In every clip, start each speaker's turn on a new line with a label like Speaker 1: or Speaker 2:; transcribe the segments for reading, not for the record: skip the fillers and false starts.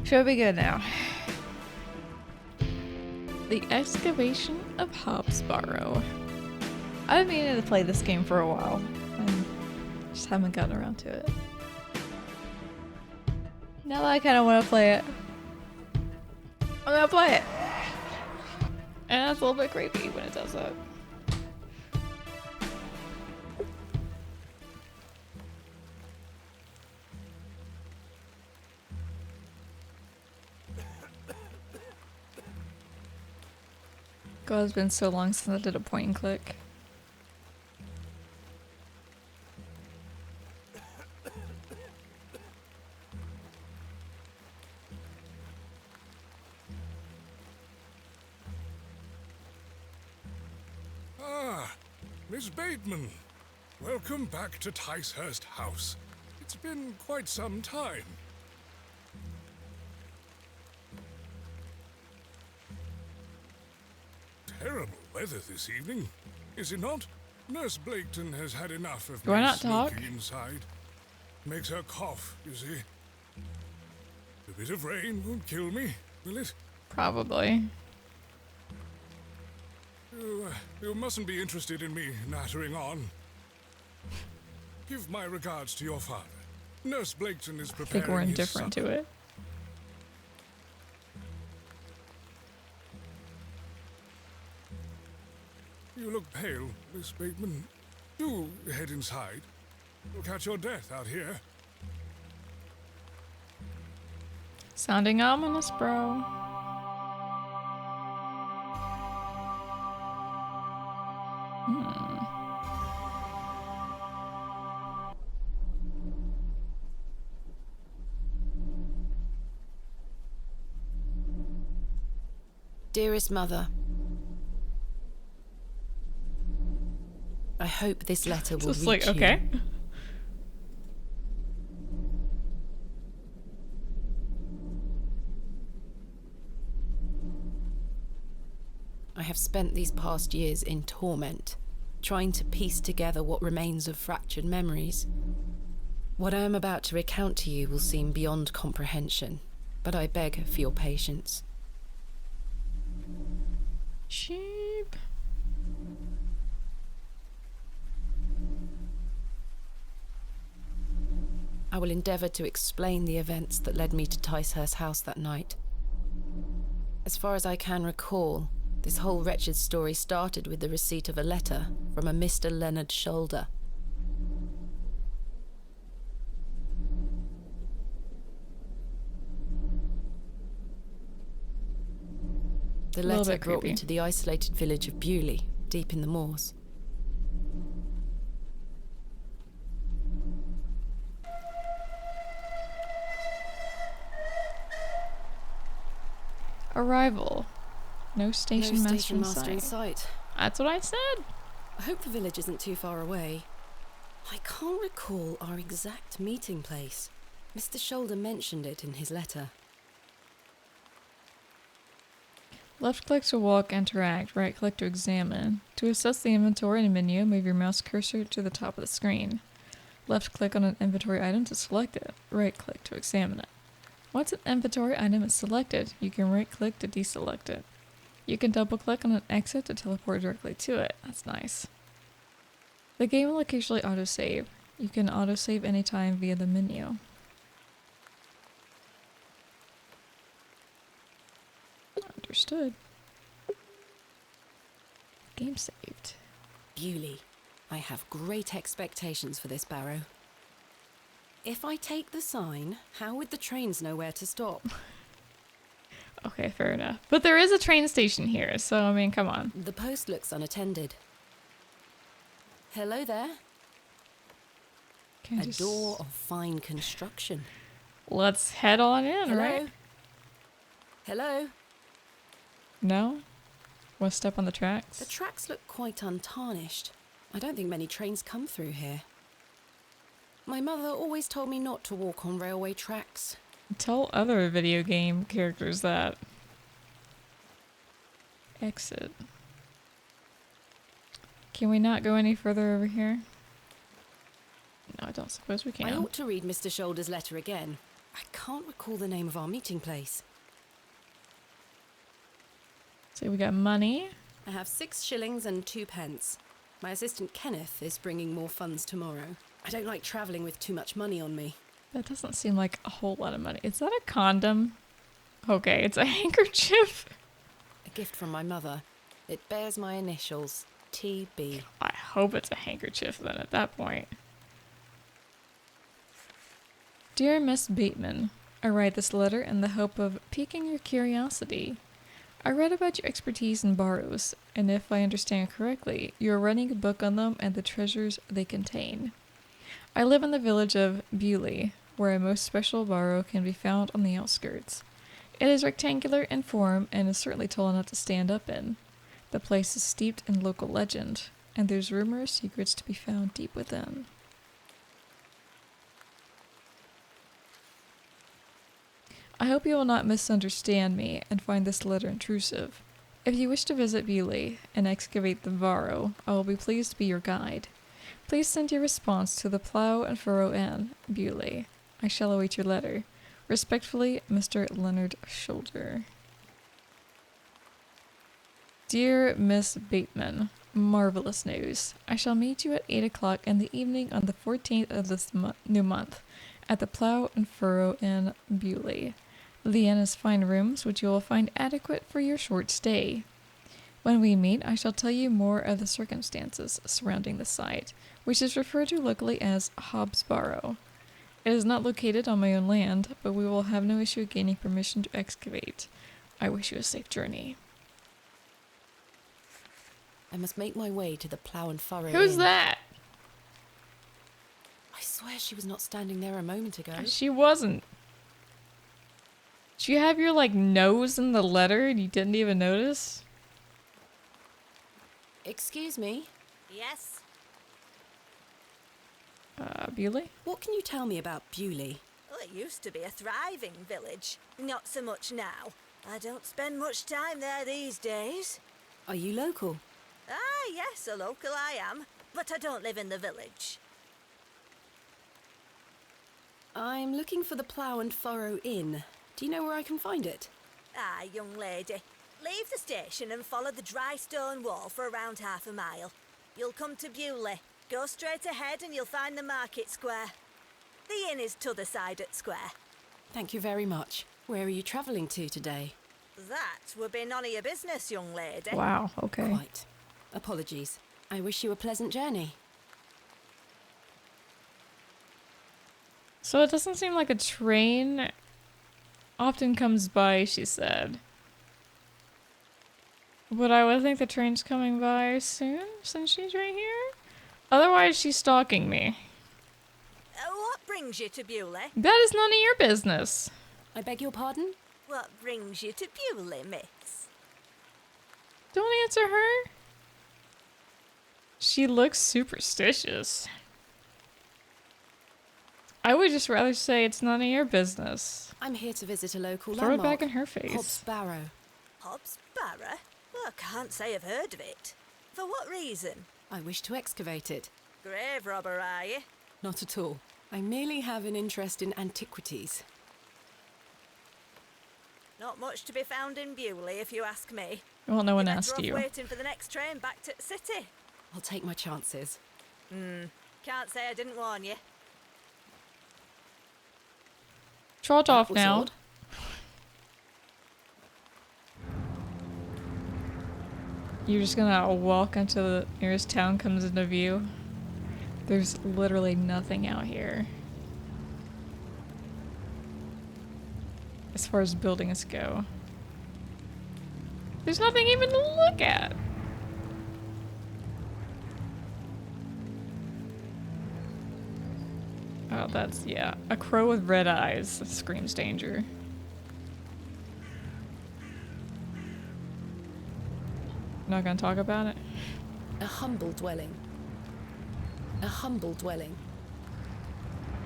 Speaker 1: Should be good now. The Excavation of Hob's Barrow. I've been meaning to play this game for a while, and just haven't gotten around to it. Now that I kind of want to play it, I'm gonna play it. And that's a little bit creepy when it does that. God, it's been so long since I did a point and click.
Speaker 2: Miss Bateman, welcome back to Ticehurst House. It's been quite some time. Terrible weather this evening, is it not? Nurse Blaketon has had enough of
Speaker 1: Do I
Speaker 2: me
Speaker 1: not talk?
Speaker 2: smoking inside. Makes her cough, you see. A bit of rain won't kill me, will it?
Speaker 1: Probably.
Speaker 2: You mustn't be interested in me nattering on. Give my regards to your father. Nurse Blaketon is
Speaker 1: I
Speaker 2: preparing
Speaker 1: think we're
Speaker 2: his
Speaker 1: indifferent
Speaker 2: supper.
Speaker 1: to it.
Speaker 2: You look pale, Miss Bateman. Do head inside. You'll catch your death out here.
Speaker 1: Sounding ominous, bro.
Speaker 3: Dearest Mother, I hope this letter will
Speaker 1: Just
Speaker 3: reach
Speaker 1: like,
Speaker 3: you.
Speaker 1: okay.
Speaker 3: I have spent these past years in torment, trying to piece together what remains of fractured memories. What I am about to recount to you will seem beyond comprehension, but I beg for your patience.
Speaker 1: Sheep.
Speaker 3: I will endeavour to explain the events that led me to Ticehurst House that night. As far as I can recall, this whole wretched story started with the receipt of a letter from a Mr. Leonard Shoulder. The
Speaker 1: little
Speaker 3: letter
Speaker 1: bit
Speaker 3: brought me
Speaker 1: creepy.
Speaker 3: to the isolated village of Bewley, deep in the moors.
Speaker 1: Arrival. No station master in sight.
Speaker 3: sight.
Speaker 1: That's what I said.
Speaker 3: I hope the village isn't too far away. I can't recall our exact meeting place. Mr. Shoulder mentioned it in his letter.
Speaker 1: Left click to walk, interact. Right click to examine. To assess the inventory in a menu, move your mouse cursor to the top of the screen. Left click on an inventory item to select it. Right click to examine it. Once an inventory item is selected, you can right click to deselect it. You can double click on an exit to teleport directly to it. That's nice. The game will occasionally autosave. You can autosave anytime via the menu. Understood. Game saved.
Speaker 3: Bewley, I have great expectations for this Barrow. If I take the sign, how would the trains know where to stop?
Speaker 1: Okay, fair enough. But there is a train station here, so I mean, come on.
Speaker 3: The post looks unattended. Hello there.
Speaker 1: Can I
Speaker 3: A
Speaker 1: just...
Speaker 3: door of fine construction.
Speaker 1: Let's head on in,
Speaker 3: Hello?
Speaker 1: right?
Speaker 3: Hello?
Speaker 1: No? Want to step on the
Speaker 3: The
Speaker 1: tracks?
Speaker 3: tracks look quite untarnished. I don't think many trains come through here. My mother always told me not to walk on railway tracks.
Speaker 1: Tell other video game characters that. Exit. Can we not go any further over here? No, I don't suppose we
Speaker 3: I
Speaker 1: can.
Speaker 3: ought to read Mr. Shoulder's letter again. I can't recall the name of our meeting place.
Speaker 1: So we got money.
Speaker 3: I have 6 shillings and 2 pence. My assistant Kenneth is bringing more funds tomorrow. I don't like travelling with too much money on me.
Speaker 1: That doesn't seem like a whole lot of money. Is that a condom? Okay, it's a handkerchief.
Speaker 3: A gift from my mother. It bears my initials, TB.
Speaker 1: I hope it's a handkerchief then at that point. Dear Miss Bateman, I write this letter in the hope of piquing your curiosity. I read about your expertise in Barrows, and if I understand correctly, you are writing a book on them and the treasures they contain. I live in the village of Bewley, where a most special Barrow can be found on the outskirts. It is rectangular in form and is certainly tall enough to stand up in. The place is steeped in local legend, and there's rumor of secrets to be found deep within. I hope you will not misunderstand me and find this letter intrusive. If you wish to visit Bewley and excavate the Barrow, I will be pleased to be your guide. Please send your response to the Plough and Furrow Inn, Bewley. I shall await your letter. Respectfully, Mr. Leonard Shoulder. Dear Miss Bateman, marvelous news. I shall meet you at 8 o'clock in the evening on the 14th of this new month at the Plough and Furrow Inn, Bewley. The inn has fine rooms, which you will find adequate for your short stay. When we meet, I shall tell you more of the circumstances surrounding the site, which is referred to locally as Hob's Barrow. It is not located on my own land, but we will have no issue gaining permission to excavate. I wish you a safe journey.
Speaker 3: I must make my way to the Plough and Furrow
Speaker 1: Who's
Speaker 3: Inn.
Speaker 1: that?
Speaker 3: I swear she was not standing there a moment ago.
Speaker 1: She wasn't. Did you have your, nose in the letter and you didn't even notice?
Speaker 3: Excuse me?
Speaker 4: Yes?
Speaker 1: Bewley?
Speaker 3: What can you tell me about Bewley?
Speaker 4: Well, it used to be a thriving village. Not so much now. I don't spend much time there these days.
Speaker 3: Are you local?
Speaker 4: Ah, yes, a local I am. But I don't live in the village.
Speaker 3: I'm looking for the Plough and Furrow Inn. Do you know where I can find it?
Speaker 4: Ah, young lady. Leave the station and follow the dry stone wall for around half a mile. You'll come to Bewley. Go straight ahead and you'll find the market square. The inn is t'other side at square.
Speaker 3: Thank you very much. Where are you travelling to today?
Speaker 4: That would be none of your business, young lady.
Speaker 1: Wow, okay.
Speaker 3: Quite. Apologies. I wish you a pleasant journey.
Speaker 1: So it doesn't seem like a train often comes by, she said. But I would think the train's coming by soon, since she's right here. Otherwise, she's stalking me.
Speaker 4: What brings you to Bewley?
Speaker 1: That is none of your business.
Speaker 3: I beg your pardon?
Speaker 4: What brings you to Bewley, miss?
Speaker 1: Don't answer her. She looks superstitious. I would just rather say it's none of your business.
Speaker 3: I'm here to visit a local
Speaker 1: Throw
Speaker 3: landmark.
Speaker 1: it back in her face.
Speaker 3: Hob's Barrow.
Speaker 4: Hobbs Barrow? Well, I can't say I've heard of it. For what reason?
Speaker 3: I wish to excavate it.
Speaker 4: Grave robber, are you?
Speaker 3: Not at all. I merely have an interest in antiquities.
Speaker 4: Not much to be found in Bewley, if you ask me.
Speaker 1: Well, no one
Speaker 4: You're
Speaker 1: asked
Speaker 4: better off
Speaker 1: you.
Speaker 4: waiting for the next train back to the city.
Speaker 3: I'll take my chances.
Speaker 4: Can't say I didn't warn you.
Speaker 1: Trot off
Speaker 3: Was
Speaker 1: now.
Speaker 3: odd.
Speaker 1: You're just gonna walk until the nearest town comes into view. There's literally nothing out here. As far as buildings go. There's nothing even to look at. Oh, that's, yeah. A crow with red eyes. That screams danger. Not gonna talk about it?
Speaker 3: A humble dwelling. A humble dwelling.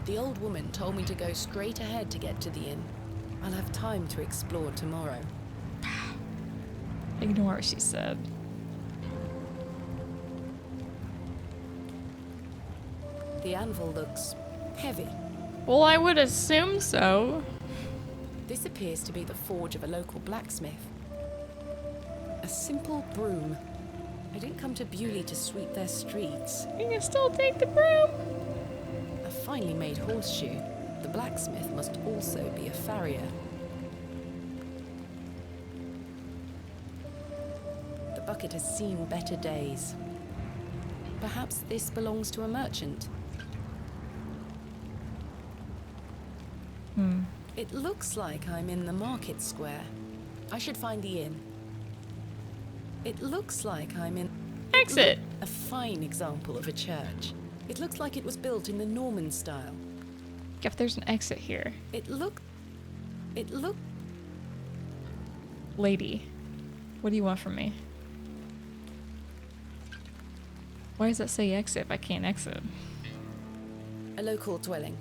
Speaker 3: The old woman told me to go straight ahead to get to the inn. I'll have time to explore tomorrow.
Speaker 1: Ignore what she said.
Speaker 3: The anvil looks heavy.
Speaker 1: Well, I would assume so.
Speaker 3: This appears to be the forge of a local blacksmith. A simple broom. I didn't come to Bewley to sweep their streets.
Speaker 1: You can still take the broom.
Speaker 3: A finely made horseshoe. The blacksmith must also be a farrier. The bucket has seen better days. Perhaps this belongs to a merchant. It looks like I'm in the market square. I should find the inn. It looks like I'm in...
Speaker 1: Exit.
Speaker 3: A fine example of a church. It looks like it was built in the Norman style.
Speaker 1: If there's an exit here.
Speaker 3: It looked...
Speaker 1: Lady, what do you want from me? Why does that say exit if I can't exit?
Speaker 3: A local dwelling.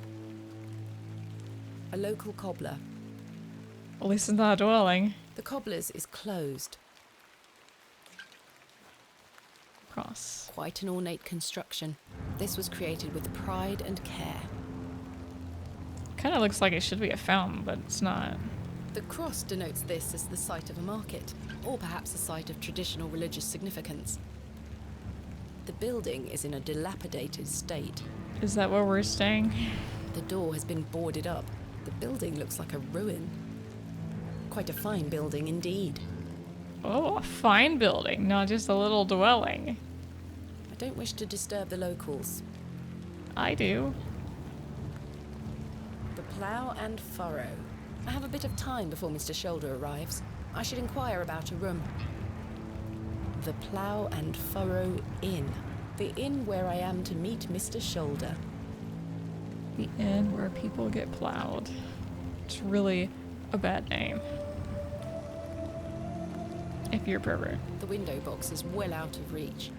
Speaker 3: A local cobbler.
Speaker 1: At least it's not a dwelling.
Speaker 3: The cobbler's is closed.
Speaker 1: Cross.
Speaker 3: Quite an ornate construction. This was created with pride and care.
Speaker 1: Kind of looks like it should be a fountain, but it's not.
Speaker 3: The cross denotes this as the site of a market, or perhaps a site of traditional religious significance. The building is in a dilapidated state.
Speaker 1: Is that where we're staying?
Speaker 3: The door has been boarded up. The building looks like a ruin. Quite a fine building indeed.
Speaker 1: Oh, a fine building, not just a little dwelling.
Speaker 3: I don't wish to disturb the locals.
Speaker 1: I do.
Speaker 3: The Plough and Furrow. I have a bit of time before Mr. Shoulder arrives. I should inquire about a room. The Plough and Furrow Inn. The inn where I am to meet Mr. Shoulder.
Speaker 1: The inn where people get plowed. It's really a bad name. If you're a pervert.
Speaker 3: The window box is well out of reach.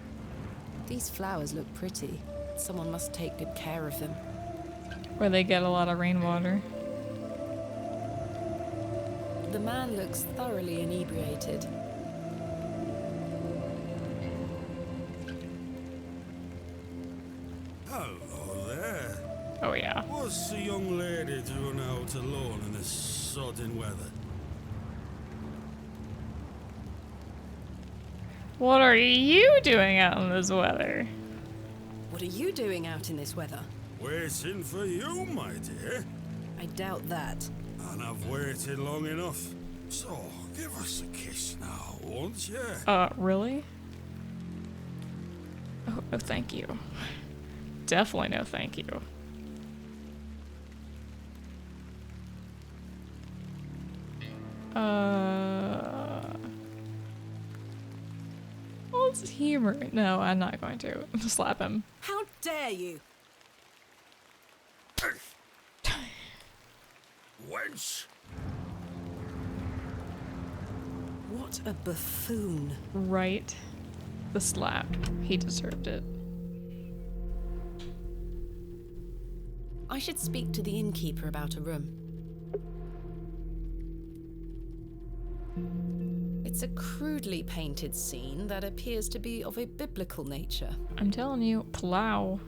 Speaker 3: These flowers look pretty. Someone must take good care of them.
Speaker 1: Where they get a lot of rainwater.
Speaker 3: The man looks thoroughly inebriated.
Speaker 5: Hello there.
Speaker 1: Oh yeah.
Speaker 5: What's the young lady doing out alone in this sodden weather?
Speaker 1: What are you doing out in this weather?
Speaker 3: What are you doing out in this weather?
Speaker 5: Waiting for you, my dear.
Speaker 3: I doubt that.
Speaker 5: And I've waited long enough. So, give us a kiss now, won't you?
Speaker 1: Really? Oh, no thank you. Definitely no thank you. Well, it's humor. No, I'm not going to. Slap him.
Speaker 3: How dare you?
Speaker 5: Wench!
Speaker 3: What a buffoon.
Speaker 1: Right. The slap. He deserved it.
Speaker 3: I should speak to the innkeeper about a room. It's a crudely painted scene that appears to be of a biblical nature.
Speaker 1: I'm telling you, plow.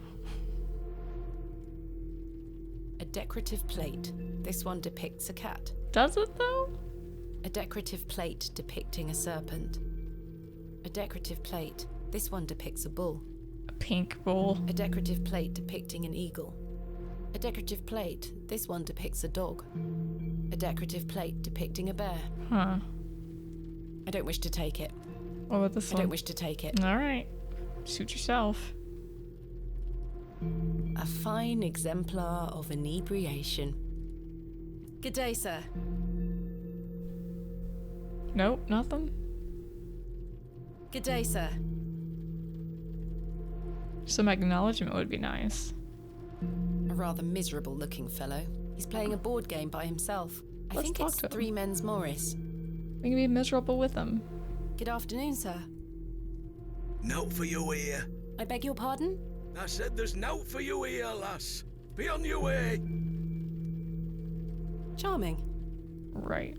Speaker 3: A decorative plate. This one depicts a cat.
Speaker 1: Does it though?
Speaker 3: A decorative plate depicting a serpent. A decorative plate. This one depicts a bull.
Speaker 1: A pink bull.
Speaker 3: A decorative plate depicting an eagle. A decorative plate. This one depicts a dog. A decorative plate depicting a bear.
Speaker 1: Huh.
Speaker 3: I don't wish to take it.
Speaker 1: What about this
Speaker 3: I
Speaker 1: one?
Speaker 3: don't wish to take it.
Speaker 1: Alright. Suit yourself.
Speaker 3: A fine exemplar of inebriation. Good day, sir.
Speaker 1: Nope, nothing.
Speaker 3: Good day, sir.
Speaker 1: Some acknowledgement would be nice.
Speaker 3: A rather miserable looking fellow. He's playing a board game by himself. I
Speaker 1: Let's
Speaker 3: think
Speaker 1: talk
Speaker 3: it's
Speaker 1: to him.
Speaker 3: Three Men's Morris.
Speaker 1: We can be miserable with them.
Speaker 3: Good afternoon, sir.
Speaker 6: Note for you here.
Speaker 3: I beg your pardon?
Speaker 6: I said there's note for you here, lass. Be on your way.
Speaker 3: Charming.
Speaker 1: Right.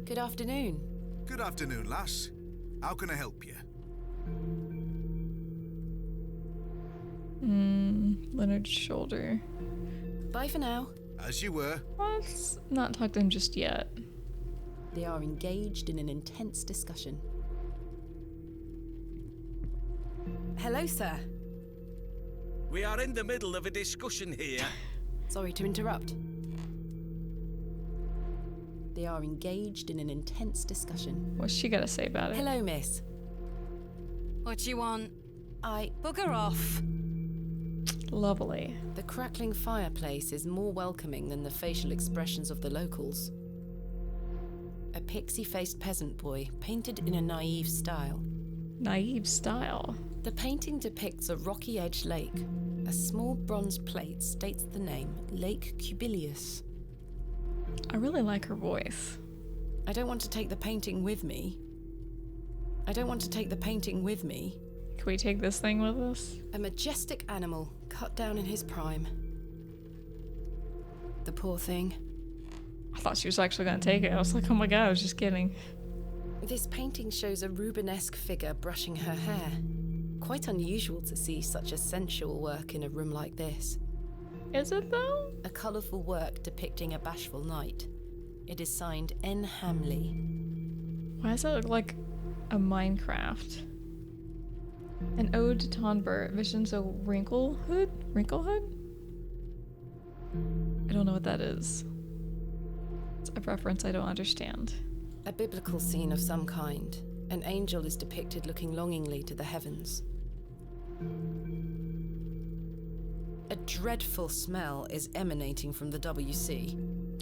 Speaker 3: Good afternoon.
Speaker 7: Good afternoon, lass. How can I help you?
Speaker 1: on Leonard's shoulder.
Speaker 3: Bye for now.
Speaker 7: As you were.
Speaker 1: Let's not talk to him just yet.
Speaker 3: They are engaged in an intense discussion. Hello, sir.
Speaker 6: We are in the middle of a discussion here.
Speaker 3: Sorry to interrupt. They are engaged in an intense discussion.
Speaker 1: What's she got to say about it?
Speaker 3: Hello, miss.
Speaker 8: What you want?
Speaker 3: I...
Speaker 8: Bugger off.
Speaker 1: Lovely.
Speaker 3: The crackling fireplace is more welcoming than the facial expressions of the locals. A pixie-faced peasant boy, painted in a naive style.
Speaker 1: Naive style.
Speaker 3: The painting depicts a rocky-edged lake. A small bronze plate states the name Lake Cubilius.
Speaker 1: I really like her voice.
Speaker 3: I don't want to take the painting with me.
Speaker 1: Can we take this thing with us?
Speaker 3: A majestic animal, cut down in his prime. The poor thing.
Speaker 1: I thought she was actually going to take it. I was like, oh my god, I was just kidding.
Speaker 3: This painting shows a Rubenesque figure brushing her hair. Quite unusual to see such a sensual work in a room like this.
Speaker 1: Is it though?
Speaker 3: A colourful work depicting a bashful knight. It is signed N. Hamley.
Speaker 1: Why does that look like a Minecraft? An ode to Tonbert, visions of Wrinklehood? I don't know what that is. It's a reference I don't understand.
Speaker 3: A biblical scene of some kind. An angel is depicted looking longingly to the heavens. A dreadful smell is emanating from the WC.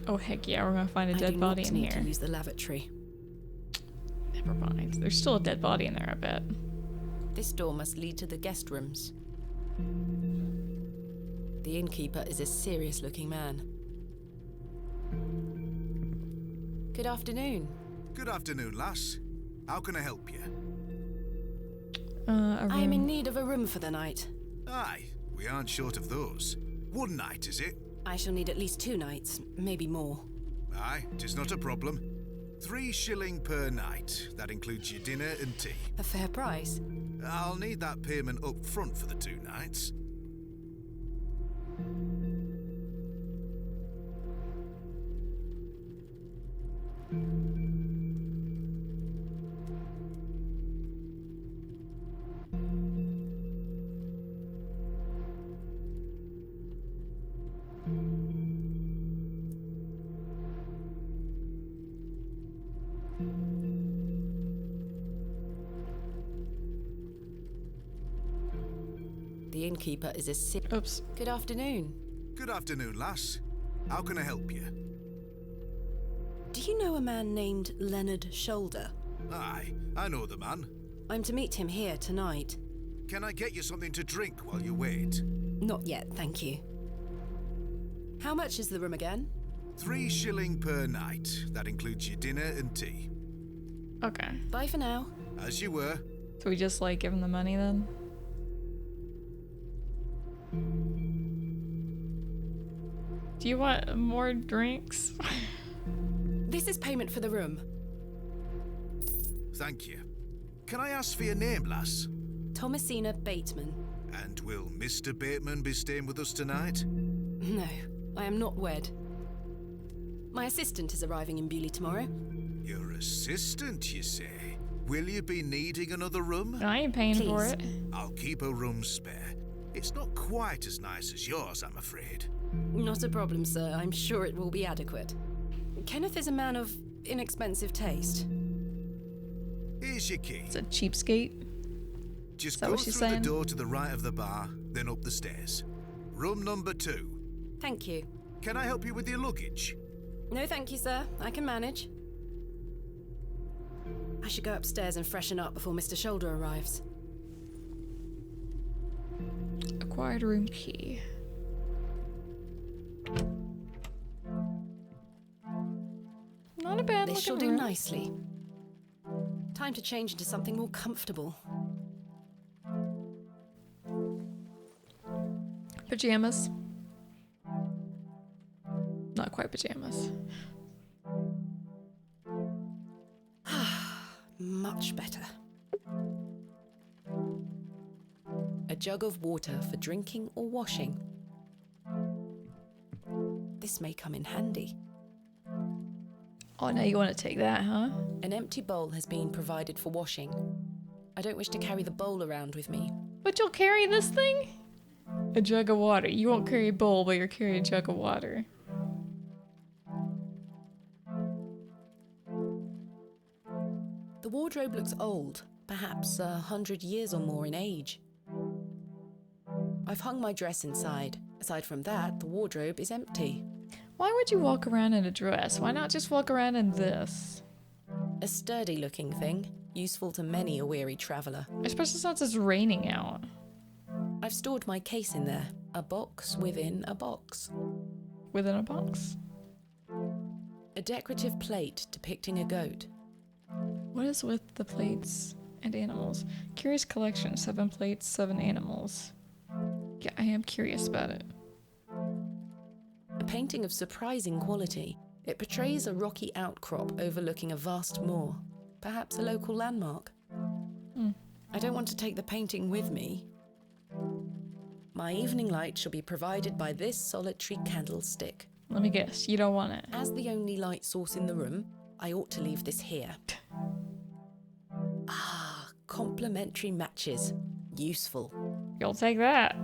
Speaker 1: Oh heck yeah, we're gonna find a
Speaker 3: I
Speaker 1: dead
Speaker 3: do
Speaker 1: body
Speaker 3: not
Speaker 1: in
Speaker 3: need
Speaker 1: here.
Speaker 3: to use the lavatory.
Speaker 1: Never mind. There's still a dead body in there, I bet.
Speaker 3: This door must lead to the guest rooms. The innkeeper is a serious-looking man. Good afternoon.
Speaker 7: Good afternoon, lass. How can I help you?
Speaker 1: A room.
Speaker 3: I am in need of a room for the night.
Speaker 7: Aye, we aren't short of those. One night, is it?
Speaker 3: I shall need at least 2 nights, maybe more.
Speaker 7: Aye, 'tis not a problem. 3 shilling per night. That includes your dinner and tea.
Speaker 3: A fair price.
Speaker 7: I'll need that payment up front for the 2 nights.
Speaker 3: The innkeeper is a
Speaker 1: Oops.
Speaker 3: Good afternoon.
Speaker 7: Good afternoon, lass. How can I help you?
Speaker 3: Do you know a man named Leonard Shoulder?
Speaker 7: Aye, I know the man.
Speaker 3: I'm to meet him here tonight.
Speaker 7: Can I get you something to drink while you wait?
Speaker 3: Not yet, thank you. How much is the room again?
Speaker 7: 3 shilling per night. That includes your dinner and tea.
Speaker 1: Okay.
Speaker 3: Bye for now.
Speaker 7: As you were.
Speaker 1: So we just like give him the money then? Do you want more drinks?
Speaker 3: This is payment for the room.
Speaker 7: Thank you. Can I ask for your name, lass?
Speaker 3: Thomasina Bateman.
Speaker 7: And will Mr. Bateman be staying with us tonight?
Speaker 3: No, I am not wed. My assistant is arriving in Bewley tomorrow.
Speaker 7: Your assistant, you say? Will you be needing another room?
Speaker 1: I ain't paying for
Speaker 3: Please.
Speaker 1: it.
Speaker 7: I'll keep a room spare. It's not quite as nice as yours, I'm afraid.
Speaker 3: Not a problem, sir. I'm sure it will be adequate. Kenneth is a man of inexpensive taste.
Speaker 7: Here's your key.
Speaker 1: It's a cheapskate.
Speaker 7: Just
Speaker 1: that
Speaker 7: go
Speaker 1: what
Speaker 7: through
Speaker 1: she's
Speaker 7: the
Speaker 1: saying?
Speaker 7: door to the right of the bar, then up the stairs. Room number 2.
Speaker 3: Thank you.
Speaker 7: Can I help you with your luggage?
Speaker 3: No, thank you, sir. I can manage. I should go upstairs and freshen up before Mr. Shoulder arrives.
Speaker 1: Acquired room key. Not a bad
Speaker 3: This shall
Speaker 1: looking
Speaker 3: do
Speaker 1: room.
Speaker 3: nicely. Time to change into something more comfortable.
Speaker 1: Pajamas. Not quite pajamas.
Speaker 3: Much better. A jug of water for drinking or washing. This may come in handy.
Speaker 1: Oh, now you want to take that, huh?
Speaker 3: An empty bowl has been provided for washing. I don't wish to carry the bowl around with me.
Speaker 1: But you'll carry this thing? A jug of water. You won't carry a bowl, but you'll carry a jug of water.
Speaker 3: The wardrobe looks old, perhaps 100 years or more in age. I've hung my dress inside. Aside from that, the wardrobe is empty.
Speaker 1: Why would you walk around in a dress? Why not just walk around in this?
Speaker 3: A sturdy-looking thing, useful to many a weary traveller.
Speaker 1: Especially since it's raining out.
Speaker 3: I've stored my case in there, a box within a box.
Speaker 1: Within a box?
Speaker 3: A decorative plate depicting a goat.
Speaker 1: What is with the plates and animals? Curious collection, 7 plates, 7 animals. Yeah, I am curious about it.
Speaker 3: A painting of surprising quality. It portrays a rocky outcrop overlooking a vast moor, perhaps a local landmark. I don't want to take the painting with me. My evening light shall be provided by this solitary candlestick.
Speaker 1: Let me guess, you don't want it.
Speaker 3: As the only light source in the room, I ought to leave this here. Complementary matches. Useful.
Speaker 1: You'll take that.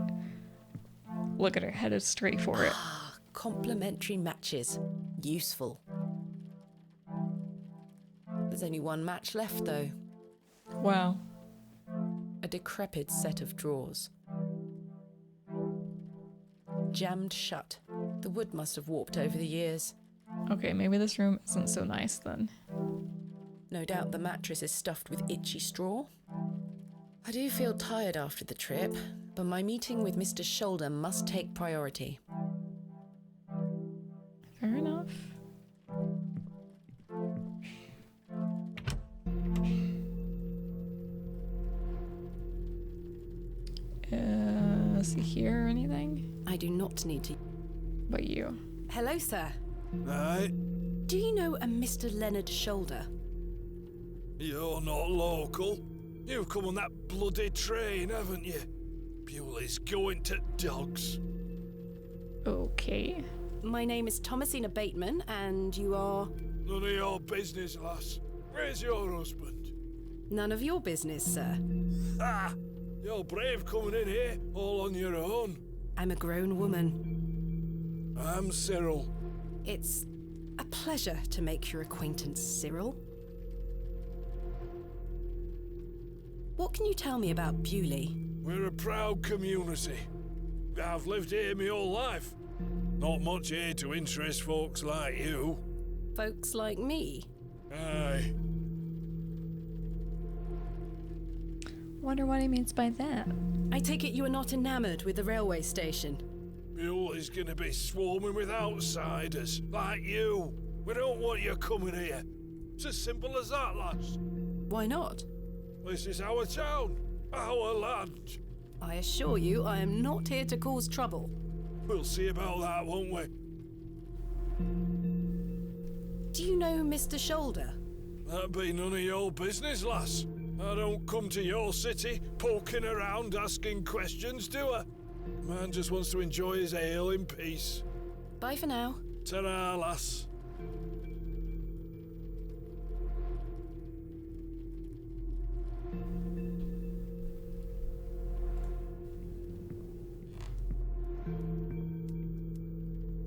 Speaker 1: Look at her, headed straight for it.
Speaker 3: Complementary matches. Useful. There's only one match left, though.
Speaker 1: Wow.
Speaker 3: A decrepit set of drawers. Jammed shut. The wood must have warped over the years.
Speaker 1: Okay, maybe this room isn't so nice then.
Speaker 3: No doubt the mattress is stuffed with itchy straw. I do feel tired after the trip, but my meeting with Mr. Shoulder must take priority.
Speaker 1: Fair enough. Is he here or anything?
Speaker 3: I do not need to.
Speaker 1: But you.
Speaker 3: Hello, sir.
Speaker 5: Right,
Speaker 3: Do you know a Mr. Leonard Shoulder?
Speaker 5: you're not local. You've come on that bloody train, haven't you? Bewley's going to dogs.
Speaker 1: Okay.
Speaker 3: My name is Thomasina Bateman, and you are...
Speaker 5: None of your business, lass. Where's your husband?
Speaker 3: None of your business, sir.
Speaker 5: Ah! You're brave coming in here, all on your own.
Speaker 3: I'm a grown woman.
Speaker 5: I'm Cyril.
Speaker 3: It's a pleasure to make your acquaintance, Cyril. What can you tell me about Bewley?
Speaker 5: We're a proud community. I've lived here my whole life. Not much here to interest folks like you.
Speaker 3: Folks like me?
Speaker 5: Aye.
Speaker 1: Wonder what he means by that.
Speaker 3: I take it you are not enamoured with the railway station.
Speaker 5: Bewley's gonna be swarming with outsiders, like you. We don't want you coming here. It's as simple as that, lass.
Speaker 3: Why not?
Speaker 5: This is our town, our land.
Speaker 3: I assure you, I am not here to cause trouble.
Speaker 5: We'll see about that, won't we?
Speaker 3: Do you know Mr. Shoulder?
Speaker 5: That'd be none of your business, lass. I don't come to your city poking around asking questions, do I? Man just wants to enjoy his ale in peace.
Speaker 3: Bye for now.
Speaker 5: Ta-ra, lass.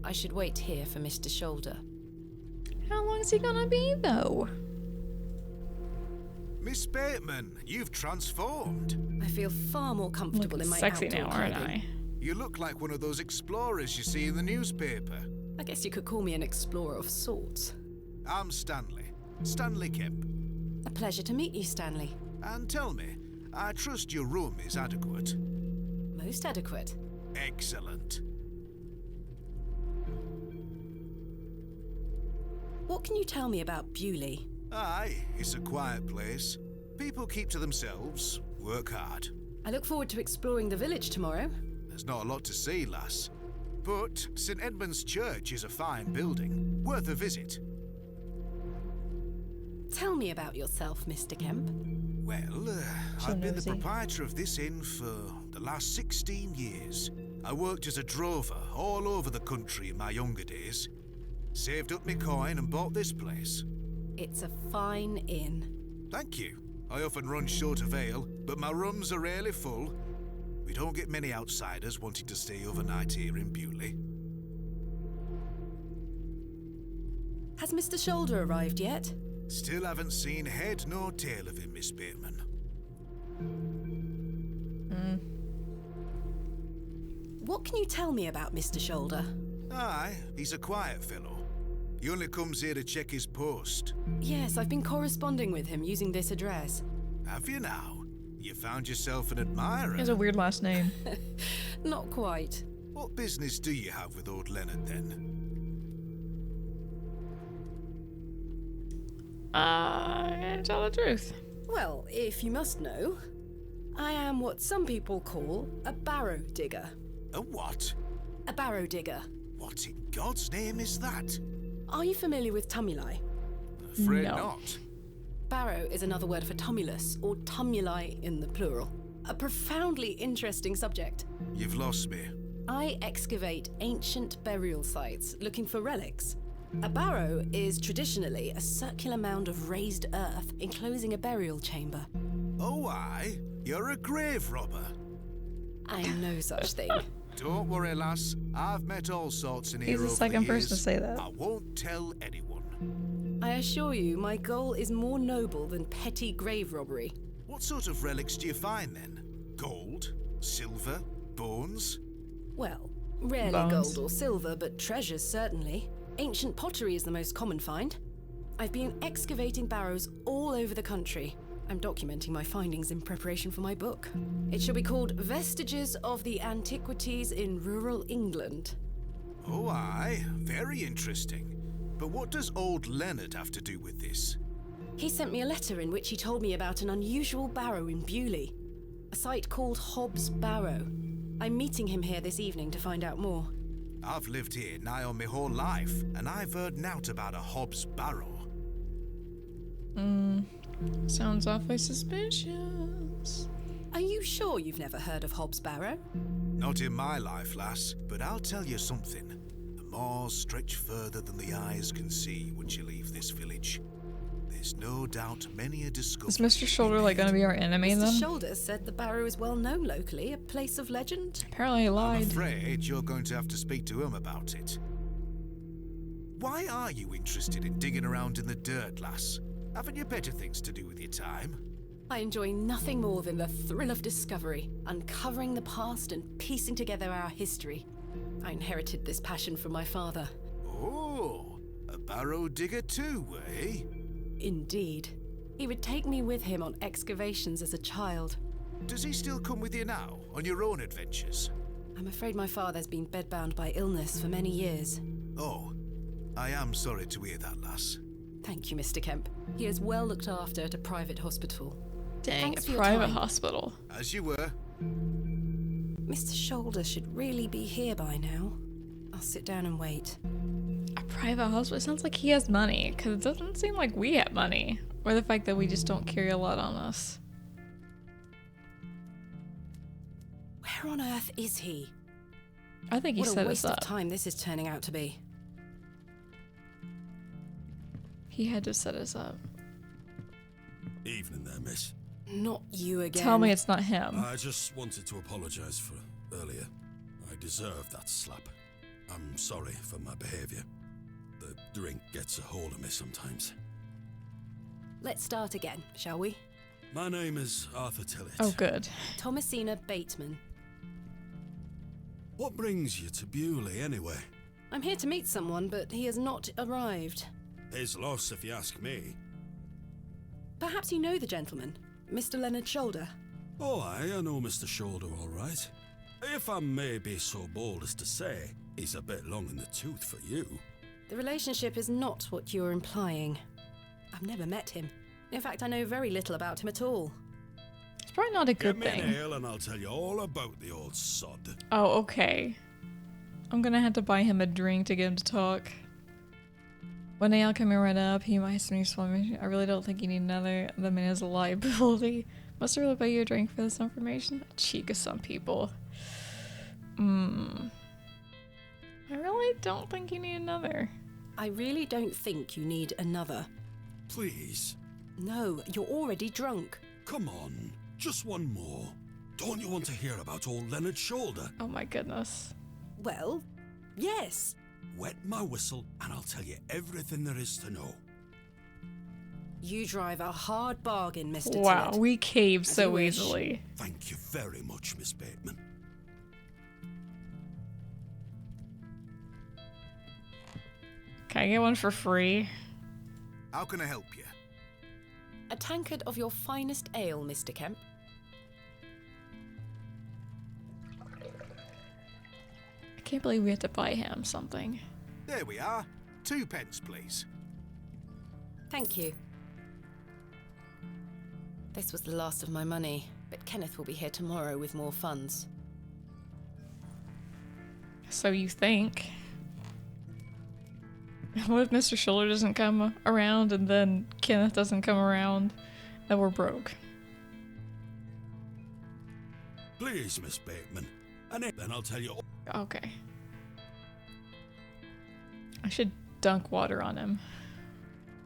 Speaker 3: I should wait here for Mr. Shoulder.
Speaker 1: How long is he gonna be, though?
Speaker 7: Miss Bateman, you've transformed.
Speaker 3: I feel far more comfortable
Speaker 1: Looking
Speaker 3: in my
Speaker 1: sexy
Speaker 3: outdoor
Speaker 1: now, aren't
Speaker 3: clothing.
Speaker 1: I?
Speaker 7: You look like one of those explorers you see in the newspaper.
Speaker 3: I guess you could call me an explorer of sorts.
Speaker 7: I'm Stanley. Stanley Kemp.
Speaker 3: A pleasure to meet you, Stanley.
Speaker 7: And tell me, I trust your room is adequate.
Speaker 3: Most adequate.
Speaker 7: Excellent.
Speaker 3: What can you tell me about Bewley?
Speaker 7: Aye, it's a quiet place. People keep to themselves, work hard.
Speaker 3: I look forward to exploring the village tomorrow.
Speaker 7: There's not a lot to see, lass. But St. Edmund's Church is a fine building, worth a visit.
Speaker 3: Tell me about yourself, Mr. Kemp.
Speaker 7: Well,
Speaker 1: So
Speaker 7: I've been the
Speaker 1: nosy.
Speaker 7: proprietor of this inn for the last 16 years. I worked as a drover all over the country in my younger days. Saved up my coin and bought this place.
Speaker 3: It's a fine inn.
Speaker 7: Thank you. I often run short of ale, but my rooms are rarely full. We don't get many outsiders wanting to stay overnight here in Bewley.
Speaker 3: Has Mr. Shoulder arrived yet?
Speaker 7: Still haven't seen head nor tail of him, Miss Bateman.
Speaker 3: What can you tell me about Mr. Shoulder?
Speaker 7: Aye, he's a quiet fellow. He only comes here to check his post.
Speaker 3: Yes, I've been corresponding with him using this address.
Speaker 7: Have you now? You found yourself an admirer.
Speaker 1: He has a weird last name.
Speaker 3: Not quite.
Speaker 7: What business do you have with old Leonard, then?
Speaker 1: I'm gonna tell the truth.
Speaker 3: Well, if you must know, I am what some people call a barrow digger.
Speaker 7: A what?
Speaker 3: A barrow digger.
Speaker 7: What in God's name is that?
Speaker 3: Are you familiar with tumuli?
Speaker 7: Afraid
Speaker 1: No.
Speaker 7: not.
Speaker 3: Barrow is another word for tumulus, or tumuli in the plural. A profoundly interesting subject.
Speaker 7: You've lost me.
Speaker 3: I excavate ancient burial sites looking for relics. A barrow is traditionally a circular mound of raised earth enclosing a burial chamber.
Speaker 7: Oh, aye? You're a grave robber.
Speaker 3: I am no such thing.
Speaker 7: Don't worry, lass. I've met all sorts in here
Speaker 1: He's the
Speaker 7: over
Speaker 1: second
Speaker 7: the years.
Speaker 1: person to say that.
Speaker 7: I won't tell anyone.
Speaker 3: I assure you, my goal is more noble than petty grave robbery.
Speaker 7: What sort of relics do you find, then? Gold? Silver? Bones?
Speaker 3: Well, rarely
Speaker 1: Bones.
Speaker 3: gold or silver, but treasures certainly. Ancient pottery is the most common find. I've been excavating barrows all over the country. I'm documenting my findings in preparation for my book. It shall be called Vestiges of the Antiquities in Rural England.
Speaker 7: Oh, aye. Very interesting. But what does old Leonard have to do with this?
Speaker 3: He sent me a letter in which he told me about an unusual barrow in Bewley, a site called Hob's Barrow. I'm meeting him here this evening to find out more.
Speaker 7: I've lived here nigh on my whole life, and I've heard naught about a Hob's Barrow.
Speaker 1: Sounds awfully suspicious.
Speaker 3: Are you sure you've never heard of Hob's Barrow?
Speaker 7: Not in my life, lass, but I'll tell you something. The moors stretch further than the eyes can see once you leave this village. There's no doubt many a discovery.
Speaker 1: Is Mr. Shoulder like gonna be our enemy
Speaker 3: Mr.
Speaker 1: then?
Speaker 3: Shoulder said the barrow is well known locally, a place of legend.
Speaker 1: Apparently he
Speaker 7: I'm
Speaker 1: lied.
Speaker 7: afraid you're going to have to speak to him about it. Why are you interested in digging around in the dirt, lass? Haven't you better things to do with your time?
Speaker 3: I enjoy nothing more than the thrill of discovery, uncovering the past and piecing together our history. I inherited this passion from my father.
Speaker 7: Oh, a barrow digger too, eh?
Speaker 3: Indeed. He would take me with him on excavations as a child.
Speaker 7: Does he still come with you now, on your own adventures?
Speaker 3: I'm afraid my father's been bedbound by illness for many years.
Speaker 7: Oh, I am sorry to hear that, lass.
Speaker 3: Thank you, Mr. Kemp. He is well looked after at a private hospital.
Speaker 1: Dang,
Speaker 3: Thanks for
Speaker 1: a
Speaker 3: your
Speaker 1: private
Speaker 3: time.
Speaker 1: hospital.
Speaker 7: As you were.
Speaker 3: Mr. Shoulder should really be here by now. I'll sit down and wait.
Speaker 1: A private hospital? It sounds like he has money, because it doesn't seem like we have money. Or the fact that we just don't carry a lot on us.
Speaker 3: Where on earth is he?
Speaker 1: I think he
Speaker 3: What a
Speaker 1: set us
Speaker 3: waste of
Speaker 1: up.
Speaker 3: time this is turning out to be.
Speaker 1: He had to set us up.
Speaker 5: Evening there, miss.
Speaker 3: Not you again.
Speaker 1: Tell me it's not him.
Speaker 5: I just wanted to apologise for earlier. I deserved that slap. I'm sorry for my behaviour. The drink gets a hold of me sometimes.
Speaker 3: Let's start again, shall we?
Speaker 5: My name is Arthur Tillett.
Speaker 1: Oh, good.
Speaker 3: Thomasina Bateman.
Speaker 5: What brings you to Bewley, anyway?
Speaker 3: I'm here to meet someone, but he has not arrived.
Speaker 5: His loss, if you ask me.
Speaker 3: Perhaps you know the gentleman, Mr. Leonard Shoulder.
Speaker 5: Oh, I know Mr. Shoulder all right. If I may be so bold as to say, he's a bit long in the tooth for you.
Speaker 3: The relationship is not what you're implying. I've never met him. In fact, I know very little about him at all.
Speaker 1: It's probably not a
Speaker 5: Get
Speaker 1: good
Speaker 5: me an
Speaker 1: thing.
Speaker 5: ale and I'll tell you all about the old sod.
Speaker 1: Oh, okay. I'm gonna have to buy him a drink to get him to talk. One day I'll come right up. He might sneeze for me. I really don't think you need another. The man is a liability. Must I really buy you a drink for this information? Cheek of some people. I really don't think you need another.
Speaker 3: I really don't think you need another.
Speaker 9: Please.
Speaker 3: No, you're already drunk.
Speaker 9: Come on. Just one more. Don't you want to hear about old Leonard's shoulder?
Speaker 1: Oh my goodness.
Speaker 3: Well, yes.
Speaker 9: Wet my whistle and I'll tell you everything there is to know.
Speaker 3: You drive a hard bargain, Mr.
Speaker 1: Wow,
Speaker 3: Tillett.
Speaker 1: we cave
Speaker 3: As you
Speaker 1: so
Speaker 3: wish.
Speaker 1: easily.
Speaker 9: Thank you very much, Miss Bateman.
Speaker 1: Can I get one for free?
Speaker 7: How can I help you?
Speaker 3: A tankard of your finest ale, Mr. Kemp.
Speaker 1: I can't believe we have to buy him something.
Speaker 7: There we are. 2 pence, please.
Speaker 3: Thank you. This was the last of my money, but Kenneth will be here tomorrow with more funds.
Speaker 1: So you think. What if Mr. Shoulder doesn't come around and then Kenneth doesn't come around? Then we're broke.
Speaker 9: Please, Miss Bateman. And then I'll tell you all.
Speaker 1: Okay. I should dunk water on him.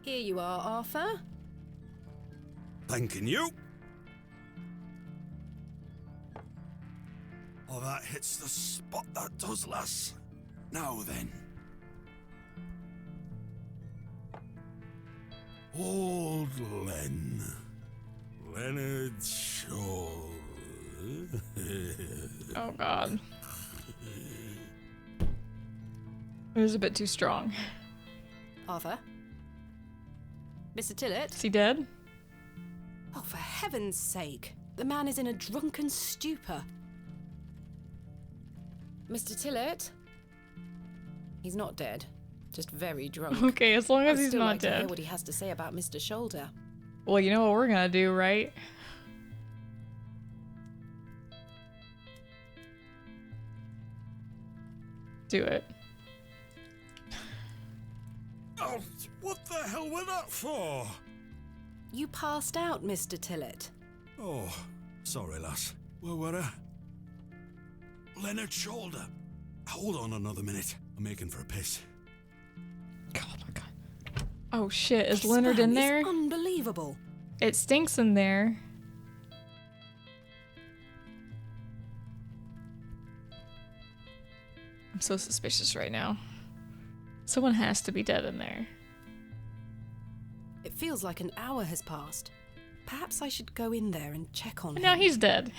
Speaker 3: Here you are, Arthur.
Speaker 9: Thanking you. Oh, that hits the spot, that does, lass. Now then. Old Leonard Shoulder.
Speaker 1: Oh god. It was a bit too strong.
Speaker 3: Arthur? Mr. Tillett?
Speaker 1: Is he dead?
Speaker 3: Oh, for heaven's sake. The man is in a drunken stupor. Mr. Tillett? He's not dead. Just very drunk.
Speaker 1: Okay, as long as
Speaker 3: I'd
Speaker 1: he's
Speaker 3: still
Speaker 1: not
Speaker 3: like to hear
Speaker 1: dead.
Speaker 3: what he has to say about Mr. Shoulder.
Speaker 1: Well, you know what we're gonna do, right? Do it.
Speaker 9: Oh, what the hell were that for?
Speaker 3: You passed out, Mr. Tillett.
Speaker 9: Oh, sorry, lass. Where were I? Leonard Shoulder. Hold on another minute. I'm making for a piss.
Speaker 1: Oh my god. Oh shit, is
Speaker 3: This
Speaker 1: Leonard
Speaker 3: man
Speaker 1: in there?
Speaker 3: is unbelievable.
Speaker 1: It stinks in there. I'm so suspicious right now. Someone has to be dead in there.
Speaker 3: It feels like an hour has passed. Perhaps I should go in there and check on him.
Speaker 1: No, he's dead.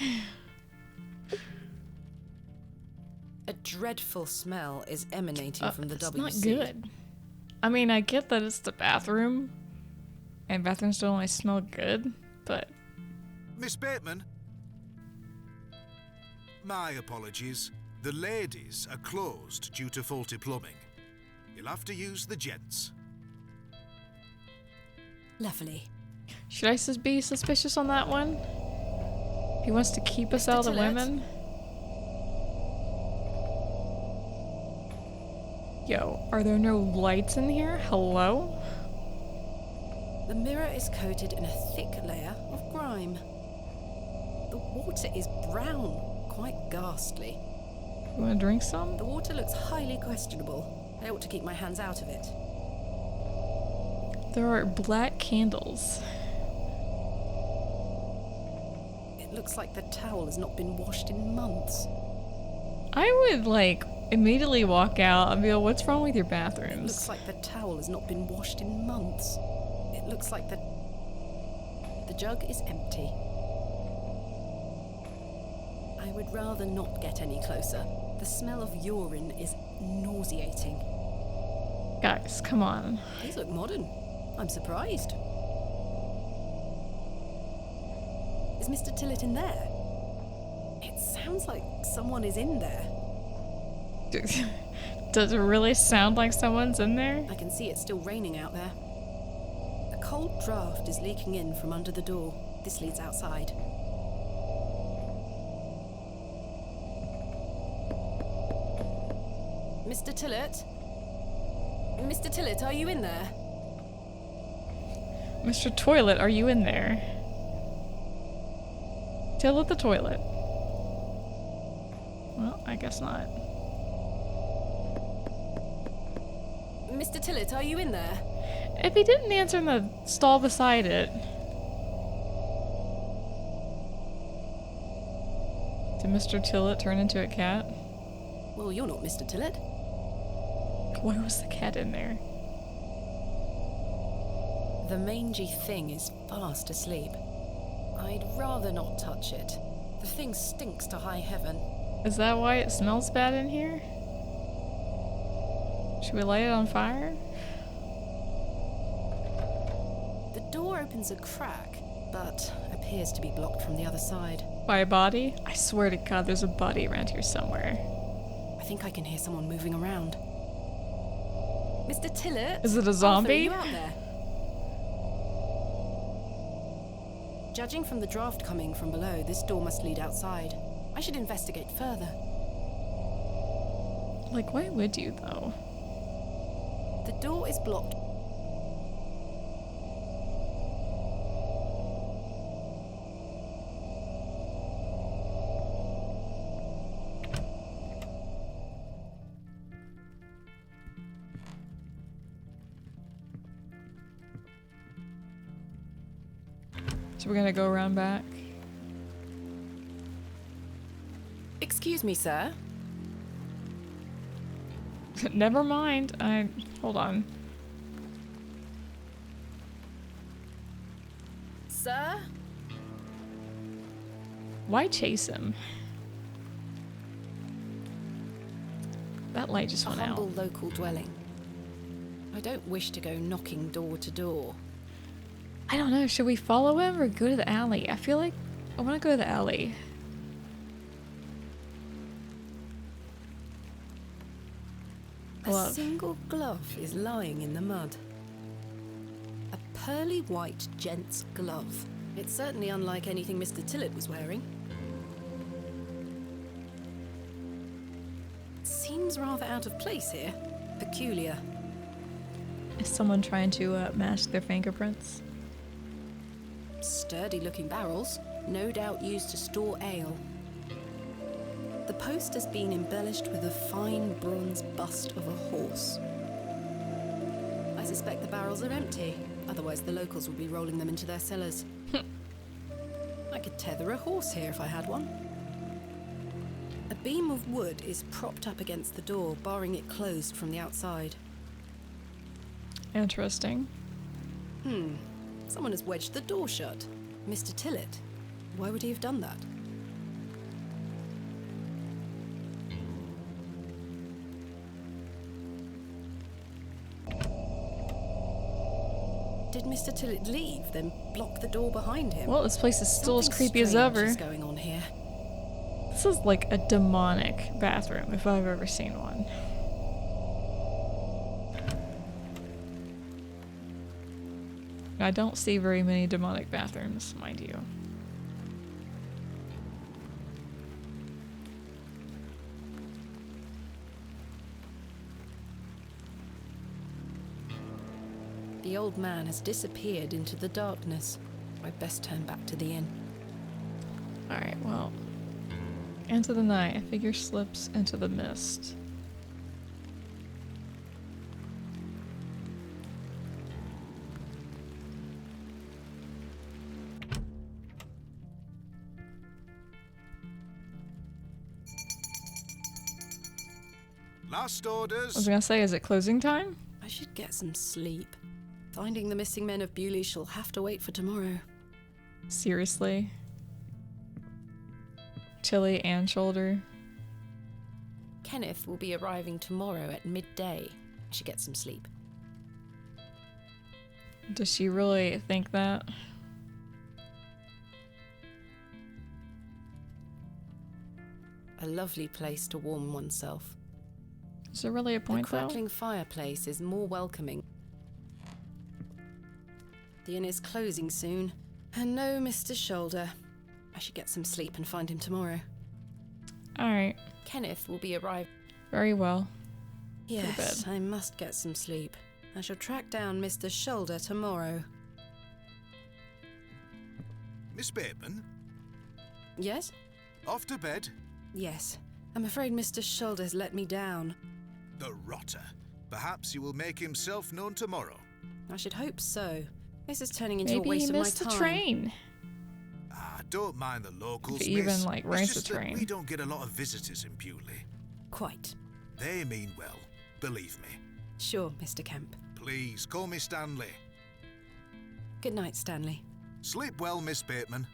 Speaker 3: A dreadful smell is emanating from the
Speaker 1: it's
Speaker 3: WC.
Speaker 1: not good. I mean, I get that it's the bathroom, and bathrooms don't always smell good, but...
Speaker 7: Miss Bateman? My apologies. The ladies are closed due to faulty plumbing. You'll have to use the gents.
Speaker 3: Lovely.
Speaker 1: Should I be suspicious on that one? He wants to keep us out of the
Speaker 3: Tillett?
Speaker 1: women? Yo, are there no lights in here? Hello?
Speaker 3: The mirror is coated in a thick layer of grime. The water is brown, quite ghastly.
Speaker 1: You wanna drink some?
Speaker 3: The water looks highly questionable. I ought to keep my hands out of it.
Speaker 1: There are black candles.
Speaker 3: It looks like the towel has not been washed in months.
Speaker 1: I would, like, immediately walk out and be like, what's wrong with your
Speaker 3: It
Speaker 1: bathrooms?
Speaker 3: looks like the towel has not been washed in months. It looks like the jug is empty. I would rather not get any closer. The smell of urine is nauseating.
Speaker 1: Guys, come on.
Speaker 3: These look modern. I'm surprised. Is Mr. Tillett in there? It sounds like someone is in there.
Speaker 1: Does it really sound like someone's in there?
Speaker 3: I can see it's still raining out there. A cold draft is leaking in from under the door. This leads outside. Mr. Tillett? Mr. Tillett, are you in there?
Speaker 1: Mr. Toilet, are you in there? Till at the toilet. Well, I guess not.
Speaker 3: Mr. Tillett, are you in there?
Speaker 1: If he didn't answer in the stall beside it. Did Mr. Tillett turn into a cat?
Speaker 3: Well, you're not Mr. Tillett.
Speaker 1: Why was the cat in there?
Speaker 3: The mangy thing is fast asleep. I'd rather not touch it. The thing stinks to high heaven.
Speaker 1: Is that why it smells bad in here? Should we light it on fire?
Speaker 3: The door opens a crack, but appears to be blocked from the other side.
Speaker 1: By a body? I swear to God there's a body around here somewhere.
Speaker 3: I think I can hear someone moving around. Mr. Tillett?
Speaker 1: Is it a zombie?
Speaker 3: Arthur, are you out there? Judging from the draft coming from below, this door must lead outside. I should investigate further.
Speaker 1: Like, why would you, though?
Speaker 3: The door is blocked.
Speaker 1: So we're gonna go around back.
Speaker 3: Excuse me, sir.
Speaker 1: Never mind. Hold on.
Speaker 3: Sir?
Speaker 1: Why chase him? That light just
Speaker 3: A
Speaker 1: went
Speaker 3: humble
Speaker 1: out.
Speaker 3: local dwelling. I don't wish to go knocking door to door.
Speaker 1: I don't know. Should we follow him or go to the alley? I feel like I want to go to the alley.
Speaker 3: A single glove is lying in the mud. A pearly white gent's glove. It's certainly unlike anything Mr. Tillett was wearing. It seems rather out of place here. Peculiar.
Speaker 1: Is someone trying to mask their fingerprints?
Speaker 3: Sturdy looking barrels, no doubt used to store ale. The post has been embellished with a fine bronze bust of a horse. I suspect the barrels are empty, otherwise the locals would be rolling them into their cellars. I could tether a horse here if I had one. A beam of wood is propped up against the door, barring it closed from the outside.
Speaker 1: Interesting.
Speaker 3: Someone has wedged the door shut. Mr. Tillett. Why would he have done that? Did Mr. Tillett leave, then block the door behind him?
Speaker 1: Well, this place is still as
Speaker 3: Something
Speaker 1: creepy as
Speaker 3: strange
Speaker 1: ever.
Speaker 3: is going on here.
Speaker 1: This is like a demonic bathroom if I've ever seen one. I don't see very many demonic bathrooms, mind you.
Speaker 3: The old man has disappeared into the darkness. I'd best turn back to the inn.
Speaker 1: Alright, well. Into the night, a figure slips into the mist.
Speaker 7: Last
Speaker 1: I was
Speaker 7: orders.
Speaker 1: gonna say, is it closing time?
Speaker 3: I should get some sleep. Finding the missing men of Bewley shall have to wait for tomorrow.
Speaker 1: Seriously? Chili and shoulder?
Speaker 3: Kenneth will be arriving tomorrow at midday. I should get some sleep.
Speaker 1: Does she really think that?
Speaker 3: A lovely place to warm oneself.
Speaker 1: Is there really a
Speaker 3: The
Speaker 1: point though?
Speaker 3: crackling fireplace is more welcoming. The inn is closing soon. And no Mr. Shoulder. I should get some sleep and find him tomorrow.
Speaker 1: Alright,
Speaker 3: Kenneth will be arriving.
Speaker 1: very well.
Speaker 3: Yes, I must get some sleep. I shall track down Mr. Shoulder tomorrow.
Speaker 7: Miss Bateman?
Speaker 3: Yes?
Speaker 7: Off to bed?
Speaker 3: Yes. I'm afraid Mr. Shoulder's let me down.
Speaker 7: The rotter. Perhaps he will make himself known tomorrow.
Speaker 3: I should hope so. This is turning into a
Speaker 1: Maybe
Speaker 3: waste
Speaker 1: he
Speaker 3: of my
Speaker 1: missed the
Speaker 3: time.
Speaker 1: train.
Speaker 7: Don't mind the locals,
Speaker 1: If he even,
Speaker 7: miss.
Speaker 1: like,
Speaker 7: It's
Speaker 1: rides
Speaker 7: just
Speaker 1: the
Speaker 7: that
Speaker 1: train.
Speaker 7: we don't get a lot of visitors in Bewley.
Speaker 3: Quite.
Speaker 7: They mean well, believe me.
Speaker 3: Sure, Mr. Kemp.
Speaker 7: Please, call me Stanley.
Speaker 3: Good night, Stanley.
Speaker 7: Sleep well, Miss Bateman.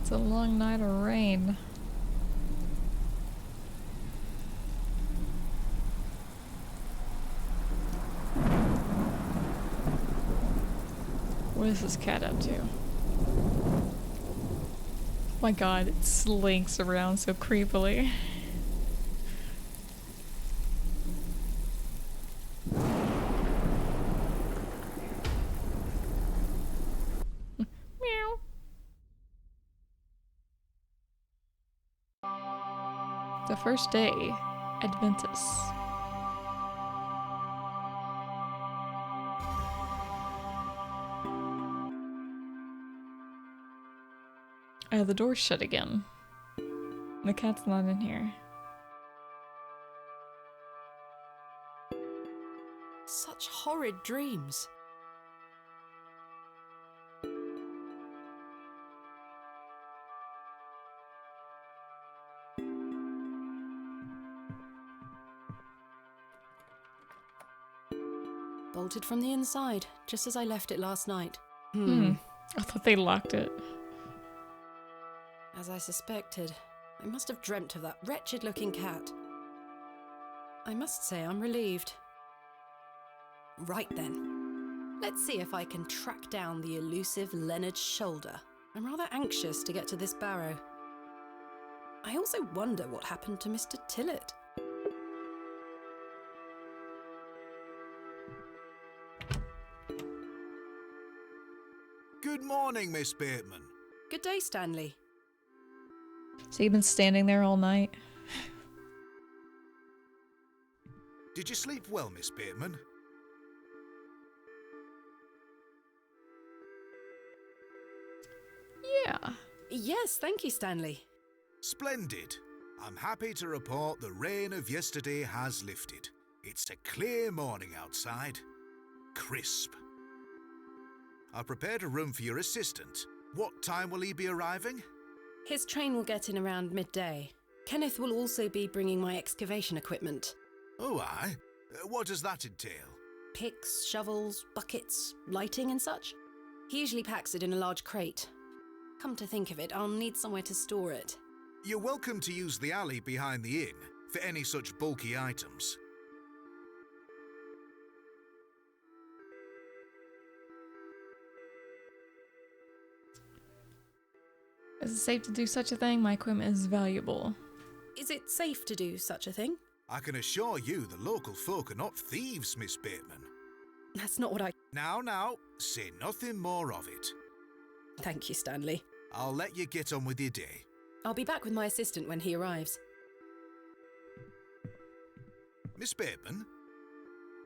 Speaker 1: It's a long night of rain. What is this cat up to? Oh my god, it slinks around so creepily. Meow. The first day, Adventus. Oh, the door's shut again. The cat's not in here.
Speaker 3: Such horrid dreams. Bolted from the inside, just as I left it last night.
Speaker 1: I thought they locked it.
Speaker 3: As I suspected, I must have dreamt of that wretched-looking cat. I must say I'm relieved. Right then. Let's see if I can track down the elusive Leonard Shoulder. I'm rather anxious to get to this Barrow. I also wonder what happened to Mr. Tillett.
Speaker 7: Good morning, Miss Bateman.
Speaker 3: Good day, Stanley.
Speaker 1: So you've been standing there all night?
Speaker 7: Did you sleep well, Miss Bateman?
Speaker 1: Yeah.
Speaker 3: Yes, thank you, Stanley.
Speaker 7: Splendid. I'm happy to report the rain of yesterday has lifted. It's a clear morning outside. Crisp. I've prepared a room for your assistant. What time will he be arriving?
Speaker 3: His train will get in around midday. Kenneth will also be bringing my excavation equipment.
Speaker 7: Oh, aye. What does that entail?
Speaker 3: Picks, shovels, buckets, lighting and such. He usually packs it in a large crate. Come to think of it, I'll need somewhere to store it.
Speaker 7: You're welcome to use the alley behind the inn for any such bulky items.
Speaker 1: Is it safe to do such a thing? My equipment is valuable.
Speaker 3: Is it safe to do such a thing?
Speaker 7: I can assure you the local folk are not thieves, Miss Bateman.
Speaker 3: That's not what I...
Speaker 7: Now, say nothing more of it.
Speaker 3: Thank you, Stanley.
Speaker 7: I'll let you get on with your day.
Speaker 3: I'll be back with my assistant when he arrives.
Speaker 7: Miss Bateman,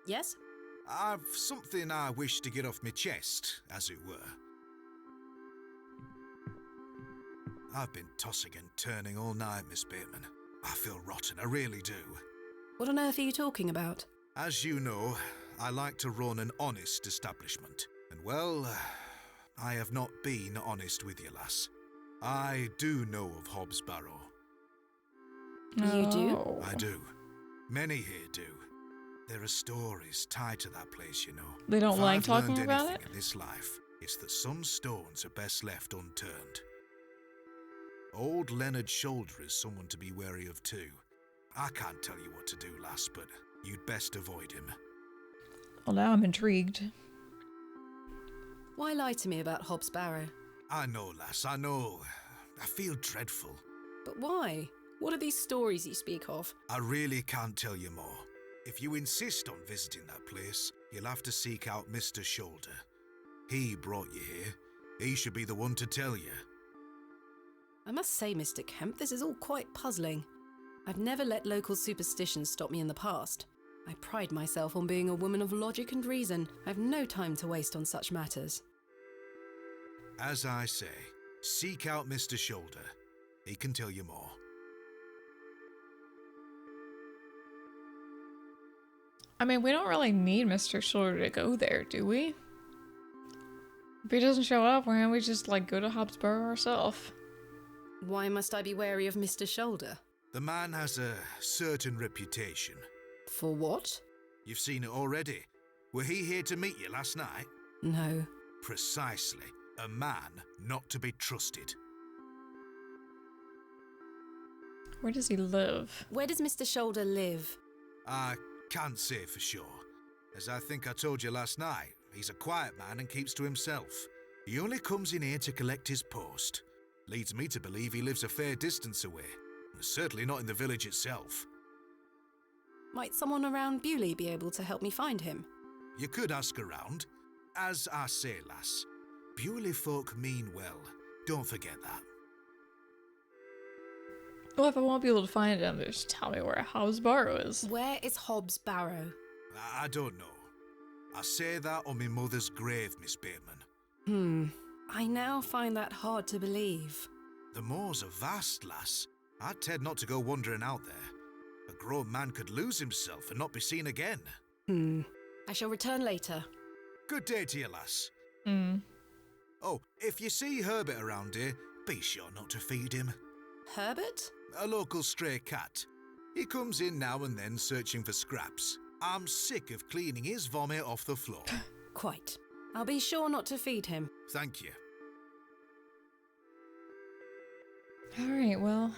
Speaker 3: Yes?
Speaker 7: I've something I wish to get off my chest, as it were. I've been tossing and turning all night, Miss Bateman. I feel rotten, I really do.
Speaker 3: What on earth are you talking about?
Speaker 7: As you know, I like to run an honest establishment. And well, I have not been honest with you, lass. I do know of Hobbs Barrow.
Speaker 3: You do?
Speaker 1: Oh.
Speaker 7: I do. Many here do. There are stories tied to that place, you know.
Speaker 1: They don't
Speaker 7: If
Speaker 1: like
Speaker 7: I've
Speaker 1: talking
Speaker 7: learned
Speaker 1: about
Speaker 7: anything
Speaker 1: it?
Speaker 7: in this life, it's that some stones are best left unturned. Old Leonard Shoulder is someone to be wary of too. I can't tell you what to do, lass, but you'd best avoid him.
Speaker 1: Well, now I'm intrigued.
Speaker 3: Why lie to me about Hobbs Barrow?
Speaker 7: I know, lass, I know. I feel dreadful.
Speaker 3: But why? What are these stories you speak of?
Speaker 7: I really can't tell you more. If you insist on visiting that place, you'll have to seek out Mr. Shoulder. He brought you here. He should be the one to tell you.
Speaker 3: I must say, Mr. Kemp, this is all quite puzzling. I've never let local superstitions stop me in the past. I pride myself on being a woman of logic and reason. I've no time to waste on such matters.
Speaker 7: As I say, seek out Mr. Shoulder. He can tell you more.
Speaker 1: I mean, we don't really need Mr. Shoulder to go there, do we? If he doesn't show up, why don't we just, like, go to Hob's Barrow ourselves?
Speaker 3: Why must I be wary of Mr. Shoulder?
Speaker 7: The man has a certain reputation.
Speaker 3: For what?
Speaker 7: You've seen it already. Were he here to meet you last night?
Speaker 3: No.
Speaker 7: Precisely. A man not to be trusted.
Speaker 1: Where does he live?
Speaker 3: Where does Mr. Shoulder live?
Speaker 7: I can't say for sure. As I think I told you last night, he's a quiet man and keeps to himself. He only comes in here to collect his post. Leads me to believe he lives a fair distance away. Certainly not in the village itself.
Speaker 3: Might someone around Bewley be able to help me find him?
Speaker 7: You could ask around. As I say, lass, Bewley folk mean well. Don't forget that.
Speaker 1: Well, if I won't be able to find him, just tell me where Hob's Barrow is.
Speaker 3: Where is Hob's Barrow?
Speaker 7: I don't know. I say that on my mother's grave, Miss Bateman.
Speaker 3: I now find that hard to believe.
Speaker 7: The moors are vast, lass. I'd tend not to go wandering out there. A grown man could lose himself and not be seen again.
Speaker 3: I shall return later.
Speaker 7: Good day to you, lass. Oh, if you see Herbert around here, be sure not to feed him.
Speaker 3: Herbert?
Speaker 7: A local stray cat. He comes in now and then searching for scraps. I'm sick of cleaning his vomit off the floor.
Speaker 3: Quite. I'll be sure not to feed him.
Speaker 7: Thank you.
Speaker 1: Alright, well...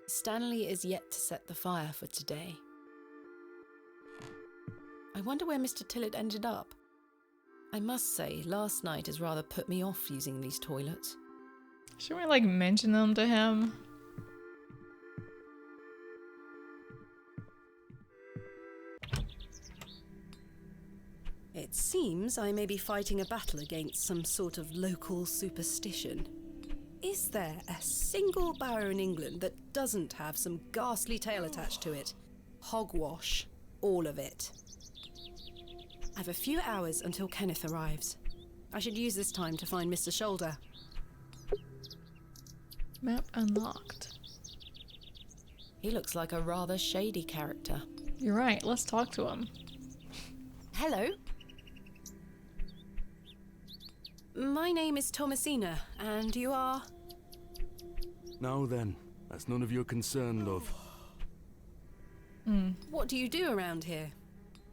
Speaker 3: Stanley is yet to set the fire for today. I wonder where Mr. Tillett ended up. I must say, last night has rather put me off using these toilets.
Speaker 1: Should we, like, mention them to him?
Speaker 3: It seems I may be fighting a battle against some sort of local superstition. Is there a single barrow in England that doesn't have some ghastly tale attached to it? Hogwash. All of it. I've a few hours until Kenneth arrives. I should use this time to find Mr. Shoulder.
Speaker 1: Map unlocked.
Speaker 3: He looks like a rather shady character.
Speaker 1: You're right, let's talk to him.
Speaker 3: Hello. My name is Thomasina, and you are?
Speaker 9: Now then, that's none of your concern, love.
Speaker 3: What do you do around here?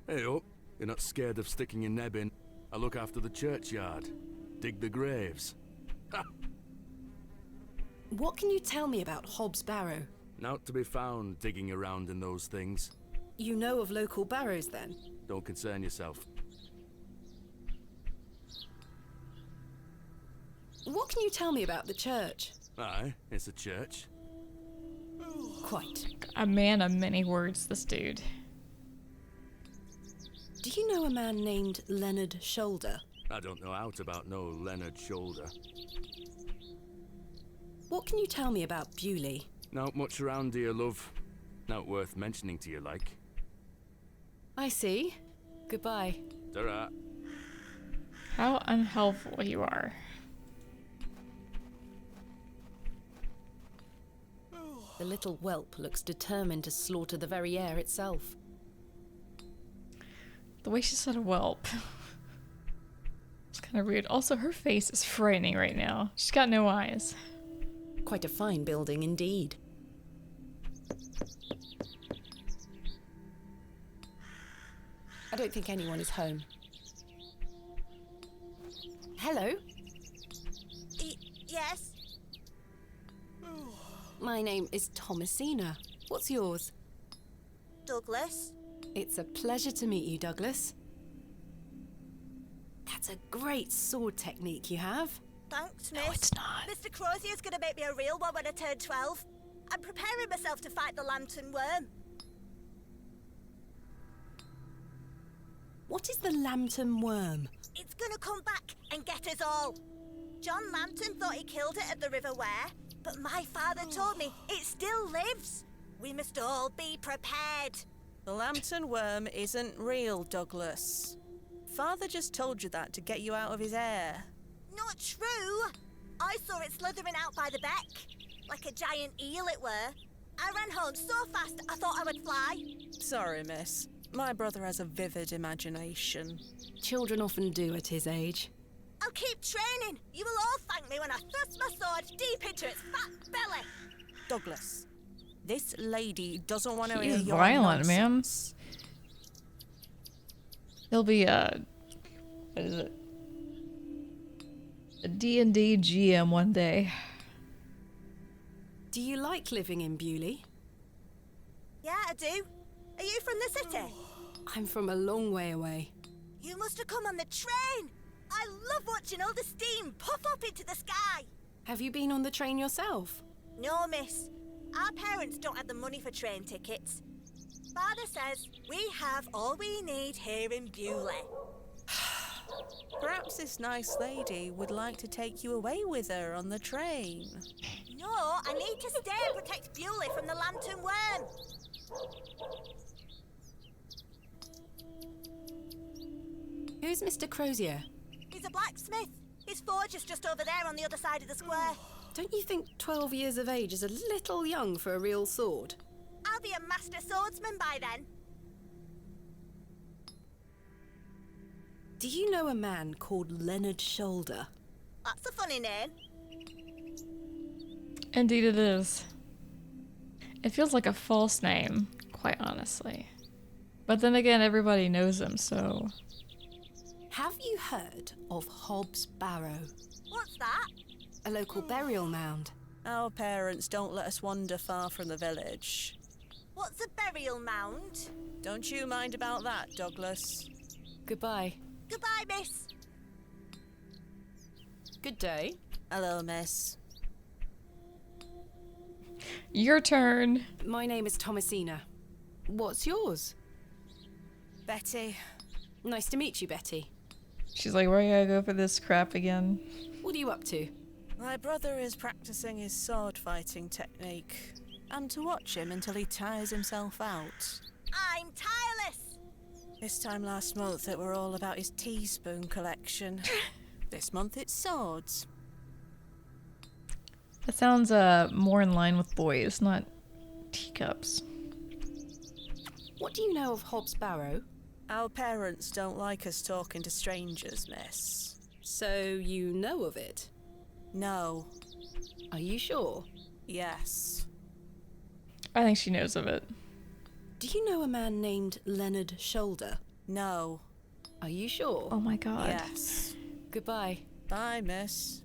Speaker 9: Hey up, you're not scared of sticking your neb in. I look after the churchyard. Dig the graves. Ha!
Speaker 3: What can you tell me about Hob's Barrow?
Speaker 9: Naught to be found digging around in those things.
Speaker 3: You know of local barrows, then?
Speaker 9: Don't concern yourself.
Speaker 3: What can you tell me about the church?
Speaker 9: Aye, it's a church.
Speaker 3: Quite.
Speaker 1: A man of many words, this dude.
Speaker 3: Do you know a man named Leonard Shoulder?
Speaker 9: I don't know aught about no Leonard Shoulder.
Speaker 3: What can you tell me about Bewley?
Speaker 9: Not much around here, love. Not worth mentioning to you, like.
Speaker 3: I see. Goodbye.
Speaker 9: Ta-ra.
Speaker 1: How unhelpful you are.
Speaker 3: The little whelp looks determined to slaughter the very air itself.
Speaker 1: The way she said whelp. It's kind of rude. Also, her face is frightening right now. She's got no eyes.
Speaker 3: Quite a fine building indeed. I don't think anyone is home. Hello?
Speaker 4: Yes?
Speaker 3: My name is Thomasina. What's yours?
Speaker 4: Douglas?
Speaker 3: It's a pleasure to meet you, Douglas. That's a great sword technique you have.
Speaker 4: Thanks, miss.
Speaker 1: No, it's not.
Speaker 4: Mr. Crozier's gonna make me a real one when I turn 12. I'm preparing myself to fight the lantern worm.
Speaker 3: What is the lambton worm?
Speaker 4: It's gonna come back and get us all. John Lambton thought he killed it at the River Ware, but my father told me it still lives. We must all be prepared.
Speaker 10: The lantern worm isn't real, Douglas. Father just told you that to get you out of his hair.
Speaker 4: Not true. I saw it slithering out by the beck. Like a giant eel it were. I ran home so fast I thought I would fly.
Speaker 10: Sorry, miss. My brother has a vivid imagination.
Speaker 3: Children often do at his age.
Speaker 4: I'll keep training. You will all thank me when I thrust my sword deep into its fat belly.
Speaker 10: Douglas, this lady doesn't want to hear
Speaker 1: He's
Speaker 10: your
Speaker 1: violent, man.
Speaker 10: nonsense.
Speaker 1: He'll be what is it? A D&D GM one day.
Speaker 3: Do you like living in Bewley?
Speaker 4: Yeah, I do. Are you from the city?
Speaker 3: I'm from a long way away.
Speaker 4: You must have come on the train. I love watching all the steam puff up into the sky.
Speaker 3: Have you been on the train yourself?
Speaker 4: No, miss. Our parents don't have the money for train tickets. Father says we have all we need here in Bewley.
Speaker 10: Perhaps this nice lady would like to take you away with her on the train.
Speaker 4: No, I need to stay and protect Bewley from the lantern worm.
Speaker 3: Who's Mr. Crozier?
Speaker 4: He's a blacksmith. His forge is just over there on the other side of the square.
Speaker 3: Don't you think 12 years of age is a little young for a real sword?
Speaker 4: I'll be a master swordsman by then.
Speaker 3: Do you know a man called Leonard Shoulder?
Speaker 4: That's a funny name.
Speaker 1: Indeed it is. It feels like a false name, quite honestly. But then again, everybody knows him, so...
Speaker 3: Have you heard of Hob's Barrow?
Speaker 4: What's that?
Speaker 3: A local burial mound.
Speaker 10: Our parents don't let us wander far from the village.
Speaker 4: What's a burial mound?
Speaker 10: Don't you mind about that, Douglas.
Speaker 3: Goodbye.
Speaker 4: Goodbye, miss.
Speaker 3: Good day.
Speaker 10: Hello, miss.
Speaker 1: Your turn.
Speaker 3: My name is Thomasina. What's yours?
Speaker 10: Betty.
Speaker 3: Nice to meet you, Betty.
Speaker 1: She's like, where you gotta go for this crap again?
Speaker 3: What are you up to?
Speaker 10: My brother is practicing his sword fighting technique. I'm to watch him until he tires himself out.
Speaker 4: I'm tireless.
Speaker 10: This time last month it were all about his teaspoon collection. This month it's swords.
Speaker 1: That sounds more in line with boys, not teacups.
Speaker 3: What do you know of Hob's Barrow?
Speaker 10: Our parents don't like us talking to strangers, miss.
Speaker 3: So you know of it?
Speaker 10: No.
Speaker 3: Are you sure?
Speaker 10: Yes.
Speaker 1: I think she knows of it.
Speaker 3: Do you know a man named Leonard Shoulder?
Speaker 10: No.
Speaker 3: Are you sure?
Speaker 1: Oh my god.
Speaker 10: Yes.
Speaker 3: Goodbye.
Speaker 10: Bye, miss.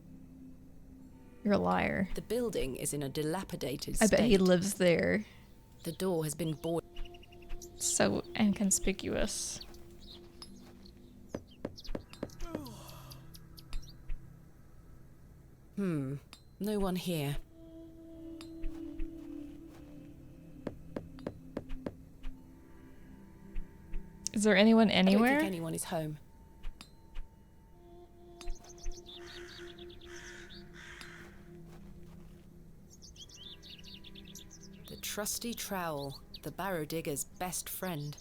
Speaker 1: You're a liar.
Speaker 3: The building is in a dilapidated
Speaker 1: I
Speaker 3: state.
Speaker 1: bet he lives there.
Speaker 3: The door has been boarded.
Speaker 1: So inconspicuous.
Speaker 3: No one here.
Speaker 1: Is there anyone
Speaker 3: I don't
Speaker 1: anywhere?
Speaker 3: think anyone is home. The trusty trowel, the barrow digger's best friend.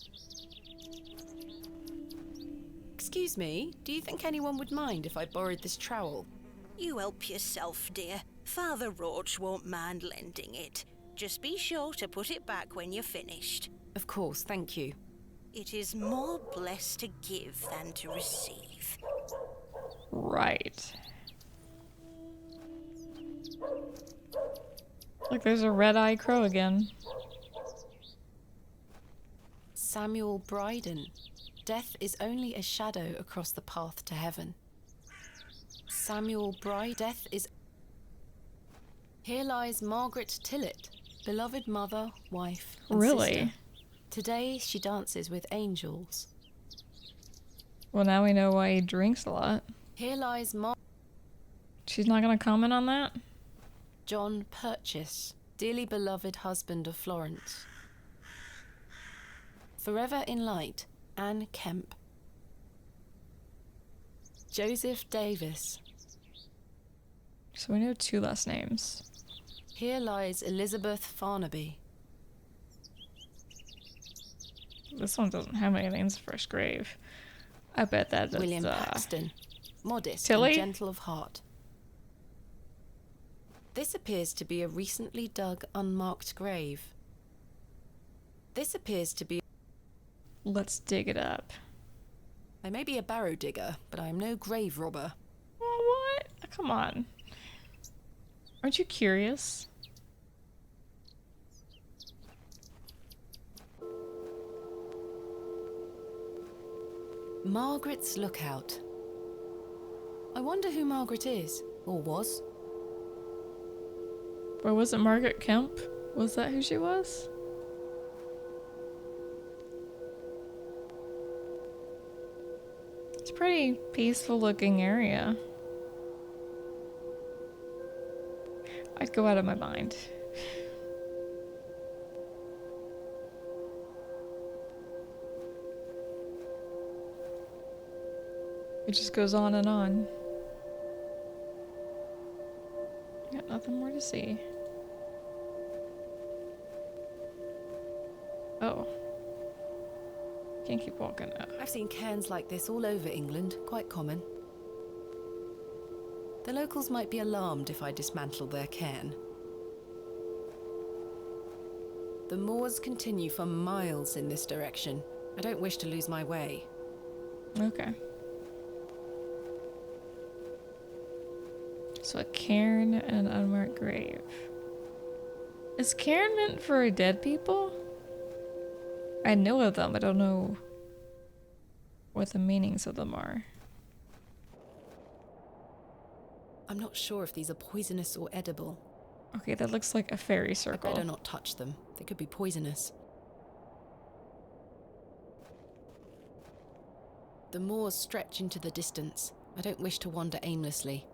Speaker 3: Excuse me, do you think anyone would mind if I borrowed this trowel?
Speaker 11: You help yourself, dear. Father Roach won't mind lending it. Just be sure to put it back when you're finished.
Speaker 3: Of course, thank you.
Speaker 11: It is more blessed to give than to receive.
Speaker 1: Right. Look, there's a red-eye crow again.
Speaker 3: Samuel Bryden. Death is only a shadow across the path to heaven. Samuel Bryden. Death is... Here lies Margaret Tillett, beloved mother, wife, and
Speaker 1: Really?
Speaker 3: sister. Today she dances with angels.
Speaker 1: Well, now we know why he drinks a lot.
Speaker 3: Here lies
Speaker 1: She's not gonna comment on that?
Speaker 3: John Purchase, dearly beloved husband of Florence. Forever in light, Anne Kemp. Joseph Davis.
Speaker 1: So we know two last names.
Speaker 3: Here lies Elizabeth Farnaby.
Speaker 1: This one doesn't have anything. It's the first grave. I bet that is,
Speaker 3: William Paxton, modest
Speaker 1: Tilly?
Speaker 3: and gentle of heart. This appears to be a recently dug, unmarked grave. This appears to be...
Speaker 1: Let's dig it up.
Speaker 3: I may be a barrow digger, but I am no grave robber.
Speaker 1: What? Come on. Aren't you curious?
Speaker 3: Margaret's Lookout. I wonder who Margaret is, or was.
Speaker 1: Or was it Margaret Kemp? Was that who she was? It's a pretty peaceful looking area. I'd go out of my mind. It just goes on and on. Got nothing more to see. Oh. Can't keep walking up.
Speaker 3: I've seen cairns like this all over England, quite common. The locals might be alarmed if I dismantle their cairn. The moors continue for miles in this direction. I don't wish to lose my way.
Speaker 1: Okay. So a cairn and an unmarked grave. Is cairn meant for dead people? I know of them, I don't know what the meanings of them are.
Speaker 3: I'm not sure if these are poisonous or edible.
Speaker 1: Okay, that looks like a fairy circle.
Speaker 3: I'd better not touch them. They could be poisonous. The moors stretch into the distance. I don't wish to wander aimlessly.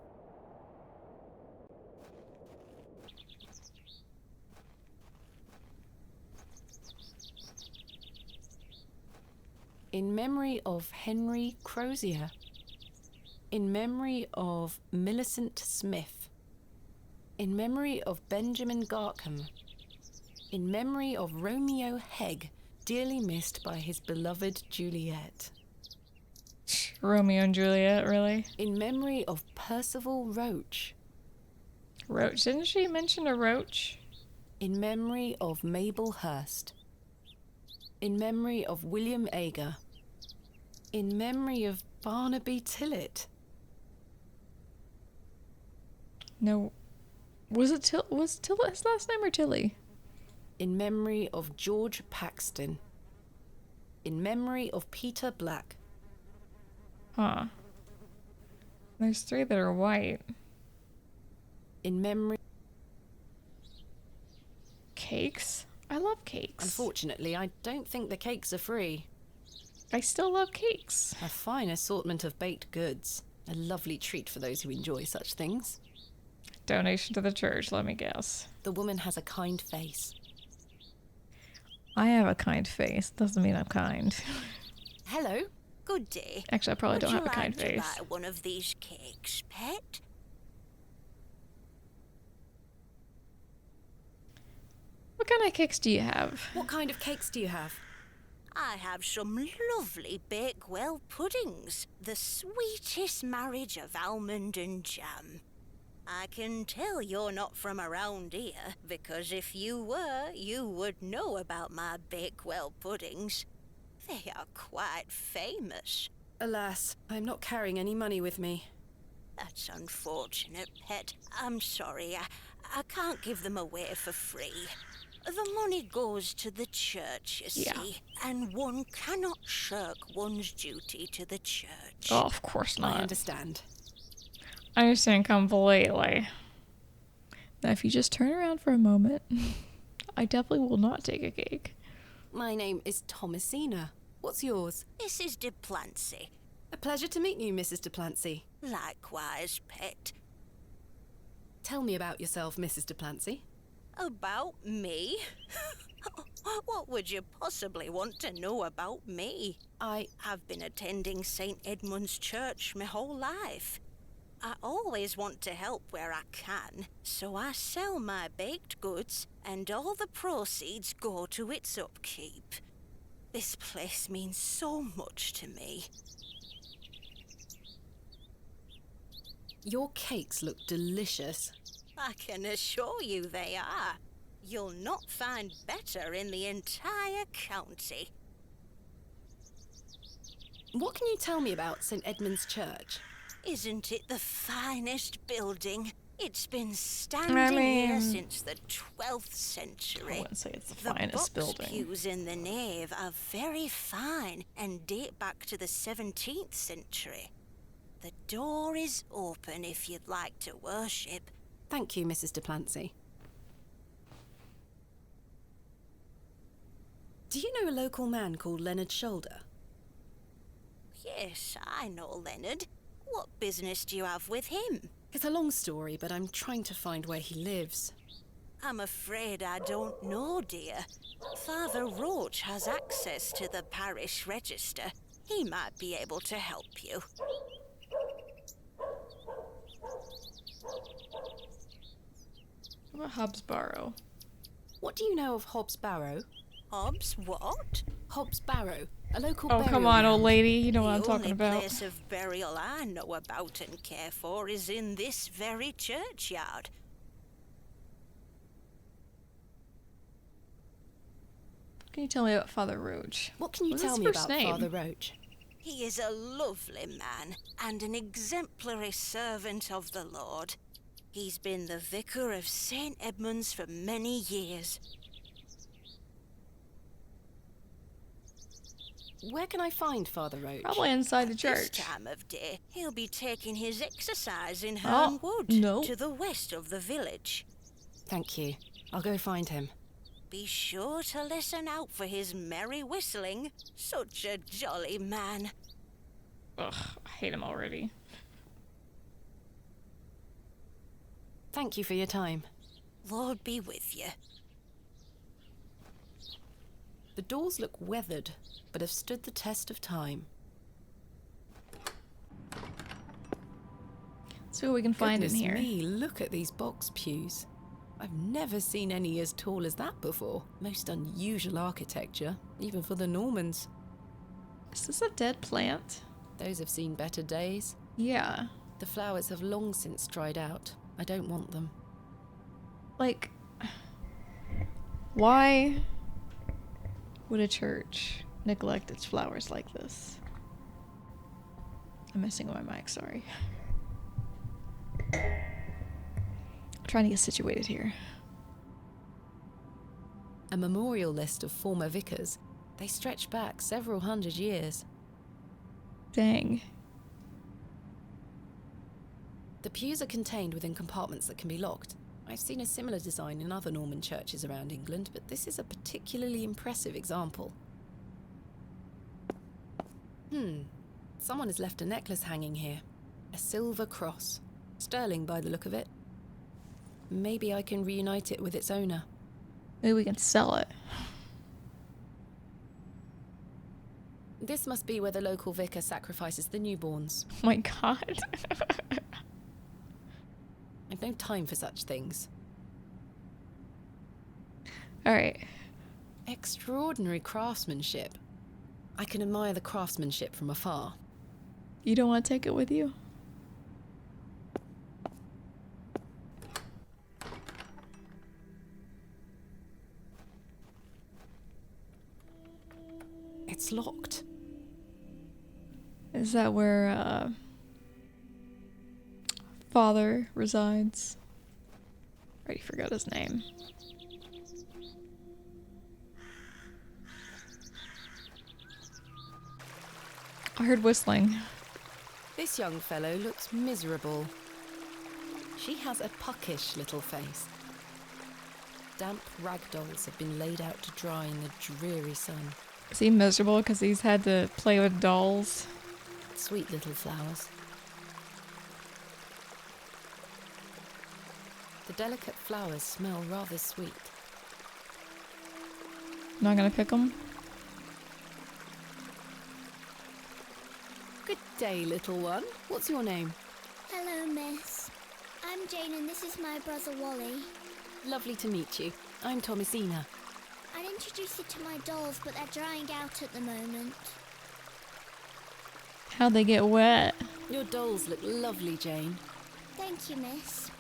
Speaker 3: In memory of Henry Crozier. In memory of Millicent Smith. In memory of Benjamin Garkham. In memory of Romeo Hegg, dearly missed by his beloved Juliet.
Speaker 1: Romeo and Juliet, really?
Speaker 3: In memory of Percival Roach.
Speaker 1: Roach? Didn't she mention a roach?
Speaker 3: In memory of Mabel Hurst. In memory of William Ager. In memory of Barnaby Tillett.
Speaker 1: No. Was Tillett his last name or Tilly?
Speaker 3: In memory of George Paxton. In memory of Peter Black.
Speaker 1: Huh. There's 3 that are white.
Speaker 3: In memory...
Speaker 1: Cakes? I love cakes.
Speaker 3: Unfortunately, I don't think the cakes are free.
Speaker 1: I still love cakes.
Speaker 3: A fine assortment of baked goods. A lovely treat for those who enjoy such things.
Speaker 1: Donation to the church, let me guess.
Speaker 3: The woman has a kind face.
Speaker 1: I have a kind face. Doesn't mean I'm kind.
Speaker 11: Hello. Good day.
Speaker 1: Actually, I probably don't have a kind
Speaker 11: Would you like
Speaker 1: face.
Speaker 11: to buy one of these cakes, pet?
Speaker 1: What kind of cakes do you have?
Speaker 3: What kind of cakes do you have?
Speaker 11: I have some lovely Bakewell puddings. The sweetest marriage of almond and jam. I can tell you're not from around here, because if you were, you would know about my Bakewell puddings. They are quite famous.
Speaker 3: Alas, I'm not carrying any money with me.
Speaker 11: That's unfortunate, pet. I'm sorry. I can't give them away for free. The money goes to the church, you see, and one cannot shirk one's duty to the church.
Speaker 1: Oh, of course not.
Speaker 3: I understand.
Speaker 1: I understand completely. Now, if you just turn around for a moment, I definitely will not take a cake.
Speaker 3: My name is Thomasina. What's yours?
Speaker 11: Mrs. de Plancy.
Speaker 3: A pleasure to meet you, Mrs. de Plancy.
Speaker 11: Likewise, pet.
Speaker 3: Tell me about yourself, Mrs. de Plancy.
Speaker 11: About me? What would you possibly want to know about me? I have been attending St. Edmund's Church my whole life. I always want to help where I can, so I sell my baked goods, and all the proceeds go to its upkeep. This place means so much to me.
Speaker 3: Your cakes look delicious.
Speaker 11: I can assure you they are. You'll not find better in the entire county.
Speaker 3: What can you tell me about St. Edmund's Church?
Speaker 11: Isn't it the finest building? It's been standing here since the 12th century.
Speaker 1: I wouldn't say it's the finest building.
Speaker 11: The box pews in the nave are very fine and date back to the 17th century. The door is open if you'd like to worship.
Speaker 3: Thank you, Mrs. Duplancy. Do you know a local man called Leonard Shoulder?
Speaker 11: Yes, I know Leonard. What business do you have with him?
Speaker 3: It's a long story, but I'm trying to find where he lives.
Speaker 11: I'm afraid I don't know, dear. Father Roach has access to the parish register. He might be able to help you.
Speaker 1: What about Hob's Barrow?
Speaker 3: What do you know of Hobbs Barrow?
Speaker 11: Hobbs what?
Speaker 3: Hobbs Barrow, a local
Speaker 1: Oh,
Speaker 3: burial
Speaker 1: come on, old
Speaker 3: ground.
Speaker 1: lady. You know what I'm talking
Speaker 11: The only
Speaker 1: about.
Speaker 11: place of burial I know about and care for is in this very churchyard.
Speaker 1: Can you tell me about Father Roach?
Speaker 3: What can you
Speaker 1: What's
Speaker 3: tell
Speaker 1: his
Speaker 3: me
Speaker 1: first
Speaker 3: about
Speaker 1: name?
Speaker 3: Father Roach?
Speaker 11: He is a lovely man and an exemplary servant of the Lord. He's been the vicar of St. Edmund's for many years.
Speaker 3: Where can I find Father Roach?
Speaker 1: Probably inside the
Speaker 11: This
Speaker 1: church.
Speaker 11: time of day, he'll be taking his exercise in Herne Wood,
Speaker 1: no.
Speaker 11: to the west of the village.
Speaker 3: Thank you. I'll go find him.
Speaker 11: Be sure to listen out for his merry whistling. Such a jolly man.
Speaker 1: Ugh, I hate him already.
Speaker 3: Thank you for your time.
Speaker 11: Lord be with you.
Speaker 3: The doors look weathered, but have stood the test of time.
Speaker 1: See what we can find in here.
Speaker 3: Goodness me, look at these box pews. I've never seen any as tall as that before. Most unusual architecture, even for the Normans.
Speaker 1: Is this a dead plant?
Speaker 3: Those have seen better days.
Speaker 1: Yeah.
Speaker 3: The flowers have long since dried out. I don't want them.
Speaker 1: Like, why would a church neglect its flowers like this? I'm messing with my mic, sorry. I'm trying to get situated here.
Speaker 3: A memorial list of former vicars. They stretch back several hundred years.
Speaker 1: Dang.
Speaker 3: The pews are contained within compartments that can be locked. I've seen a similar design in other Norman churches around England, but this is a particularly impressive example. Someone has left a necklace hanging here. A silver cross. Sterling by the look of it. Maybe I can reunite it with its owner.
Speaker 1: Maybe we can sell it.
Speaker 3: This must be where the local vicar sacrifices the newborns.
Speaker 1: Oh my god.
Speaker 3: I've no time for such things.
Speaker 1: Alright.
Speaker 3: Extraordinary craftsmanship. I can admire the craftsmanship from afar.
Speaker 1: You don't want to take it with you?
Speaker 3: It's locked.
Speaker 1: Is that where, Father resides? Already forgot his name. I heard whistling.
Speaker 3: This young fellow looks miserable. She has a puckish little face. Damp rag dolls have been laid out to dry in the dreary sun.
Speaker 1: Is he miserable because he's had to play with dolls?
Speaker 3: Sweet little flowers. The delicate flowers smell rather sweet.
Speaker 1: Not gonna pick them?
Speaker 3: Good day, little one. What's your name?
Speaker 12: Hello, miss. I'm Jane and this is my brother Wally.
Speaker 3: Lovely to meet you. I'm Thomasina.
Speaker 12: I'd introduce you to my dolls, but they're drying out at the moment.
Speaker 1: How'd they get wet?
Speaker 3: Your dolls look lovely, Jane.
Speaker 12: Thank you, miss.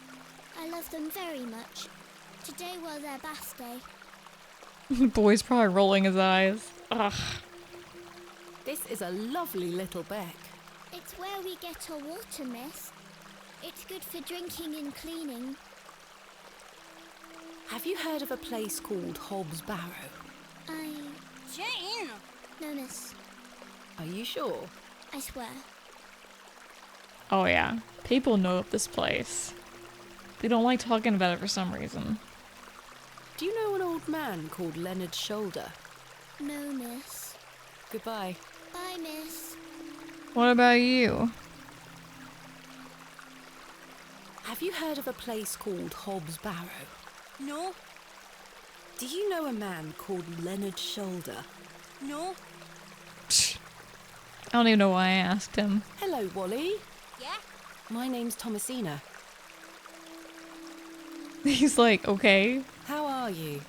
Speaker 12: I love them very much. Today was their bath day.
Speaker 1: Boy's probably rolling his eyes. Ugh.
Speaker 3: This is a lovely little beck.
Speaker 12: It's where we get our water, miss. It's good for drinking and cleaning.
Speaker 3: Have you heard of a place called Hob's Barrow?
Speaker 11: Jane!
Speaker 12: No, miss.
Speaker 3: Are you sure?
Speaker 12: I swear.
Speaker 1: Oh yeah, people know of this place. They don't like talking about it for some reason.
Speaker 3: Do you know an old man called Leonard Shoulder?
Speaker 12: No, miss.
Speaker 3: Goodbye.
Speaker 12: Bye, miss.
Speaker 1: What about you?
Speaker 3: Have you heard of a place called Hob's Barrow?
Speaker 11: No.
Speaker 3: Do you know a man called Leonard Shoulder?
Speaker 11: No.
Speaker 1: I don't even know why I asked him.
Speaker 3: Hello, Wally.
Speaker 11: Yeah?
Speaker 3: My name's Thomasina.
Speaker 1: He's like, okay.
Speaker 3: How are you?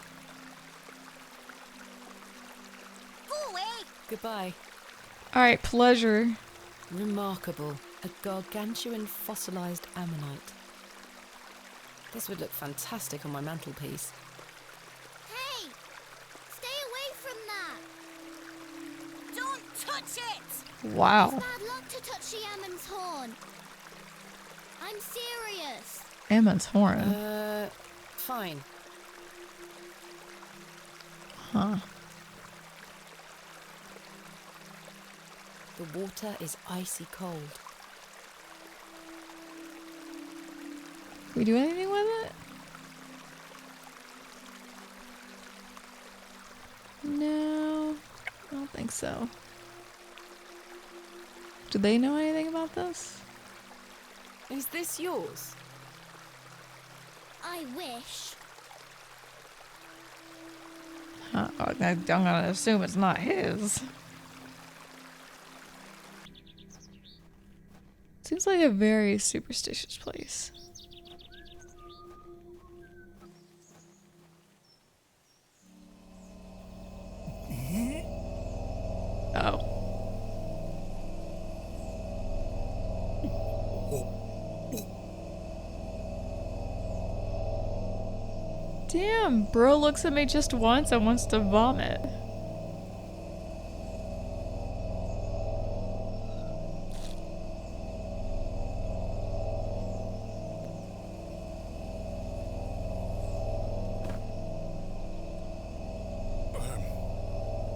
Speaker 11: Go away!
Speaker 3: Goodbye.
Speaker 1: Alright, pleasure.
Speaker 3: Remarkable. A gargantuan fossilized ammonite. This would look fantastic on my mantelpiece.
Speaker 12: Hey! Stay away from that!
Speaker 11: Don't touch it!
Speaker 1: Wow.
Speaker 12: It's bad luck to touch the Ammon's horn. I'm serious.
Speaker 1: Ammon's horn.
Speaker 3: Fine.
Speaker 1: Huh.
Speaker 3: The water is icy cold.
Speaker 1: Can we do anything with it? No, I don't think so. Do they know anything about this?
Speaker 3: Is this yours?
Speaker 12: I wish.
Speaker 1: Huh, I'm gonna assume it's not his. Seems like a very superstitious place. Oh. Damn, bro looks at me just once and wants to vomit.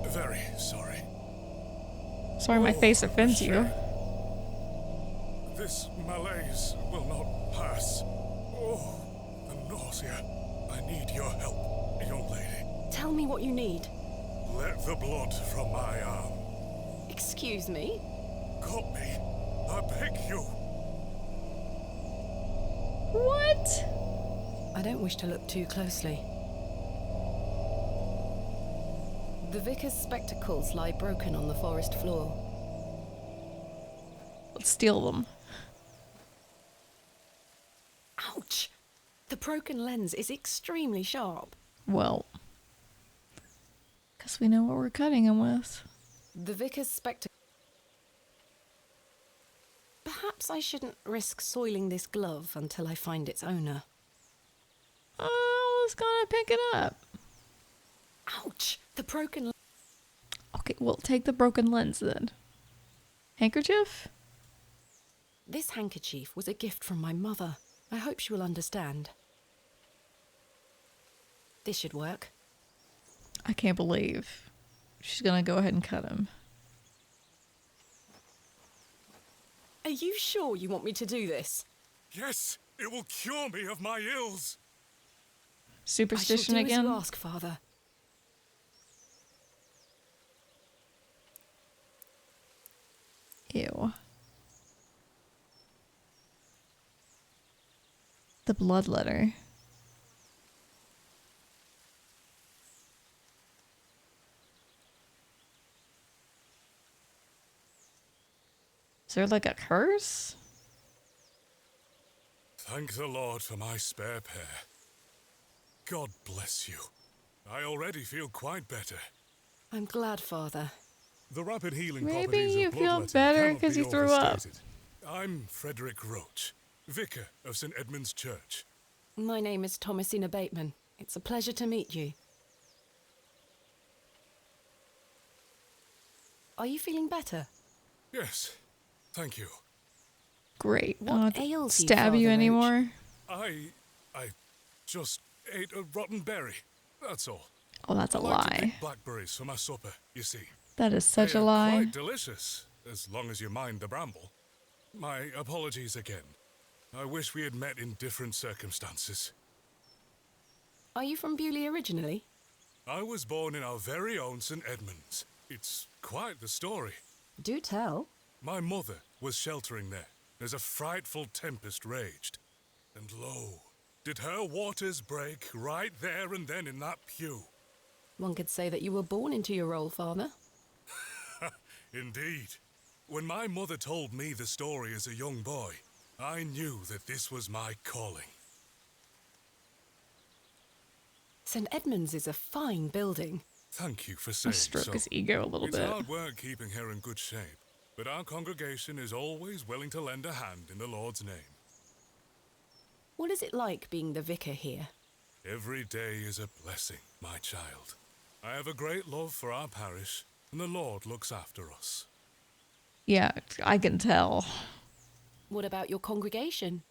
Speaker 2: Very sorry.
Speaker 1: Sorry my face offends you.
Speaker 2: This malaise will not pass. Oh, the nausea. I need your help, young lady.
Speaker 3: Tell me what you need.
Speaker 2: Let the blood from my arm.
Speaker 3: Excuse me?
Speaker 2: Cut me. I beg you.
Speaker 1: What?
Speaker 3: I don't wish to look too closely. The vicar's spectacles lie broken on the forest floor.
Speaker 1: Let's steal them.
Speaker 3: Ouch! The broken lens is extremely sharp.
Speaker 1: Well, because we know what we're cutting him with.
Speaker 3: The vicar's spectacles... Perhaps I shouldn't risk soiling this glove until I find its owner.
Speaker 1: I was gonna pick it up.
Speaker 3: Ouch! The broken...
Speaker 1: Okay, well, take the broken lens then. Handkerchief?
Speaker 3: This handkerchief was a gift from my mother. I hope she will understand. This should work.
Speaker 1: I can't believe she's gonna go ahead and cut him.
Speaker 3: Are you sure you want me to do this?
Speaker 2: Yes, it will cure me of my ills.
Speaker 1: Superstition
Speaker 3: I shall do
Speaker 1: again?
Speaker 3: as you ask, Father.
Speaker 1: Ew. The blood letter. Is there like a curse?
Speaker 2: Thank the Lord for my spare pair. God bless you. I already feel quite better.
Speaker 3: I'm glad, Father.
Speaker 2: The rapid healing
Speaker 1: Maybe
Speaker 2: properties
Speaker 1: you
Speaker 2: of
Speaker 1: feel
Speaker 2: bloodletting
Speaker 1: better
Speaker 2: cannot
Speaker 1: 'cause
Speaker 2: be
Speaker 1: you threw up.
Speaker 2: overstated. I'm Frederick Roach, vicar of St. Edmund's Church.
Speaker 3: My name is Thomasina Bateman. It's a pleasure to meet you. Are you feeling better?
Speaker 2: Yes, thank you.
Speaker 1: Great.
Speaker 3: What
Speaker 1: I don't have to
Speaker 3: ails you,
Speaker 1: stab you
Speaker 3: Father Roach?
Speaker 1: anymore.
Speaker 2: I just ate a rotten berry, that's all.
Speaker 1: Oh, that's a
Speaker 2: I like to
Speaker 1: lie.
Speaker 2: pick blackberries for my supper, you see.
Speaker 1: That is such
Speaker 2: They
Speaker 1: a
Speaker 2: are
Speaker 1: lie.
Speaker 2: quite delicious, as long as you mind the bramble. My apologies again. I wish we had met in different circumstances.
Speaker 3: Are you from Bewley originally?
Speaker 2: I was born in our very own St. Edmunds. It's quite the story.
Speaker 3: Do tell.
Speaker 2: My mother was sheltering there as a frightful tempest raged. And lo, did her waters break right there and then in that pew.
Speaker 3: One could say that you were born into your role, Father.
Speaker 2: Indeed. When my mother told me the story as a young boy, I knew that this was my calling.
Speaker 3: St. Edmund's is a fine building.
Speaker 2: Thank you for
Speaker 1: I
Speaker 2: saying
Speaker 1: stroke
Speaker 2: so.
Speaker 1: his ego a little
Speaker 2: It's
Speaker 1: bit.
Speaker 2: hard work keeping her in good shape, but our congregation is always willing to lend a hand in the Lord's name.
Speaker 3: What is it like being the vicar here?
Speaker 2: Every day is a blessing, my child. I have a great love for our parish, and the Lord looks after us.
Speaker 1: Yeah, I can tell.
Speaker 3: What about your congregation?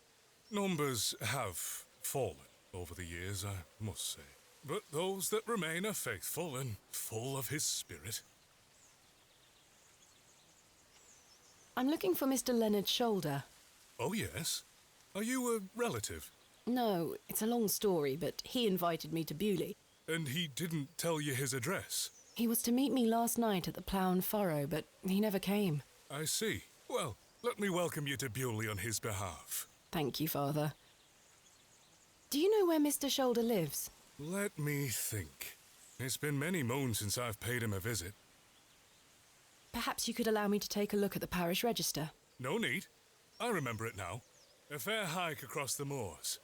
Speaker 2: Numbers have fallen over the years, I must say. But those that remain are faithful and full of His Spirit.
Speaker 3: I'm looking for Mr. Leonard Shoulder.
Speaker 2: Oh, yes? Are you a relative?
Speaker 3: No, it's a long story, but he invited me to Bewley.
Speaker 2: And he didn't tell you his address?
Speaker 3: He was to meet me last night at the Plough and Furrow, but he never came.
Speaker 2: I see. Well, let me welcome you to Bewley on his behalf.
Speaker 3: Thank you, Father. Do you know where Mr. Shoulder lives?
Speaker 2: Let me think. It's been many moons since I've paid him a visit.
Speaker 3: Perhaps you could allow me to take a look at the parish register.
Speaker 2: No need. I remember it now. A fair hike across the moors.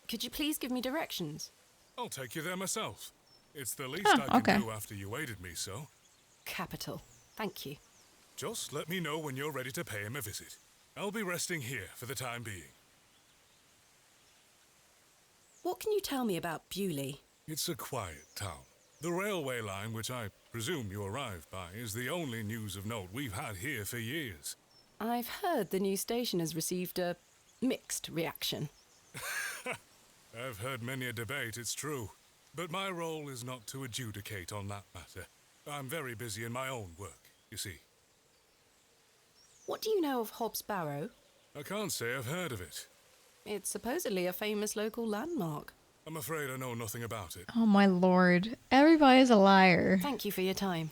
Speaker 3: Could you please give me directions?
Speaker 2: I'll take you there myself. It's the least
Speaker 1: Oh,
Speaker 2: I can
Speaker 1: okay.
Speaker 2: do after you aided me so.
Speaker 3: Capital. Thank you.
Speaker 2: Just let me know when you're ready to pay him a visit. I'll be resting here for the time being.
Speaker 3: What can you tell me about Bewley?
Speaker 2: It's a quiet town. The railway line, which I presume you arrived by, is the only news of note we've had here for years.
Speaker 3: I've heard the new station has received a mixed reaction.
Speaker 2: I've heard many a debate, it's true. But my role is not to adjudicate on that matter. I'm very busy in my own work, you see.
Speaker 3: What do you know of Hobbs Barrow?
Speaker 2: I can't say I've heard of it.
Speaker 3: It's supposedly a famous local landmark.
Speaker 2: I'm afraid I know nothing about it.
Speaker 1: Oh my lord. Everybody's a liar.
Speaker 3: Thank you for your time.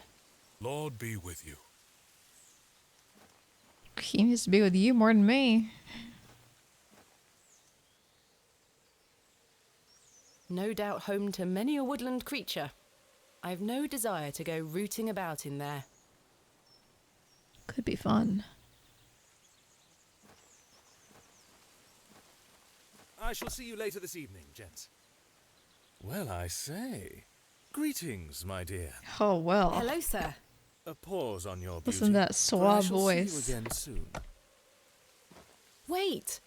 Speaker 2: Lord be with you.
Speaker 1: He needs to be with you more than me.
Speaker 3: No doubt home to many a woodland creature. I've no desire to go rooting about in there.
Speaker 1: Could be fun.
Speaker 13: I shall see you later this evening, gents. Well, I say. Greetings, my dear.
Speaker 1: Oh well.
Speaker 3: Hello, sir.
Speaker 13: A pause on your beauty.
Speaker 1: Listen to that
Speaker 13: for I
Speaker 1: suave
Speaker 13: shall
Speaker 1: voice.
Speaker 13: see you again soon.
Speaker 3: Wait.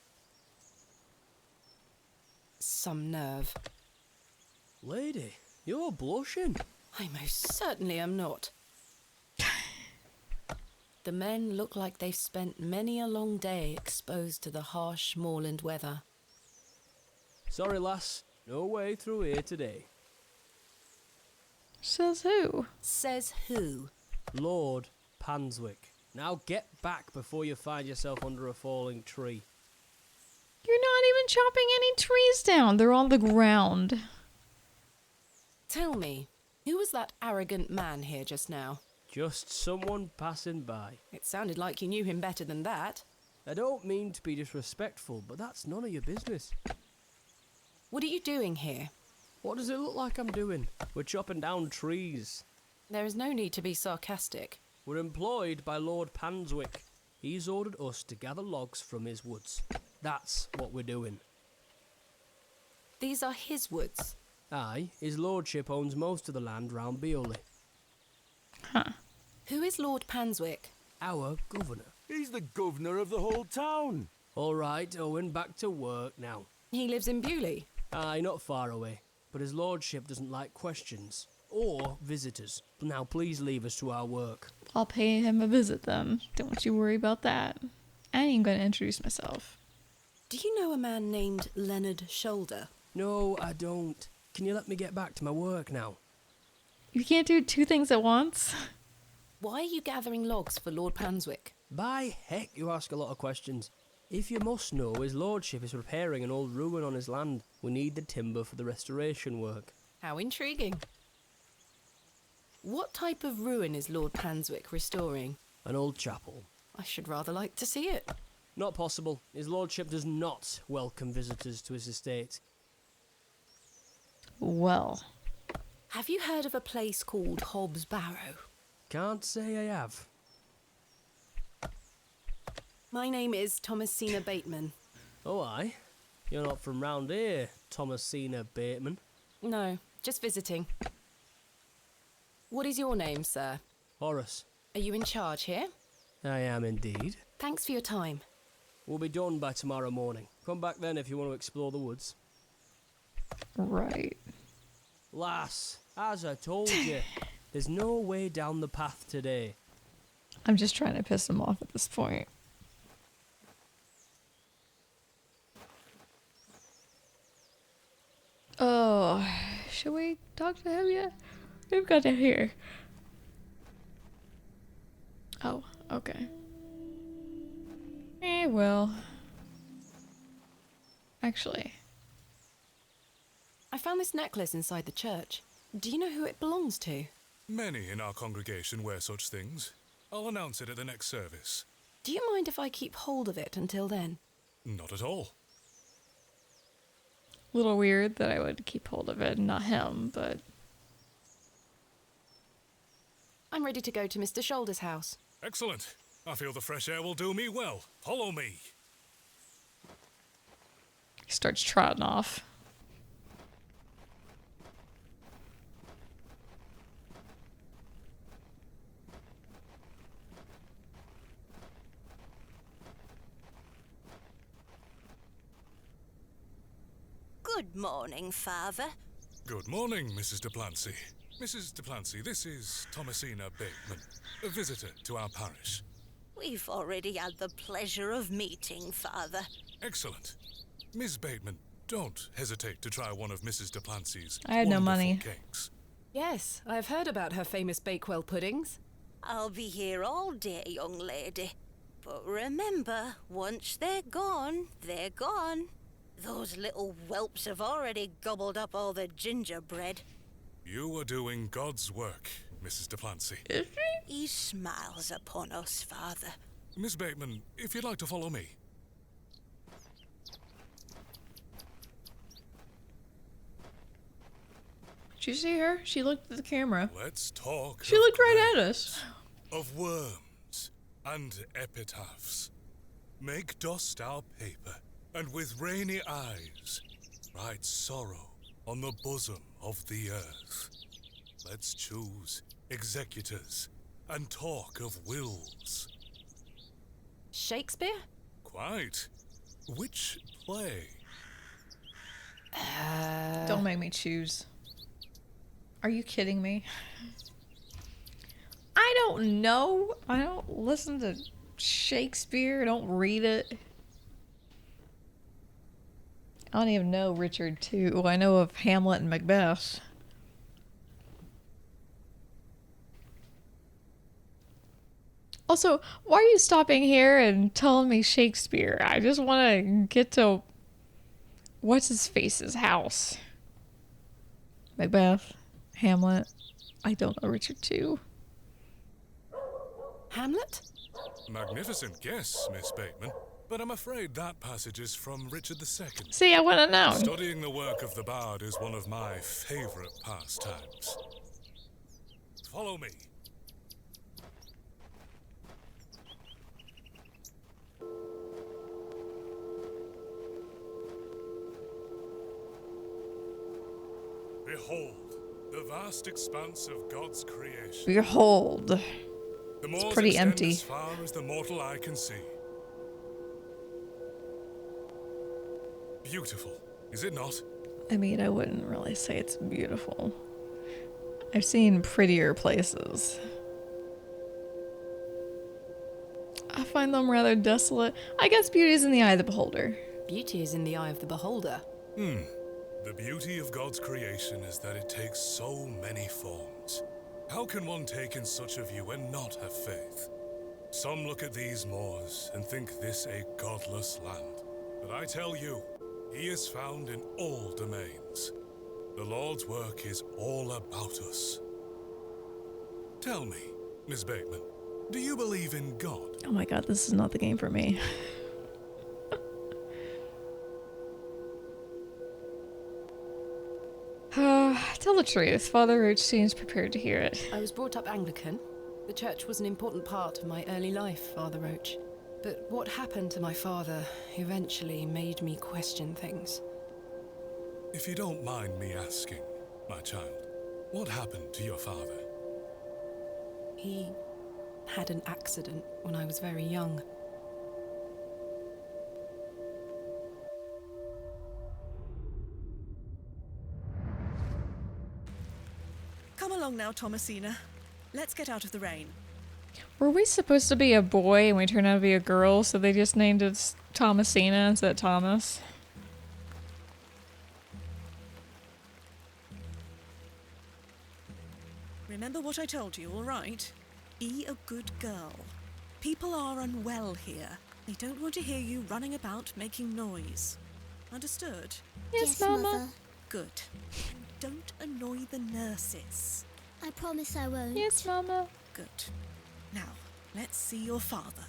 Speaker 3: Some nerve.
Speaker 14: Lady, you're blushing.
Speaker 3: I most certainly am not. The men look like they've spent many a long day exposed to the harsh moorland weather.
Speaker 14: Sorry, lass. No way through here today.
Speaker 1: Says who?
Speaker 3: Says who?
Speaker 14: Lord Panswick. Now get back before you find yourself under a falling tree.
Speaker 1: You're not even chopping any trees down. They're on the ground.
Speaker 3: Tell me, who was that arrogant man here just now?
Speaker 14: Just someone passing by.
Speaker 3: It sounded like you knew him better than that.
Speaker 14: I don't mean to be disrespectful, but that's none of your business.
Speaker 3: What are you doing here?
Speaker 14: What does it look like I'm doing? We're chopping down trees.
Speaker 3: There is no need to be sarcastic.
Speaker 14: We're employed by Lord Panswick. He's ordered us to gather logs from his woods. That's what we're doing.
Speaker 3: These are his woods.
Speaker 14: Aye, his lordship owns most of the land round Beowley.
Speaker 1: Huh.
Speaker 3: Who is Lord Panswick?
Speaker 14: Our governor.
Speaker 6: He's the governor of the whole town.
Speaker 14: All right, Owen, back to work now.
Speaker 3: He lives in Bewley.
Speaker 14: Aye, not far away. But his lordship doesn't like questions. Or visitors. Now please leave us to our work.
Speaker 1: I'll pay him a visit then. Don't you worry about that. I ain't gonna introduce myself.
Speaker 3: Do you know a man named Leonard Shoulder?
Speaker 14: No, I don't. Can you let me get back to my work now?
Speaker 1: You can't do two things at once.
Speaker 3: Why are you gathering logs for Lord Panswick?
Speaker 14: By heck, you ask a lot of questions. If you must know, his lordship is repairing an old ruin on his land. We need the timber for the restoration work.
Speaker 3: How intriguing. What type of ruin is Lord Panswick restoring?
Speaker 14: An old chapel.
Speaker 3: I should rather like to see it.
Speaker 14: Not possible. His lordship does not welcome visitors to his estate.
Speaker 1: Well.
Speaker 3: Have you heard of a place called Hob's Barrow?
Speaker 14: Can't say I have.
Speaker 3: My name is Thomasina Bateman.
Speaker 14: Oh, aye? You're not from round here, Thomasina Bateman.
Speaker 3: No, just visiting. What is your name, sir?
Speaker 14: Horace.
Speaker 3: Are you in charge here?
Speaker 14: I am indeed.
Speaker 3: Thanks for your time.
Speaker 14: We'll be done by tomorrow morning. Come back then if you want to explore the woods.
Speaker 1: Right.
Speaker 14: Lass, as I told you, there's no way down the path today.
Speaker 1: I'm just trying to piss him off at this point. Oh, should we talk to him yet? We've got to hear. Oh, okay. Well. Actually.
Speaker 3: I found this necklace inside the church. Do you know who it belongs to?
Speaker 2: Many in our congregation wear such things. I'll announce it at the next service.
Speaker 3: Do you mind if I keep hold of it until then?
Speaker 2: Not at all.
Speaker 1: Little weird that I would keep hold of it and not him, but...
Speaker 3: I'm ready to go to Mr. Shoulder's house.
Speaker 2: Excellent. I feel the fresh air will do me well. Follow me.
Speaker 1: He starts trotting off.
Speaker 11: Good morning, Father.
Speaker 2: Good morning, Mrs. Duplancy. Mrs. Duplancy, this is Thomasina Bateman, a visitor to our parish.
Speaker 11: We've already had the pleasure of meeting, Father.
Speaker 2: Excellent. Miss Bateman, don't hesitate to try one of Mrs. Duplancy's
Speaker 1: I had no
Speaker 2: wonderful
Speaker 1: money.
Speaker 2: cakes.
Speaker 3: Yes, I've heard about her famous Bakewell puddings.
Speaker 11: I'll be here all day, young lady. But remember, once they're gone, they're gone. Those little whelps have already gobbled up all the gingerbread.
Speaker 2: You are doing God's work, Mrs. Duplancy.
Speaker 11: He smiles upon us, Father.
Speaker 2: Miss Bateman, if you'd like to follow me.
Speaker 1: Did you see her? She looked at the camera.
Speaker 2: Let's talk.
Speaker 1: She looked right at us.
Speaker 2: Of worms and epitaphs. Make dust our paper, and with rainy eyes write sorrow on the bosom of the earth. Let's choose executors and talk of wills.
Speaker 3: Shakespeare?
Speaker 2: Quite. Which play?
Speaker 1: Don't make me choose. Are you kidding me? I don't know. I don't listen to Shakespeare. I don't read it. I don't even know Richard II. I know of Hamlet and Macbeth. Also, why are you stopping here and telling me Shakespeare? I just want to get to what's his face's house. Macbeth, Hamlet. I don't know Richard II.
Speaker 3: Hamlet?
Speaker 2: Magnificent guess, Miss Bateman. But I'm afraid that passage is from Richard II.
Speaker 1: See, I wouldn't have known.
Speaker 2: Studying the work of the bard is one of my favorite pastimes. Follow me. Behold, the vast expanse of God's creation.
Speaker 1: Behold.
Speaker 2: The
Speaker 1: It's
Speaker 2: moors
Speaker 1: pretty
Speaker 2: extend
Speaker 1: empty.
Speaker 2: as far as the mortal eye can see. Beautiful, is it not?
Speaker 1: I mean, I wouldn't really say it's beautiful. I've seen prettier places. I find them rather desolate. I guess beauty is in the eye of the beholder.
Speaker 3: Beauty is in the eye of the beholder.
Speaker 2: The beauty of God's creation is that it takes so many forms. How can one take in such a view and not have faith? Some look at these moors and think this a godless land. But I tell you, he is found in all domains. The Lord's work is all about us. Tell me, Miss Bateman, do you believe in God?
Speaker 1: Oh my god, this is not the game for me. Tell the truth. Father Roach seems prepared to hear it.
Speaker 3: I was brought up Anglican. The church was an important part of my early life, Father Roach. But what happened to my father eventually made me question things.
Speaker 2: If you don't mind me asking, my child, what happened to your father?
Speaker 3: He had an accident when I was very young.
Speaker 10: Come along now, Thomasina. Let's get out of the rain.
Speaker 1: Were we supposed to be a boy and we turned out to be a girl, so they just named it Thomasina instead of Thomas?
Speaker 10: Remember what I told you, all right? Be a good girl. People are unwell here. They don't want to hear you running about making noise. Understood?
Speaker 12: Yes, Mama.
Speaker 10: Good. And don't annoy the nurses.
Speaker 12: I promise I won't.
Speaker 1: Yes, Mama.
Speaker 10: Good. Now, let's see your father.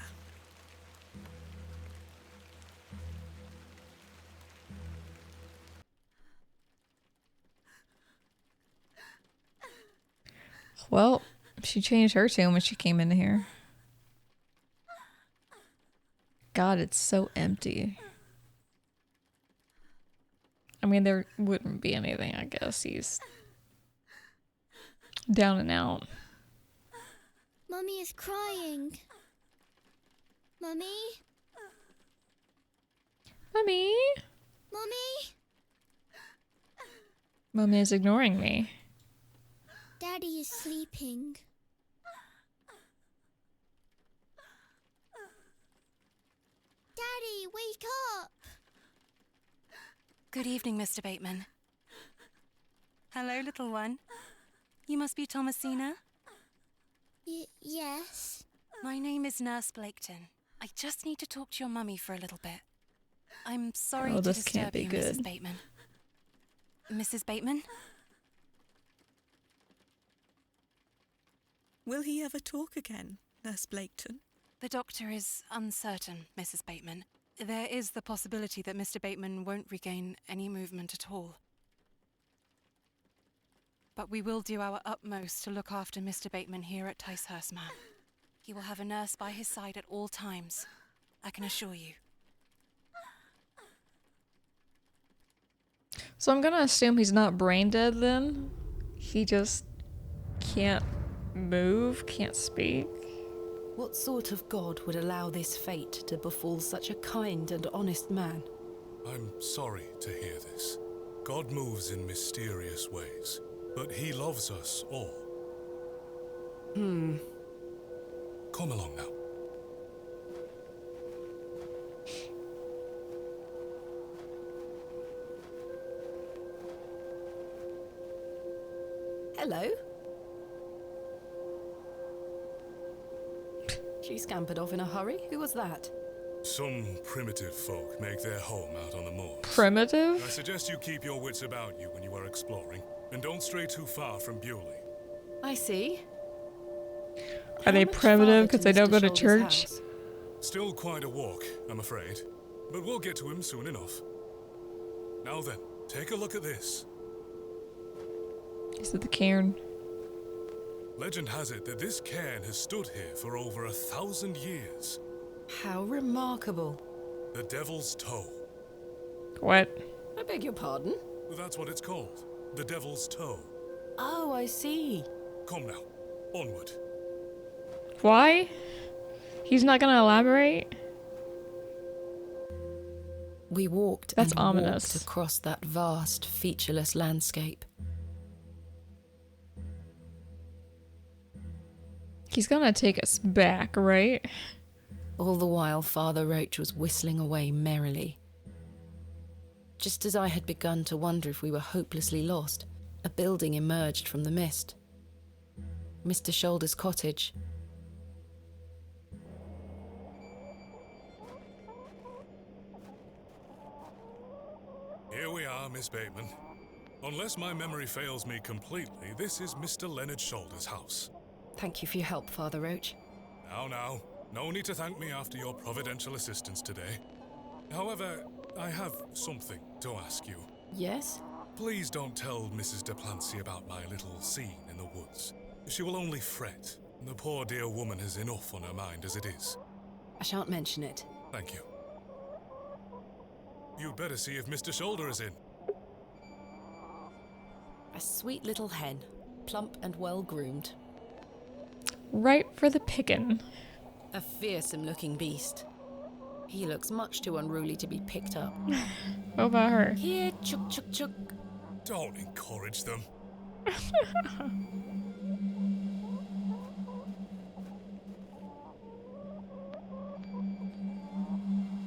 Speaker 1: Well, she changed her tune when she came into here. God, it's so empty. I mean, there wouldn't be anything, I guess. He's down and out.
Speaker 12: Mummy is crying. Mummy?
Speaker 1: Mummy?
Speaker 12: Mummy?
Speaker 1: Mummy is ignoring me.
Speaker 12: Daddy is sleeping. Daddy, wake up!
Speaker 8: Good evening, Mr. Bateman. Hello, little one. You must be Thomasina?
Speaker 12: Yes.
Speaker 8: My name is Nurse Blaketon. I just need to talk to your mummy for a little bit. I'm sorry to
Speaker 1: this can't
Speaker 8: disturb
Speaker 1: be
Speaker 8: you,
Speaker 1: good.
Speaker 8: Mrs. Bateman. Mrs. Bateman?
Speaker 10: Will he ever talk again, Nurse Blaketon?
Speaker 8: The doctor is uncertain, Mrs. Bateman. There is the possibility that Mr. Bateman won't regain any movement at all. But we will do our utmost to look after Mr. Bateman here at Ticehurst Manor. He will have a nurse by his side at all times, I can assure you.
Speaker 1: So I'm gonna assume he's not brain dead then? He just can't move, can't speak.
Speaker 3: What sort of god would allow this fate to befall such a kind and honest man?
Speaker 2: I'm sorry to hear this. God moves in mysterious ways, but he loves us all. Come along now.
Speaker 3: Hello? She scampered off in a hurry. Who was that?
Speaker 2: Some primitive folk make their home out on the moors.
Speaker 1: Primitive?
Speaker 2: I suggest you keep your wits about you when you are exploring, and don't stray too far from Bewley.
Speaker 3: I see.
Speaker 1: Are they primitive because they don't go to church?
Speaker 2: Still quite a walk, I'm afraid. But we'll get to him soon enough. Now then, take a look at this.
Speaker 1: Is it the cairn?
Speaker 2: Legend has it that this cairn has stood here for over 1,000 years.
Speaker 3: How remarkable.
Speaker 2: The Devil's Toe.
Speaker 1: What?
Speaker 3: I beg your pardon?
Speaker 2: That's what it's called. the Devil's Toe.
Speaker 3: Oh, I see.
Speaker 2: Come now, onward.
Speaker 1: Why? He's not gonna elaborate?
Speaker 3: We walked
Speaker 1: That's
Speaker 3: and
Speaker 1: ominous.
Speaker 3: walked across that vast, featureless landscape.
Speaker 1: He's gonna take us back, right?
Speaker 3: All the while, Father Roach was whistling away merrily. Just as I had begun to wonder if we were hopelessly lost, a building emerged from the mist. Mr. Shoulder's cottage.
Speaker 2: Here we are, Miss Bateman. Unless my memory fails me completely, this is Mr. Leonard Shoulder's house.
Speaker 3: Thank you for your help, Father Roach.
Speaker 2: Now, no need to thank me after your providential assistance today. However, I have something to ask you.
Speaker 3: Yes?
Speaker 2: Please don't tell Mrs. Duplancy about my little scene in the woods. She will only fret. The poor dear woman has enough on her mind as it is.
Speaker 3: I shan't mention it.
Speaker 2: Thank you. You'd better see if Mr. Shoulder is in.
Speaker 3: A sweet little hen, plump and well-groomed.
Speaker 1: Right for the pickin'.
Speaker 3: A fearsome-looking beast. He looks much too unruly to be picked up.
Speaker 1: What about her?
Speaker 3: Here, chuk chuk chuk.
Speaker 2: Don't encourage them.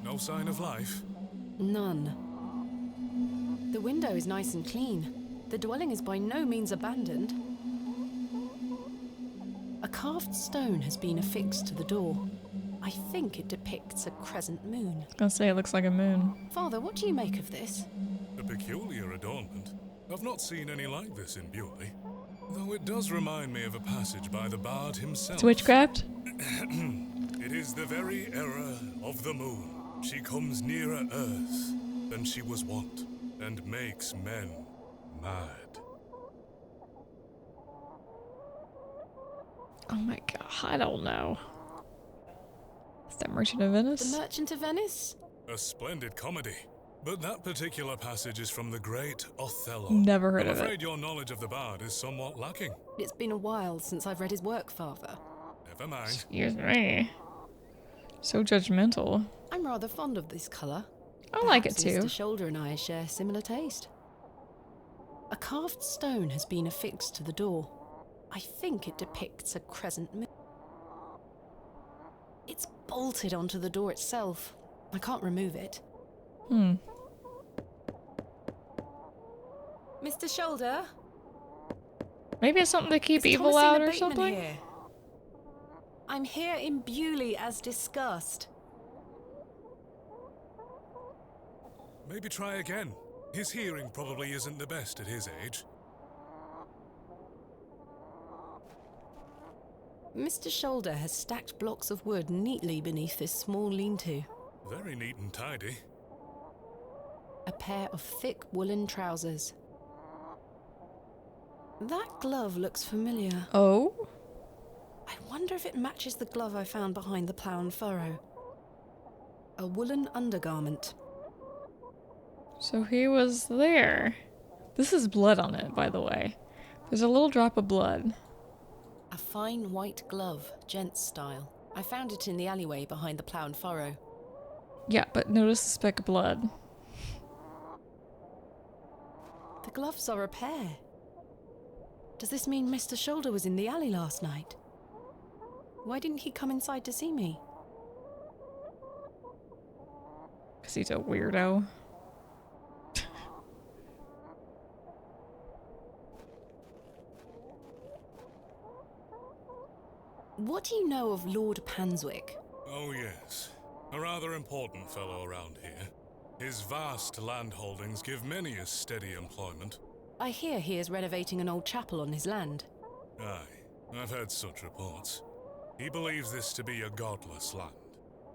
Speaker 2: No sign of life?
Speaker 3: None. The window is nice and clean. The dwelling is by no means abandoned. A carved stone has been affixed to the door. I think it depicts a crescent moon.
Speaker 1: I was gonna say it looks like a moon.
Speaker 3: Father, what do you make of this?
Speaker 2: A peculiar adornment. I've not seen any like this in Bewley. Though it does remind me of a passage by the bard himself.
Speaker 1: It's witchcraft?
Speaker 2: It is the very error of the moon. She comes nearer earth than she was wont, and makes men mad.
Speaker 1: Oh my god, I don't know. Is that Merchant of Venice?
Speaker 3: The Merchant of Venice?
Speaker 2: A splendid comedy. But that particular passage is from the great Othello.
Speaker 1: Never heard of
Speaker 2: I'm afraid
Speaker 1: it.
Speaker 2: your knowledge of the bard is somewhat lacking.
Speaker 3: It's been a while since I've read his work, Father.
Speaker 2: Never mind.
Speaker 1: Excuse me. So judgmental.
Speaker 3: I'm rather fond of this colour.
Speaker 1: I like it
Speaker 3: Perhaps
Speaker 1: too.
Speaker 3: Mr. Shoulder and I share similar taste. A carved stone has been affixed to the door. I think it depicts a crescent moon. It's bolted onto the door itself. I can't remove it. Mr. Shoulder?
Speaker 1: Maybe it's something to keep
Speaker 3: Is
Speaker 1: evil
Speaker 3: Thomasina
Speaker 1: out or
Speaker 3: Bateman
Speaker 1: something?
Speaker 3: Here? I'm here in Bewley as discussed.
Speaker 2: Maybe try again. His hearing probably isn't the best at his age.
Speaker 3: Mr. Shoulder has stacked blocks of wood neatly beneath this small lean-to.
Speaker 2: Very neat and tidy.
Speaker 3: A pair of thick woolen trousers. That glove looks familiar.
Speaker 1: Oh?
Speaker 3: I wonder if it matches the glove I found behind the plough and furrow. A woolen undergarment.
Speaker 1: So he was there. This is blood on it, by the way. There's a little drop of blood.
Speaker 3: A fine white glove, gents style. I found it in the alleyway behind the plough and furrow.
Speaker 1: Yeah, but notice the speck of blood.
Speaker 3: The gloves are a pair. Does this mean Mr. Shoulder was in the alley last night? Why didn't he come inside to see me?
Speaker 1: 'Cause he's a weirdo.
Speaker 3: What do you know of Lord Panswick?
Speaker 2: Oh yes, a rather important fellow around here. His vast land holdings give many a steady employment.
Speaker 3: I hear he is renovating an old chapel on his land.
Speaker 2: Aye, I've heard such reports. He believes this to be a godless land,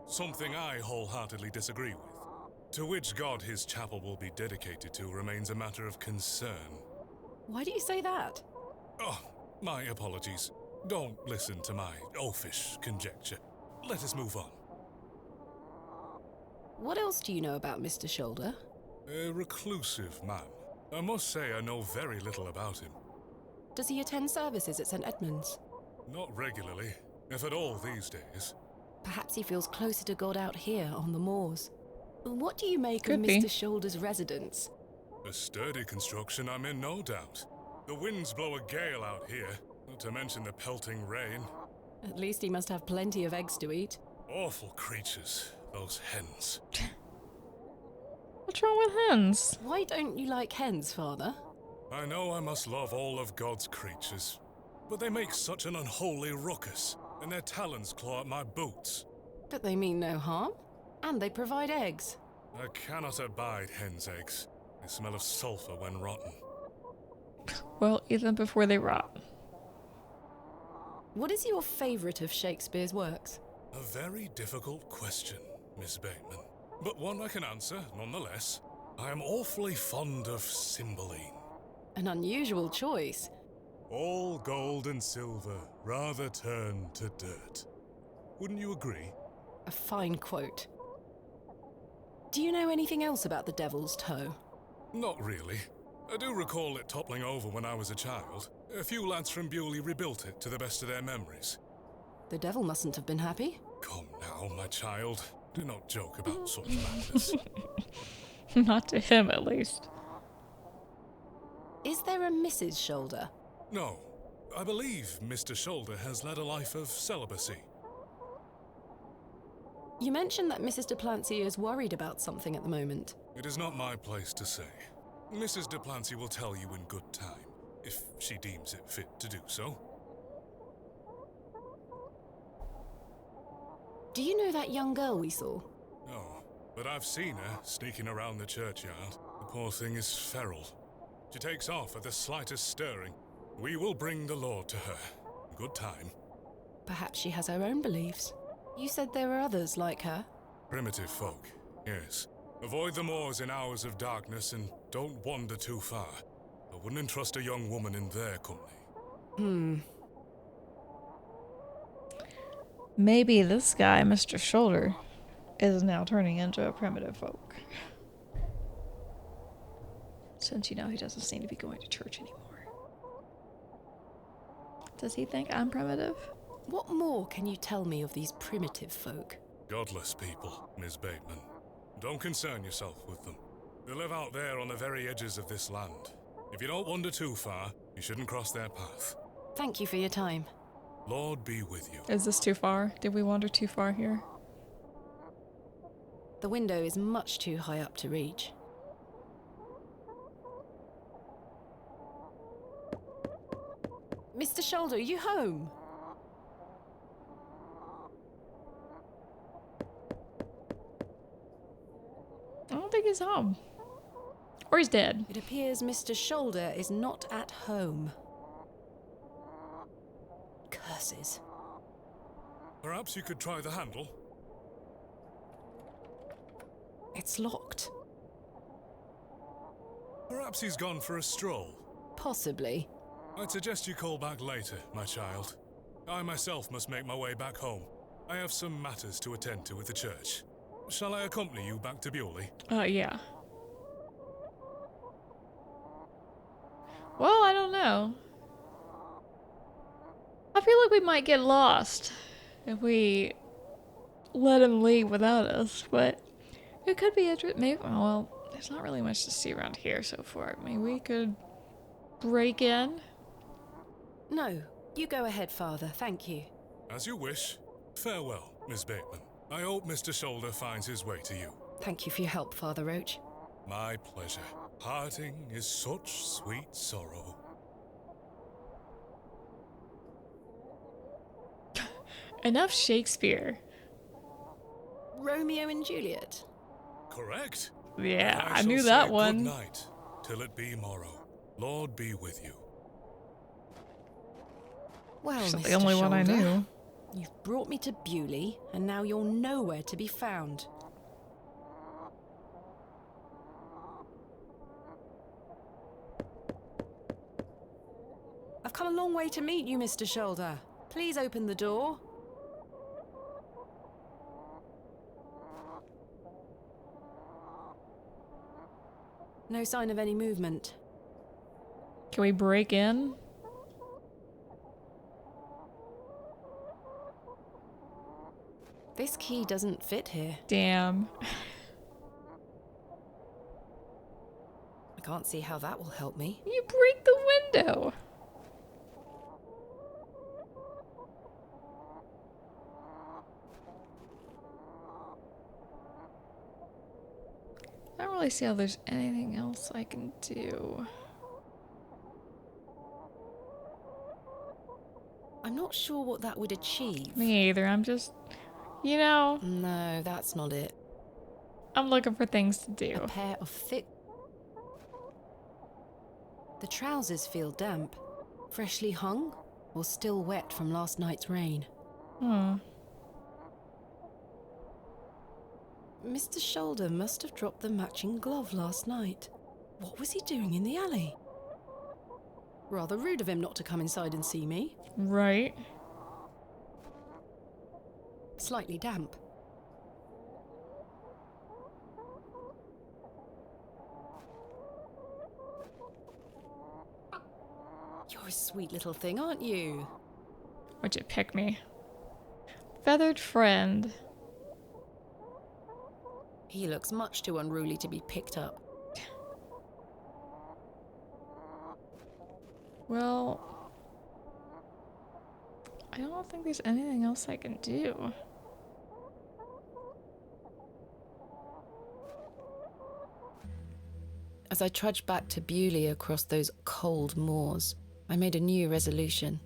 Speaker 2: something I wholeheartedly disagree with. To which god his chapel will be dedicated to remains a matter of concern.
Speaker 3: Why do you say that?
Speaker 2: Oh, my apologies. Don't listen to my oafish conjecture. Let us move on.
Speaker 3: What else do you know about Mr. Shoulder?
Speaker 2: A reclusive man. I must say I know very little about him.
Speaker 3: Does he attend services at St. Edmund's?
Speaker 2: Not regularly, if at all these days.
Speaker 3: Perhaps he feels closer to God out here on the moors. What do you make
Speaker 1: Could
Speaker 3: of
Speaker 1: be.
Speaker 3: Mr. Shoulder's residence?
Speaker 2: A sturdy construction, I'm in no doubt. The winds blow a gale out here, not to mention the pelting rain.
Speaker 3: At least he must have plenty of eggs to eat.
Speaker 2: Awful creatures, those hens.
Speaker 1: What's wrong with hens?
Speaker 3: Why don't you like hens, Father?
Speaker 2: I know I must love all of God's creatures, but they make such an unholy ruckus, and their talons claw at my boots.
Speaker 3: But they mean no harm, and they provide eggs.
Speaker 2: I cannot abide hens' eggs. They smell of sulphur when rotten.
Speaker 1: Well, eat them before they rot.
Speaker 3: What is your favourite of Shakespeare's works?
Speaker 2: A very difficult question, Miss Bateman, but one I can answer nonetheless. I am awfully fond of Cymbeline.
Speaker 3: An unusual choice.
Speaker 2: All gold and silver rather turn to dirt. Wouldn't you agree?
Speaker 3: A fine quote. Do you know anything else about the Devil's Toe?
Speaker 2: Not really. I do recall it toppling over when I was a child. A few lads from Bewley rebuilt it to the best of their memories.
Speaker 3: The devil mustn't have been happy.
Speaker 2: Come now, my child. Do not joke about such matters.
Speaker 1: Not to him, at least.
Speaker 3: Is there a Mrs. Shoulder?
Speaker 2: No. I believe Mr. Shoulder has led a life of celibacy.
Speaker 3: You mentioned that Mrs. Duplancy is worried about something at the moment.
Speaker 2: It is not my place to say. Mrs. Duplancy will tell you in good time, if she deems it fit to do so.
Speaker 3: Do you know that young girl we saw?
Speaker 2: No, but I've seen her sneaking around the churchyard. The poor thing is feral. She takes off at the slightest stirring. We will bring the Lord to her. Good time.
Speaker 3: Perhaps she has her own beliefs. You said there were others like her.
Speaker 2: Primitive folk, yes. Avoid the moors in hours of darkness and don't wander too far. I wouldn't entrust a young woman in their company.
Speaker 1: Maybe this guy, Mr. Shoulder, is now turning into a primitive folk. Since, you know, he doesn't seem to be going to church anymore. Does he think I'm primitive?
Speaker 3: What more can you tell me of these primitive folk?
Speaker 2: Godless people, Miss Bateman. Don't concern yourself with them. They live out there on the very edges of this land. If you don't wander too far, you shouldn't cross their path.
Speaker 3: Thank you for your time.
Speaker 2: Lord be with you.
Speaker 1: Is this too far? Did we wander too far here?
Speaker 3: The window is much too high up to reach. Mr. Shoulder, are you home?
Speaker 1: I don't think he's home. Or he's dead.
Speaker 3: It appears Mr. Shoulder is not at home. Curses.
Speaker 2: Perhaps you could try the handle?
Speaker 3: It's locked.
Speaker 2: Perhaps he's gone for a stroll.
Speaker 3: Possibly.
Speaker 2: I'd suggest you call back later, my child. I myself must make my way back home. I have some matters to attend to at the church. Shall I accompany you back to Bewley?
Speaker 1: Yeah. Well, I don't know. I feel like we might get lost if we let him leave without us, but it could be interesting. Maybe, well, there's not really much to see around here so far. Maybe we could break in?
Speaker 3: No, you go ahead, Father. Thank you.
Speaker 2: As you wish. Farewell, Miss Bateman. I hope Mr. Shoulder finds his way to you.
Speaker 3: Thank you for your help, Father Roach.
Speaker 2: My pleasure. Parting is such sweet sorrow.
Speaker 1: Enough Shakespeare.
Speaker 3: Romeo and Juliet.
Speaker 2: Correct.
Speaker 1: Yeah,
Speaker 2: And
Speaker 1: I
Speaker 2: shall
Speaker 1: knew
Speaker 2: say
Speaker 1: that one.
Speaker 2: Good night, till it be morrow. Lord be with you.
Speaker 3: Well,
Speaker 1: She's
Speaker 3: Mr.
Speaker 1: the only one I
Speaker 3: Shoulder,
Speaker 1: knew.
Speaker 3: You've brought me to Bewley, and now you're nowhere to be found. I've come a long way to meet you, Mr. Shoulder. Please open the door. No sign of any movement.
Speaker 1: Can we break in?
Speaker 3: This key doesn't fit here.
Speaker 1: Damn.
Speaker 3: I can't see how that will help me.
Speaker 1: You break the window. I don't really see how there's anything else I can do.
Speaker 3: I'm not sure what that would achieve.
Speaker 1: Me either. I'm just, you know.
Speaker 3: No, that's not it.
Speaker 1: I'm looking for things to do.
Speaker 3: A pair of thick... The trousers feel damp. Freshly hung, or still wet from last night's rain. Mr. Shoulder must have dropped the matching glove last night. What was he doing in the alley? Rather rude of him not to come inside and see me.
Speaker 1: Right.
Speaker 3: Slightly damp. You're a sweet little thing, aren't you?
Speaker 1: Would you pick me? Feathered friend.
Speaker 3: He looks much too unruly to be picked up.
Speaker 1: Well, I don't think there's anything else I can do.
Speaker 3: As I trudged back to Bewley across those cold moors, I made a new resolution.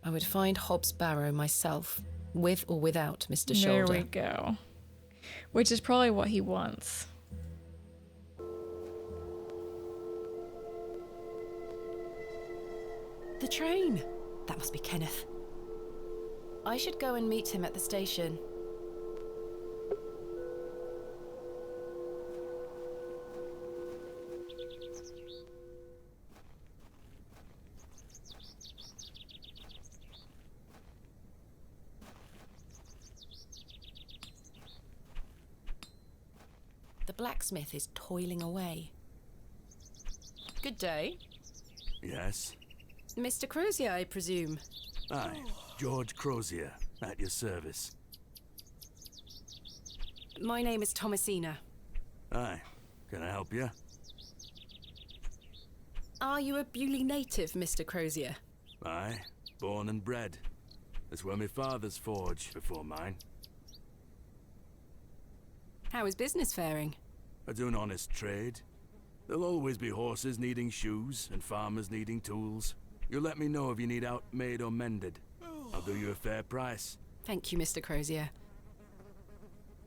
Speaker 3: I would find Hob's Barrow myself, with or without Mr. Shoulder.
Speaker 1: There we go. Which is probably what he wants.
Speaker 3: The train! That must be Kenneth. I should go and meet him at the station. The blacksmith is toiling away. Good day.
Speaker 9: Yes?
Speaker 3: Mr. Crozier, I presume.
Speaker 9: Aye, George Crozier, at your service.
Speaker 3: My name is Thomasina.
Speaker 9: Aye, can I help you?
Speaker 3: Are you a Bewley native, Mr. Crozier?
Speaker 9: Aye, born and bred. That's where my father's forge before mine.
Speaker 3: How is business faring?
Speaker 9: I do an honest trade. There'll always be horses needing shoes and farmers needing tools. You let me know if you need out made or mended. I'll do you a fair price.
Speaker 3: Thank you, Mr. Crozier.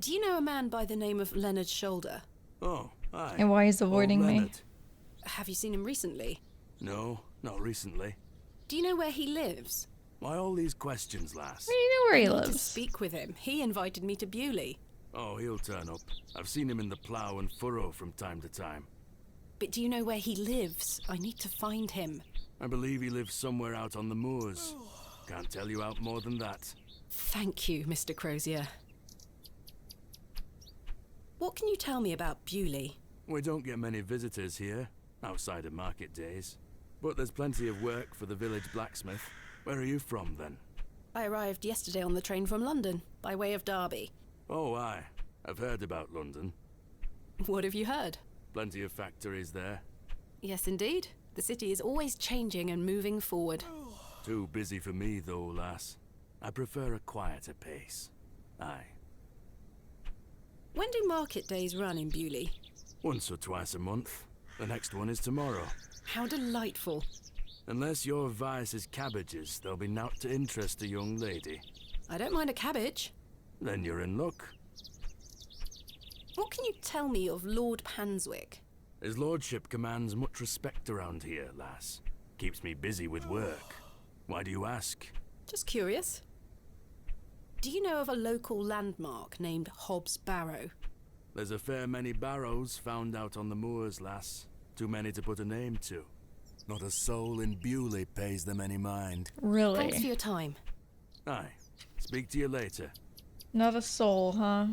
Speaker 3: Do you know a man by the name of Leonard Shoulder?
Speaker 9: Oh, aye.
Speaker 1: And why he's avoiding me?
Speaker 3: Have you seen him recently?
Speaker 9: No, not recently.
Speaker 3: Do you know where he lives?
Speaker 9: Why all these questions, lass?
Speaker 1: You know where he
Speaker 3: I need to
Speaker 1: lives.
Speaker 3: speak with him. He invited me to Bewley.
Speaker 9: Oh, he'll turn up. I've seen him in the plough and furrow from time to time.
Speaker 3: But do you know where he lives? I need to find him.
Speaker 9: I believe he lives somewhere out on the moors. Can't tell you out more than that.
Speaker 3: Thank you, Mr. Crozier. What can you tell me about Bewley?
Speaker 9: We don't get many visitors here, outside of market days. But there's plenty of work for the village blacksmith. Where are you from, then?
Speaker 3: I arrived yesterday on the train from London, by way of Derby.
Speaker 9: Oh, aye. I've heard about London.
Speaker 3: What have you heard?
Speaker 9: Plenty of factories there.
Speaker 3: Yes, indeed. The city is always changing and moving forward.
Speaker 9: Too busy for me, though, lass. I prefer a quieter pace. Aye.
Speaker 3: When do market days run in Bewley?
Speaker 9: Once or twice a month. The next one is tomorrow.
Speaker 3: How delightful.
Speaker 9: Unless your vice is cabbages, there'll be naught to interest a young lady.
Speaker 3: I don't mind a cabbage.
Speaker 9: Then you're in luck.
Speaker 3: What can you tell me of Lord Panswick?
Speaker 9: His lordship commands much respect around here, lass. Keeps me busy with work. Why do you ask?
Speaker 3: Just curious. Do you know of a local landmark named Hob's Barrow?
Speaker 9: There's a fair many barrows found out on the moors, lass. Too many to put a name to. Not a soul in Bewley pays them any mind.
Speaker 1: Really?
Speaker 3: Thanks for your time.
Speaker 9: Aye. Speak to you later.
Speaker 1: Not a soul, huh?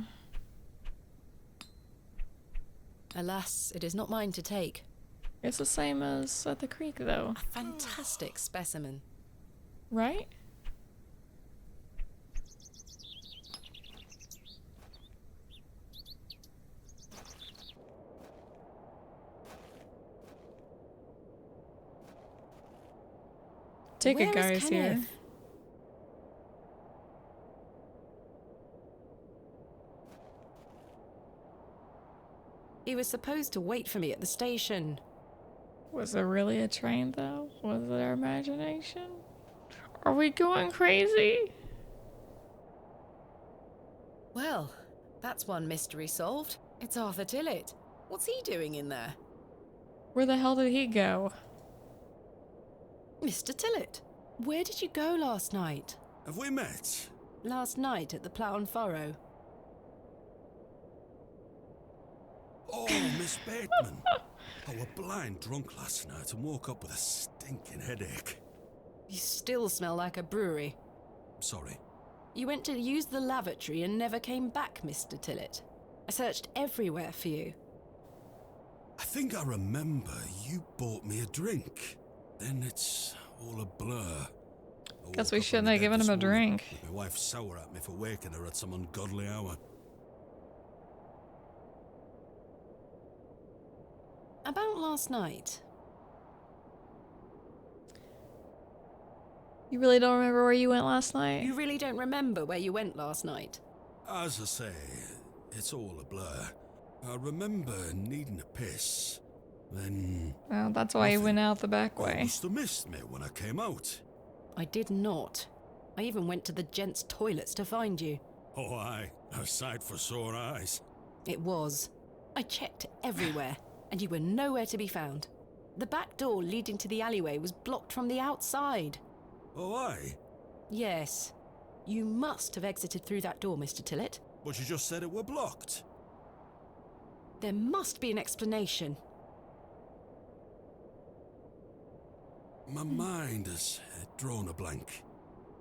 Speaker 3: Alas, it is not mine to take.
Speaker 1: It's the same as at the creek, though.
Speaker 3: A fantastic specimen.
Speaker 1: Right? Take it,
Speaker 3: Where is
Speaker 1: guys, here.
Speaker 3: Kenneth? He was supposed to wait for me at the station.
Speaker 1: Was there really a train, though? Was it our imagination? Are we going crazy?
Speaker 3: Well, that's one mystery solved. It's Arthur Tillett. What's he doing in there?
Speaker 1: Where the hell did he go?
Speaker 3: Mr. Tillett, where did you go last night?
Speaker 7: Have we met?
Speaker 3: Last night at the Plough and Furrow.
Speaker 7: Oh, Miss Bateman. I were blind drunk last night and woke up with a stinking headache.
Speaker 3: You still smell like a brewery.
Speaker 7: Sorry.
Speaker 3: You went to use the lavatory and never came back, Mr. Tillett. I searched everywhere for you.
Speaker 7: I think I remember you bought me a drink. Then it's all a blur.
Speaker 1: Guess we shouldn't have given him a drink.
Speaker 7: My wife sour at me for waking her at some ungodly hour.
Speaker 3: About last night.
Speaker 1: You really don't remember where you went last night?
Speaker 3: You really don't remember where you went last night?
Speaker 7: As I say, it's all a blur. I remember needing a piss. Then...
Speaker 1: Well, that's why you went out the back
Speaker 7: You
Speaker 1: way.
Speaker 7: must have missed me when I came out.
Speaker 3: I did not. I even went to the gents' toilets to find you.
Speaker 7: Oh, aye. A sight for sore eyes.
Speaker 3: It was. I checked everywhere, and you were nowhere to be found. The back door leading to the alleyway was blocked from the outside.
Speaker 7: Oh, aye?
Speaker 3: Yes. You must have exited through that door, Mr. Tillett.
Speaker 7: But you just said it were blocked.
Speaker 3: There must be an explanation.
Speaker 7: My mind has drawn a blank.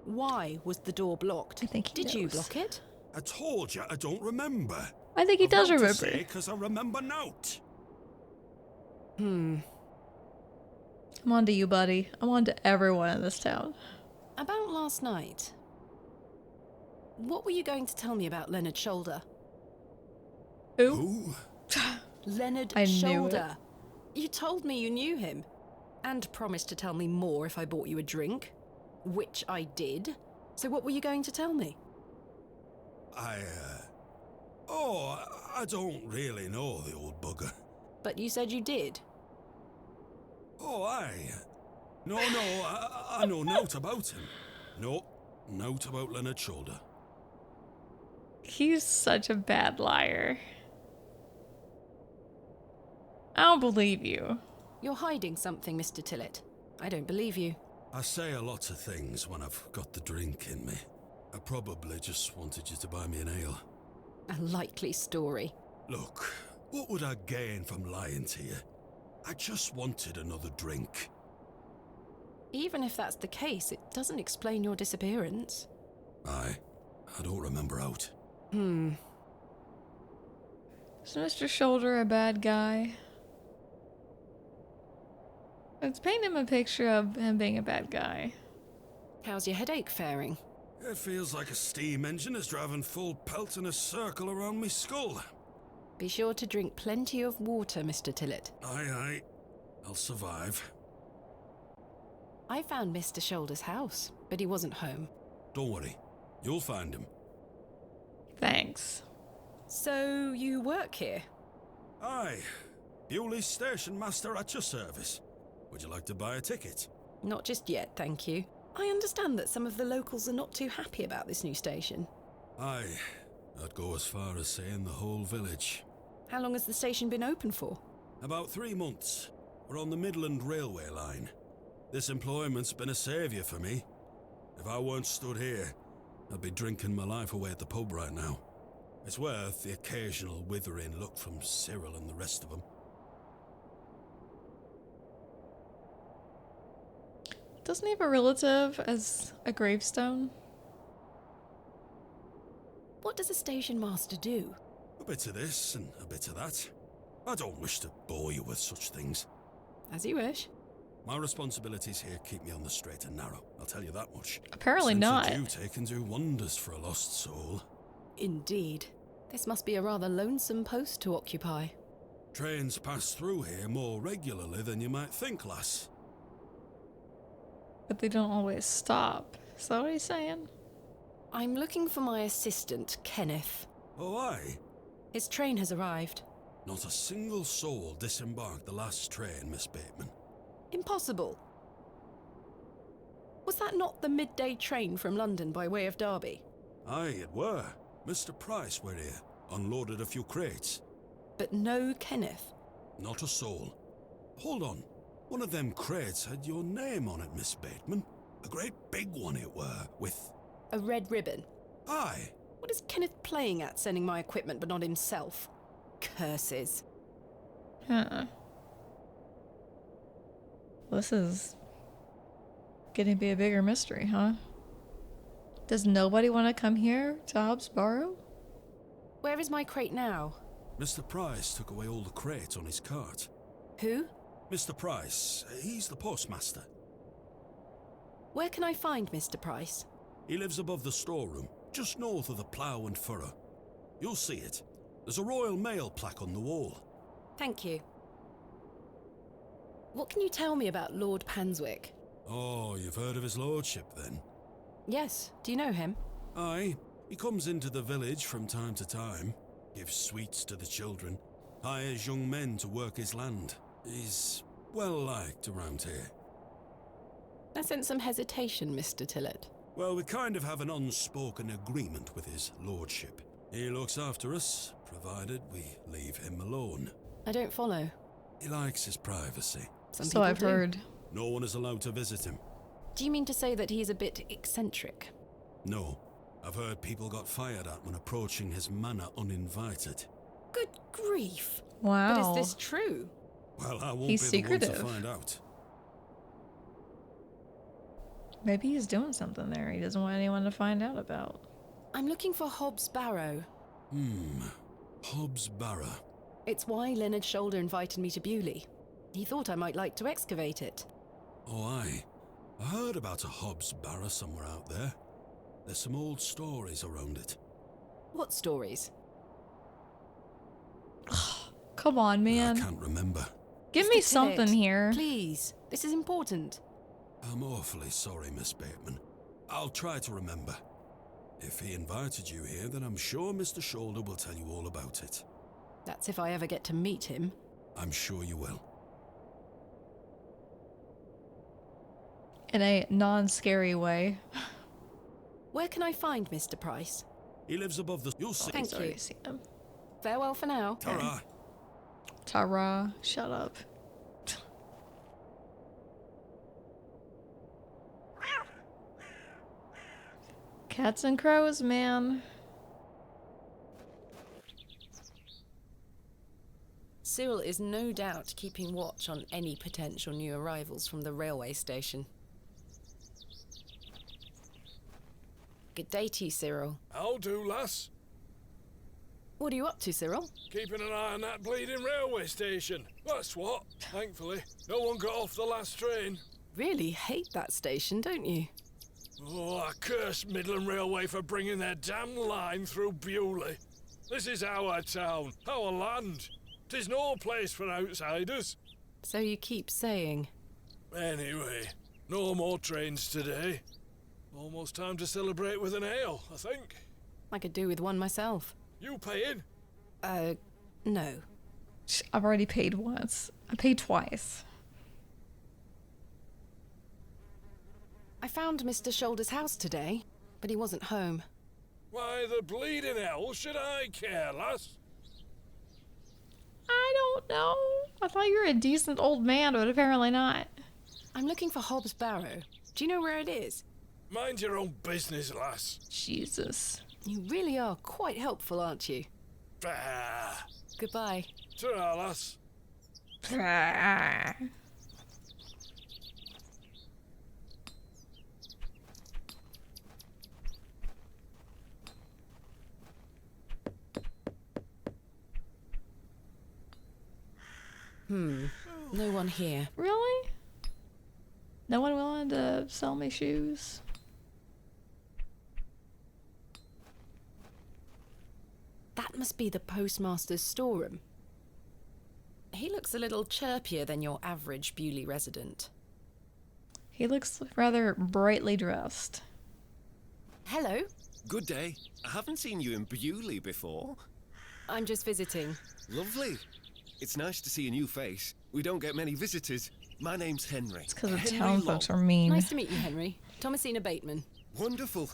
Speaker 3: Why was the door blocked?
Speaker 1: I think he
Speaker 3: Did you
Speaker 1: knows.
Speaker 3: block it?
Speaker 7: I told you I don't remember.
Speaker 1: I think he does remember.
Speaker 7: Because I remember nought.
Speaker 1: I'm on to you, buddy. I'm on to everyone in this town.
Speaker 3: About last night. What were you going to tell me about Leonard Shoulder?
Speaker 1: Who?
Speaker 3: Leonard
Speaker 1: I knew
Speaker 3: Shoulder. You told me you knew him. And promised to tell me more if I bought you a drink. Which I did. So what were you going to tell me?
Speaker 7: Oh, I don't really know the old bugger.
Speaker 3: But you said you did.
Speaker 7: Oh, aye. No, I know nought about him. No, nought about Leonard Shoulder.
Speaker 1: He's such a bad liar. I don't believe you.
Speaker 3: You're hiding something, Mr. Tillett. I don't believe you.
Speaker 7: I say a lot of things when I've got the drink in me. I probably just wanted you to buy me an ale.
Speaker 3: A likely story.
Speaker 7: Look, what would I gain from lying to you? I just wanted another drink.
Speaker 3: Even if that's the case, it doesn't explain your disappearance.
Speaker 7: Aye, I don't remember out.
Speaker 1: Is Mr. Shoulder a bad guy? Let's paint him a picture of him being a bad guy.
Speaker 3: How's your headache faring?
Speaker 7: It feels like a steam engine is driving full pelt in a circle around me skull.
Speaker 3: Be sure to drink plenty of water, Mr. Tillett.
Speaker 7: Aye. I'll survive.
Speaker 3: I found Mr. Shoulder's house, but he wasn't home.
Speaker 7: Don't worry. You'll find him.
Speaker 1: Thanks.
Speaker 3: So, you work here?
Speaker 7: Aye. Bewley's station master at your service. Would you like to buy a ticket?
Speaker 3: Not just yet, thank you. I understand that some of the locals are not too happy about this new station.
Speaker 7: Aye. I'd go as far as saying the whole village.
Speaker 3: How long has the station been open for?
Speaker 7: About 3 months. We're on the Midland Railway line. This employment's been a saviour for me. If I weren't stood here, I'd be drinking my life away at the pub right now. It's worth the occasional withering look from Cyril and the rest of them.
Speaker 1: Doesn't he have a relative as a gravestone?
Speaker 3: What does a station master do?
Speaker 7: A bit of this and a bit of that.
Speaker 15: I don't wish to bore you with such things.
Speaker 3: As you wish.
Speaker 15: My responsibilities here keep me on the straight and narrow, I'll tell you that much.
Speaker 1: Apparently
Speaker 15: Sense
Speaker 1: not.
Speaker 15: of duty can do wonders for a lost soul.
Speaker 3: Indeed. This must be a rather lonesome post to occupy.
Speaker 15: Trains pass through here more regularly than you might think, lass.
Speaker 1: But they don't always stop. Is that what he's saying?
Speaker 3: I'm looking for my assistant, Kenneth.
Speaker 15: Oh, aye?
Speaker 3: His train has arrived.
Speaker 15: Not a single soul disembarked the last train, Miss Bateman.
Speaker 3: Impossible. Was that not the midday train from London by way of Derby?
Speaker 15: Aye, it were. Mr. Price were here, unloaded a few crates.
Speaker 3: But no Kenneth.
Speaker 15: Not a soul. Hold on. One of them crates had your name on it, Miss Bateman. A great big one it were, with...
Speaker 3: A red ribbon?
Speaker 15: Aye.
Speaker 3: What is Kenneth playing at, sending my equipment but not himself? Curses.
Speaker 1: Huh. This is getting to be a bigger mystery, huh? Does nobody want to come here to Hobbs Barrow?
Speaker 3: Where is my crate now?
Speaker 15: Mr. Price took away all the crates on his cart.
Speaker 3: Who?
Speaker 15: Mr. Price. He's the postmaster.
Speaker 3: Where can I find Mr. Price?
Speaker 15: He lives above the storeroom, just north of the plough and furrow. You'll see it. There's a Royal Mail plaque on the wall.
Speaker 3: Thank you. What can you tell me about Lord Panswick?
Speaker 15: Oh, you've heard of his lordship, then?
Speaker 3: Yes. Do you know him?
Speaker 15: Aye. He comes into the village from time to time, gives sweets to the children, hires young men to work his land. He's well liked around here.
Speaker 3: I sense some hesitation, Mr. Tillett.
Speaker 15: Well, we kind of have an unspoken agreement with his lordship. He looks after us, provided we leave him alone.
Speaker 3: I don't follow.
Speaker 15: He likes his privacy.
Speaker 1: So I've heard.
Speaker 15: No one is allowed to visit him.
Speaker 3: Do you mean to say that he's a bit eccentric?
Speaker 15: No. I've heard people got fired at when approaching his manor uninvited.
Speaker 3: Good grief.
Speaker 1: Wow.
Speaker 3: But is this true?
Speaker 15: Well, I won't
Speaker 1: He's
Speaker 15: be
Speaker 1: secretive.
Speaker 15: the one to find out.
Speaker 1: Maybe he's doing something there he doesn't want anyone to find out about.
Speaker 3: I'm looking for Hobbs Barrow.
Speaker 15: Hobbs Barrow.
Speaker 3: It's why Leonard Shoulder invited me to Bewley. He thought I might like to excavate it.
Speaker 15: Oh, aye. I heard about a Hobbs Barrow somewhere out there. There's some old stories around it.
Speaker 3: What stories?
Speaker 1: Come on, man.
Speaker 15: I can't remember.
Speaker 1: Give
Speaker 3: Mr.
Speaker 1: me
Speaker 3: Tillett,
Speaker 1: something here.
Speaker 3: Please. This is important.
Speaker 15: I'm awfully sorry, Miss Bateman. I'll try to remember. If he invited you here, then I'm sure Mr. Shoulder will tell you all about it.
Speaker 3: That's if I ever get to meet him.
Speaker 15: I'm sure you will.
Speaker 1: In a non-scary way.
Speaker 3: Where can I find Mr. Price?
Speaker 15: He lives above the... You'll see.
Speaker 3: Thank you.
Speaker 1: See him.
Speaker 3: Farewell for now.
Speaker 15: Ta-ra.
Speaker 1: Ta-ra. Shut up. Cats and crows, man.
Speaker 3: Cyril is no doubt keeping watch on any potential new arrivals from the railway station. Good day to you, Cyril.
Speaker 5: How do, lass?
Speaker 3: What are you up to, Cyril?
Speaker 5: Keeping an eye on that bleeding railway station. That's what. Thankfully, no one got off the last train.
Speaker 3: Really hate that station, don't you?
Speaker 5: Oh, I curse Midland Railway for bringing their damn line through Bewley. This is our town, our land. 'Tis no place for outsiders.
Speaker 3: So you keep saying.
Speaker 5: Anyway, no more trains today. Almost time to celebrate with an ale, I think.
Speaker 3: I could do with one myself.
Speaker 5: You paying?
Speaker 3: No.
Speaker 1: I've already paid once. I paid twice.
Speaker 3: I found Mr. Shoulder's house today, but he wasn't home.
Speaker 5: Why the bleeding hell should I care, lass?
Speaker 1: I don't know. I thought you were a decent old man, but apparently not.
Speaker 3: I'm looking for Hobbs Barrow. Do you know where it is?
Speaker 5: Mind your own business, lass.
Speaker 1: Jesus.
Speaker 3: You really are quite helpful, aren't you?
Speaker 5: Bah.
Speaker 3: Goodbye.
Speaker 5: Ta-ra, lass.
Speaker 3: No one here.
Speaker 1: Really? No one willing to sell me shoes?
Speaker 3: That must be the postmaster's storeroom. He looks a little chirpier than your average Bewley resident.
Speaker 1: He looks rather brightly dressed.
Speaker 3: Hello.
Speaker 16: Good day. I haven't seen you in Bewley before.
Speaker 3: I'm just visiting.
Speaker 16: Lovely. It's nice to see a new face. We don't get many visitors. My name's Henry.
Speaker 1: It's because the
Speaker 16: Henry
Speaker 1: town
Speaker 16: Long.
Speaker 1: folks are mean.
Speaker 3: Nice to meet you, Henry. Thomasina Bateman.
Speaker 16: Wonderful.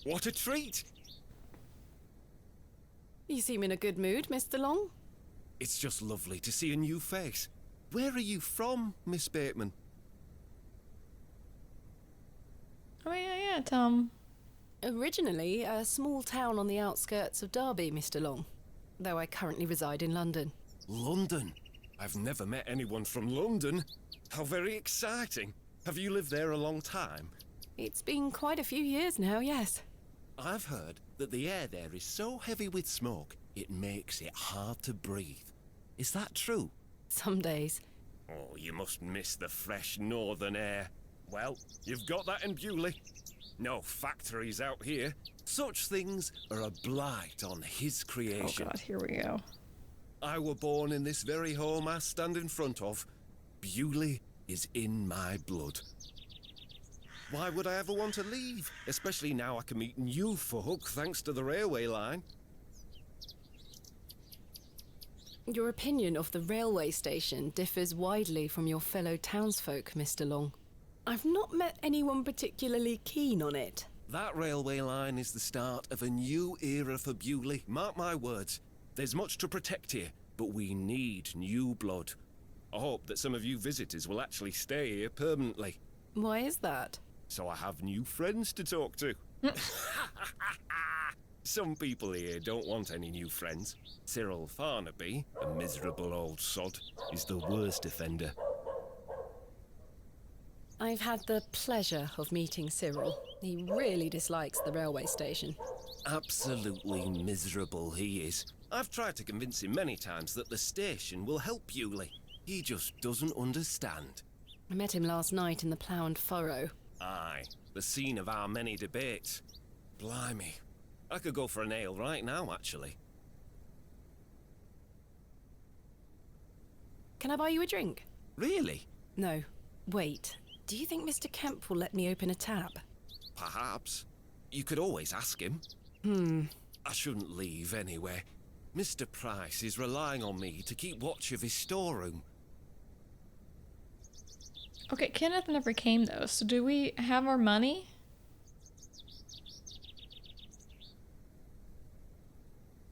Speaker 16: What a treat.
Speaker 3: You seem in a good mood, Mr. Long.
Speaker 16: It's just lovely to see a new face. Where are you from, Miss Bateman?
Speaker 1: Oh, yeah, Tom.
Speaker 3: Originally, a small town on the outskirts of Derby, Mr. Long. Though I currently reside in London.
Speaker 16: London? I've never met anyone from London. How very exciting. Have you lived there a long time?
Speaker 3: It's been quite a few years now, yes.
Speaker 16: I've heard that the air there is so heavy with smoke, it makes it hard to breathe. Is that true?
Speaker 3: Some days.
Speaker 16: Oh, you must miss the fresh northern air. Well, you've got that in Bewley. No factories out here. Such things are a blight on his creation.
Speaker 1: Oh God, here we go.
Speaker 16: I were born in this very home I stand in front of. Bewley is in my blood. Why would I ever want to leave? Especially now I can meet new folk thanks to the railway line.
Speaker 3: Your opinion of the railway station differs widely from your fellow townsfolk, Mr. Long. I've not met anyone particularly keen on it.
Speaker 16: That railway line is the start of a new era for Bewley. Mark my words. There's much to protect here, but we need new blood. I hope that some of you visitors will actually stay here permanently.
Speaker 3: Why is that?
Speaker 16: So I have new friends to talk to. Some people here don't want any new friends. Cyril Farnaby, a miserable old sod, is the worst offender.
Speaker 3: I've had the pleasure of meeting Cyril. He really dislikes the railway station.
Speaker 16: Absolutely miserable he is. I've tried to convince him many times that the station will help Bewley. He just doesn't understand.
Speaker 3: I met him last night in the Plough and Furrow.
Speaker 16: Aye, the scene of our many debates. Blimey. I could go for an ale right now, actually.
Speaker 3: Can I buy you a drink?
Speaker 16: Really?
Speaker 3: No. Wait. Do you think Mr. Kemp will let me open a tap?
Speaker 16: Perhaps. You could always ask him. I shouldn't leave anyway. Mr. Price is relying on me to keep watch of his storeroom.
Speaker 1: Okay, Kenneth never came though, so do we have our money?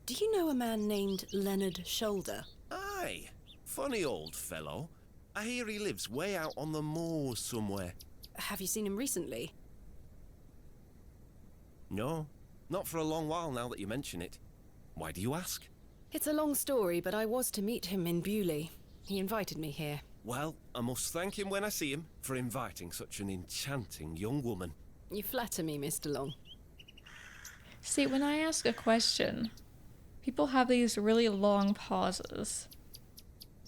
Speaker 3: Do you know a man named Leonard Shoulder?
Speaker 16: Aye, funny old fellow. I hear he lives way out on the moors somewhere.
Speaker 3: Have you seen him recently?
Speaker 16: No, not for a long while now that you mention it. Why do you ask?
Speaker 3: It's a long story, but I was to meet him in Bewley. He invited me here.
Speaker 16: Well, I must thank him when I see him for inviting such an enchanting young woman.
Speaker 3: You flatter me, Mr. Long.
Speaker 1: See, when I ask a question, people have these really long pauses.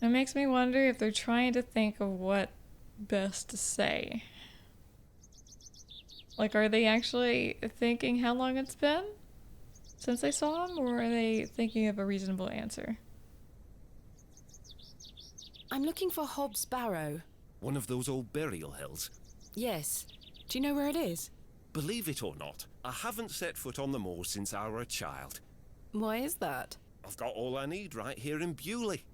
Speaker 1: It makes me wonder if they're trying to think of what best to say. Like, are they actually thinking how long it's been since they saw him, or are they thinking of a reasonable answer?
Speaker 3: I'm looking for Hobbs Barrow.
Speaker 16: One of those old burial hills?
Speaker 3: Yes. Do you know where it is?
Speaker 16: Believe it or not, I haven't set foot on the moors since I were a child.
Speaker 3: Why is that?
Speaker 16: I've got all I need right here in Bewley.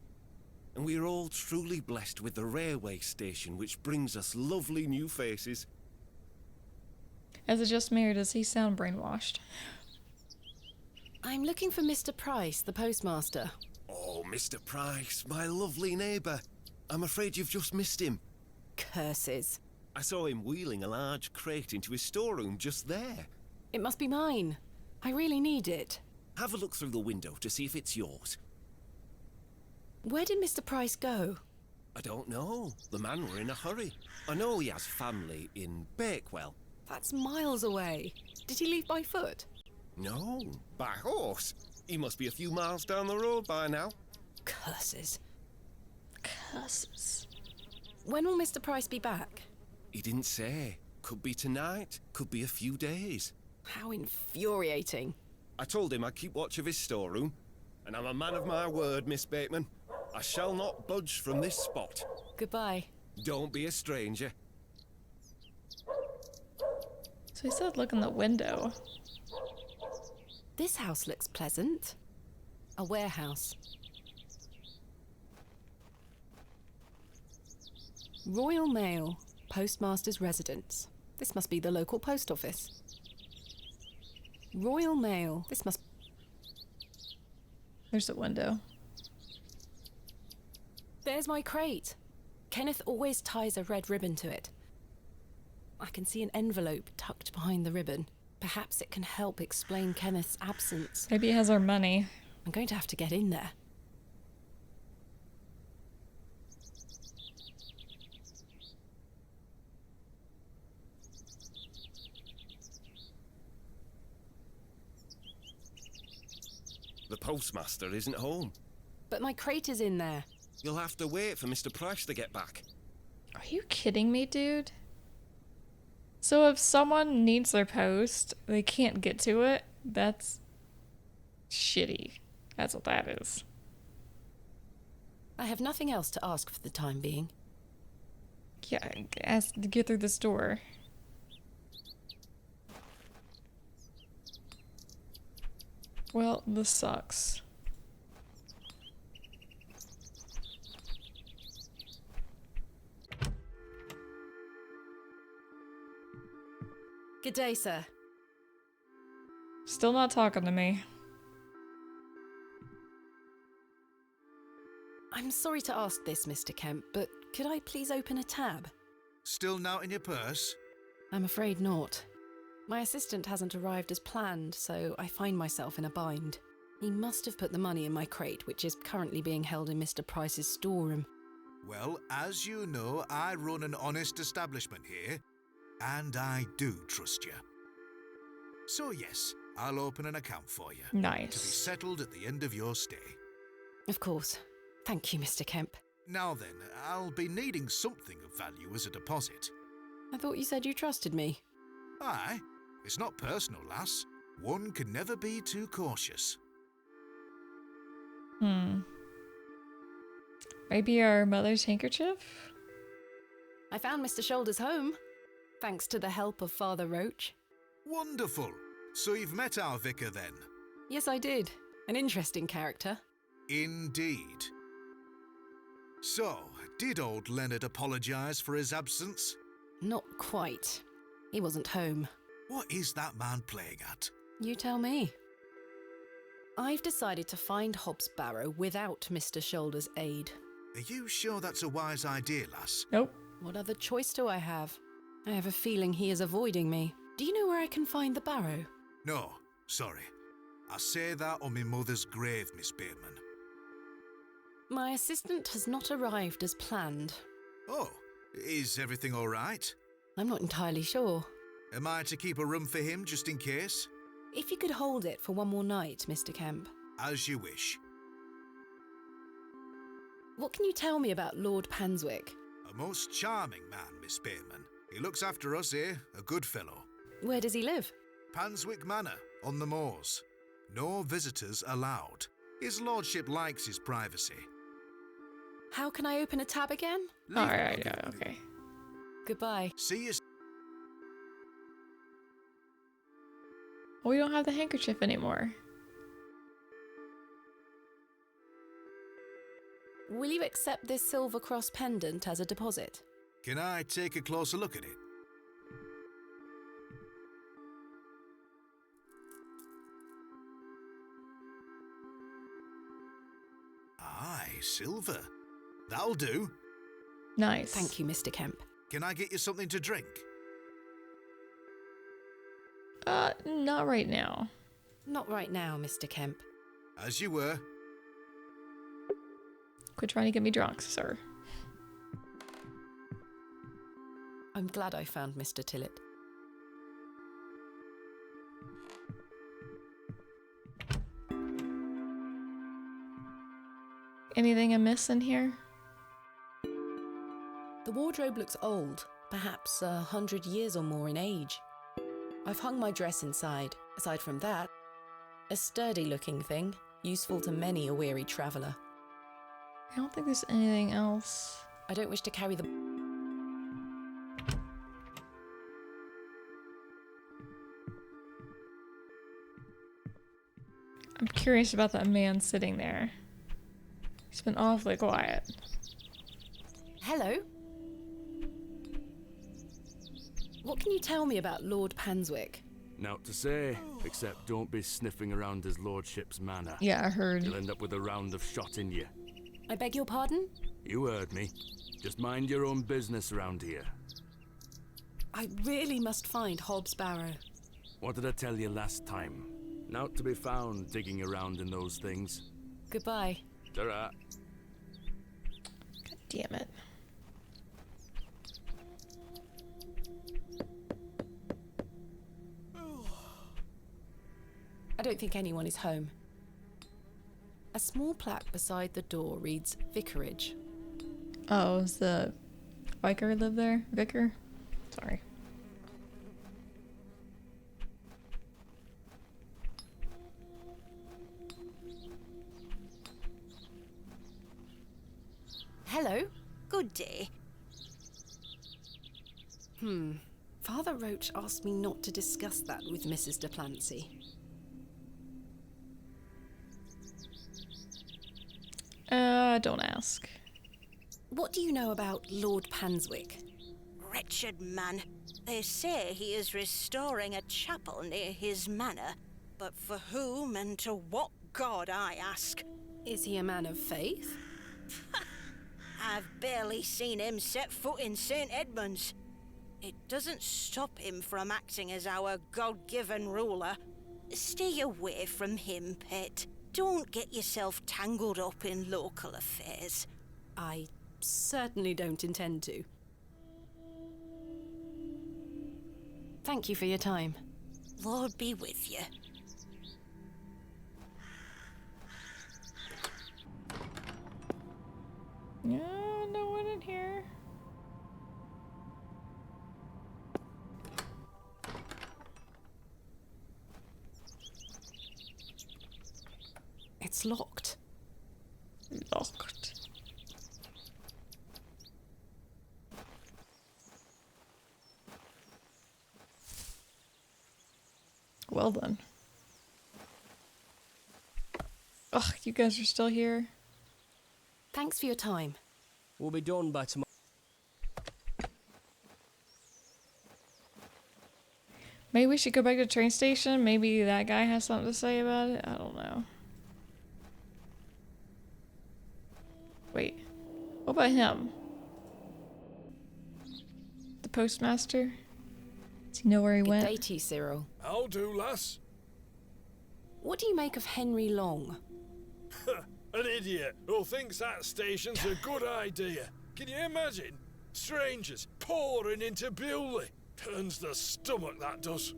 Speaker 16: And we're all truly blessed with the railway station, which brings us lovely new faces.
Speaker 1: As a just mayor, does he sound brainwashed?
Speaker 3: I'm looking for Mr. Price, the postmaster.
Speaker 16: Oh, Mr. Price, my lovely neighbour. I'm afraid you've just missed him.
Speaker 3: Curses.
Speaker 16: I saw him wheeling a large crate into his storeroom just there.
Speaker 3: It must be mine. I really need it.
Speaker 16: Have a look through the window to see if it's yours.
Speaker 3: Where did Mr. Price go?
Speaker 16: I don't know. The man were in a hurry. I know he has family in Bakewell.
Speaker 3: That's miles away. Did he leave by foot?
Speaker 16: No, by horse. He must be a few miles down the road by now.
Speaker 3: Curses.
Speaker 1: curses.
Speaker 3: When will Mr. Price be back?
Speaker 16: He didn't say. Could be tonight, could be a few days.
Speaker 3: How infuriating.
Speaker 16: I told him I'd keep watch of his storeroom, and I'm a man of my word, Miss Bateman. I shall not budge from this spot.
Speaker 3: Goodbye.
Speaker 16: Don't be a stranger.
Speaker 1: So he said look in the window.
Speaker 3: This house looks pleasant. A warehouse. Royal Mail, Postmaster's Residence. This must be the local post office. Royal Mail, this must...
Speaker 1: There's the window.
Speaker 3: There's my crate. Kenneth always ties a red ribbon to it. I can see an envelope tucked behind the ribbon. Perhaps it can help explain Kenneth's absence.
Speaker 1: Maybe he has our money.
Speaker 3: I'm going to have to get in there.
Speaker 16: The postmaster isn't home.
Speaker 3: But my crate is in there.
Speaker 16: You'll have to wait for Mr. Price to get back.
Speaker 1: Are you kidding me, dude? So if someone needs their post, they can't get to it, that's shitty. That's what that is.
Speaker 3: I have nothing else to ask for the time being.
Speaker 1: Yeah, ask to get through this door. Well, this sucks.
Speaker 3: Good day, sir.
Speaker 1: Still not talking to me.
Speaker 3: I'm sorry to ask this, Mr. Kemp, but could I please open a tab?
Speaker 7: Still not in your purse?
Speaker 3: I'm afraid not. My assistant hasn't arrived as planned, so I find myself in a bind. He must have put the money in my crate, which is currently being held in Mr. Price's storeroom.
Speaker 7: Well, as you know, I run an honest establishment here, and I do trust you. So yes, I'll open an account for you.
Speaker 1: Nice.
Speaker 7: To be settled at the end of your stay.
Speaker 3: Of course. Thank you, Mr. Kemp.
Speaker 7: Now then, I'll be needing something of value as a deposit.
Speaker 3: I thought you said you trusted me.
Speaker 7: Aye, it's not personal, lass. One can never be too cautious.
Speaker 1: Maybe our mother's handkerchief?
Speaker 3: I found Mr. Shoulder's home, thanks to the help of Father Roach.
Speaker 7: Wonderful. So you've met our vicar then?
Speaker 3: Yes, I did. An interesting character.
Speaker 7: Indeed. So, did old Leonard apologise for his absence?
Speaker 3: Not quite. He wasn't home.
Speaker 7: What is that man playing at?
Speaker 3: You tell me. I've decided to find Hobbs Barrow without Mr. Shoulder's aid.
Speaker 7: Are you sure that's a wise idea, lass?
Speaker 1: Nope.
Speaker 3: What other choice do I have? I have a feeling he is avoiding me. Do you know where I can find the Barrow?
Speaker 7: No, sorry. I say that on my mother's grave, Miss Bateman.
Speaker 3: My assistant has not arrived as planned.
Speaker 7: Oh, is everything all right?
Speaker 3: I'm not entirely sure.
Speaker 7: Am I to keep a room for him just in case?
Speaker 3: If you could hold it for one more night, Mr. Kemp.
Speaker 7: As you wish.
Speaker 3: What can you tell me about Lord Panswick?
Speaker 7: A most charming man, Miss Bateman. He looks after us here, a good fellow.
Speaker 3: Where does he live?
Speaker 7: Panswick Manor, on the moors. No visitors allowed. His lordship likes his privacy.
Speaker 3: How can I open a tab again?
Speaker 1: Alright, yeah, okay.
Speaker 3: Goodbye.
Speaker 7: See you.
Speaker 1: We don't have the handkerchief anymore.
Speaker 3: Will you accept this silver cross pendant as a deposit?
Speaker 7: Can I take a closer look at it? Aye, silver. That'll do.
Speaker 1: Nice.
Speaker 3: Thank you, Mr. Kemp.
Speaker 7: Can I get you something to drink?
Speaker 1: Not right now.
Speaker 3: Not right now, Mr. Kemp.
Speaker 7: As you were.
Speaker 1: Quit trying to get me drunk, sir.
Speaker 3: I'm glad I found Mr. Tillett.
Speaker 1: Anything amiss in here?
Speaker 3: The wardrobe looks old, perhaps 100 years or more in age. I've hung my dress inside. Aside from that, a sturdy-looking thing, useful to many a weary traveller.
Speaker 1: I don't think there's anything else.
Speaker 3: I don't wish to carry the...
Speaker 1: I'm curious about that man sitting there. He's been awfully quiet.
Speaker 3: Hello? What can you tell me about Lord Panswick?
Speaker 9: Naught to say, except don't be sniffing around his lordship's manor.
Speaker 1: Yeah, I heard.
Speaker 9: You'll end up with a round of shot in you.
Speaker 3: I beg your pardon?
Speaker 9: You heard me. Just mind your own business around here.
Speaker 3: I really must find Hobbs Barrow.
Speaker 9: What did I tell you last time? Naught to be found digging around in those things.
Speaker 3: Goodbye.
Speaker 9: Ta-ra.
Speaker 1: God damn it.
Speaker 3: I don't think anyone is home. A small plaque beside the door reads Vicarage.
Speaker 1: Oh, is the vicar live there? Vicar? Sorry.
Speaker 11: Hello. Good day.
Speaker 3: Father Roach asked me not to discuss that with Mrs. de Plancy.
Speaker 1: Don't ask.
Speaker 3: What do you know about Lord Panswick?
Speaker 11: Wretched man. They say he is restoring a chapel near his manor. But for whom and to what god, I ask?
Speaker 3: Is he a man of faith?
Speaker 11: I've barely seen him set foot in St. Edmunds. It doesn't stop him from acting as our God-given ruler. Stay away from him, pet. Don't get yourself tangled up in local affairs.
Speaker 3: I certainly don't intend to. Thank you for your time.
Speaker 11: Lord be with you.
Speaker 1: Yeah, no one in here.
Speaker 3: It's locked.
Speaker 1: Locked. Well then. Ugh, you guys are still here?
Speaker 3: Thanks for your time.
Speaker 14: We'll be done by tomorrow.
Speaker 1: Maybe we should go back to the train station. Maybe that guy has something to say about it. I don't know. Wait. What about him? The postmaster? Does he know where he went?
Speaker 3: Good day to you, Cyril.
Speaker 5: How do, lass?
Speaker 3: What do you make of Henry Long?
Speaker 5: An idiot who thinks that station's a good idea. Can you imagine? Strangers pouring into Bewley. Turns the stomach, that does.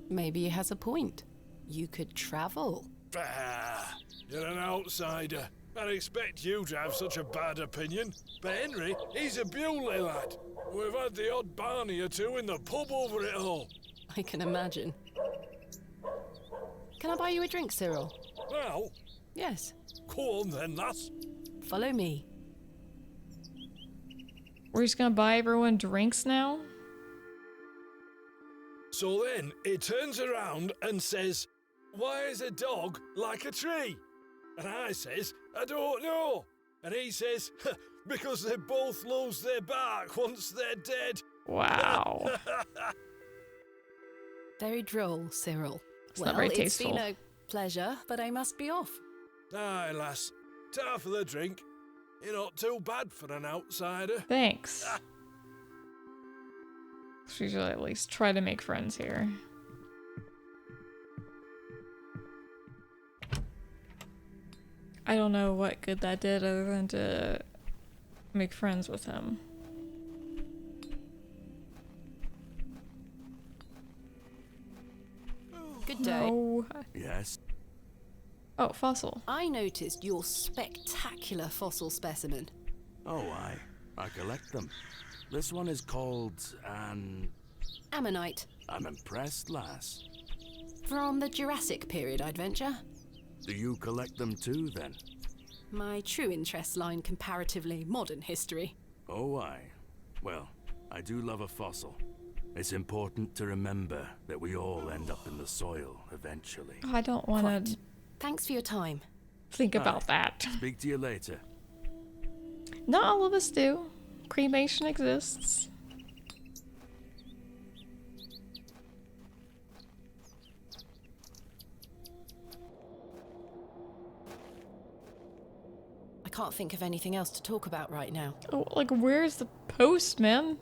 Speaker 3: Maybe he has a point. You could travel.
Speaker 5: Bah, you're an outsider. I'd expect you to have such a bad opinion. But Henry, he's a Bewley lad. We've had the odd Barney or two in the pub over it all.
Speaker 3: I can imagine. Can I buy you a drink, Cyril?
Speaker 5: Now?
Speaker 3: Yes.
Speaker 5: Go on then, lass.
Speaker 3: Follow me.
Speaker 1: We're just gonna buy everyone drinks now?
Speaker 5: So then he turns around and says, "Why is a dog like a tree?" And I says, "I don't know." And he says, "Because they both lose their bark once they're dead."
Speaker 1: Wow.
Speaker 3: Very droll, Cyril.
Speaker 1: It's not very
Speaker 3: It's
Speaker 1: tasteful.
Speaker 3: been a pleasure, but I must be off.
Speaker 5: Aye, lass. Ta for the drink. You're not too bad for an outsider.
Speaker 1: Thanks. We should at least try to make friends here. I don't know what good that did other than to make friends with him.
Speaker 3: Good day.
Speaker 1: No.
Speaker 9: Yes.
Speaker 1: Oh, fossil.
Speaker 3: I noticed your spectacular fossil specimen.
Speaker 9: Oh, aye. I collect them. This one is called an...
Speaker 3: Ammonite.
Speaker 9: I'm impressed, lass.
Speaker 3: From the Jurassic period, I'd venture.
Speaker 9: Do you collect them too, then?
Speaker 3: My true interests lie in comparatively modern history.
Speaker 9: Oh, aye. Well, I do love a fossil. It's important to remember that we all end up in the soil eventually.
Speaker 1: I don't want to
Speaker 3: Thanks for your time.
Speaker 1: think about that.
Speaker 9: Speak to you later.
Speaker 1: Not all of us do. Cremation exists.
Speaker 3: I can't think of anything else to talk about right now.
Speaker 1: Oh, like, where's the postman?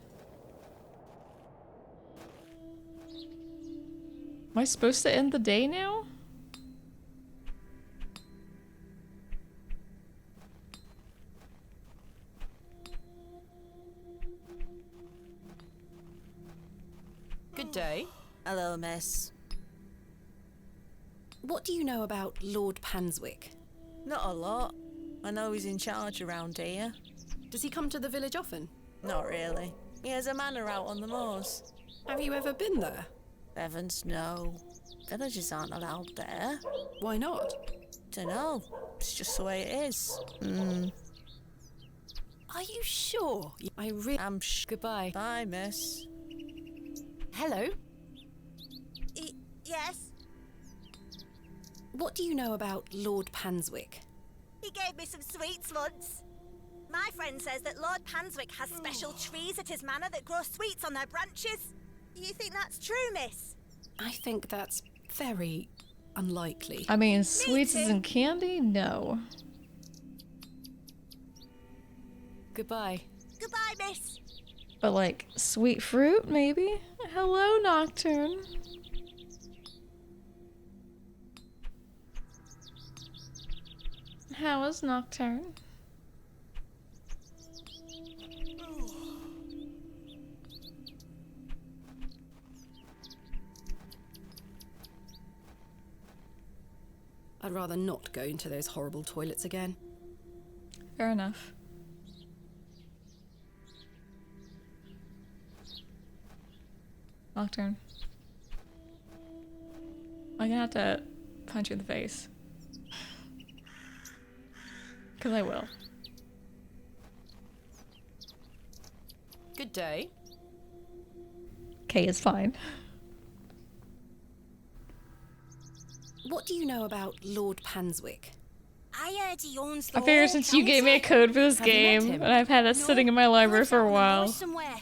Speaker 1: Am I supposed to end the day now?
Speaker 3: Good day.
Speaker 10: Hello, miss.
Speaker 3: What do you know about Lord Panswick?
Speaker 10: Not a lot. I know he's in charge around here.
Speaker 3: Does he come to the village often?
Speaker 10: Not really. He has a manor out on the moors.
Speaker 3: Have you ever been there?
Speaker 10: Heavens, no. Villagers aren't allowed there.
Speaker 3: Why not?
Speaker 10: Dunno. It's just the way it is.
Speaker 3: Are you sure?
Speaker 10: I'm
Speaker 3: Goodbye.
Speaker 10: Bye, miss.
Speaker 3: Hello?
Speaker 4: Yes?
Speaker 3: What do you know about Lord Panswick?
Speaker 4: He gave me some sweets once. My friend says that Lord Panswick has special trees at his manor that grow sweets on their branches. You think that's true, miss?
Speaker 3: I think that's very unlikely.
Speaker 1: I mean, sweets isn't candy? No.
Speaker 3: Goodbye.
Speaker 4: Goodbye, miss.
Speaker 1: But like, sweet fruit, maybe? Hello, Nocturne. How is Nocturne?
Speaker 3: I'd rather not go into those horrible toilets again.
Speaker 1: Fair enough. Nocturne. I'm gonna have to punch you in the face. Because I will.
Speaker 3: Good day.
Speaker 1: Kay is fine.
Speaker 3: What do you know about Lord Panswick?
Speaker 11: I heard he owns the
Speaker 1: I figure
Speaker 11: whole
Speaker 1: since you gave me a
Speaker 11: county.
Speaker 1: code for this
Speaker 3: Have you met
Speaker 1: game,
Speaker 3: him?
Speaker 1: and I've had it sitting in my library for a while,
Speaker 11: Somewhere.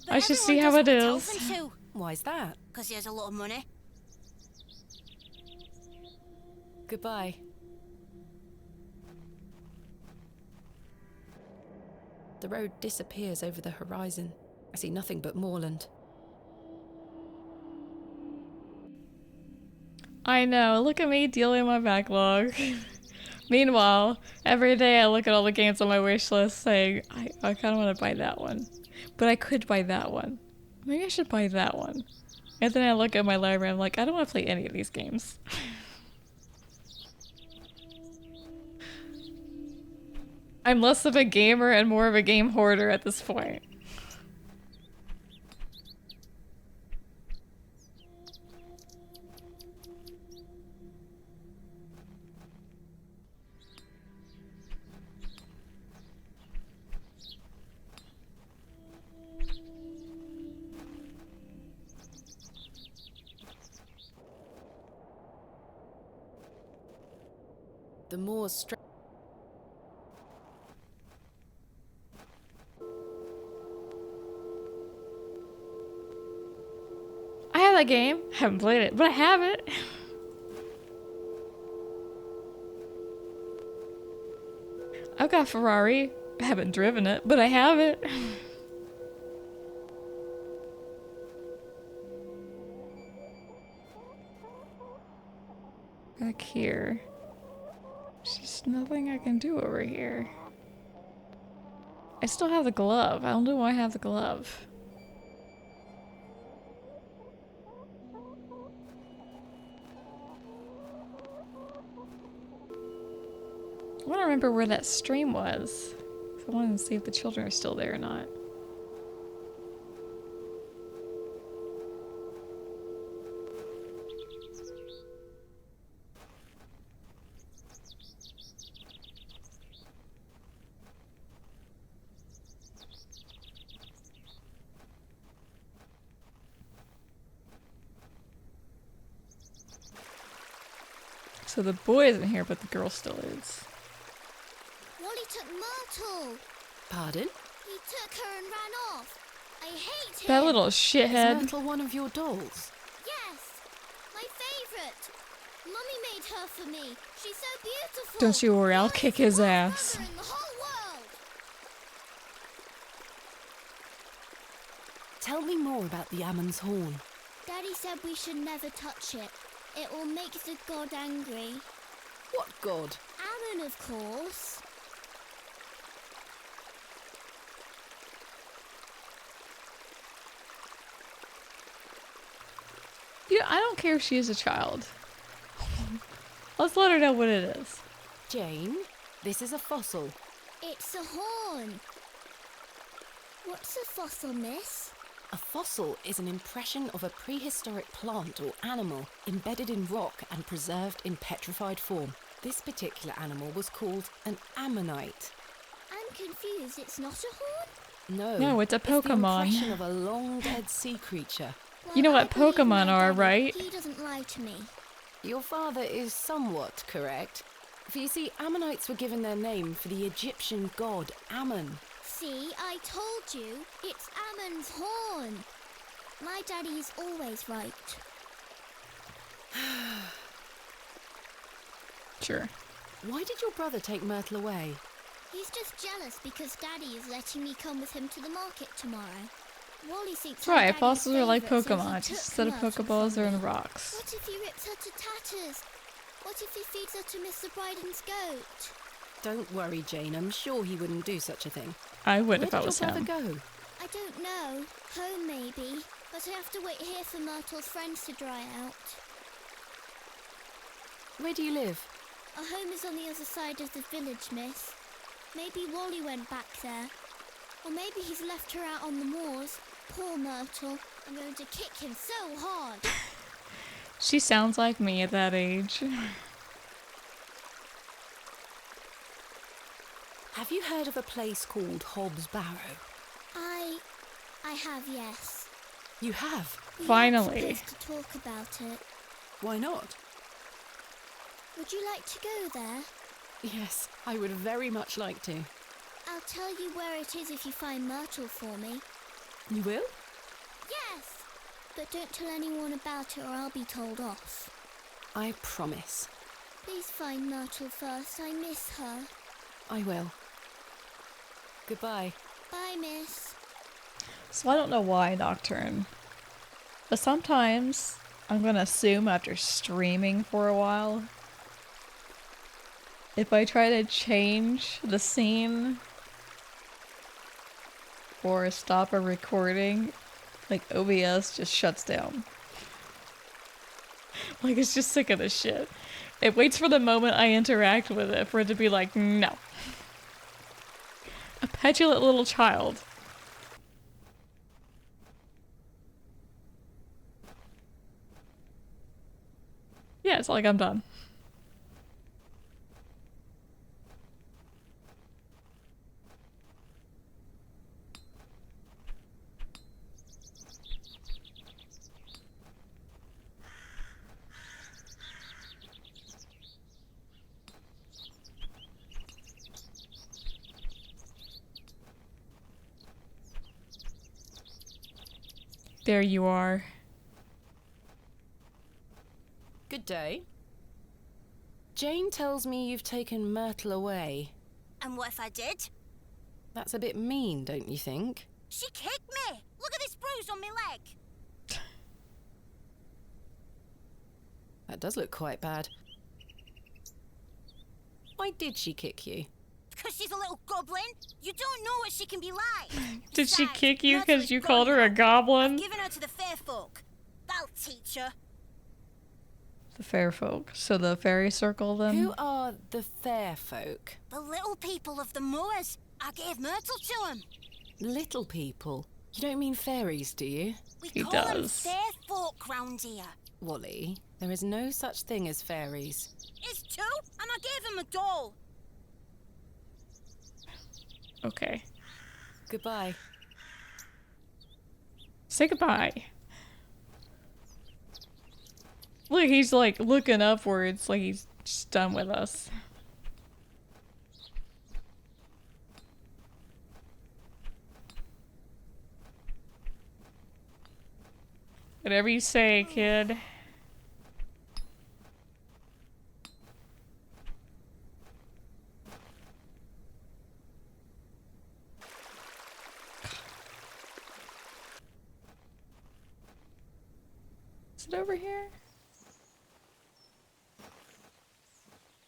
Speaker 1: I should see how it is.
Speaker 3: Why's that?
Speaker 11: Because he has a lot of money.
Speaker 3: Goodbye. The road disappears over the horizon. I see nothing but moorland.
Speaker 1: I know, look at me dealing with my backlog. Meanwhile, every day I look at all the games on my wish list saying, I kind of want to buy that one. But I could buy that one. Maybe I should buy that one. And then I look at my library and I'm like, I don't want to play any of these games. I'm less of a gamer and more of a game hoarder at this point.
Speaker 3: The moors stretch.
Speaker 1: I have that game. Haven't played it, but I have it. I've got a Ferrari. I haven't driven it, but I have it. Back here. There's just nothing I can do over here. I still have the glove. I don't know why I have the glove. I want to remember where that stream was. I wanted to see if the children are still there or not. So the boy isn't here, but the girl still is.
Speaker 12: Wally took Myrtle.
Speaker 3: Pardon?
Speaker 12: He took her and ran off. I hate him.
Speaker 1: That little shithead.
Speaker 3: Is Myrtle one of your dolls?
Speaker 12: Yes, my favourite. Mummy made her for me. She's so beautiful.
Speaker 1: Don't you worry, I'll kick his ass.
Speaker 12: In the whole world.
Speaker 3: Tell me more about the Ammon's horn.
Speaker 12: Daddy said we should never touch it. It will make the god angry.
Speaker 3: What god?
Speaker 12: Ammon, of course.
Speaker 1: Yeah, I don't care if she is a child. Let's let her know what it is.
Speaker 3: Jane, this is a fossil.
Speaker 12: It's a horn. What's a fossil, miss?
Speaker 3: A fossil is an impression of a prehistoric plant or animal embedded in rock and preserved in petrified form. This particular animal was called an ammonite.
Speaker 12: I'm confused. It's not a horn?
Speaker 3: No,
Speaker 1: it's a
Speaker 3: the
Speaker 1: Pokemon.
Speaker 3: impression of a long-dead sea creature.
Speaker 12: Well,
Speaker 1: You know what
Speaker 12: I believe
Speaker 1: Pokemon
Speaker 12: my
Speaker 1: are,
Speaker 12: daddy.
Speaker 1: right?
Speaker 12: He doesn't lie to me.
Speaker 3: Your father is somewhat correct. For you see, ammonites were given their name for the Egyptian god Ammon.
Speaker 12: See, I told you. It's Ammon's horn. My daddy is always right.
Speaker 1: Sure.
Speaker 3: Why did your brother take Myrtle away?
Speaker 12: He's just jealous because Daddy is letting me come with him to the market tomorrow. Wally thinks
Speaker 1: That's right,
Speaker 12: I'm Daddy's
Speaker 1: fossils are like
Speaker 12: favourite, so he
Speaker 1: Pokemon.
Speaker 12: took
Speaker 1: Just instead of
Speaker 12: Myrtle
Speaker 1: Pokeballs,
Speaker 12: from
Speaker 1: they're in
Speaker 12: me.
Speaker 1: rocks.
Speaker 12: What if he rips her to tatters? What if he feeds her to Mr. Bryden's goat?
Speaker 3: Don't worry, Jane. I'm sure he wouldn't do such a thing.
Speaker 1: I would
Speaker 3: Where
Speaker 1: if I
Speaker 3: did
Speaker 1: was
Speaker 3: your brother
Speaker 1: him.
Speaker 3: go?
Speaker 12: I don't know. Home, maybe. But I have to wait here for Myrtle's friends to dry out.
Speaker 3: Where do you live?
Speaker 12: Our home is on the other side of the village, miss. Maybe Wally went back there. Or maybe he's left her out on the moors. Poor Myrtle. I'm going to kick him so hard.
Speaker 1: She sounds like me at that age.
Speaker 3: Have you heard of a place called Hobbs Barrow?
Speaker 12: I have, yes.
Speaker 3: You have?
Speaker 12: We
Speaker 1: Finally.
Speaker 12: aren't supposed to talk about it.
Speaker 3: Why not?
Speaker 12: Would you like to go there?
Speaker 3: Yes, I would very much like to.
Speaker 12: I'll tell you where it is if you find Myrtle for me.
Speaker 3: You will?
Speaker 12: Yes! But don't tell anyone about it or I'll be told off.
Speaker 3: I promise.
Speaker 12: Please find Myrtle first. I miss her.
Speaker 3: I will. Goodbye.
Speaker 12: Bye, miss.
Speaker 1: So I don't know why Nocturne. But sometimes I'm gonna assume after streaming for a while, if I try to change the scene or stop a recording, like OBS just shuts down. Like it's just sick of this shit. It waits for the moment I interact with it for it to be like, no. A petulant little child. Yeah, it's like I'm done. There you are.
Speaker 3: Good day. Jane tells me you've taken Myrtle away.
Speaker 11: And what if I did?
Speaker 3: That's a bit mean, don't you think?
Speaker 11: She kicked me! Look at this bruise on my leg!
Speaker 3: That does look quite bad. Why did she kick you?
Speaker 11: Because she's a little goblin. You don't know what she can be like.
Speaker 1: Did she
Speaker 11: Besides,
Speaker 1: kick you
Speaker 11: Myrtle
Speaker 1: because
Speaker 11: is
Speaker 1: you
Speaker 11: gone
Speaker 1: called her a
Speaker 11: now.
Speaker 1: goblin?
Speaker 11: I've given her to the fair folk. That'll teach her.
Speaker 1: The fair folk. So the fairy circle then?
Speaker 3: Who are the fair folk?
Speaker 11: The little people of the moors. I gave Myrtle to them.
Speaker 3: Little people? You don't mean fairies, do you?
Speaker 11: We call them fair folk round here.
Speaker 3: Wally, there is no such thing as fairies.
Speaker 11: It's two, and I gave him a doll.
Speaker 1: Okay.
Speaker 3: Goodbye.
Speaker 1: Say goodbye. Look, he's like looking upwards like he's just done with us. Whatever you say, kid. Is it over here?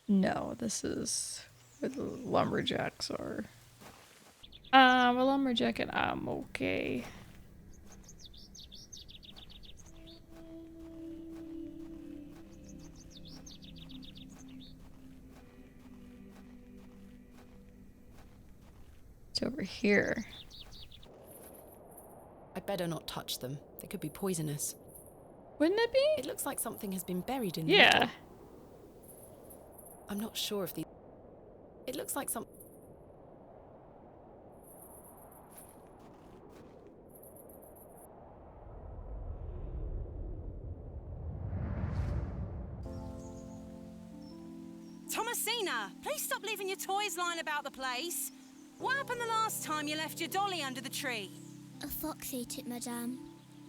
Speaker 1: No, this is where the lumberjacks are. A lumberjack and I'm okay. It's over here.
Speaker 3: I'd better not touch them. They could be poisonous.
Speaker 1: Wouldn't it be?
Speaker 3: It looks like something has been buried in the
Speaker 1: Yeah.
Speaker 3: middle. I'm not sure if the... It looks like some...
Speaker 10: Thomasina, please stop leaving your toys lying about the place. What happened the last time you left your dolly under the tree?
Speaker 12: A fox ate it, madame.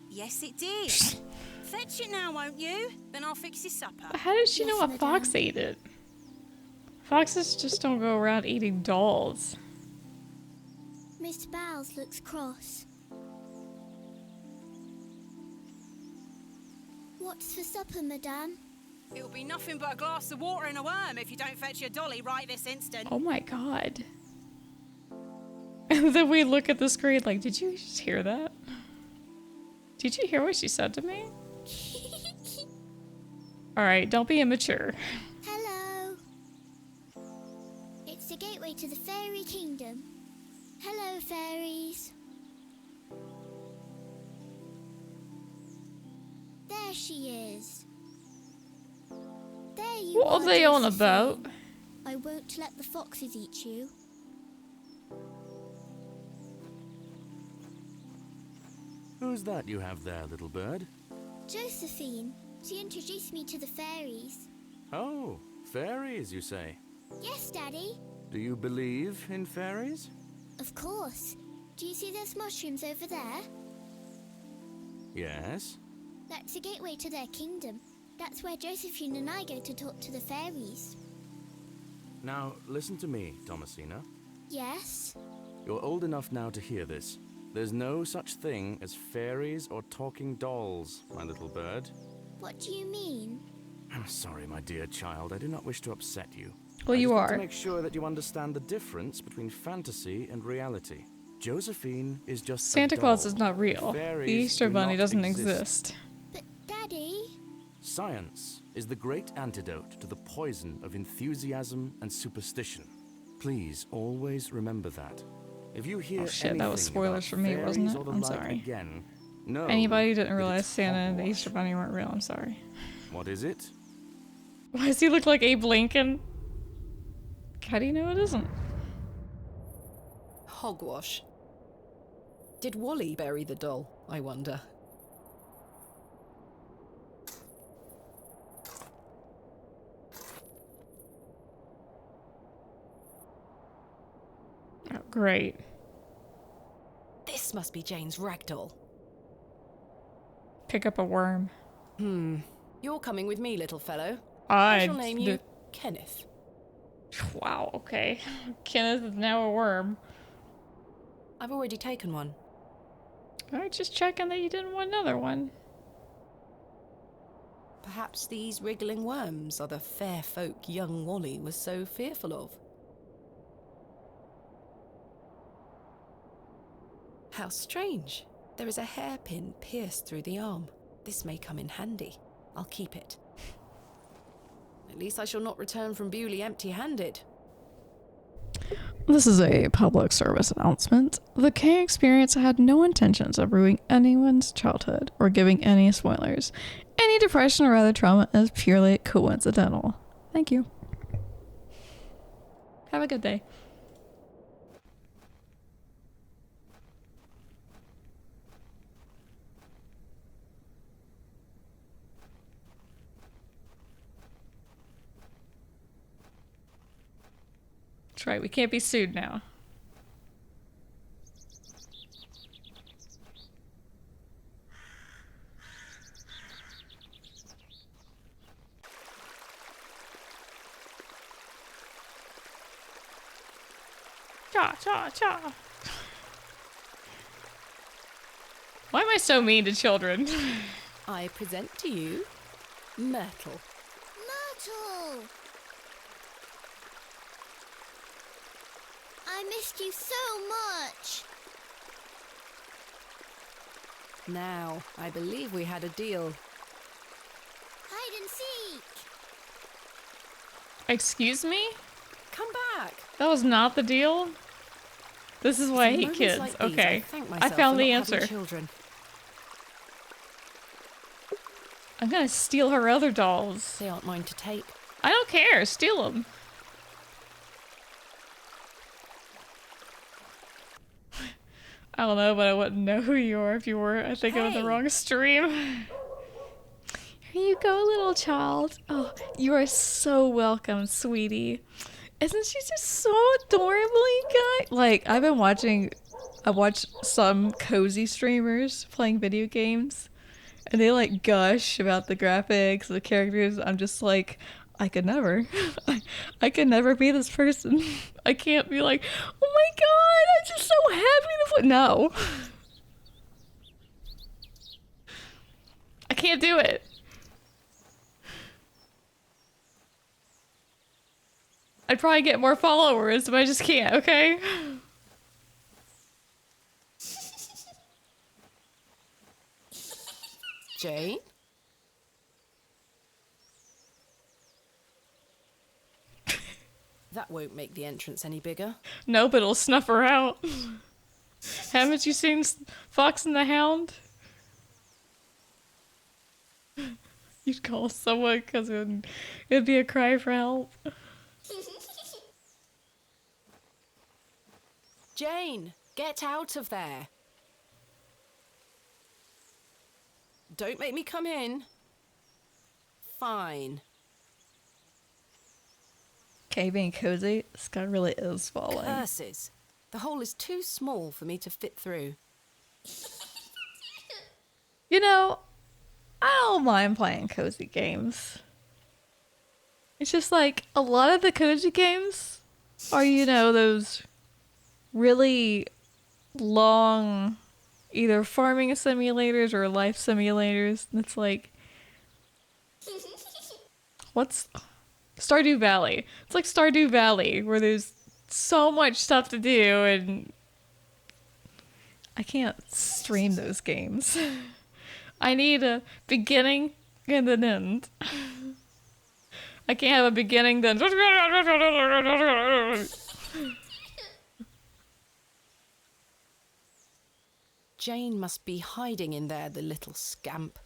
Speaker 10: Yes, it did. Fetch it now, won't you? Then I'll fix your supper.
Speaker 1: How did she know a fox ate it? Foxes just don't go around eating dolls.
Speaker 12: Mr. Bowles looks cross. What's for supper, madame?
Speaker 10: It'll be nothing but a glass of water and a worm if you don't fetch your dolly right this instant.
Speaker 1: Oh my god. And then we look at the screen like, did you just hear that? Did you hear what she said to me? Alright, don't be immature.
Speaker 12: Hello. It's the gateway to the fairy kingdom. Hello, fairies. There she is. There you
Speaker 1: What
Speaker 12: are,
Speaker 1: are they on
Speaker 12: Josephine.
Speaker 1: about?
Speaker 12: I won't let the foxes eat you.
Speaker 9: Who's that you have there, little bird?
Speaker 12: Josephine. She introduced me to the fairies.
Speaker 9: Oh, fairies, you say?
Speaker 12: Yes, Daddy.
Speaker 9: Do you believe in fairies?
Speaker 12: Of course. Do you see those mushrooms over there?
Speaker 9: Yes.
Speaker 12: That's the gateway to their kingdom. That's where Josephine and I go to talk to the fairies.
Speaker 9: Now, listen to me, Thomasina.
Speaker 12: Yes?
Speaker 9: You're old enough now to hear this. There's no such thing as fairies or talking dolls, my little bird.
Speaker 12: What do you mean?
Speaker 9: I'm sorry, my dear child. I do not wish to upset you.
Speaker 1: Well, you
Speaker 9: I just want
Speaker 1: are.
Speaker 9: to make sure that you understand the difference between fantasy and reality. Josephine is just
Speaker 1: Santa
Speaker 9: a
Speaker 1: Claus
Speaker 9: doll.
Speaker 1: is not real.
Speaker 9: Fairies
Speaker 1: The Easter
Speaker 9: do
Speaker 1: Bunny
Speaker 9: not
Speaker 1: doesn't exist.
Speaker 12: But, Daddy...
Speaker 9: Science is the great antidote to the poison of enthusiasm and superstition. Please always remember that. If you hear
Speaker 1: Oh shit, that was
Speaker 9: anything
Speaker 1: spoilers
Speaker 9: about
Speaker 1: for me, wasn't
Speaker 9: fairies
Speaker 1: it?
Speaker 9: or the
Speaker 1: I'm
Speaker 9: like
Speaker 1: sorry.
Speaker 9: Again, no,
Speaker 1: Anybody who didn't
Speaker 9: that
Speaker 1: realize
Speaker 9: it's
Speaker 1: Santa and the
Speaker 9: hogwash.
Speaker 1: Easter Bunny weren't real, I'm sorry.
Speaker 9: What is it?
Speaker 1: Why does he look like Abe Lincoln? How do you know it isn't?
Speaker 3: Hogwash. Did Wally bury the doll, I wonder?
Speaker 1: Oh, great.
Speaker 3: This must be Jane's ragdoll.
Speaker 1: Pick up a worm.
Speaker 3: You're coming with me, little fellow.
Speaker 1: I
Speaker 3: shall name you Kenneth.
Speaker 1: Wow, okay. Kenneth is now a worm.
Speaker 3: I've already taken one.
Speaker 1: Alright, just checking that you didn't want another one.
Speaker 3: Perhaps these wriggling worms are the fair folk young Wally was so fearful of. How strange. There is a hairpin pierced through the arm. This may come in handy. I'll keep it. At least I shall not return from Bewley empty-handed.
Speaker 1: This is a public service announcement. The K experience had no intentions of ruining anyone's childhood or giving any spoilers. Any depression or other trauma is purely coincidental. Thank you. Have a good day. That's right, we can't be sued now. Cha cha cha. Why am I so mean to children?
Speaker 3: I present to you Myrtle.
Speaker 12: Myrtle! I missed you so much.
Speaker 3: Now, I believe we had a deal.
Speaker 12: Hide and seek.
Speaker 1: Excuse me?
Speaker 3: Come back.
Speaker 1: That was not the deal? This is why I hate kids.
Speaker 3: Like these,
Speaker 1: okay.
Speaker 3: I
Speaker 1: found the
Speaker 3: not
Speaker 1: answer.
Speaker 3: Children.
Speaker 1: I'm gonna steal her other dolls.
Speaker 3: They aren't mine to take.
Speaker 1: I don't care. Steal them. I don't know, but I wouldn't know who you are if you were. I think I'm in the wrong stream. Here you go, little child. Oh, you are so welcome, sweetie. Isn't she just so adorably good? Like, I watched some cozy streamers playing video games, and they like gush about the graphics, the characters. I'm just like, I could never. I could never be this person. I can't be like, oh my god, I'm just so happy to play. No. I can't do it. I'd probably get more followers, but I just can't, okay?
Speaker 3: Jane? That won't make the entrance any bigger.
Speaker 1: No, but it'll snuff her out. Haven't you seen Fox and the Hound? You'd call someone because it'd be a cry for help.
Speaker 3: Jane, get out of there. Don't make me come in. Fine.
Speaker 1: Okay, being cozy, this guy really is falling.
Speaker 3: Curses. The hole is too small for me to fit through.
Speaker 1: You know, I don't mind playing cozy games. It's just like, a lot of the cozy games are, you know, those really long, either farming simulators or life simulators. And it's like, what's Stardew Valley? It's like Stardew Valley, where there's so much stuff to do, and I can't stream those games. I need a beginning and an end. I can't have a beginning then.
Speaker 3: Jane must be hiding in there, the little scamp.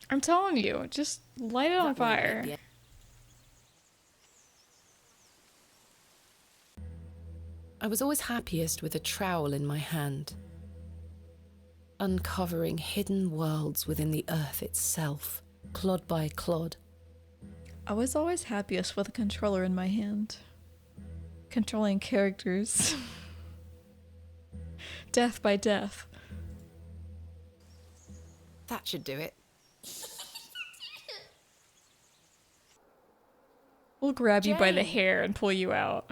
Speaker 1: I'm telling you, just light it on fire.
Speaker 3: I was always happiest with a trowel in my hand, uncovering hidden worlds within the earth itself, clod by clod.
Speaker 1: I was always happiest with a controller in my hand, controlling characters, death by death.
Speaker 3: That should do it.
Speaker 1: We'll grab you by the
Speaker 3: Jane.
Speaker 1: hair and pull you out.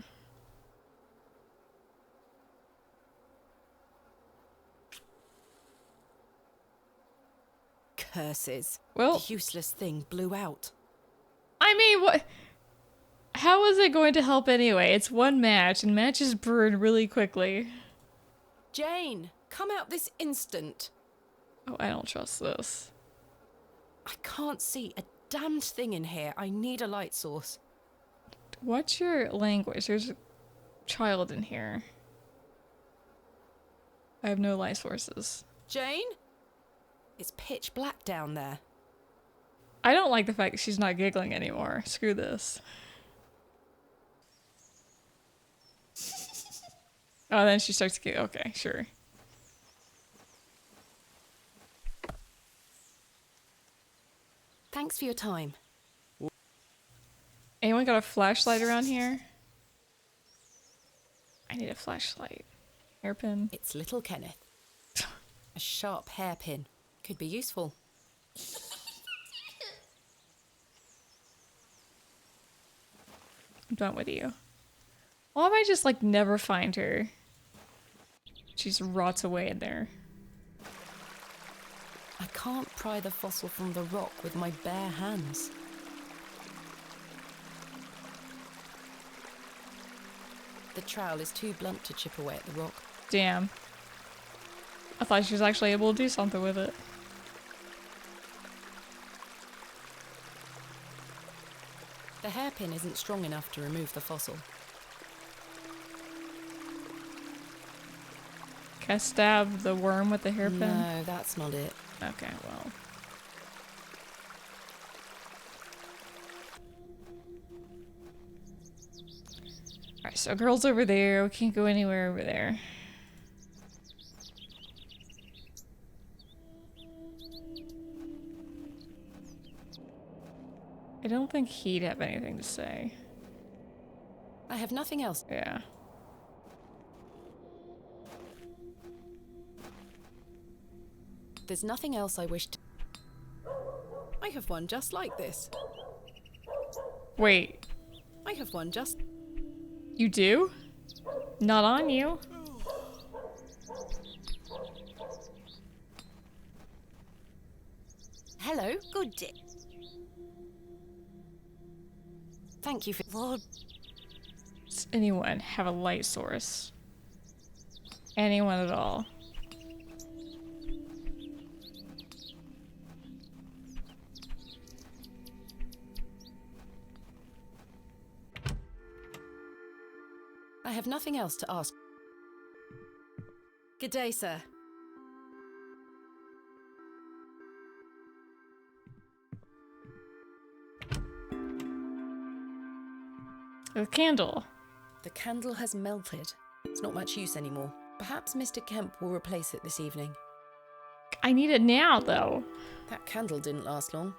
Speaker 3: Curses.
Speaker 1: Well,
Speaker 3: the useless thing blew out.
Speaker 1: I mean, what? How is it going to help anyway? It's one match, and matches burn really quickly.
Speaker 3: Jane, come out this instant.
Speaker 1: Oh, I don't trust this.
Speaker 3: I can't see a damned thing in here. I need a light source.
Speaker 1: What's your language? There's a child in here. I have no light sources.
Speaker 3: Jane? It's pitch black down there.
Speaker 1: I don't like the fact that she's not giggling anymore. Screw this. Oh, then she starts to giggle. Okay, sure.
Speaker 3: Thanks for your time.
Speaker 1: Anyone got a flashlight around here? I need a flashlight. Hairpin.
Speaker 3: It's little Kenneth. A sharp hairpin. Could be useful.
Speaker 1: I'm done with you. Why am I just like never find her? She just rots away in there.
Speaker 3: I can't pry the fossil from the rock with my bare hands. The trowel is too blunt to chip away at the rock.
Speaker 1: Damn. I thought she was actually able to do something with it.
Speaker 3: The hairpin isn't strong enough to remove the fossil.
Speaker 1: Can I stab the worm with the hairpin?
Speaker 3: No, that's not it.
Speaker 1: Okay, well. Alright, so girl's over there. We can't go anywhere over there. I don't think he'd have anything to say.
Speaker 3: I have nothing else.
Speaker 1: Yeah.
Speaker 3: There's nothing else I wish to... I have one just like this.
Speaker 1: Wait.
Speaker 3: I have one just...
Speaker 1: You do? Not on you.
Speaker 11: Hello, good day.
Speaker 3: Thank you for...
Speaker 11: Lord.
Speaker 1: Does anyone have a light source? Anyone at all?
Speaker 3: I have nothing else to ask. Good day, sir.
Speaker 1: A candle.
Speaker 3: The candle has melted. It's not much use anymore. Perhaps Mr. Kemp will replace it this evening.
Speaker 1: I need it now, though.
Speaker 3: That candle didn't last long.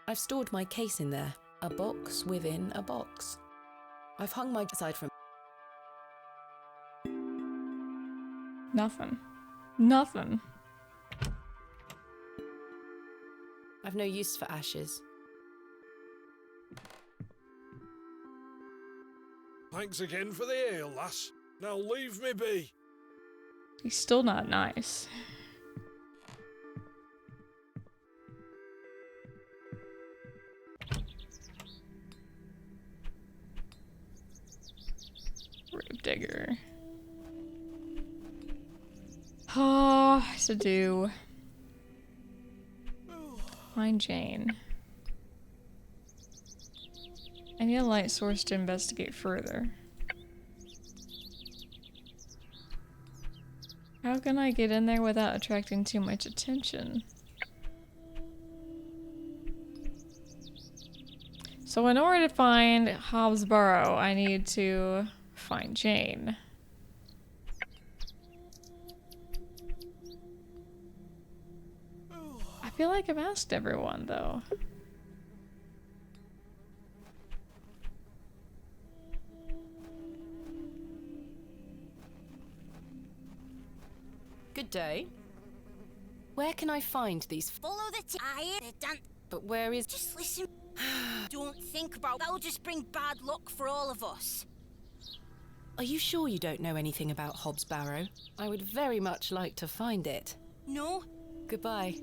Speaker 3: I've stored my case in there. A box within a box. I've hung my aside from...
Speaker 1: Nothing. Nothing.
Speaker 3: I've no use for ashes.
Speaker 5: Thanks again for the ale, lass. Now leave me be.
Speaker 1: He's still not nice. Grave digger. Oh, to do. Find Jane. I need a light source to investigate further. How can I get in there without attracting too much attention? So in order to find Hob's Barrow, I need to find Jane. I feel like I've asked everyone, though.
Speaker 3: Good day. Where can I find these...
Speaker 11: Follow the
Speaker 3: But where is...
Speaker 11: Just listen. Don't think about... That'll just bring bad luck for all of us.
Speaker 3: Are you sure you don't know anything about Hob's Barrow? I would very much like to find it.
Speaker 11: No.
Speaker 3: Goodbye.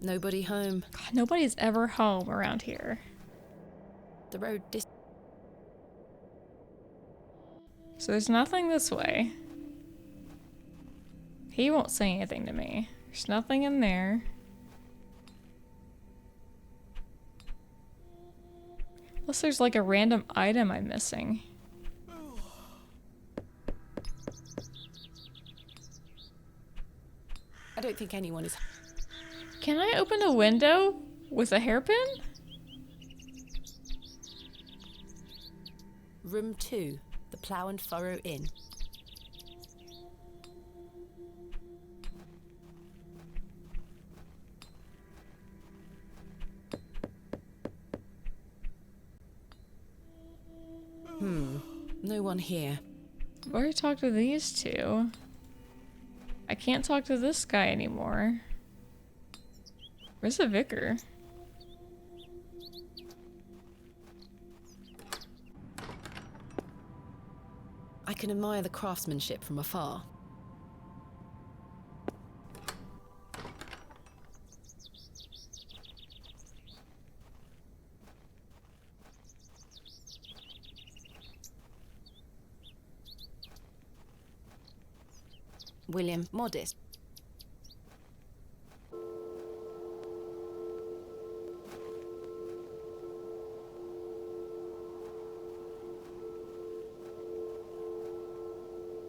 Speaker 3: Nobody home.
Speaker 1: God, nobody's ever home around here.
Speaker 3: The road
Speaker 1: So there's nothing this way. He won't say anything to me. There's nothing in there. Unless there's like a random item I'm missing.
Speaker 3: I don't think anyone is...
Speaker 1: Can I open a window with a hairpin?
Speaker 3: Room 2, the Plough and Furrow Inn. No one here.
Speaker 1: I've already talked to these two. I can't talk to this guy anymore. Where's the vicar?
Speaker 3: I can admire the craftsmanship from afar. William, modest.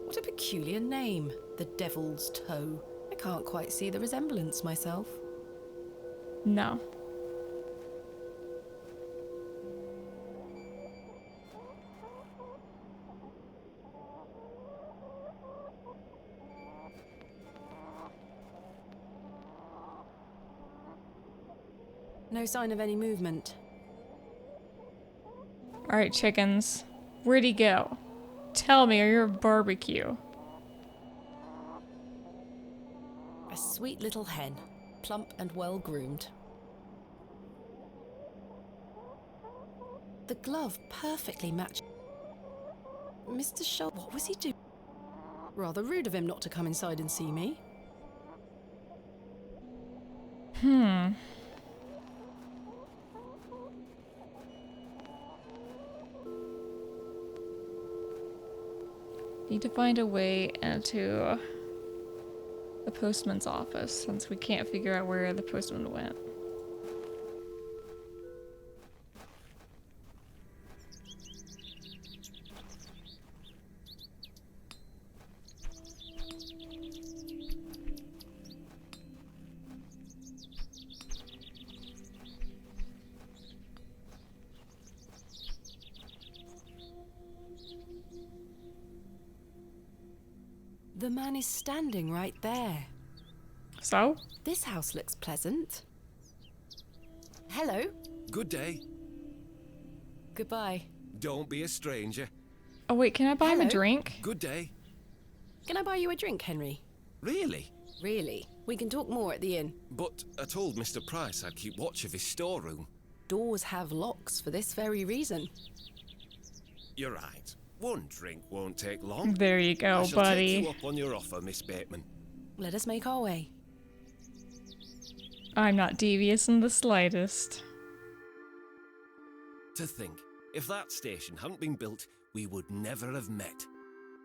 Speaker 3: What a peculiar name, the Devil's Toe. I can't quite see the resemblance myself.
Speaker 1: No.
Speaker 3: No sign of any movement.
Speaker 1: Alright, chickens. Where'd he go? Tell me, or you're a barbecue.
Speaker 3: A sweet little hen, plump and well groomed. The glove perfectly matched. Mr. Shaw, what was he doing? Rather rude of him not to come inside and see me.
Speaker 1: Need to find a way into the postman's office since we can't figure out where the postman went.
Speaker 3: The man is standing right there.
Speaker 1: So?
Speaker 3: This house looks pleasant. Hello.
Speaker 16: Good day.
Speaker 3: Goodbye.
Speaker 16: Don't be a stranger.
Speaker 1: Oh wait, can I buy him a drink?
Speaker 16: Good day.
Speaker 3: Can I buy you a drink, Henry?
Speaker 16: Really?
Speaker 3: Really? We can talk more at the inn.
Speaker 16: But I told Mr. Price I'd keep watch of his storeroom.
Speaker 3: Doors have locks for this very reason.
Speaker 16: You're right. One drink won't take long.
Speaker 1: There you go,
Speaker 16: I shall
Speaker 1: buddy.
Speaker 16: take you up on your offer, Miss Bateman.
Speaker 3: Let us make our way.
Speaker 1: I'm not devious in the slightest.
Speaker 16: To think, if that station hadn't been built, we would never have met.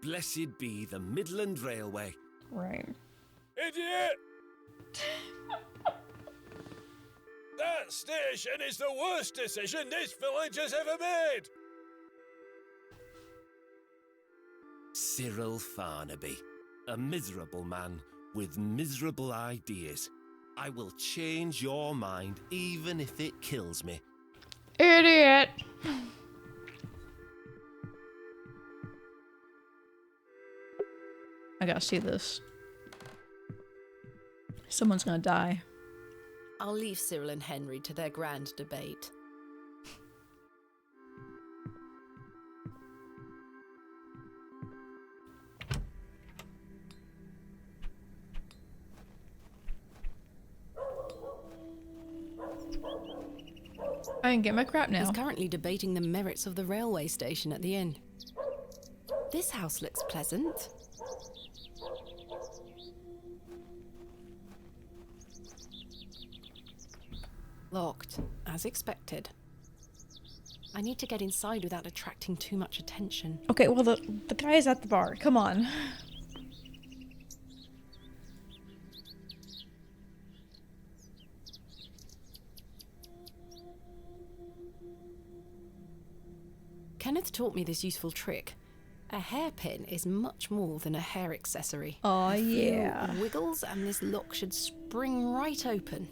Speaker 16: Blessed be the Midland Railway.
Speaker 1: Right.
Speaker 5: Idiot! That station is the worst decision this village has ever made!
Speaker 16: Cyril Farnaby, a miserable man with miserable ideas. I will change your mind even if it kills me.
Speaker 1: Idiot! I gotta see this. Someone's gonna die.
Speaker 3: I'll leave Cyril and Henry to their grand debate.
Speaker 1: I can get my crap now.
Speaker 3: He's currently debating the merits of the railway station at the inn. This house looks pleasant. Locked, as expected. I need to get inside without attracting too much attention.
Speaker 1: Okay, well, the guy is at the bar. Come on.
Speaker 3: Kenneth taught me this useful trick. A hairpin is much more than a hair accessory.
Speaker 1: Oh,
Speaker 3: a few
Speaker 1: yeah.
Speaker 3: wiggles and this lock should spring right open.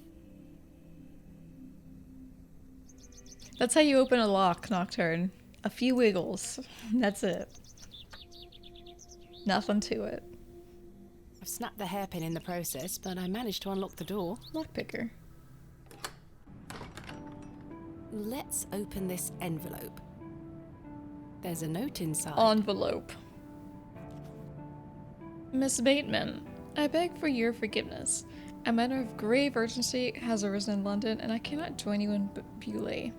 Speaker 1: That's how you open a lock, Nocturne. A few wiggles. That's it. Nothing to it.
Speaker 3: I've snapped the hairpin in the process, but I managed to unlock the door.
Speaker 1: Lockpicker.
Speaker 3: Let's open this envelope. There's a note inside.
Speaker 1: Envelope. Miss Bateman, I beg for your forgiveness. A matter of grave urgency has arisen in London, and I cannot join you in Beaulieu.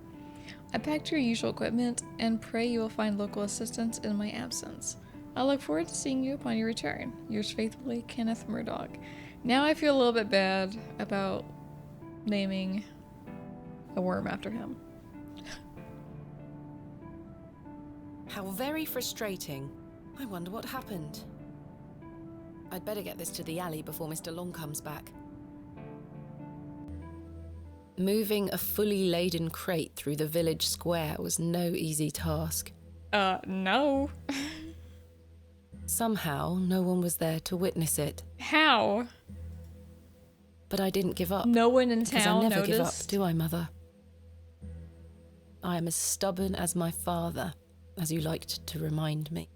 Speaker 1: I packed your usual equipment, and pray you will find local assistance in my absence. I look forward to seeing you upon your return. Yours faithfully, Kenneth Murdoch. Now I feel a little bit bad about naming a worm after him.
Speaker 3: How very frustrating. I wonder what happened. I'd better get this to the alley before Mr. Long comes back. Moving a fully laden crate through the village square was no easy task.
Speaker 1: No.
Speaker 3: Somehow, no one was there to witness it.
Speaker 1: How?
Speaker 3: But I didn't give up.
Speaker 1: No one in town
Speaker 3: I never give up,
Speaker 1: noticed?
Speaker 3: do I, Mother? I am as stubborn as my father, as you liked to remind me.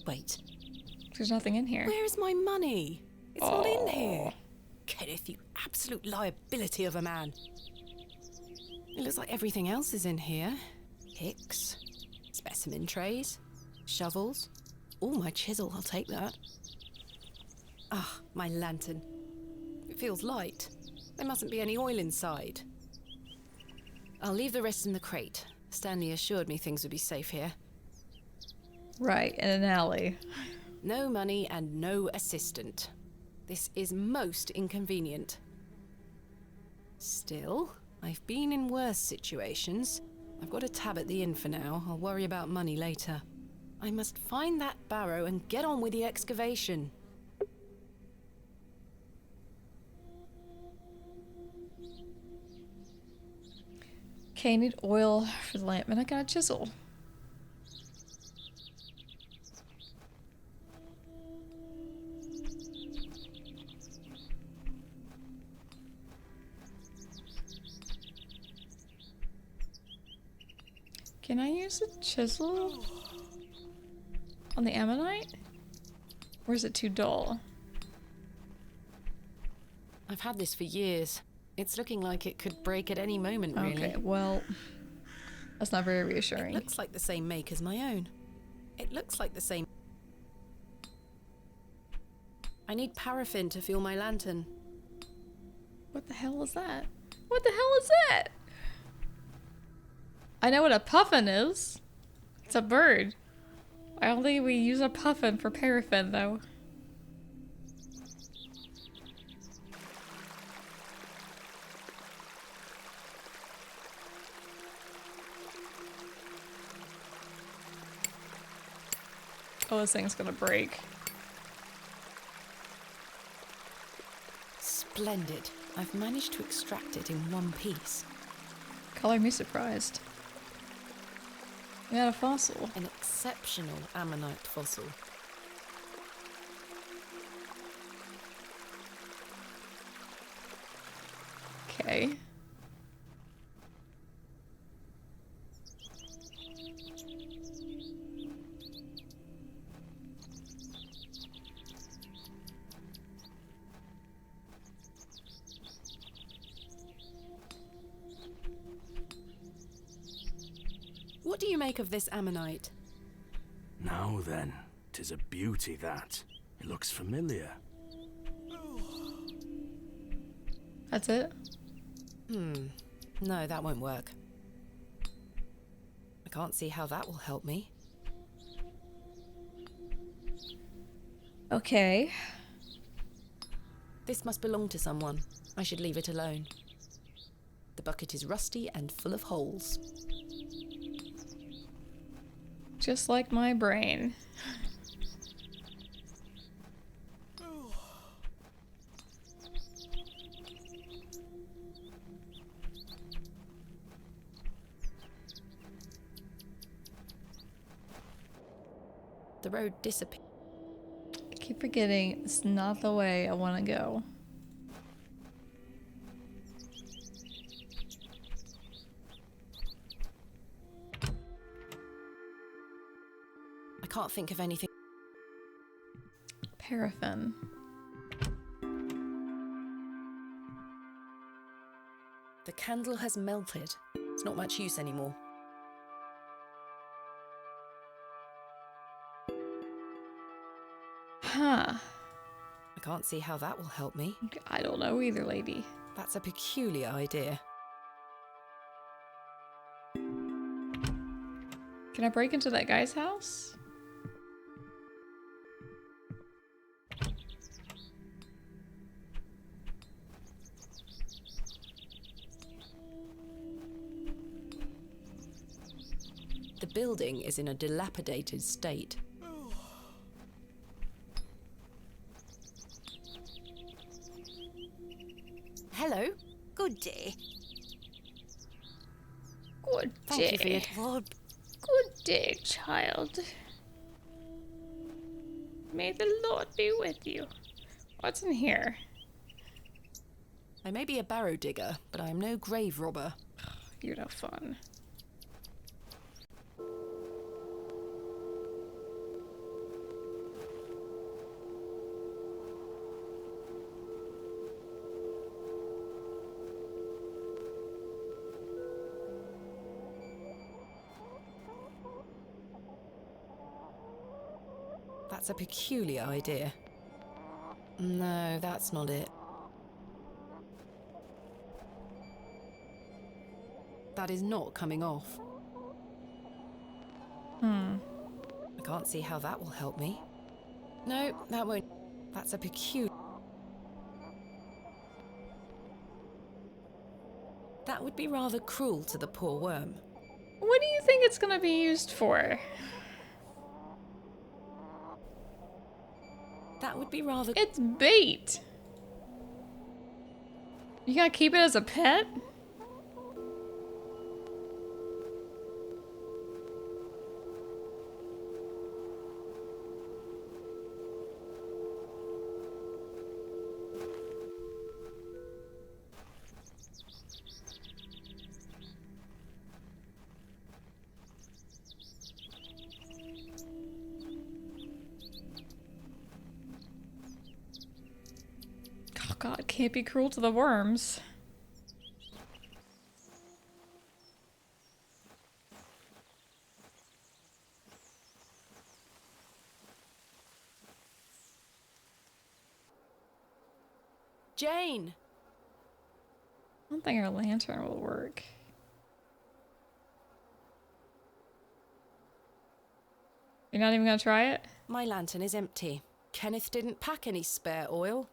Speaker 3: Wait.
Speaker 1: There's nothing in here.
Speaker 3: Where is my money? It's not in here. Kenneth, you absolute liability of a man. It looks like everything else is in here. Picks, specimen trays, shovels. Oh, my chisel, I'll take that. Ah, my lantern. It feels light. There mustn't be any oil inside. I'll leave the rest in the crate. Stanley assured me things would be safe here.
Speaker 1: Right, in an alley.
Speaker 3: No money and no assistant. This is most inconvenient. Still, I've been in worse situations. I've got a tab at the inn for now. I'll worry about money later. I must find that Barrow and get on with the excavation.
Speaker 1: Okay, I need oil for the lamp, and I got a chisel. Can I use a chisel on the ammonite? Or is it too dull?
Speaker 3: I've had this for years. It's looking like it could break at any moment, really.
Speaker 1: Okay, well, that's not very reassuring.
Speaker 3: It looks like the same make as my own. It looks like the same... I need paraffin to fuel my lantern.
Speaker 1: What the hell is that? What the hell is that? I know what a puffin is. It's a bird. I don't think we use a puffin for paraffin, though. Oh, this thing's gonna break.
Speaker 3: Splendid. I've managed to extract it in one piece.
Speaker 1: Color me surprised. We got a fossil.
Speaker 3: An exceptional ammonite fossil.
Speaker 1: Okay.
Speaker 3: What do you make of this ammonite?
Speaker 9: Now then, 'tis a beauty that. It looks familiar.
Speaker 1: That's it?
Speaker 3: No, that won't work. I can't see how that will help me.
Speaker 1: Okay.
Speaker 3: This must belong to someone. I should leave it alone. The bucket is rusty and full of holes.
Speaker 1: Just like my brain.
Speaker 3: The road disappeared.
Speaker 1: I keep forgetting it's not the way I want to go.
Speaker 3: I can't think of anything.
Speaker 1: Paraffin.
Speaker 3: The candle has melted. It's not much use anymore.
Speaker 1: Huh.
Speaker 3: I can't see how that will help me.
Speaker 1: I don't know either, lady.
Speaker 3: That's a peculiar idea.
Speaker 1: Can I break into that guy's house?
Speaker 3: The building is in a dilapidated state.
Speaker 11: Hello. Good day.
Speaker 1: Good
Speaker 11: Thank you for your
Speaker 1: day.
Speaker 11: word.
Speaker 1: Good day, child. May the Lord be with you. What's in here?
Speaker 3: I may be a barrow digger, but I am no grave robber.
Speaker 1: You're no fun.
Speaker 3: That's a peculiar idea. No, that's not it. That is not coming off. I can't see how that will help me. No, that won't. That's a peculiar... That would be rather cruel to the poor worm.
Speaker 1: What do you think it's gonna be used for?
Speaker 3: That would be rather...
Speaker 1: It's bait! You gotta keep it as a pet? Oh god, can't be cruel to the worms.
Speaker 3: Jane!
Speaker 1: I don't think our lantern will work. You're not even gonna try it?
Speaker 3: My lantern is empty. Kenneth didn't pack any spare oil.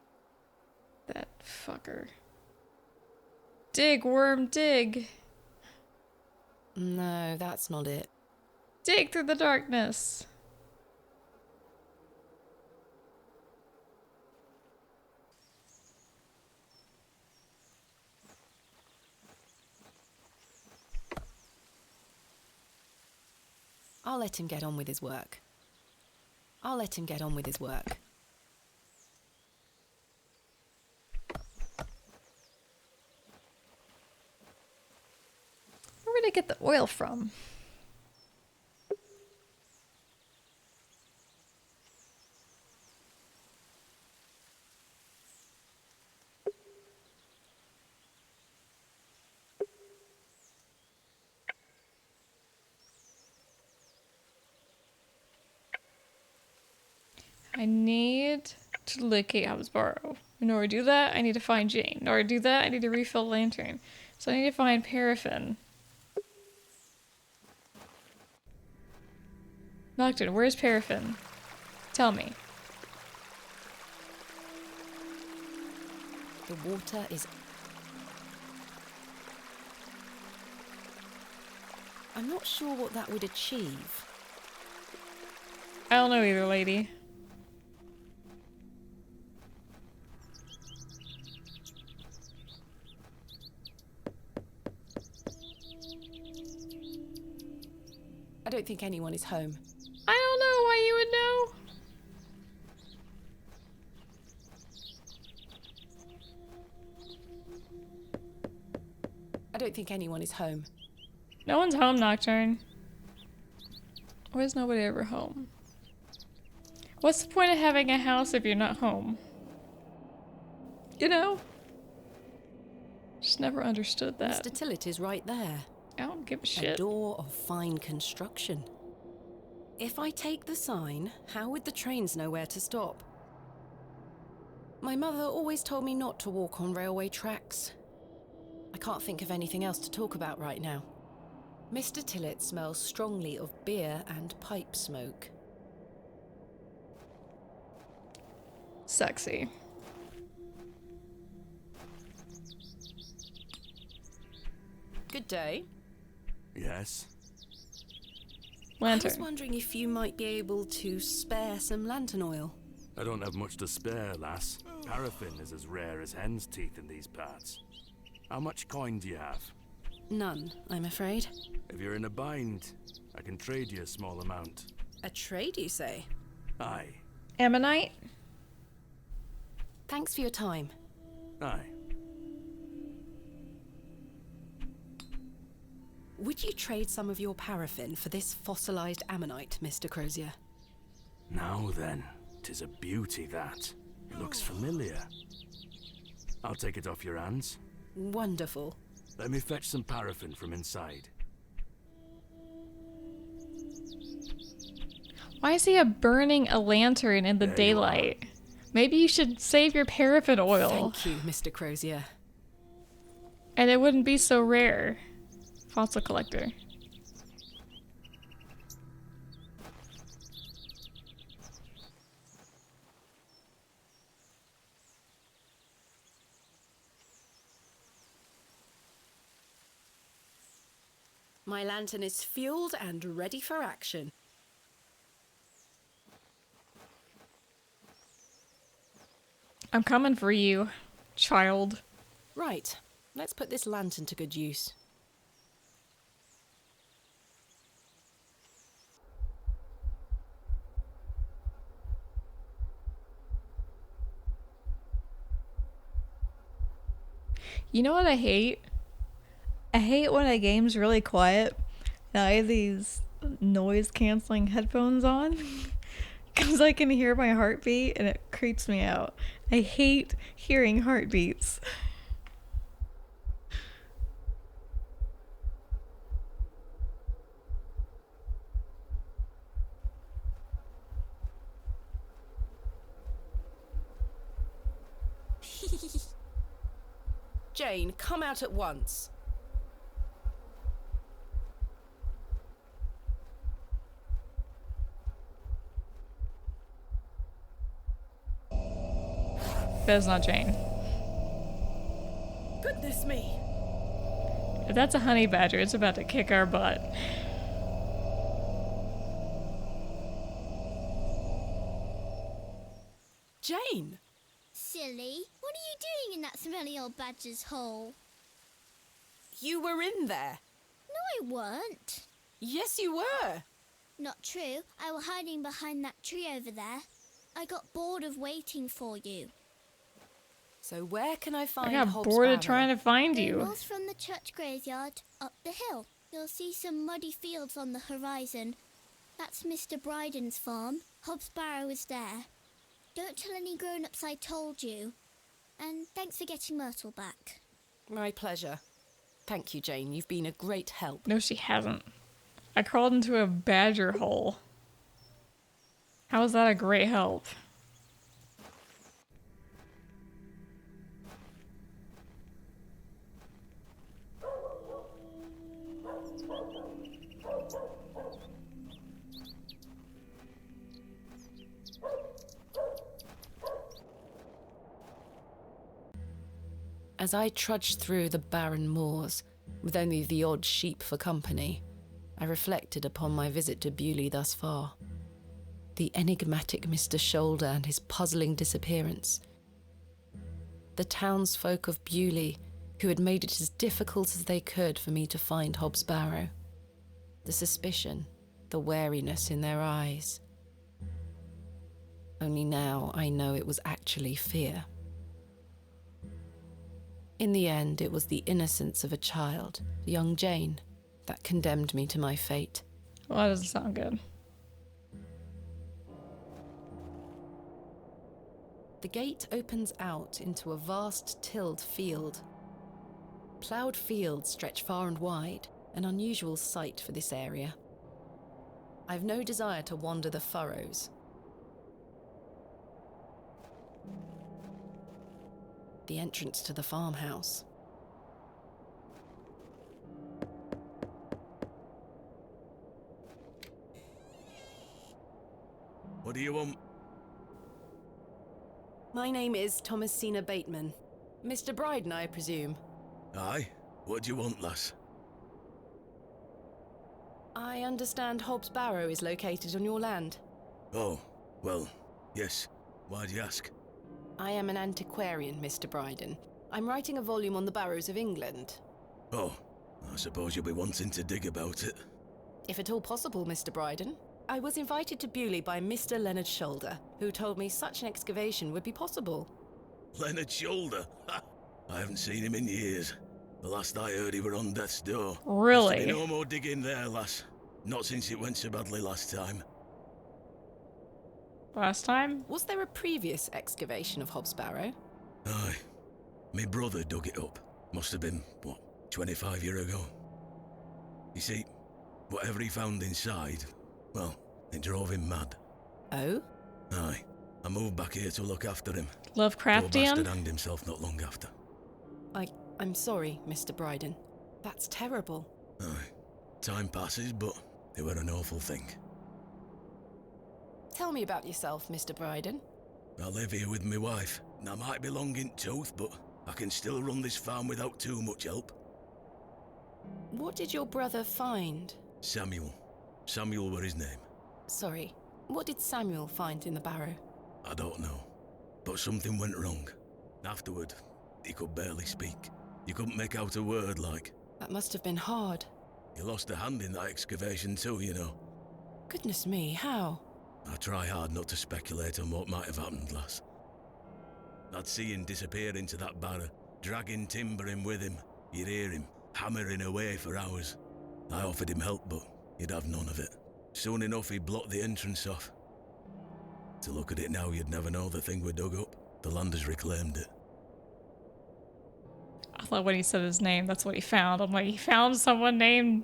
Speaker 1: That fucker. Dig, worm, dig.
Speaker 3: No, that's not it.
Speaker 1: Dig through the darkness.
Speaker 3: I'll let him get on with his work. I'll let him get on with his work.
Speaker 1: Where did I get the oil from? I need to locate Hobbs Barrow. In order to do that, I need to find Jane. In order to do that, I need to refill the lantern. So I need to find paraffin. Nocturne, where's paraffin? Tell me.
Speaker 3: The water is... I'm not sure what that would achieve.
Speaker 1: I don't know either, lady.
Speaker 3: I don't think anyone is home.
Speaker 1: I don't know why you would know.
Speaker 3: I don't think anyone is home.
Speaker 1: No one's home, Nocturne. Why is nobody ever home? What's the point of having a house if you're not home? You know? Just never understood that.
Speaker 3: Mr. Tillett is right there.
Speaker 1: I don't give a shit.
Speaker 3: A door of fine construction. If I take the sign, how would the trains know where to stop? My mother always told me not to walk on railway tracks. I can't think of anything else to talk about right now. Mr. Tillett smells strongly of beer and pipe smoke.
Speaker 1: Sexy.
Speaker 3: Good day.
Speaker 9: Yes?
Speaker 1: Lantern.
Speaker 3: I was wondering if you might be able to spare some lantern oil.
Speaker 9: I don't have much to spare, lass. Paraffin is as rare as hen's teeth in these parts. How much coin do you have?
Speaker 3: None, I'm afraid.
Speaker 9: If you're in a bind, I can trade you a small amount.
Speaker 3: A trade, you say?
Speaker 9: Aye.
Speaker 1: Ammonite?
Speaker 3: Thanks for your time.
Speaker 9: Aye.
Speaker 3: Would you trade some of your paraffin for this fossilized ammonite, Mr. Crozier?
Speaker 9: Now then, 'tis a beauty that. It looks familiar. I'll take it off your hands.
Speaker 3: Wonderful.
Speaker 9: Let me fetch some paraffin from inside.
Speaker 1: Why is he burning a lantern in the daylight? Maybe you should save your paraffin oil.
Speaker 3: Thank you, Mr. Crozier.
Speaker 1: And it wouldn't be so rare. Fossil collector.
Speaker 3: My lantern is fueled and ready for action.
Speaker 1: I'm coming for you, child.
Speaker 3: Right, let's put this lantern to good use.
Speaker 1: You know what I hate? I hate when a game's really quiet and I have these noise-canceling headphones on because I can hear my heartbeat and it creeps me out. I hate hearing heartbeats.
Speaker 3: Jane, come out at once.
Speaker 1: That's not Jane.
Speaker 10: Goodness me.
Speaker 1: If that's a honey badger, it's about to kick our butt.
Speaker 3: Jane!
Speaker 12: Silly, what are you doing in that smelly old badger's hole?
Speaker 3: You were in there.
Speaker 12: No, I weren't.
Speaker 3: Yes, you were.
Speaker 12: Not true. I was hiding behind that tree over there. I got bored of waiting for you.
Speaker 3: So where can I find
Speaker 1: I got
Speaker 3: Hobbs
Speaker 1: bored
Speaker 3: Barrow?
Speaker 1: of trying to find
Speaker 12: Go
Speaker 1: you.
Speaker 12: north from the church graveyard, up the hill. You'll see some muddy fields on the horizon. That's Mr. Bryden's farm. Hobbs Barrow is there. Don't tell any grown-ups I told you. And thanks for getting Myrtle back.
Speaker 3: My pleasure. Thank you, Jane. You've been a great help.
Speaker 1: No, she hasn't. I crawled into a badger hole. How is that a great help?
Speaker 3: As I trudged through the barren moors, with only the odd sheep for company, I reflected upon my visit to Bewley thus far. The enigmatic Mr. Shoulder and his puzzling disappearance. The townsfolk of Bewley who had made it as difficult as they could for me to find Hobbs Barrow. The suspicion, the wariness in their eyes. Only now I know it was actually fear. In the end, it was the innocence of a child, young Jane, that condemned me to my fate.
Speaker 1: Well, that doesn't sound good.
Speaker 3: The gate opens out into a vast tilled field. Ploughed fields stretch far and wide, an unusual sight for this area. I've no desire to wander the furrows. The entrance to the farmhouse.
Speaker 9: What do you want?
Speaker 3: My name is Thomasina Bateman. Mr. Bryden, I presume.
Speaker 9: Aye? What do you want, lass?
Speaker 3: I understand Hobbs Barrow is located on your land.
Speaker 9: Oh, well, yes. Why do you ask?
Speaker 3: I am an antiquarian, Mr. Bryden. I'm writing a volume on the Barrows of England.
Speaker 9: Oh, I suppose you'll be wanting to dig about it.
Speaker 3: If at all possible, Mr. Bryden. I was invited to Bewley by Mr. Leonard Shoulder, who told me such an excavation would be possible.
Speaker 9: Leonard Shoulder? Ha! I haven't seen him in years. The last I heard he were on death's door.
Speaker 1: Really?
Speaker 9: There's no more digging there, lass. Not since it went so badly last time.
Speaker 1: Last time?
Speaker 3: Was there a previous excavation of Hobbs Barrow?
Speaker 9: Aye. Me brother dug it up. Must have been, 25 years ago. You see, whatever he found inside, well, it drove him mad.
Speaker 3: Oh?
Speaker 9: Aye. I moved back here to look after him.
Speaker 1: Lovecraftian?
Speaker 9: Poor bastard hanged himself not long after.
Speaker 3: I'm sorry, Mr. Bryden. That's terrible.
Speaker 9: Aye. Time passes, but it were an awful thing.
Speaker 3: Tell me about yourself, Mr. Bryden.
Speaker 9: I live here with my wife. And I might be long in tooth, but I can still run this farm without too much help.
Speaker 3: What did your brother find?
Speaker 9: Samuel. Samuel were his name.
Speaker 3: Sorry, what did Samuel find in the barrow?
Speaker 9: I don't know. But something went wrong. Afterward, he could barely speak. You couldn't make out a word, like.
Speaker 3: That must have been hard.
Speaker 9: He lost a hand in that excavation too, you know.
Speaker 3: Goodness me, how?
Speaker 9: I try hard not to speculate on what might have happened, lass. I'd see him disappear into that barrow, dragging timber in with him. You'd hear him hammering away for hours. I offered him help, but he'd have none of it. Soon enough, he blocked the entrance off. To look at it now, you'd never know the thing we dug up. The land has reclaimed it.
Speaker 1: I thought when he said his name, that's what he found. I'm like, he found someone named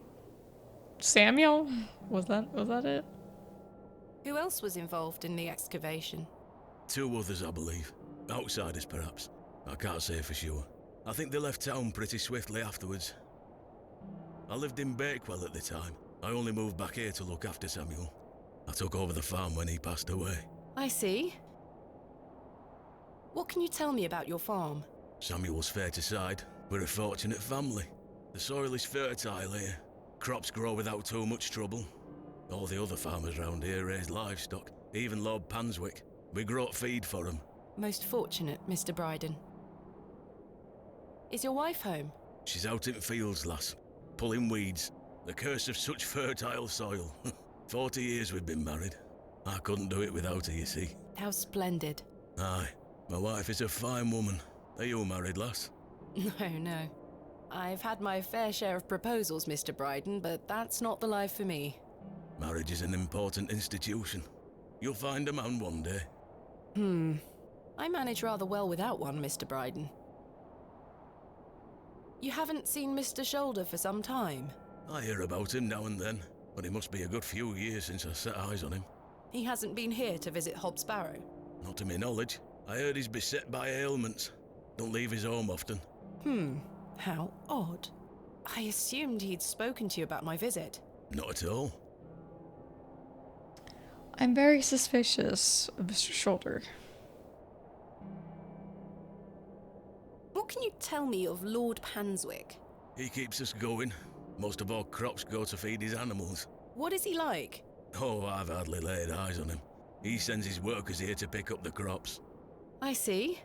Speaker 1: Samuel? Was that it?
Speaker 3: Who else was involved in the excavation?
Speaker 9: 2 others, I believe. Outsiders, perhaps. I can't say for sure. I think they left town pretty swiftly afterwards. I lived in Bakewell at the time. I only moved back here to look after Samuel. I took over the farm when he passed away.
Speaker 3: I see. What can you tell me about your farm?
Speaker 9: Samuel's fair to side. We're a fortunate family. The soil is fertile here. Crops grow without too much trouble. All the other farmers round here raise livestock, even Lord Panswick. We grow feed for them.
Speaker 3: Most fortunate, Mr. Bryden. Is your wife home?
Speaker 9: She's out in fields, lass, pulling weeds. The curse of such fertile soil. 40 years we've been married. I couldn't do it without her, you see.
Speaker 3: How splendid.
Speaker 9: Aye, my wife is a fine woman. Are you married, lass?
Speaker 3: No. I've had my fair share of proposals, Mr. Bryden, but that's not the life for me.
Speaker 9: Marriage is an important institution. You'll find a man one day.
Speaker 3: I manage rather well without one, Mr. Bryden. You haven't seen Mr. Shoulder for some time?
Speaker 9: I hear about him now and then, but it must be a good few years since I set eyes on him.
Speaker 3: He hasn't been here to visit Hobbs Barrow?
Speaker 9: Not to my knowledge. I heard he's beset by ailments. Don't leave his home often.
Speaker 3: How odd. I assumed he'd spoken to you about my visit.
Speaker 9: Not at all.
Speaker 1: I'm very suspicious of Mr. Shoulder.
Speaker 3: What can you tell me of Lord Panswick?
Speaker 9: He keeps us going. Most of our crops go to feed his animals.
Speaker 3: What is he like?
Speaker 9: Oh, I've hardly laid eyes on him. He sends his workers here to pick up the crops.
Speaker 3: I see.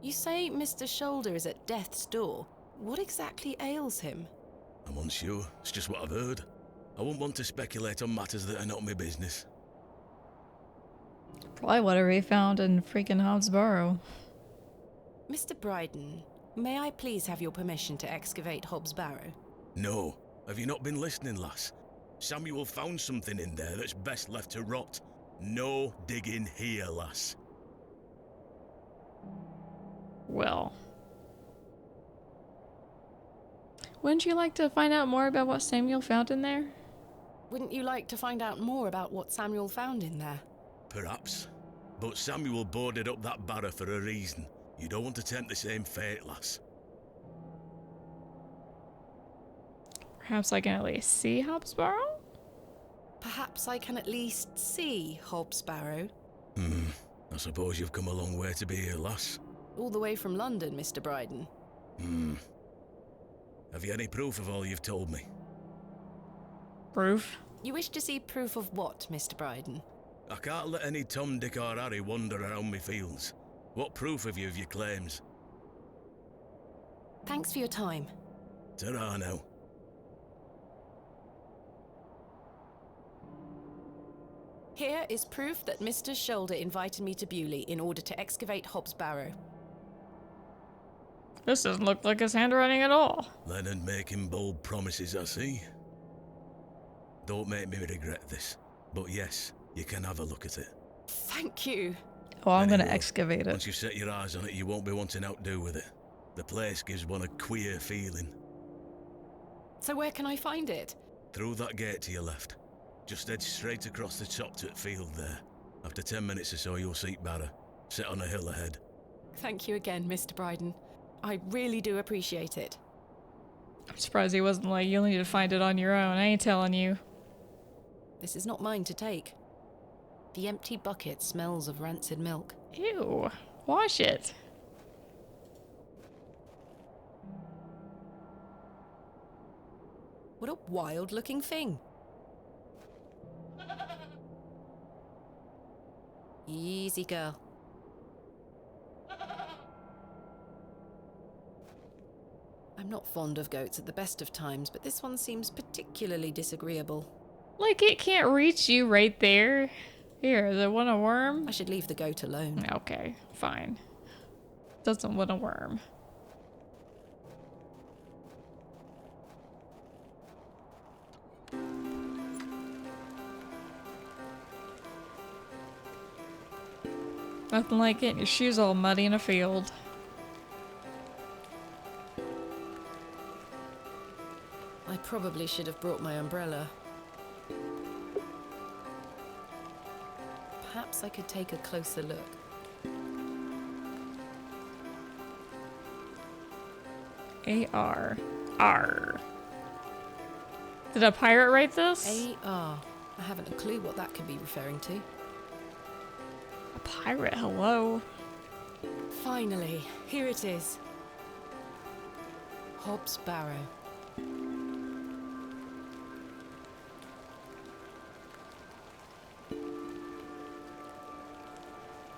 Speaker 3: You say Mr. Shoulder is at death's door. What exactly ails him?
Speaker 9: I'm unsure. It's just what I've heard. I wouldn't want to speculate on matters that are not my business.
Speaker 1: Probably whatever he found in freaking Hobbs Barrow.
Speaker 3: Mr. Bryden, may I please have your permission to excavate Hobbs Barrow?
Speaker 9: No. Have you not been listening, lass? Samuel found something in there that's best left to rot. No digging here, lass.
Speaker 1: Well. Wouldn't you like to find out more about what Samuel found in there?
Speaker 3: Wouldn't you like to find out more about what Samuel found in there?
Speaker 9: Perhaps. But Samuel boarded up that barrow for a reason. You don't want to tempt the same fate, lass.
Speaker 1: Perhaps I can at least see Hobbs Barrow?
Speaker 3: Perhaps I can at least see Hobbs Barrow.
Speaker 9: I suppose you've come a long way to be here, lass.
Speaker 3: All the way from London, Mr. Bryden.
Speaker 9: Have you any proof of all you've told me?
Speaker 1: Proof?
Speaker 3: You wish to see proof of what, Mr. Bryden?
Speaker 9: I can't let any Tom, Dick or Harry wander around me fields. What proof have you of your claims?
Speaker 3: Thanks for your time.
Speaker 9: Ta-ra now.
Speaker 3: Here is proof that Mr. Shoulder invited me to Bewley in order to excavate Hobbs Barrow.
Speaker 1: This doesn't look like his handwriting at all.
Speaker 9: Leonard making bold promises, I see. Don't make me regret this, but yes, you can have a look at it.
Speaker 3: Thank you.
Speaker 1: Oh, I'm
Speaker 9: Anyway,
Speaker 1: gonna excavate it.
Speaker 9: Once you've set your eyes on it, you won't be wanting out to do with it. The place gives one a queer feeling.
Speaker 3: So where can I find it?
Speaker 9: Through that gate to your left. Just head straight across the top to the field there. After 10 minutes or so, you'll see Barrow, set on a hill ahead.
Speaker 3: Thank you again, Mr. Bryden. I really do appreciate it.
Speaker 1: I'm surprised he wasn't like, you'll need to find it on your own. I ain't telling you.
Speaker 3: This is not mine to take. The empty bucket smells of rancid milk.
Speaker 1: Ew. Wash it.
Speaker 3: What a wild-looking thing. Easy, girl. I'm not fond of goats at the best of times, but this one seems particularly disagreeable.
Speaker 1: Like, it can't reach you right there. Here, does it want a worm?
Speaker 3: I should leave the goat alone.
Speaker 1: Okay, fine. Doesn't want a worm. Nothing like getting your shoes all muddy in a field.
Speaker 3: I probably should have brought my umbrella. Perhaps I could take a closer look.
Speaker 1: A-R. R. Did a pirate write this?
Speaker 3: A-R. I haven't a clue what that could be referring to.
Speaker 1: A pirate, hello.
Speaker 3: Finally, here it is. Hobbs Barrow.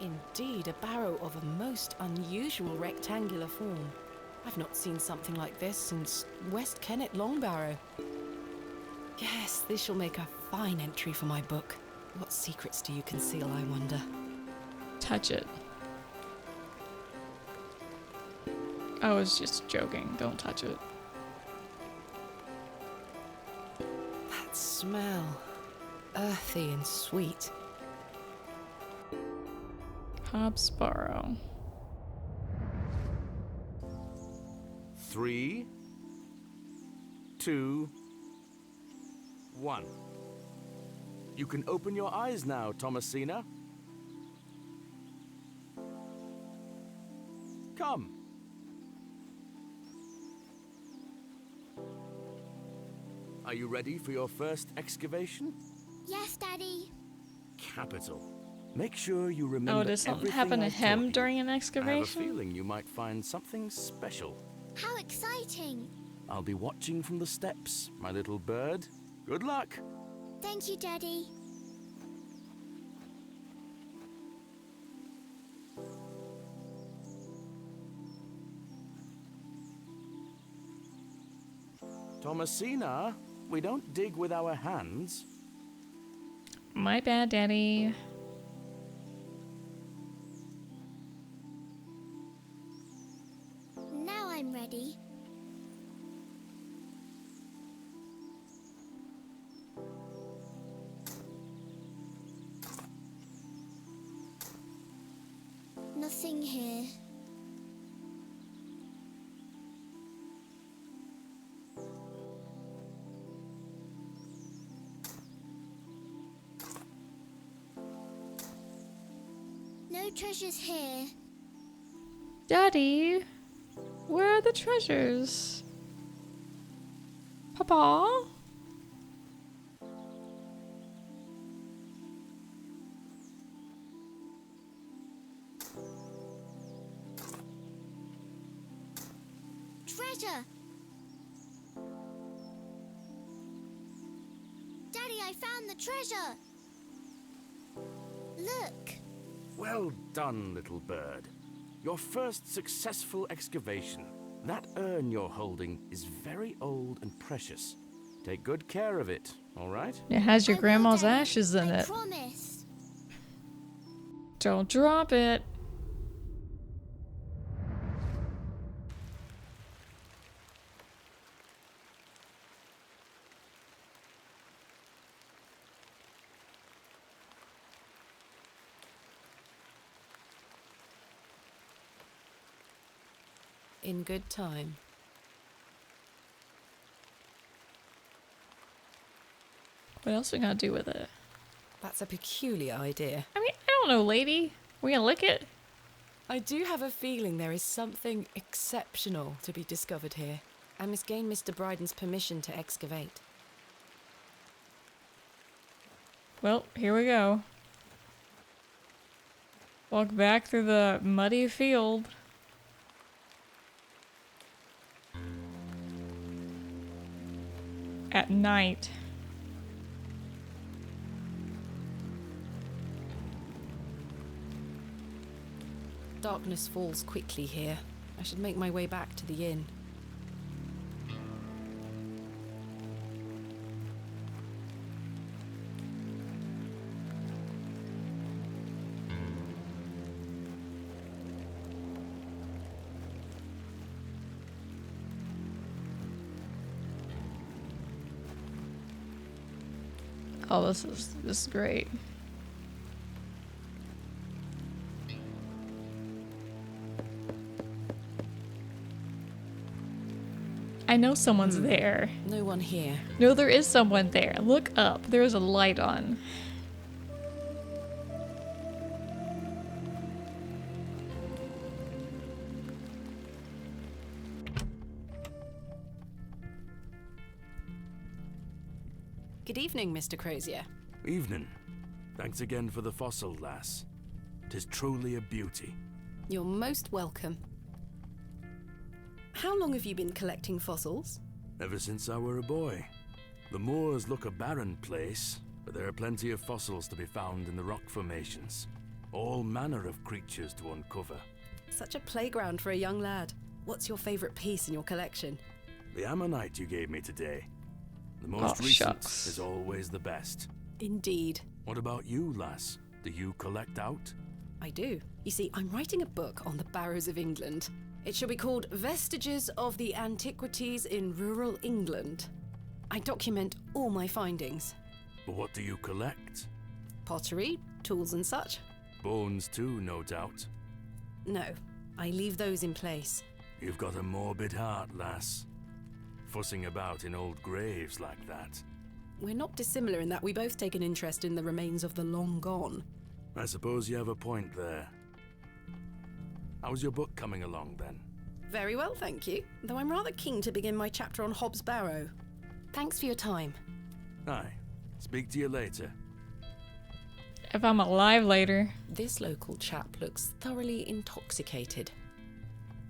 Speaker 3: Indeed, a barrow of a most unusual rectangular form. I've not seen something like this since West Kennet Long Barrow. Yes, this shall make a fine entry for my book. What secrets do you conceal, I wonder?
Speaker 1: Touch it. I was just joking. Don't touch it.
Speaker 3: That smell. Earthy and sweet.
Speaker 1: Hobbs Barrow.
Speaker 13: 3, 2, 1. You can open your eyes now, Thomasina. Come. Are you ready for your first excavation?
Speaker 12: Yes, Daddy.
Speaker 13: Capital.
Speaker 17: Make sure you remember.
Speaker 1: Oh, did something
Speaker 17: everything
Speaker 1: happen to
Speaker 17: I've
Speaker 1: him
Speaker 17: taught you.
Speaker 1: during an
Speaker 17: I have a
Speaker 1: excavation?
Speaker 17: feeling you might find something special.
Speaker 12: How exciting!
Speaker 17: I'll be watching from the steps, my little bird. Good luck.
Speaker 12: Thank you, Daddy.
Speaker 17: Thomasina, we don't dig with our hands.
Speaker 1: My bad, Daddy.
Speaker 12: Now I'm ready. Nothing here. No treasures here.
Speaker 1: Daddy, where are the treasures? Papa?
Speaker 12: Treasure! Daddy, I found the treasure! Look!
Speaker 17: Well done, little bird. Your first successful excavation. That urn you're holding is very old and precious. Take good care of it, all right?
Speaker 1: It has your grandma's ashes in it.
Speaker 12: Promise.
Speaker 1: Don't drop it.
Speaker 3: In good time.
Speaker 1: What else we gotta do with it?
Speaker 3: That's a peculiar idea.
Speaker 1: I mean, I don't know, lady. We gonna lick it?
Speaker 3: I do have a feeling there is something exceptional to be discovered here. I must gain Mr. Bryden's permission to excavate.
Speaker 1: Well, here we go. Walk back through the muddy field. At night.
Speaker 3: Darkness falls quickly here. I should make my way back to the inn.
Speaker 1: Oh, this is great. I know someone's there.
Speaker 3: No one here.
Speaker 1: No, there is someone there. Look up. There is a light on.
Speaker 3: Good evening, Mr. Crozier.
Speaker 17: Evening. Thanks again for the fossil, lass. 'Tis truly a beauty.
Speaker 3: You're most welcome. How long have you been collecting fossils?
Speaker 17: Ever since I were a boy. The moors look a barren place, but there are plenty of fossils to be found in the rock formations. All manner of creatures to uncover.
Speaker 3: Such a playground for a young lad. What's your favourite piece in your collection?
Speaker 17: The ammonite you gave me today. The most recent
Speaker 1: shucks.
Speaker 17: is always the best.
Speaker 3: Indeed.
Speaker 17: What about you, lass? Do you collect out?
Speaker 3: I do. You see, I'm writing a book on the Barrows of England. It shall be called Vestiges of the Antiquities in Rural England. I document all my findings.
Speaker 17: But what do you collect?
Speaker 3: Pottery, tools and such.
Speaker 17: Bones too, no doubt.
Speaker 3: No, I leave those in place.
Speaker 17: You've got a morbid heart, lass. Fussing about in old graves like that.
Speaker 3: We're not dissimilar in that we both take an interest in the remains of the long gone.
Speaker 17: I suppose you have a point there. How's your book coming along, then?
Speaker 3: Very well, thank you. Though I'm rather keen to begin my chapter on Hob's Barrow. Thanks for your time.
Speaker 17: Aye. Speak to you later.
Speaker 1: If I'm alive later.
Speaker 3: This local chap looks thoroughly intoxicated.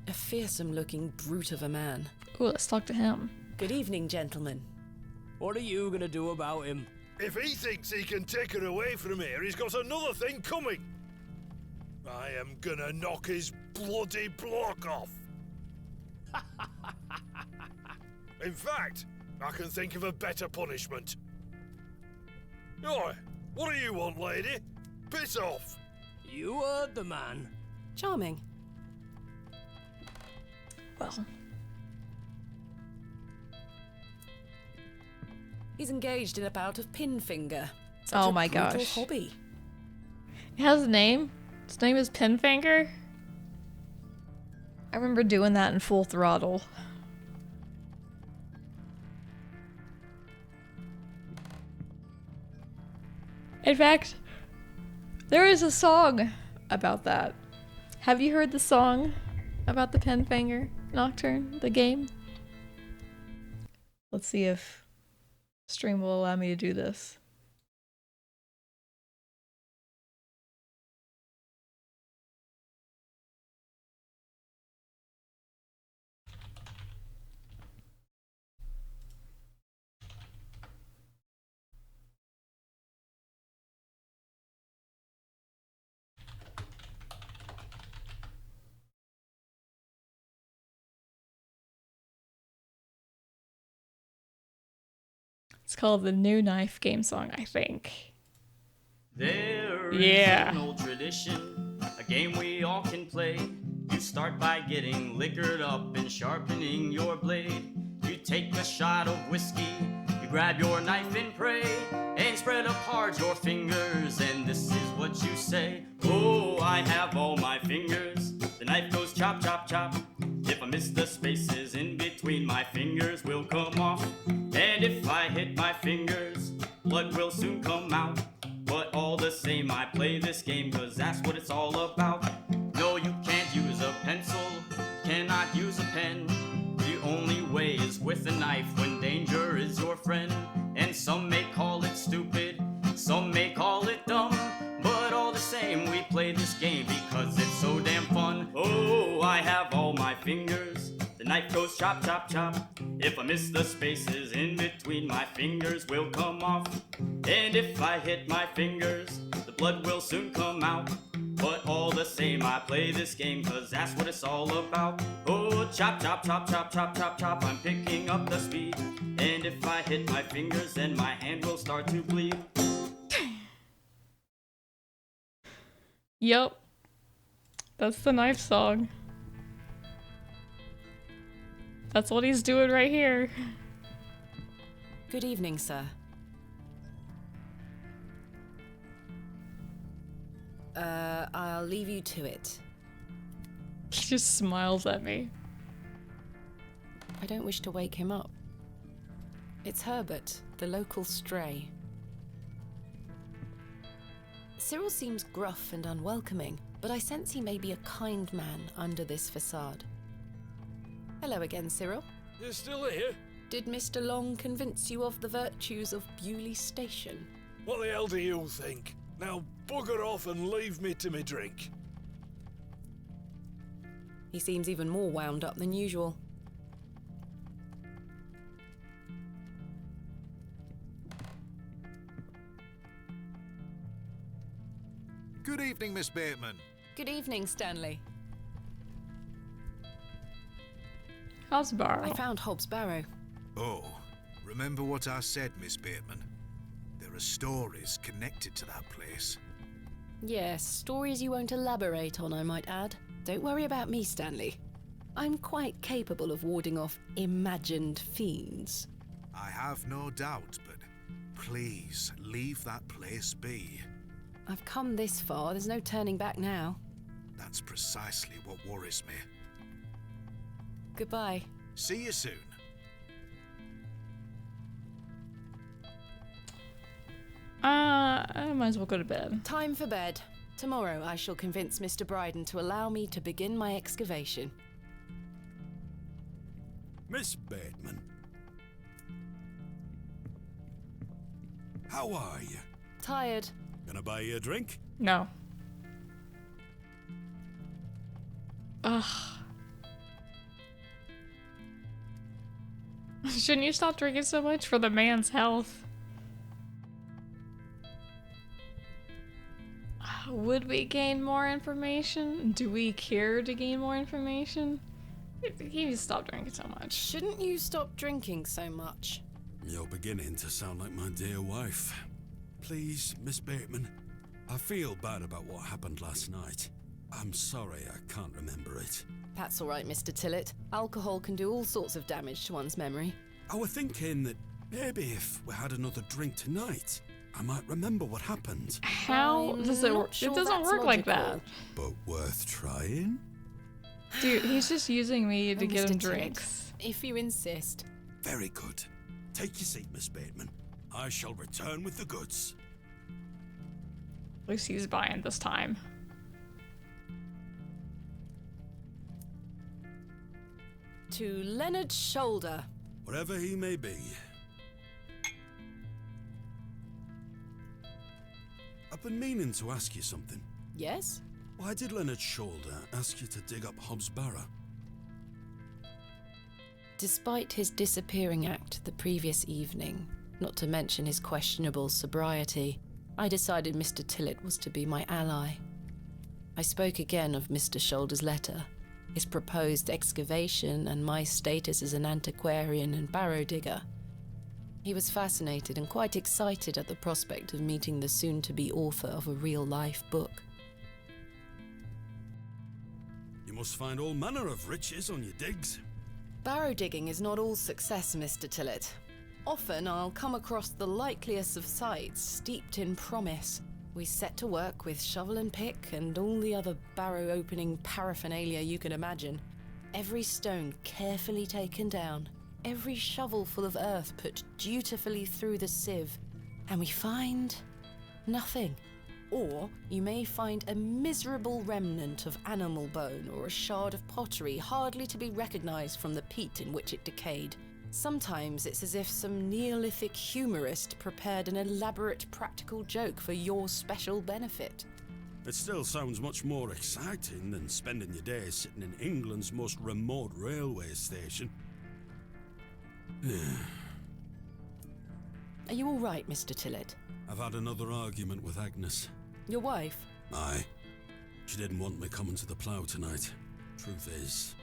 Speaker 3: A fearsome-looking brute of a man.
Speaker 1: Ooh, let's talk to him.
Speaker 3: Good evening, gentlemen.
Speaker 14: What are you gonna do about him?
Speaker 5: If he thinks he can take her away from here, he's got another thing coming. I am gonna knock his bloody block off. In fact, I can think of a better punishment. Oi, what do you want, lady? Piss off.
Speaker 14: You heard the man.
Speaker 3: Charming.
Speaker 1: Well.
Speaker 3: He's engaged in a bout of pinfinger.
Speaker 1: Oh my
Speaker 3: brutal
Speaker 1: gosh.
Speaker 3: hobby.
Speaker 1: It has a name. Its name is Pinfinger. I remember doing that in Full Throttle. In fact, there is a song about that. Have you heard the song about the Pinfinger Nocturne, the game? Let's see if stream will allow me to do this. It's called the New Knife game song, I think.
Speaker 18: There
Speaker 1: Yeah.
Speaker 18: is an old tradition, a game we all can play. You start by getting liquored up and sharpening your blade. You take a shot of whiskey, you grab your knife and pray, and spread apart your fingers, and this is what you say. Oh, I have all my fingers. The knife goes chop, chop, chop. If I miss the spaces in between, my fingers will come off. And if I hit my fingers, blood will soon come out. But all the same, I play this game, cause that's what it's all about. No, you can't use a pencil, cannot use a pen. The only way is with a knife when danger is your friend. And some may call it stupid, some may call it dumb, but all the same, we play this game because it's so damn fun. Oh, I have all my fingers. The knife goes chop, chop, chop. If I miss the spaces in between, my fingers will come off. And if I hit my fingers, the blood will soon come out. But all the same, I play this game, cause that's what it's all about. Oh, chop, chop, chop, chop, chop, chop, chop, I'm picking up the speed. And if I hit my fingers, then my hand will start to bleed.
Speaker 1: Yep. That's the knife song. That's what he's doing right here.
Speaker 3: Good evening, sir. I'll leave you to it.
Speaker 1: He just smiles at me.
Speaker 3: I don't wish to wake him up. It's Herbert, the local stray. Cyril seems gruff and unwelcoming, but I sense he may be a kind man under this facade. Hello again, Cyril.
Speaker 5: You're still here?
Speaker 3: Did Mr. Long convince you of the virtues of Bewley Station?
Speaker 5: What the hell do you think? Now bugger off and leave me to me drink.
Speaker 3: He seems even more wound up than usual.
Speaker 7: Good evening, Miss Bateman.
Speaker 3: Good evening, Stanley.
Speaker 1: How's Barrow?
Speaker 3: I found Hobbs Barrow.
Speaker 7: Oh, remember what I said, Miss Bateman? There are stories connected to that place.
Speaker 3: Yes, stories you won't elaborate on, I might add. Don't worry about me, Stanley. I'm quite capable of warding off imagined fiends.
Speaker 7: I have no doubt, but please leave that place be.
Speaker 3: I've come this far, there's no turning back now.
Speaker 7: That's precisely what worries me.
Speaker 3: Goodbye.
Speaker 7: See you soon.
Speaker 1: I might as well go to bed.
Speaker 3: Time for bed. Tomorrow I shall convince Mr. Bryden to allow me to begin my excavation.
Speaker 15: Miss Bateman. How are you?
Speaker 3: Tired.
Speaker 15: Gonna buy you a drink?
Speaker 1: No. Ugh. Shouldn't you stop drinking so much for the man's health? Would we gain more information? Do we care to gain more information? He needs to stop drinking so much.
Speaker 3: Shouldn't you stop drinking so much?
Speaker 15: You're beginning to sound like my dear wife. Please, Miss Bateman, I feel bad about what happened last night. I'm sorry I can't remember it.
Speaker 3: That's all right, Mr. Tillett. Alcohol can do all sorts of damage to one's memory.
Speaker 15: I was thinking that maybe if we had another drink tonight, I might remember what happened.
Speaker 1: How does it work?
Speaker 3: Sure,
Speaker 1: it doesn't work like that.
Speaker 15: But worth trying?
Speaker 1: Dude, he's just using me to get him
Speaker 3: Mr. Tillett,
Speaker 1: drinks.
Speaker 3: if you insist.
Speaker 15: Very good. Take your seat, Miss Bateman. I shall return with the goods.
Speaker 1: At least he's buying this time.
Speaker 3: To Leonard Shoulder.
Speaker 15: Wherever he may be. I've been meaning to ask you something.
Speaker 3: Yes?
Speaker 15: Why did Leonard Shoulder ask you to dig up Hob's Barrow?
Speaker 3: Despite his disappearing act the previous evening, not to mention his questionable sobriety, I decided Mr. Tillett was to be my ally. I spoke again of Mr. Shoulder's letter, his proposed excavation, and my status as an antiquarian and barrow digger. He was fascinated and quite excited at the prospect of meeting the soon-to-be author of a real-life book.
Speaker 15: You must find all manner of riches on your digs.
Speaker 3: Barrow digging is not all success, Mr. Tillett. Often I'll come across the likeliest of sites steeped in promise. We set to work with shovel and pick and all the other barrow opening paraphernalia you can imagine. Every stone carefully taken down, every shovel full of earth put dutifully through the sieve, and we find nothing. Or you may find a miserable remnant of animal bone or a shard of pottery hardly to be recognized from the peat in which it decayed. Sometimes it's as if some Neolithic humorist prepared an elaborate practical joke for your special benefit.
Speaker 15: It still sounds much more exciting than spending your days sitting in England's most remote railway station.
Speaker 3: Are you all right, Mr. Tillett?
Speaker 15: I've had another argument with Agnes.
Speaker 3: Your wife?
Speaker 15: Aye. She didn't want me coming to the plough tonight. Truth is,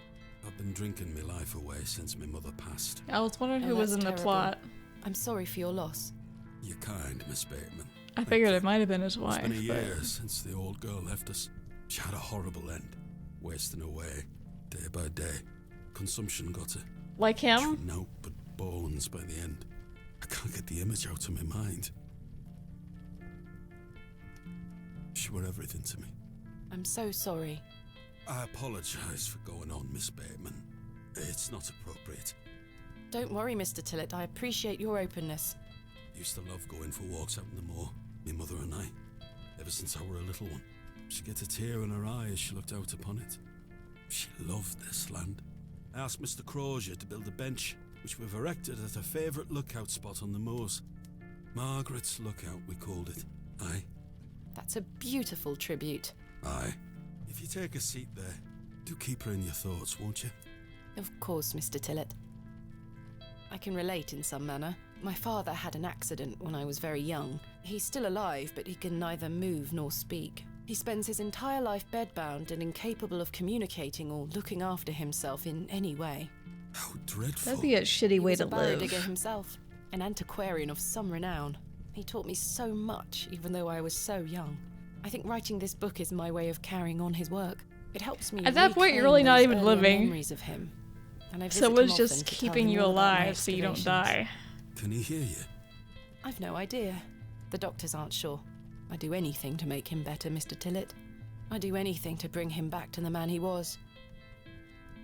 Speaker 15: I've been drinking my life away since my mother passed.
Speaker 1: I was wondering who was in the plot.
Speaker 3: I'm sorry for your loss.
Speaker 15: You're kind, Miss Bateman.
Speaker 1: I figured it might have been his wife.
Speaker 15: It's been a year since the old girl left us. She had a horrible end, wasting away, day by day. Consumption got her.
Speaker 1: Like him?
Speaker 15: No, but bones by the end. I can't get the image out of my mind. She were everything to me.
Speaker 3: I'm so sorry.
Speaker 15: I apologise for going on, Miss Bateman. It's not appropriate.
Speaker 3: Don't worry, Mr. Tillett. I appreciate your openness.
Speaker 15: Used to love going for walks out in the moor, my mother and I. Ever since I were a little one. She'd get a tear in her eye as she looked out upon it. She loved this land. I asked Mr. Crozier to build a bench, which we've erected at her favourite lookout spot on the moors. Margaret's Lookout, we called it. Aye.
Speaker 3: That's a beautiful tribute.
Speaker 15: Aye. If you take a seat there, do keep her in your thoughts, won't you?
Speaker 3: Of course, Mr. Tillett. I can relate in some manner. My father had an accident when I was very young. He's still alive, but he can neither move nor speak. He spends his entire life bedbound and incapable of communicating or looking after himself in any way.
Speaker 15: How dreadful.
Speaker 1: That'd be a shitty way to
Speaker 3: He was a barrow
Speaker 1: live.
Speaker 3: digger himself, an antiquarian of some renown. He taught me so much, even though I was so young. I think writing this book is my way of carrying on his work. It helps me
Speaker 1: At that point, you're
Speaker 3: reclaim
Speaker 1: really not
Speaker 3: those
Speaker 1: even
Speaker 3: earlier
Speaker 1: living.
Speaker 3: memories of him. And I visit
Speaker 1: So
Speaker 3: him
Speaker 1: it's
Speaker 3: often
Speaker 1: just
Speaker 3: to tell
Speaker 1: keeping
Speaker 3: him
Speaker 1: you
Speaker 3: all about my
Speaker 1: alive so you don't
Speaker 3: excavations.
Speaker 1: die.
Speaker 15: Can he hear you?
Speaker 3: I've no idea. The doctors aren't sure. I'd do anything to make him better, Mr. Tillett. I'd do anything to bring him back to the man he was.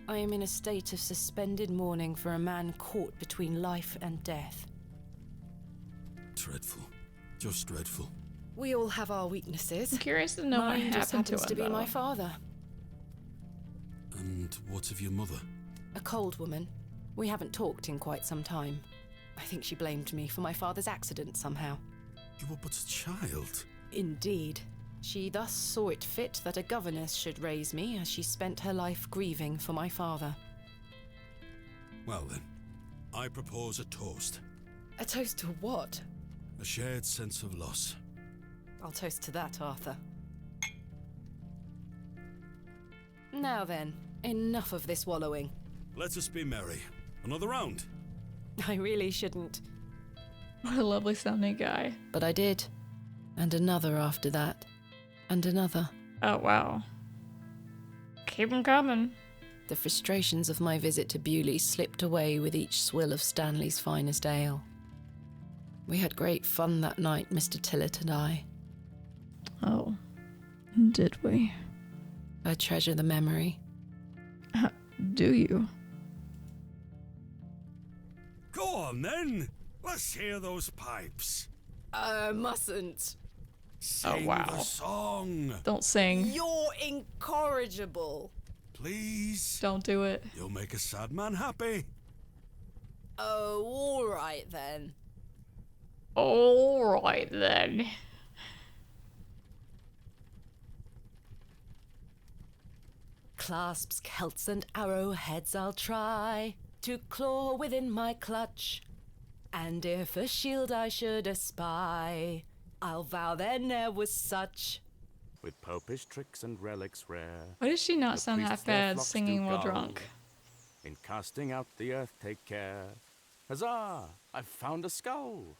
Speaker 3: I am in a state of suspended mourning for a man caught between life and death.
Speaker 15: Dreadful. Just dreadful.
Speaker 3: We all have our weaknesses.
Speaker 1: I'm curious to know what
Speaker 3: Mine just
Speaker 1: happened to
Speaker 3: happens to
Speaker 1: him,
Speaker 3: be my
Speaker 1: though.
Speaker 3: father.
Speaker 15: And what of your mother?
Speaker 3: A cold woman. We haven't talked in quite some time. I think she blamed me for my father's accident somehow.
Speaker 15: You were but a child.
Speaker 3: Indeed. She thus saw it fit that a governess should raise me, as she spent her life grieving for my father.
Speaker 15: Well then, I propose a toast.
Speaker 3: A toast to what?
Speaker 15: A shared sense of loss.
Speaker 3: I'll toast to that, Arthur. Now then, enough of this wallowing.
Speaker 15: Let us be merry. Another round.
Speaker 3: I really shouldn't.
Speaker 1: What a lovely sounding guy.
Speaker 3: But I did. And another after that. And another.
Speaker 1: Oh, wow. Keep 'em coming.
Speaker 3: The frustrations of my visit to Bewley slipped away with each swill of Stanley's finest ale. We had great fun that night, Mr. Tillett and I.
Speaker 1: Oh, did we?
Speaker 3: I treasure the memory.
Speaker 1: Do you?
Speaker 15: Go on then. Let's hear those pipes.
Speaker 3: Mustn't.
Speaker 15: Sing the song.
Speaker 1: Don't sing.
Speaker 3: You're incorrigible.
Speaker 15: Please.
Speaker 1: Don't do it.
Speaker 15: You'll make a sad man happy.
Speaker 3: Oh, all right then.
Speaker 1: All right then.
Speaker 3: Clasps, celts, and arrowheads I'll try to claw within my clutch. And if a shield I should espy, I'll vow there ne'er was such.
Speaker 17: With popish tricks and relics rare.
Speaker 1: Why does she not
Speaker 17: the
Speaker 1: sound
Speaker 17: priests
Speaker 1: half
Speaker 17: their
Speaker 1: bad
Speaker 17: flocks
Speaker 1: singing
Speaker 17: do
Speaker 1: while
Speaker 17: gull.
Speaker 1: drunk?
Speaker 17: In casting out the earth take care. Huzzah! I've found a skull.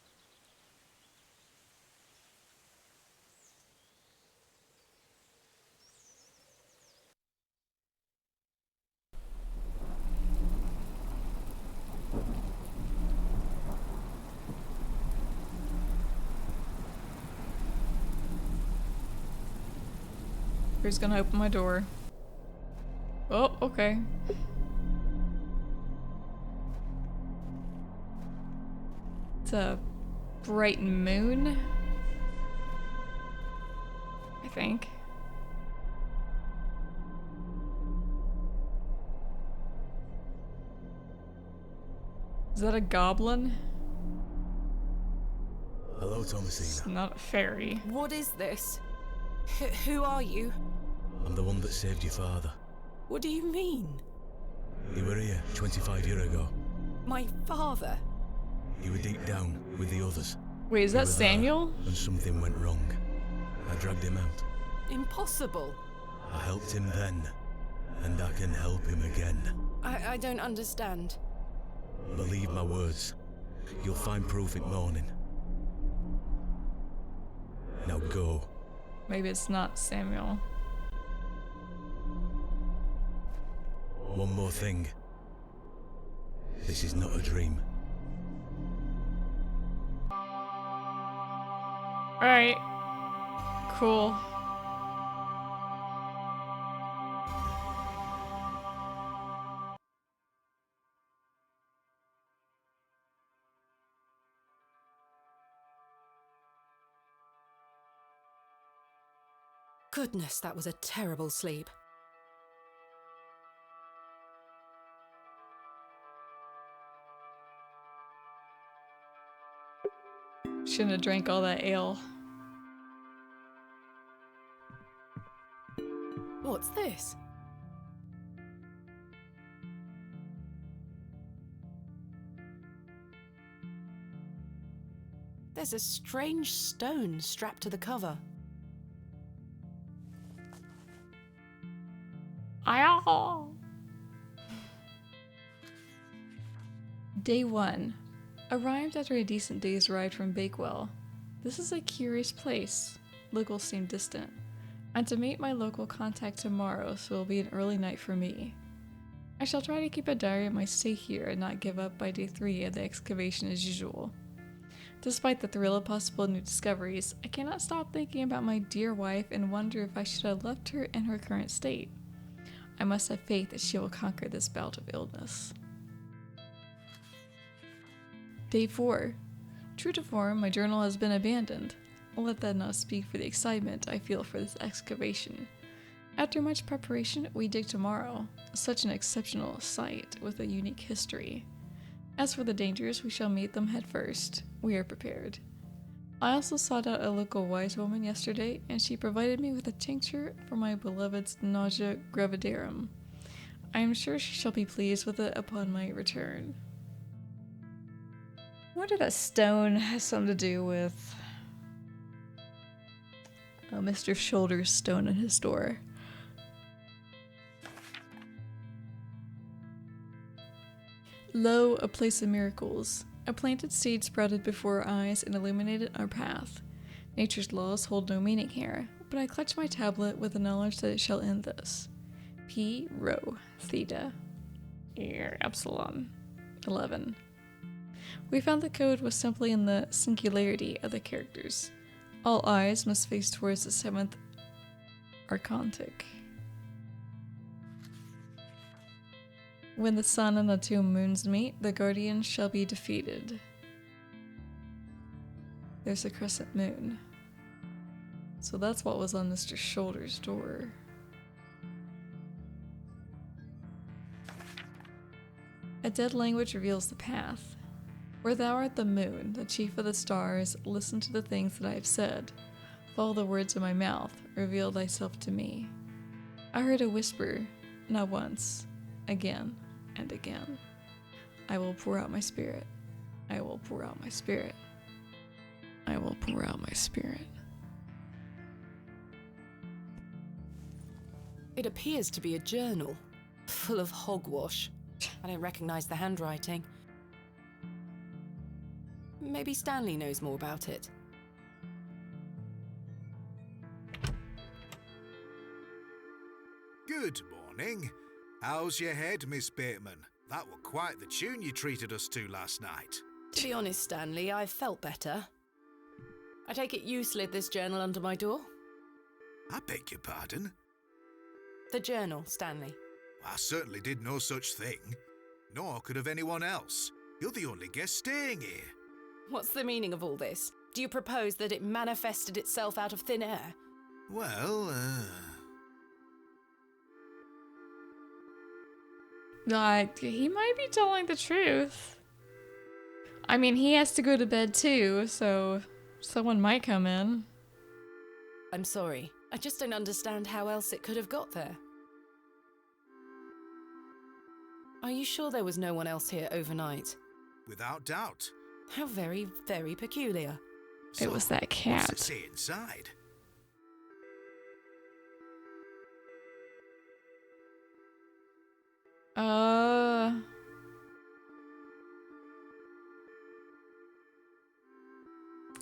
Speaker 1: Who's gonna open my door? Oh, okay. It's a bright moon, I think. Is that a goblin?
Speaker 9: Hello, Thomasina.
Speaker 1: It's not a fairy.
Speaker 3: What is this? Who are you?
Speaker 9: I'm the one that saved your father.
Speaker 3: What do you mean?
Speaker 9: You were here 25 years ago.
Speaker 3: My father?
Speaker 9: You were deep down with the others.
Speaker 1: Wait, is
Speaker 9: You
Speaker 1: that
Speaker 9: were there,
Speaker 1: Samuel?
Speaker 9: And something went wrong. I dragged him out.
Speaker 3: Impossible.
Speaker 9: I helped him then, and I can help him again.
Speaker 3: I don't understand.
Speaker 9: Believe my words. You'll find proof in morning. Now go.
Speaker 1: Maybe it's not Samuel.
Speaker 9: One more thing. This is not a dream.
Speaker 1: Alright. Cool.
Speaker 3: Goodness, that was a terrible sleep.
Speaker 1: Shouldn't have drank all that ale.
Speaker 3: What's this? There's a strange stone strapped to the cover.
Speaker 1: Day 1. Arrived after a decent day's ride from Bakewell. This is a curious place. Locals seem distant. I'm to meet my local contact tomorrow, so it'll be an early night for me. I shall try to keep a diary of my stay here and not give up by day 3 of the excavation as usual. Despite the thrill of possible new discoveries, I cannot stop thinking about my dear wife and wonder if I should have left her in her current state. I must have faith that she will conquer this bout of illness. Day 4. True to form, my journal has been abandoned. Let that not speak for the excitement I feel for this excavation. After much preparation, we dig tomorrow. Such an exceptional site with a unique history. As for the dangers, we shall meet them head first. We are prepared. I also sought out a local wise woman yesterday, and she provided me with a tincture for my beloved's nausea gravidarum. I am sure she shall be pleased with it upon my return. I wonder if that stone has something to do with Mr. Shoulder's stone in his door. Lo, a place of miracles. A planted seed sprouted before our eyes and illuminated our path. Nature's laws hold no meaning here, but I clutch my tablet with the knowledge that it shall end thus. P. Rho. Theta. Epsilon. 11. We found the code was simply in the singularity of the characters. All eyes must face towards the 7th Archontic. When the sun and the 2 moons meet, the guardians shall be defeated. There's a crescent moon. So that's what was on Mr. Shoulder's door. A dead language reveals the path. Where thou art the moon, the chief of the stars, listen to the things that I have said. Follow the words of my mouth, reveal thyself to me. I heard a whisper, not once, again and again. I will pour out my spirit. I will pour out my spirit. I will pour out my spirit.
Speaker 3: It appears to be a journal, full of hogwash. I don't recognize the handwriting. Maybe Stanley knows more about it.
Speaker 7: Good morning. How's your head, Miss Bateman? That were quite the tune you treated us to last night.
Speaker 3: To be honest, Stanley, I felt better. I take it you slid this journal under my door?
Speaker 7: I beg your pardon?
Speaker 3: The journal, Stanley.
Speaker 7: I certainly did no such thing. Nor could have anyone else. You're the only guest staying here.
Speaker 3: What's the meaning of all this? Do you propose that it manifested itself out of thin air?
Speaker 7: Well,
Speaker 1: he might be telling the truth. I mean, he has to go to bed too, so someone might come in.
Speaker 3: I'm sorry. I just don't understand how else it could have got there. Are you sure there was no one else here overnight?
Speaker 7: Without doubt.
Speaker 3: How very, very peculiar.
Speaker 1: It was that cat.
Speaker 7: What's it say inside?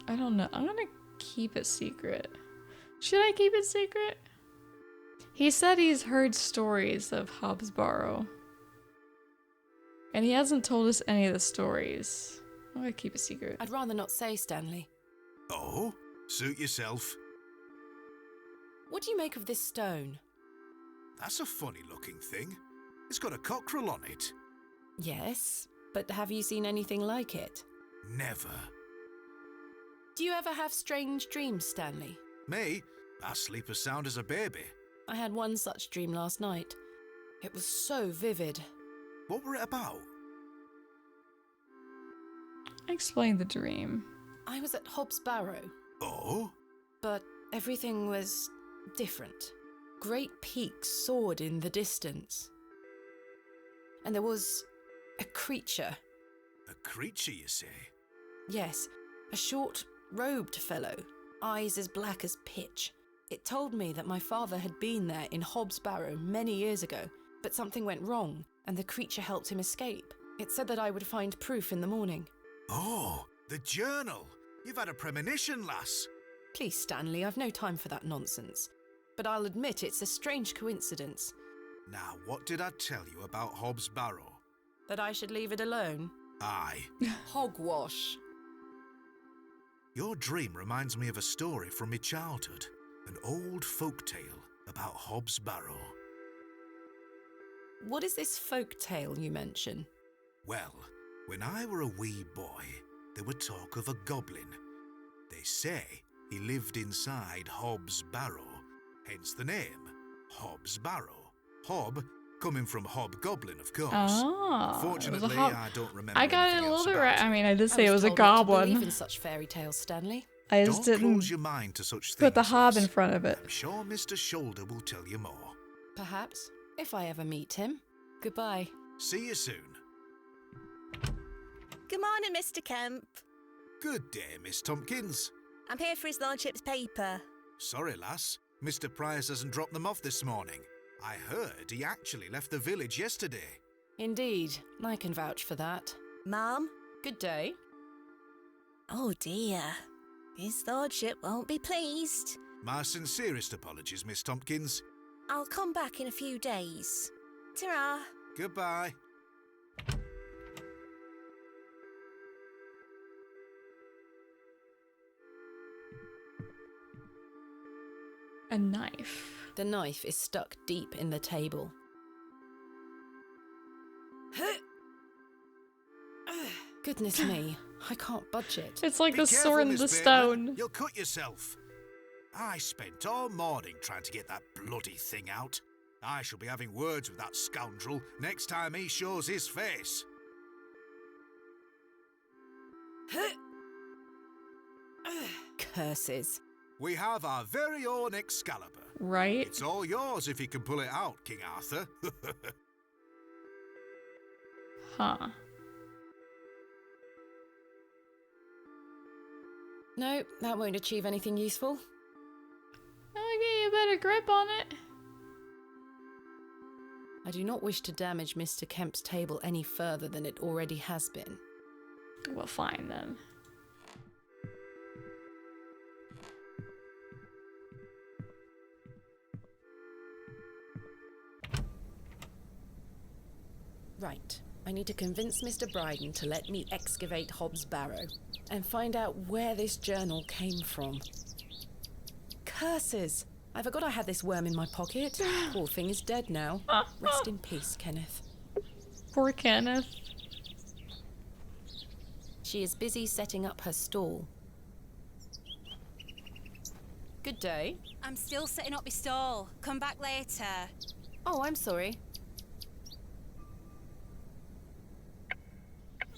Speaker 1: I don't know. I'm gonna keep it secret. Should I keep it secret? He said he's heard stories of Hob's Barrow. And he hasn't told us any of the stories. I'm gonna keep it secret.
Speaker 3: I'd rather not say, Stanley.
Speaker 7: Oh? Suit yourself.
Speaker 3: What do you make of this stone?
Speaker 7: That's a funny looking thing. It's got a cockerel on it.
Speaker 3: Yes, but have you seen anything like it?
Speaker 7: Never.
Speaker 3: Do you ever have strange dreams, Stanley?
Speaker 7: Me? I sleep as sound as a baby.
Speaker 3: I had one such dream last night. It was so vivid.
Speaker 7: What were it about?
Speaker 1: Explain the dream.
Speaker 3: I was at Hob's Barrow.
Speaker 7: Oh?
Speaker 3: But everything was different. Great peaks soared in the distance. And there was a creature.
Speaker 7: A creature, you say?
Speaker 3: Yes, a short, robed fellow, eyes as black as pitch. It told me that my father had been there in Hob's Barrow many years ago, but something went wrong, and the creature helped him escape. It said that I would find proof in the morning.
Speaker 7: Oh, the journal! You've had a premonition, lass.
Speaker 3: Please, Stanley, I've no time for that nonsense. But I'll admit it's a strange coincidence.
Speaker 7: Now, what did I tell you about Hob's Barrow?
Speaker 3: That I should leave it alone?
Speaker 7: Aye.
Speaker 3: Hogwash.
Speaker 7: Your dream reminds me of a story from my childhood. An old folk tale about Hob's Barrow.
Speaker 3: What is this folk tale you mention?
Speaker 7: Well, when I were a wee boy, there were talk of a goblin. They say he lived inside Hob's Barrow, hence the name, Hob's Barrow. Hob, coming from hobgoblin, of course.
Speaker 1: Oh,
Speaker 7: Fortunately, I don't remember.
Speaker 1: I got it a little bit right. I mean, I did say it was a
Speaker 3: told not to
Speaker 1: goblin.
Speaker 3: believe in such fairy tales, Stanley.
Speaker 1: I just
Speaker 7: Don't
Speaker 1: didn't
Speaker 7: close your mind to such things.
Speaker 1: put the hob in
Speaker 7: Liz.
Speaker 1: front of it.
Speaker 7: I'm sure Mr. Shoulder will tell you more.
Speaker 3: Perhaps, if I ever meet him. Goodbye.
Speaker 7: See you soon.
Speaker 4: Good morning, Mr. Kemp.
Speaker 7: Good day, Miss Tompkins.
Speaker 4: I'm here for his lordship's paper.
Speaker 7: Sorry, lass. Mr. Price hasn't dropped them off this morning. I heard he actually left the village yesterday.
Speaker 3: Indeed, I can vouch for that.
Speaker 4: Ma'am?
Speaker 3: Good day.
Speaker 4: Oh dear. His lordship won't be pleased.
Speaker 7: My sincerest apologies, Miss Tompkins.
Speaker 4: I'll come back in a few days. Ta-ra.
Speaker 7: Goodbye.
Speaker 1: A knife.
Speaker 3: The knife is stuck deep in the table. Goodness me, I can't budge it.
Speaker 1: It's like
Speaker 7: Be
Speaker 1: the
Speaker 7: careful,
Speaker 1: sword in
Speaker 7: Miss
Speaker 1: the
Speaker 7: Bateman.
Speaker 1: stone.
Speaker 7: You'll cut yourself. I spent all morning trying to get that bloody thing out. I shall be having words with that scoundrel next time he shows his face.
Speaker 3: Curses.
Speaker 7: We have our very own Excalibur.
Speaker 1: Right?
Speaker 7: It's all yours if you can pull it out, King Arthur.
Speaker 1: Huh.
Speaker 3: No, that won't achieve anything useful.
Speaker 1: I'll get you a better grip on it.
Speaker 3: I do not wish to damage Mr. Kemp's table any further than it already has been.
Speaker 1: Well, fine then.
Speaker 3: Right. I need to convince Mr. Bryden to let me excavate Hobbs' Barrow and find out where this journal came from. Curses! I forgot I had this worm in my pocket. Poor thing is dead now. Rest in peace, Kenneth.
Speaker 1: Poor Kenneth.
Speaker 3: She is busy setting up her stall. Good day.
Speaker 8: I'm still setting up my stall. Come back later.
Speaker 3: Oh, I'm sorry.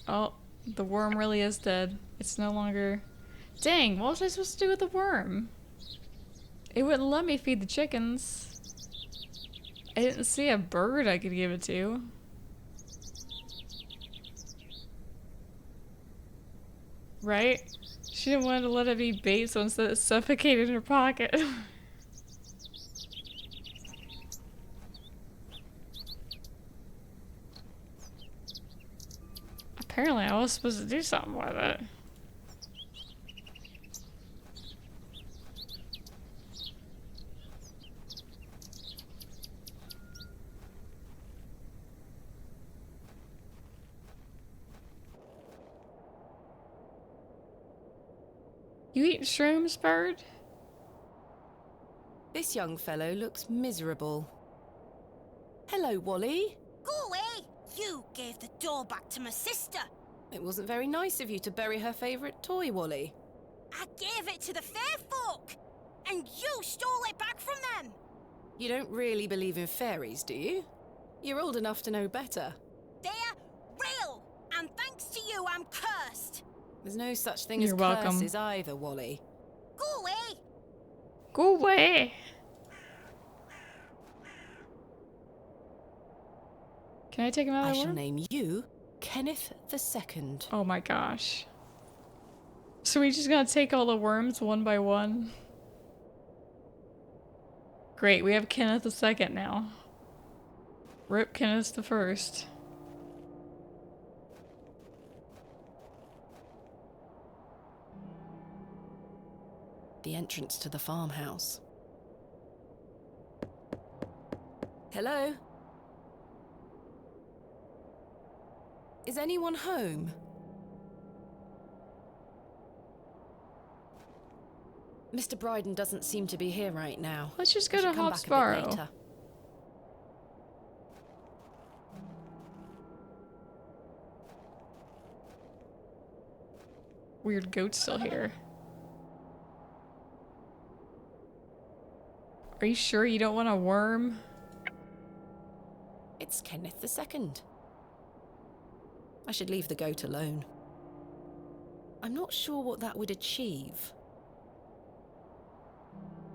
Speaker 1: Oh, the worm really is dead. It's no longer... Dang, what was I supposed to do with the worm? It wouldn't let me feed the chickens. I didn't see a bird I could give it to. Right? She didn't want to let it be bait, so instead it suffocated in her pocket. Apparently I was supposed to do something with it. You eat shrooms, bird?
Speaker 3: This young fellow looks miserable. Hello, Wally.
Speaker 11: Go away! You gave the door back to my sister.
Speaker 3: It wasn't very nice of you to bury her favourite toy, Wally.
Speaker 11: I gave it to the fair folk, and you stole it back from them.
Speaker 3: You don't really believe in fairies, do you? You're old enough to know better.
Speaker 11: They're real, and thanks to you, I'm cursed.
Speaker 3: There's no such thing
Speaker 1: You're
Speaker 3: as
Speaker 1: welcome.
Speaker 3: curses either, Wally.
Speaker 11: Go away!
Speaker 1: Go away! Can I take him out
Speaker 3: I
Speaker 1: of the
Speaker 3: shall
Speaker 1: worm?
Speaker 3: name you Kenneth II.
Speaker 1: Oh my gosh. So we just gotta take all the worms one by one? Great, we have Kenneth II now. Rip Kenneth I.
Speaker 3: The entrance to the farmhouse. Hello? Is anyone home? Mr. Bryden doesn't seem to be here right now.
Speaker 1: Let's just
Speaker 3: I
Speaker 1: go
Speaker 3: should
Speaker 1: to
Speaker 3: come
Speaker 1: Hobbs
Speaker 3: back a bit
Speaker 1: Barrow.
Speaker 3: later.
Speaker 1: Weird goat's still here. Are you sure you don't want a worm?
Speaker 3: It's Kenneth II. I should leave the goat alone. I'm not sure what that would achieve.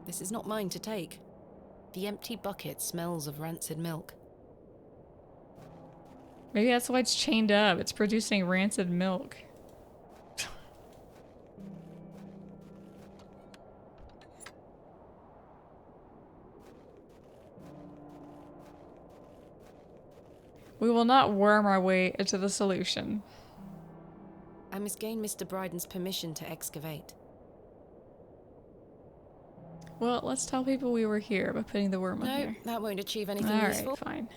Speaker 3: This is not mine to take. The empty bucket smells of rancid milk.
Speaker 1: Maybe that's why it's chained up. It's producing rancid milk. We will not worm our way into the solution.
Speaker 3: I must gain Mr. Bryden's permission to excavate.
Speaker 1: Well, let's tell people we were here by putting the worm on here.
Speaker 3: No, that won't achieve anything
Speaker 1: All
Speaker 3: useful.
Speaker 1: right, fine.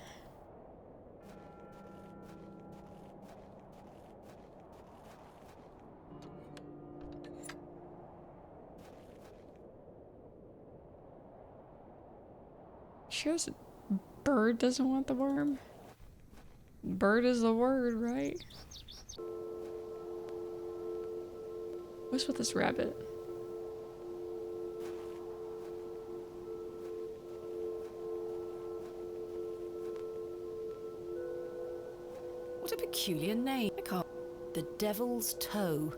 Speaker 1: Sure, this bird doesn't want the worm. Bird is the word, right? What's with this rabbit?
Speaker 3: What a peculiar name. I can't. The Devil's Toe.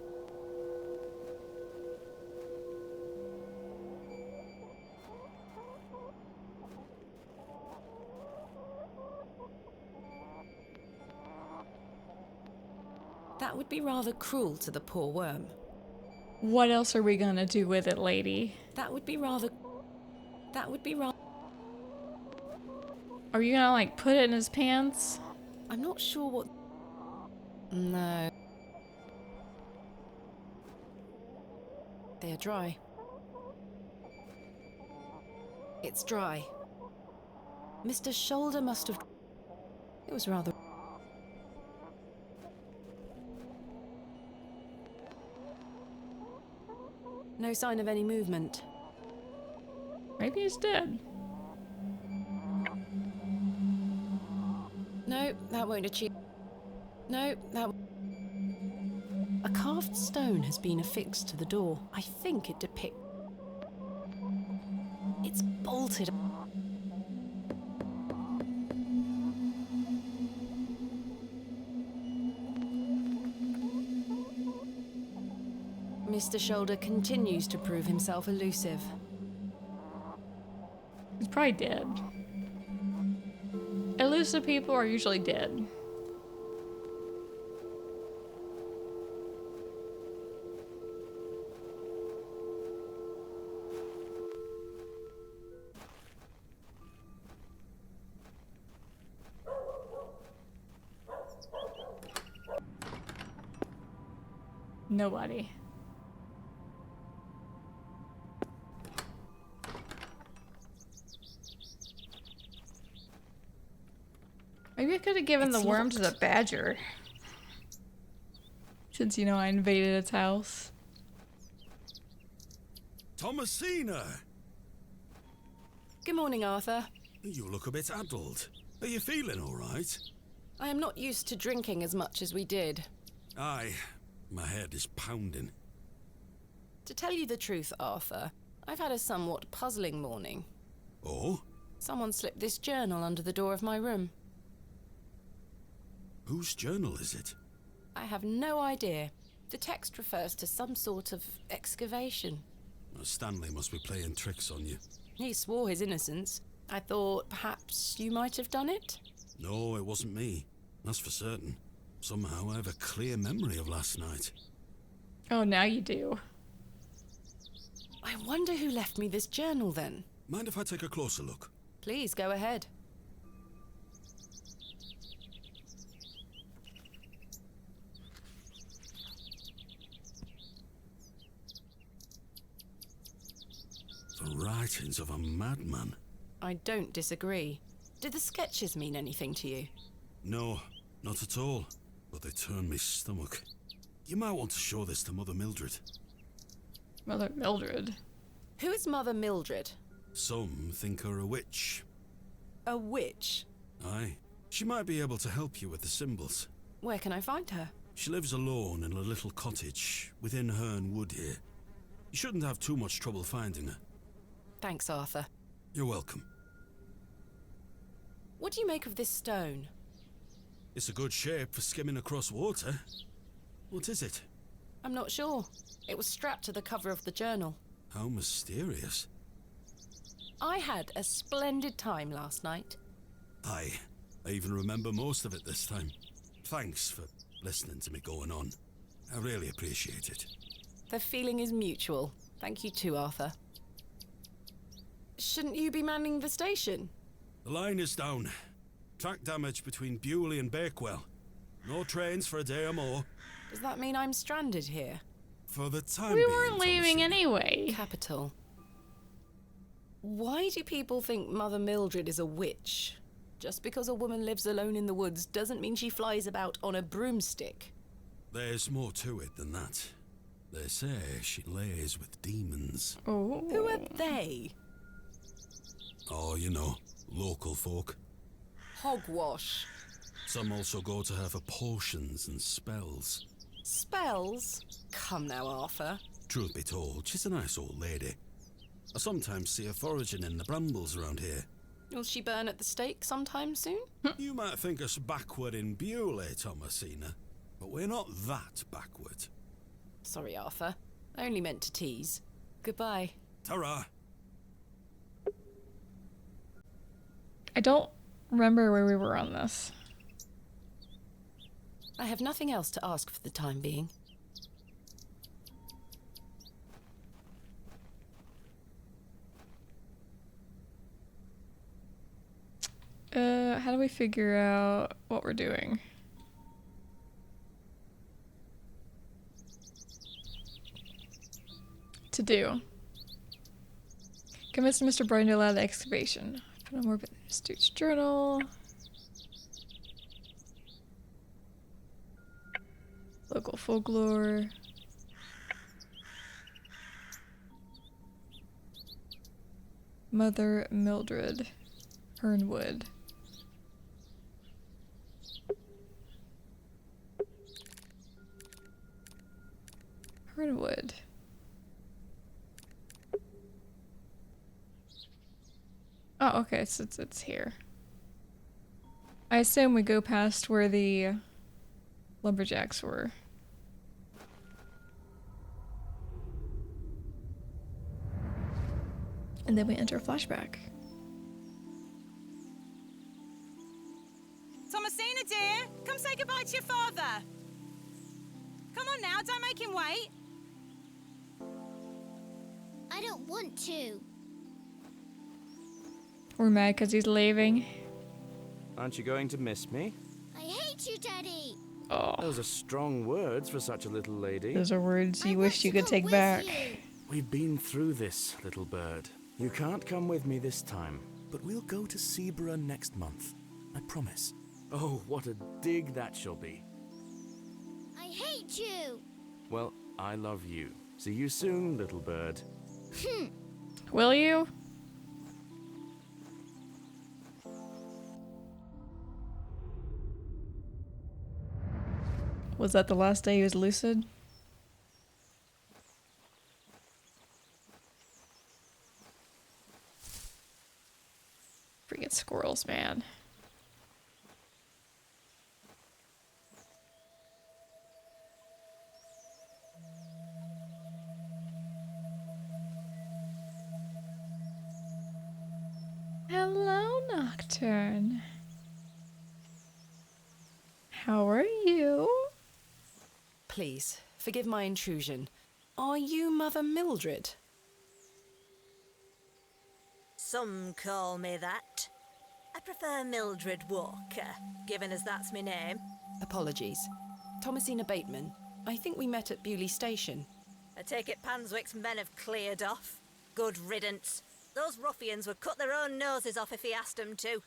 Speaker 3: That would be rather cruel to the poor worm.
Speaker 1: What else are we gonna do with it, lady?
Speaker 3: That would be rather...
Speaker 1: Are you gonna, like, put it in his pants?
Speaker 3: I'm not sure what... No. They are dry. It's dry. Mr. Shoulder must have... It was rather... No sign of any movement.
Speaker 1: Maybe he's dead.
Speaker 3: No, that won't achieve... No, that... A carved stone has been affixed to the door. I think it depicts... It's bolted. Mr. Shoulder continues to prove himself elusive.
Speaker 1: He's probably dead. Elusive people are usually dead. Nobody. Maybe I could have given the worm to the badger. Since, you know, I invaded its house.
Speaker 15: Thomasina!
Speaker 3: Good morning, Arthur.
Speaker 15: You look a bit addled. Are you feeling all right?
Speaker 3: I am not used to drinking as much as we did.
Speaker 15: Aye, my head is pounding.
Speaker 3: To tell you the truth, Arthur, I've had a somewhat puzzling morning.
Speaker 15: Oh?
Speaker 3: Someone slipped this journal under the door of my room.
Speaker 15: Whose journal is it?
Speaker 3: I have no idea. The text refers to some sort of excavation.
Speaker 15: Stanley must be playing tricks on you.
Speaker 3: He swore his innocence. I thought perhaps you might have done it?
Speaker 15: No, it wasn't me. That's for certain. Somehow I have a clear memory of last night.
Speaker 1: Oh, now you do.
Speaker 3: I wonder who left me this journal then.
Speaker 15: Mind if I take a closer look?
Speaker 3: Please, go ahead.
Speaker 15: The writings of a madman.
Speaker 3: I don't disagree. Did the sketches mean anything to you?
Speaker 15: No, not at all. But they turned me stomach. You might want to show this to Mother Mildred.
Speaker 1: Mother Mildred?
Speaker 3: Who is Mother Mildred?
Speaker 15: Some think her a witch.
Speaker 3: A witch?
Speaker 15: Aye. She might be able to help you with the symbols.
Speaker 3: Where can I find her?
Speaker 15: She lives alone in a little cottage within Herne Wood here. You shouldn't have too much trouble finding her.
Speaker 3: Thanks, Arthur.
Speaker 15: You're welcome.
Speaker 3: What do you make of this stone?
Speaker 15: It's a good shape for skimming across water. What is it?
Speaker 3: I'm not sure. It was strapped to the cover of the journal.
Speaker 15: How mysterious.
Speaker 3: I had a splendid time last night.
Speaker 15: Aye, I even remember most of it this time. Thanks for listening to me going on. I really appreciate it.
Speaker 3: The feeling is mutual. Thank you too, Arthur. Shouldn't you be manning the station?
Speaker 15: The line is down. Track damage between Bewley and Bakewell. No trains for a day or more.
Speaker 3: Does that mean I'm stranded here?
Speaker 15: For the time
Speaker 1: We
Speaker 15: being,
Speaker 1: weren't leaving anyway.
Speaker 3: Capital. Why do people think Mother Mildred is a witch? Just because a woman lives alone in the woods doesn't mean she flies about on a broomstick.
Speaker 15: There's more to it than that. They say she lays with demons.
Speaker 1: Oh.
Speaker 3: Who are they?
Speaker 15: Oh, you know, local folk.
Speaker 3: Hogwash.
Speaker 15: Some also go to her for potions and spells.
Speaker 3: Spells? Come now, Arthur.
Speaker 15: Truth be told, she's a nice old lady. I sometimes see her foraging in the brambles around here.
Speaker 3: Will she burn at the stake sometime soon?
Speaker 15: You might think us backward in Bewley, Thomasina, but we're not that backward.
Speaker 3: Sorry, Arthur. I only meant to tease. Goodbye.
Speaker 15: Ta-ra!
Speaker 1: I don't remember where we were on this.
Speaker 3: I have nothing else to ask for the time being.
Speaker 1: How do we figure out what we're doing? To do. Convince Mr. Bryan to allow the excavation. Put on more Stu's journal. Local folklore. Mother Mildred. Hernwood. Hernwood. Oh, okay, so it's here. I assume we go past where the lumberjacks were. And then we enter a flashback.
Speaker 8: Thomasina, dear, come say goodbye to your father. Come on now, don't make him wait.
Speaker 12: I don't want to.
Speaker 1: We're mad because he's leaving.
Speaker 17: Aren't you going to miss me?
Speaker 12: I hate you, Daddy.
Speaker 1: Oh.
Speaker 17: Those are strong words for such a little lady.
Speaker 1: Those are words you wish you could take back.
Speaker 17: We've been through this, little bird. You can't come with me this time, but we'll go to Seaborough next month. I promise. Oh, what a dig that shall be.
Speaker 12: I hate you.
Speaker 17: Well, I love you. See you soon, little bird.
Speaker 1: Will you? Was that the last day he was lucid? Freaking squirrels, man. Hello, Nocturne. How are you?
Speaker 3: Please, forgive my intrusion. Are you Mother Mildred?
Speaker 4: Some call me that. I prefer Mildred Walker, given as that's my name.
Speaker 3: Apologies. Thomasina Bateman. I think we met at Bewley Station.
Speaker 4: I take it Panswick's men have cleared off. Good riddance. Those ruffians would cut their own noses off if he asked them to.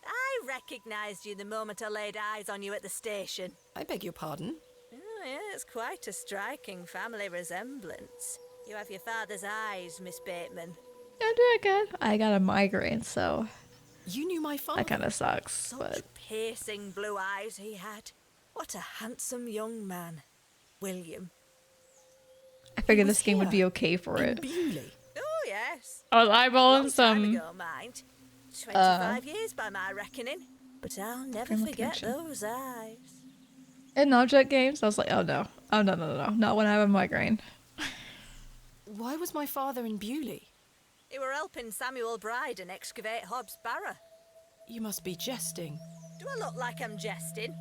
Speaker 4: I recognised you the moment I laid eyes on you at the station.
Speaker 3: I beg your pardon?
Speaker 4: Oh, yeah, it's quite a striking family resemblance. You have your father's eyes, Miss Bateman.
Speaker 1: I'm doing good. I got a migraine, so...
Speaker 3: You knew my father?
Speaker 1: That kind of sucks,
Speaker 4: Such
Speaker 1: but...
Speaker 4: piercing blue eyes he had. What a handsome young man. William.
Speaker 1: I figured this game would be okay for it.
Speaker 3: Bewley.
Speaker 4: Oh, yes.
Speaker 1: I was eyeballing
Speaker 4: Long
Speaker 1: some...
Speaker 4: time ago, mind. 25 years by my reckoning. But I'll never
Speaker 1: Friendly
Speaker 4: forget
Speaker 1: connection.
Speaker 4: those eyes.
Speaker 1: In object games, I was like, oh no. Oh, no. Not when I have a migraine.
Speaker 3: Why was my father in Bewley?
Speaker 4: You were helping Samuel Bryden excavate Hob's Barrow.
Speaker 3: You must be jesting.
Speaker 4: Do I look like I'm jesting?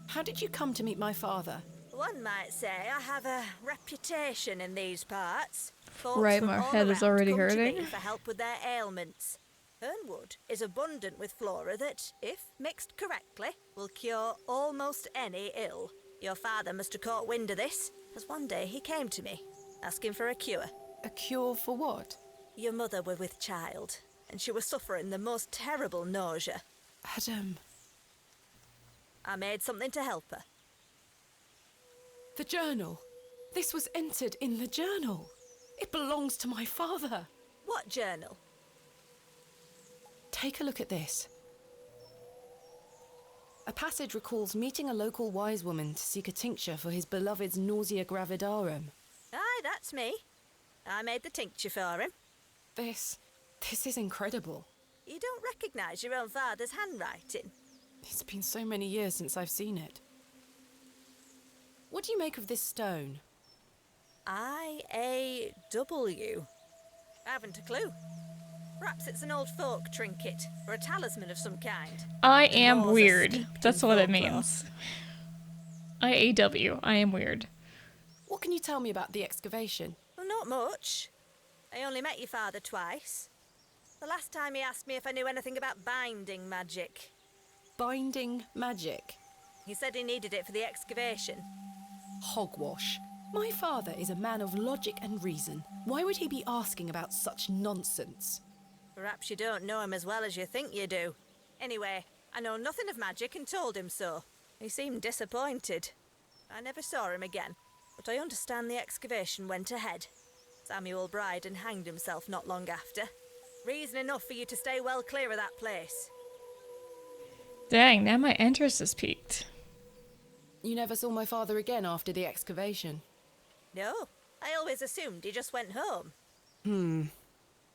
Speaker 3: How did you come to meet my father?
Speaker 4: One might say I have a reputation in these parts. Folks
Speaker 1: Right,
Speaker 4: from
Speaker 1: my
Speaker 4: all
Speaker 1: head is
Speaker 4: around
Speaker 1: already
Speaker 4: come to
Speaker 1: hurting.
Speaker 4: me for help with their ailments. Fernwood is abundant with flora that, if mixed correctly, will cure almost any ill. Your father must have caught wind of this, as one day he came to me, asking for a cure.
Speaker 3: A cure for what?
Speaker 4: Your mother were with child, and she was suffering the most terrible nausea.
Speaker 3: Adam.
Speaker 4: I made something to help her.
Speaker 3: The journal. This was entered in the journal. It belongs to my father.
Speaker 4: What journal?
Speaker 3: Take a look at this. A passage recalls meeting a local wise woman to seek a tincture for his beloved's nausea gravidarum.
Speaker 4: Aye, that's me. I made the tincture for him.
Speaker 3: This is incredible.
Speaker 4: You don't recognise your own father's handwriting?
Speaker 3: It's been so many years since I've seen it. What do you make of this stone?
Speaker 4: I-A-W. Haven't a clue. Perhaps it's an old folk trinket, or a talisman of some kind.
Speaker 1: I
Speaker 4: The
Speaker 1: am
Speaker 4: laws are
Speaker 1: weird.
Speaker 4: steeped
Speaker 1: That's
Speaker 4: in
Speaker 1: what it
Speaker 4: folklore.
Speaker 1: means. IAW. I am weird.
Speaker 3: What can you tell me about the excavation?
Speaker 4: Well, not much. I only met your father twice. The last time he asked me if I knew anything about binding magic.
Speaker 3: Binding magic?
Speaker 4: He said he needed it for the excavation.
Speaker 3: Hogwash. My father is a man of logic and reason. Why would he be asking about such nonsense?
Speaker 4: Perhaps you don't know him as well as you think you do. Anyway, I know nothing of magic and told him so. He seemed disappointed. I never saw him again, but I understand the excavation went ahead. Samuel Bryden hanged himself not long after. Reason enough for you to stay well clear of that place.
Speaker 1: Dang, now my interest is piqued.
Speaker 3: You never saw my father again after the excavation?
Speaker 4: No, I always assumed he just went home.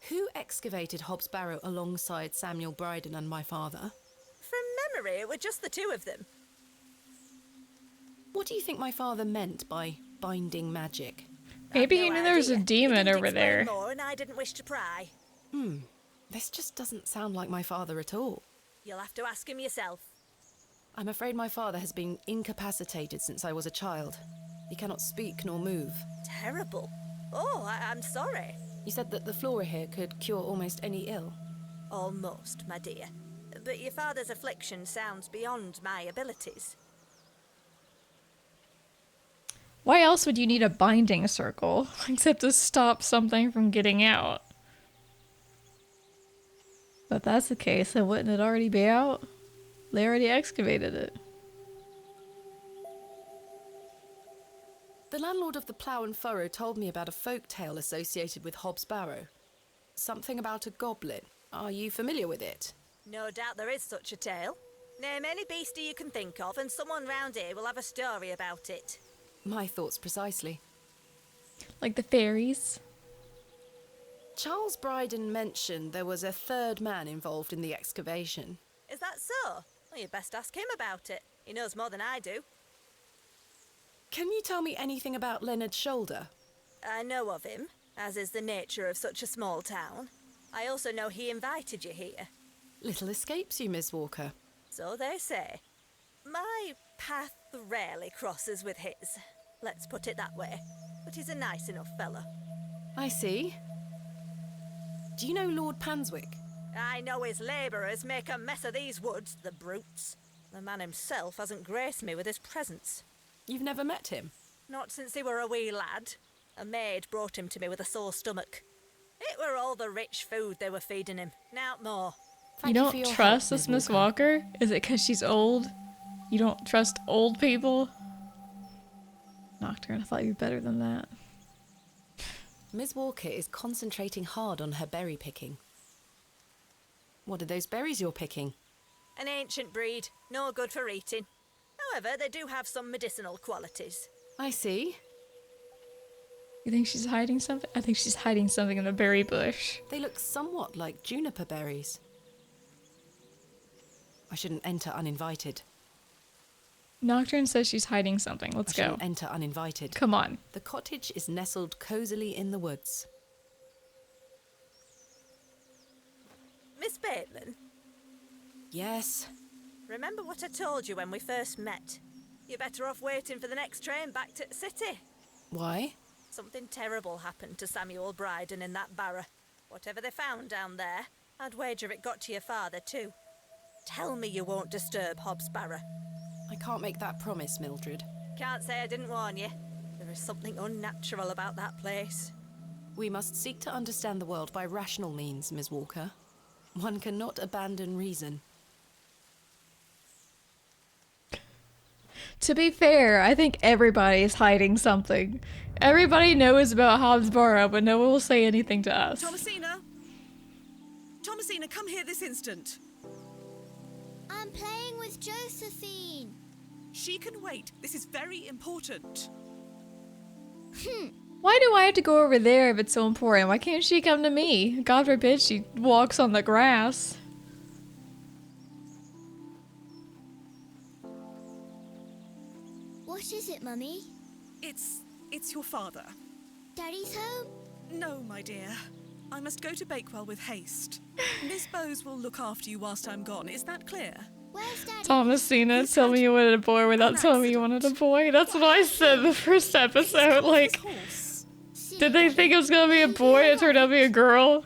Speaker 3: Who excavated Hob's Barrow alongside Samuel Bryden and my father?
Speaker 4: From memory, it were just the two of them.
Speaker 3: What do you think my father meant by binding magic?
Speaker 1: Maybe
Speaker 4: I've
Speaker 1: you
Speaker 4: no
Speaker 1: knew there was a
Speaker 4: idea.
Speaker 1: demon
Speaker 4: He didn't
Speaker 1: over
Speaker 4: explain
Speaker 1: there.
Speaker 4: more, and I didn't wish to pry.
Speaker 3: This just doesn't sound like my father at all.
Speaker 4: You'll have to ask him yourself.
Speaker 3: I'm afraid my father has been incapacitated since I was a child. He cannot speak nor move.
Speaker 4: Terrible. Oh, I'm sorry.
Speaker 3: You said that the flora here could cure almost any ill.
Speaker 4: Almost, my dear. But your father's affliction sounds beyond my abilities.
Speaker 1: Why else would you need a binding circle except to stop something from getting out? But if that's the case, then wouldn't it already be out? They already excavated it.
Speaker 3: The landlord of the Plough and Furrow told me about a folk tale associated with Hob's Barrow. Something about a goblin. Are you familiar with it?
Speaker 4: No doubt there is such a tale. Name any beastie you can think of, and someone round here will have a story about it.
Speaker 3: My thoughts precisely.
Speaker 1: Like the fairies?
Speaker 3: Charles Bryden mentioned there was a third man involved in the excavation.
Speaker 4: Is that so? Well, you best ask him about it. He knows more than I do.
Speaker 3: Can you tell me anything about Leonard Shoulder?
Speaker 4: I know of him, as is the nature of such a small town. I also know he invited you here.
Speaker 3: Little escapes you, Miss Walker.
Speaker 4: So they say. My path rarely crosses with his. Let's put it that way. But he's a nice enough fellow.
Speaker 3: I see. Do you know Lord Panswick?
Speaker 4: I know his labourers make a mess of these woods, the brutes. The man himself hasn't graced me with his presence.
Speaker 3: You've never met him?
Speaker 4: Not since he were a wee lad. A maid brought him to me with a sore stomach. It were all the rich food they were feeding him, nowt more.
Speaker 1: You don't trust this Miss Walker? Is it because she's old? You don't trust old people? Nocturne, I thought you were better than that.
Speaker 3: Miss Walker is concentrating hard on her berry picking. What are those berries you're picking?
Speaker 4: An ancient breed, no good for eating. However, they do have some medicinal qualities.
Speaker 3: I see.
Speaker 1: You think she's hiding something? I think she's hiding something in the berry bush.
Speaker 3: They look somewhat like juniper berries. I shouldn't enter uninvited.
Speaker 1: Nocturne says she's hiding something. Let's go.
Speaker 3: Enter uninvited.
Speaker 1: Come on.
Speaker 3: The cottage is nestled cozily in the woods.
Speaker 4: Miss Bateman?
Speaker 3: Yes?
Speaker 4: Remember what I told you when we first met? You're better off waiting for the next train back to the city.
Speaker 3: Why?
Speaker 4: Something terrible happened to Samuel Bryden in that Barrow. Whatever they found down there, I'd wager it got to your father too. Tell me you won't disturb Hobbs Barrow.
Speaker 3: I can't make that promise, Mildred.
Speaker 4: Can't say I didn't warn you. There is something unnatural about that place.
Speaker 3: We must seek to understand the world by rational means, Miss Walker. One cannot abandon reason.
Speaker 1: To be fair, I think everybody is hiding something. Everybody knows about Hobbs Barrow, but no one will say anything to us.
Speaker 10: Thomasina! Thomasina, come here this instant.
Speaker 12: I'm playing with Josephine.
Speaker 10: She can wait. This is very important.
Speaker 1: Why do I have to go over there if it's so important? Why can't she come to me? God forbid she walks on the grass.
Speaker 12: What is it, Mummy?
Speaker 10: It's your father.
Speaker 12: Daddy's home?
Speaker 10: No, my dear. I must go to Bakewell with haste. Miss Bowes will look after you whilst I'm gone. Is that clear?
Speaker 12: Where's Daddy?
Speaker 1: Thomasina, tell me you wanted a boy without telling me you wanted a boy. That's what I said in the first episode. Like, did they think it was gonna be a boy? It turned out to be a girl.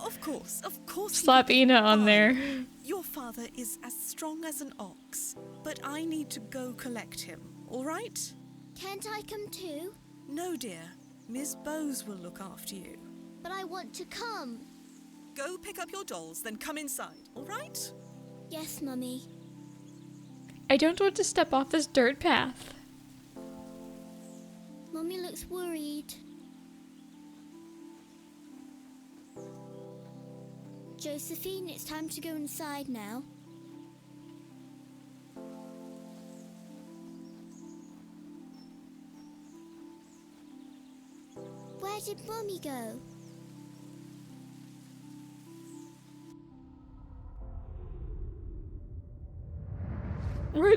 Speaker 10: Of course.
Speaker 1: Slap Ina on there.
Speaker 10: Your father is as strong as an ox, but I need to go collect him, all right?
Speaker 12: Can't I come too?
Speaker 10: No, dear. Miss Bowes will look after you.
Speaker 12: But I want to come.
Speaker 10: Go pick up your dolls, then come inside, all right?
Speaker 12: Yes, Mummy.
Speaker 1: I don't want to step off this dirt path.
Speaker 12: Mummy looks worried. Josephine, it's time to go inside now. Where did Mummy go?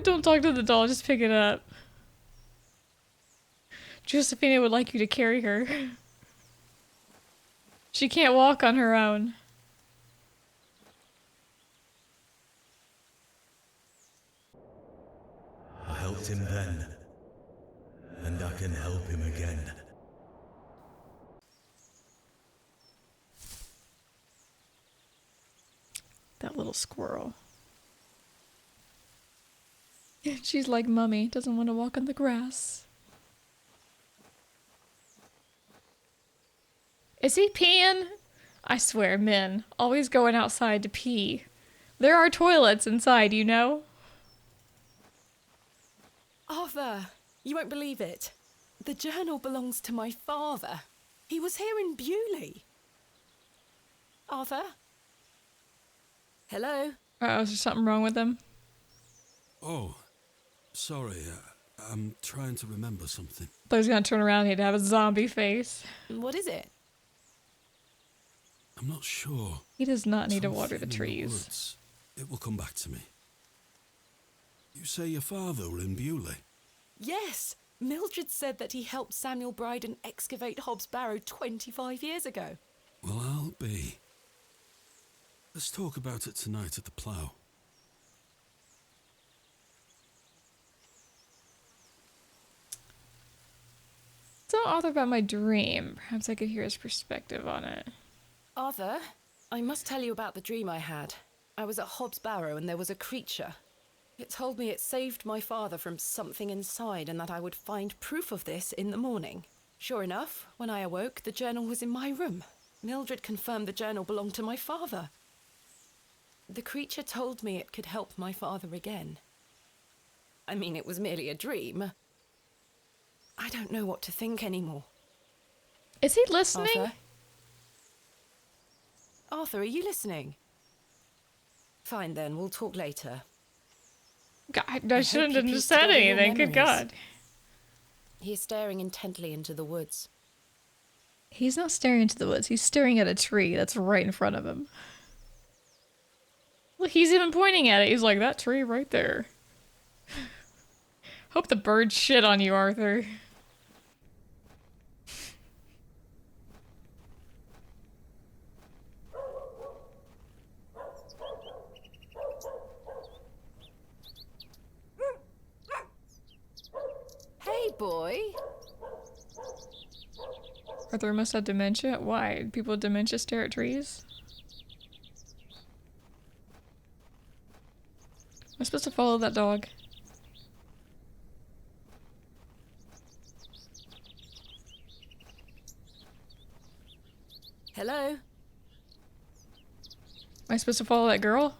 Speaker 1: Don't talk to the doll, just pick it up. Josephina would like you to carry her. She can't walk on her own.
Speaker 9: I helped him then, and I can help him again.
Speaker 1: That little squirrel. She's like Mummy, doesn't want to walk on the grass. Is he peeing? I swear, men, always going outside to pee. There are toilets inside, you know?
Speaker 3: Arthur, you won't believe it. The journal belongs to my father. He was here in Bewley. Arthur? Hello?
Speaker 1: Is there something wrong with him?
Speaker 15: Oh, sorry. I'm trying to remember something.
Speaker 1: Thought he was gonna turn around and he'd have a zombie face.
Speaker 3: What is it?
Speaker 15: I'm not sure.
Speaker 1: He does not need to
Speaker 15: Something
Speaker 1: water the
Speaker 15: in
Speaker 1: trees.
Speaker 15: woods. It will come back to me. You say your father were in Bewley?
Speaker 3: Yes! Mildred said that he helped Samuel Bryden excavate Hobbs Barrow 25 years ago.
Speaker 15: Well, I'll be. Let's talk about it tonight at the plough.
Speaker 1: Tell Arthur about my dream. Perhaps I could hear his perspective on it.
Speaker 3: Arthur, I must tell you about the dream I had. I was at Hobbs Barrow and there was a creature. It told me it saved my father from something inside and that I would find proof of this in the morning. Sure enough, when I awoke, the journal was in my room. Mildred confirmed the journal belonged to my father. The creature told me it could help my father again. I mean, it was merely a dream. I don't know what to think anymore.
Speaker 1: Is he listening?
Speaker 3: Arthur? Arthur, are you listening? Fine then, we'll talk later.
Speaker 1: God, I shouldn't have just said anything, good God.
Speaker 3: He is staring intently into the woods.
Speaker 1: He's not staring into the woods, he's staring at a tree that's right in front of him. Look, he's even pointing at it. He's like, that tree right there. Hope the bird shit on you, Arthur.
Speaker 3: Hey, boy.
Speaker 1: Arthur must have dementia? Why? Do people with dementia stare at trees? Am I supposed to follow that dog?
Speaker 3: Hello?
Speaker 1: Am I supposed to follow that girl?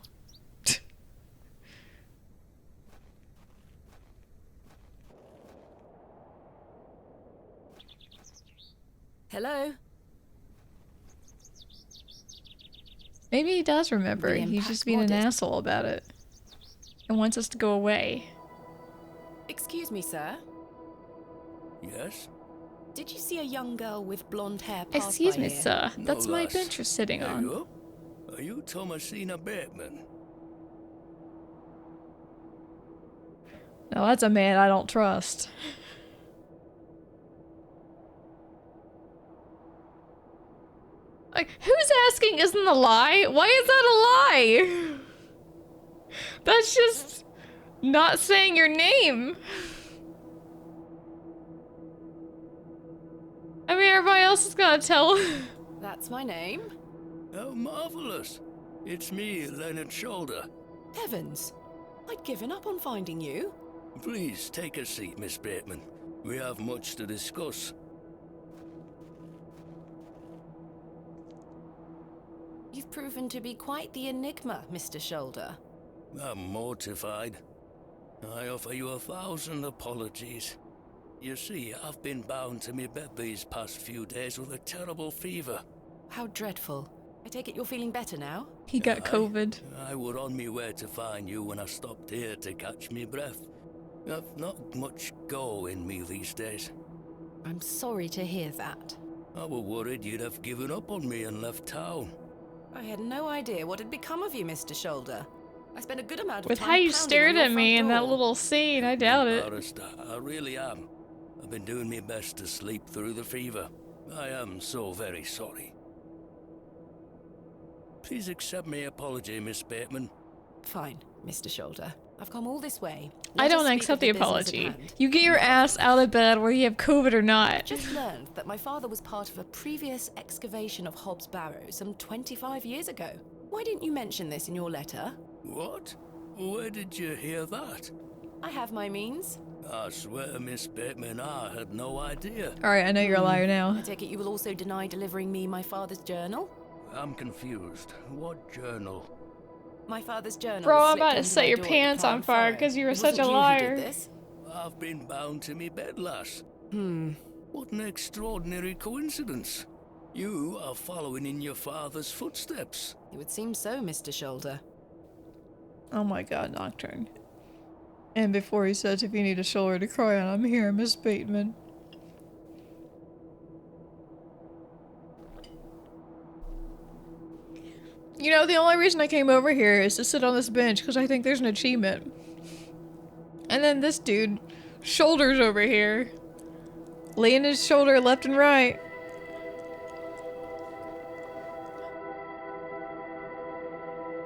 Speaker 3: Hello?
Speaker 1: Maybe he does remember.
Speaker 3: The
Speaker 1: He's
Speaker 3: impact
Speaker 1: just being an
Speaker 3: modest.
Speaker 1: asshole about it. And wants us to go away.
Speaker 3: Excuse me, sir.
Speaker 9: Yes?
Speaker 3: Did you see a young girl with blonde hair pass
Speaker 1: Excuse
Speaker 3: by
Speaker 1: me,
Speaker 3: here?
Speaker 1: sir. That's
Speaker 9: No,
Speaker 1: my
Speaker 9: lass.
Speaker 1: bench you're sitting
Speaker 9: Hey,
Speaker 1: on.
Speaker 9: you up? Are you Thomasina Bateman?
Speaker 1: No, that's a man I don't trust. Like, who's asking isn't a lie? Why is that a lie? That's just not saying your name. I mean, everybody else is gonna tell.
Speaker 3: That's my name.
Speaker 9: How marvellous. It's me, Leonard Shoulder.
Speaker 3: Heavens. I'd given up on finding you.
Speaker 9: Please take a seat, Miss Bateman. We have much to discuss.
Speaker 3: You've proven to be quite the enigma, Mr. Shoulder.
Speaker 9: I'm mortified. I offer you 1,000 apologies. You see, I've been bound to me bed these past few days with a terrible fever.
Speaker 3: How dreadful. I take it you're feeling better now?
Speaker 1: He got COVID.
Speaker 9: I were on me way to find you when I stopped here to catch me breath. I've not much go in me these days.
Speaker 3: I'm sorry to hear that.
Speaker 9: I were worried you'd have given up on me and left town.
Speaker 3: I had no idea what had become of you, Mr. Shoulder. I spent a good amount of
Speaker 1: With
Speaker 3: time
Speaker 1: how you
Speaker 3: pounding
Speaker 1: stared
Speaker 3: on your
Speaker 1: at me
Speaker 3: front
Speaker 1: in that
Speaker 3: door.
Speaker 1: little scene, I doubt it.
Speaker 9: Embarrassed, I really am. I've been doing my best to sleep through the fever. I am so very sorry. Please accept my apology, Miss Bateman.
Speaker 3: Fine, Mr. Shoulder. I've come all this way.
Speaker 1: I
Speaker 3: Let us
Speaker 1: don't
Speaker 3: speak
Speaker 1: accept
Speaker 3: of
Speaker 1: the
Speaker 3: business at
Speaker 1: apology.
Speaker 3: hand.
Speaker 1: You get your ass out of bed whether you have COVID or not.
Speaker 3: Just learned that my father was part of a previous excavation of Hobbs Barrow some 25 years ago. Why didn't you mention this in your letter?
Speaker 9: What? Where did you hear that?
Speaker 3: I have my means.
Speaker 9: I swear, Miss Bateman, I had no idea.
Speaker 1: Alright, I know you're a liar now.
Speaker 3: I take it you will also deny delivering me my father's journal?
Speaker 9: I'm confused. What journal?
Speaker 3: My father's journal.
Speaker 1: Bro, I'm
Speaker 3: slipped
Speaker 1: about to
Speaker 3: under
Speaker 1: set
Speaker 3: my
Speaker 1: your
Speaker 3: door at
Speaker 1: pants
Speaker 3: the
Speaker 1: on
Speaker 3: Crown
Speaker 1: fire
Speaker 3: Furrow.
Speaker 1: because you were
Speaker 3: It
Speaker 1: such a
Speaker 3: wasn't you who
Speaker 1: liar.
Speaker 3: did this.
Speaker 9: I've been bound to me bed, lass.
Speaker 3: Hmm.
Speaker 9: What an extraordinary coincidence. You are following in your father's footsteps.
Speaker 3: It would seem so, Mr. Shoulder.
Speaker 1: Oh my god, Nocturne. And before he says if you need a shoulder to cry on, I'm here, Miss Bateman. You know, the only reason I came over here is to sit on this bench because I think there's an achievement. And then this dude, shoulders over here, laying his shoulder left and right.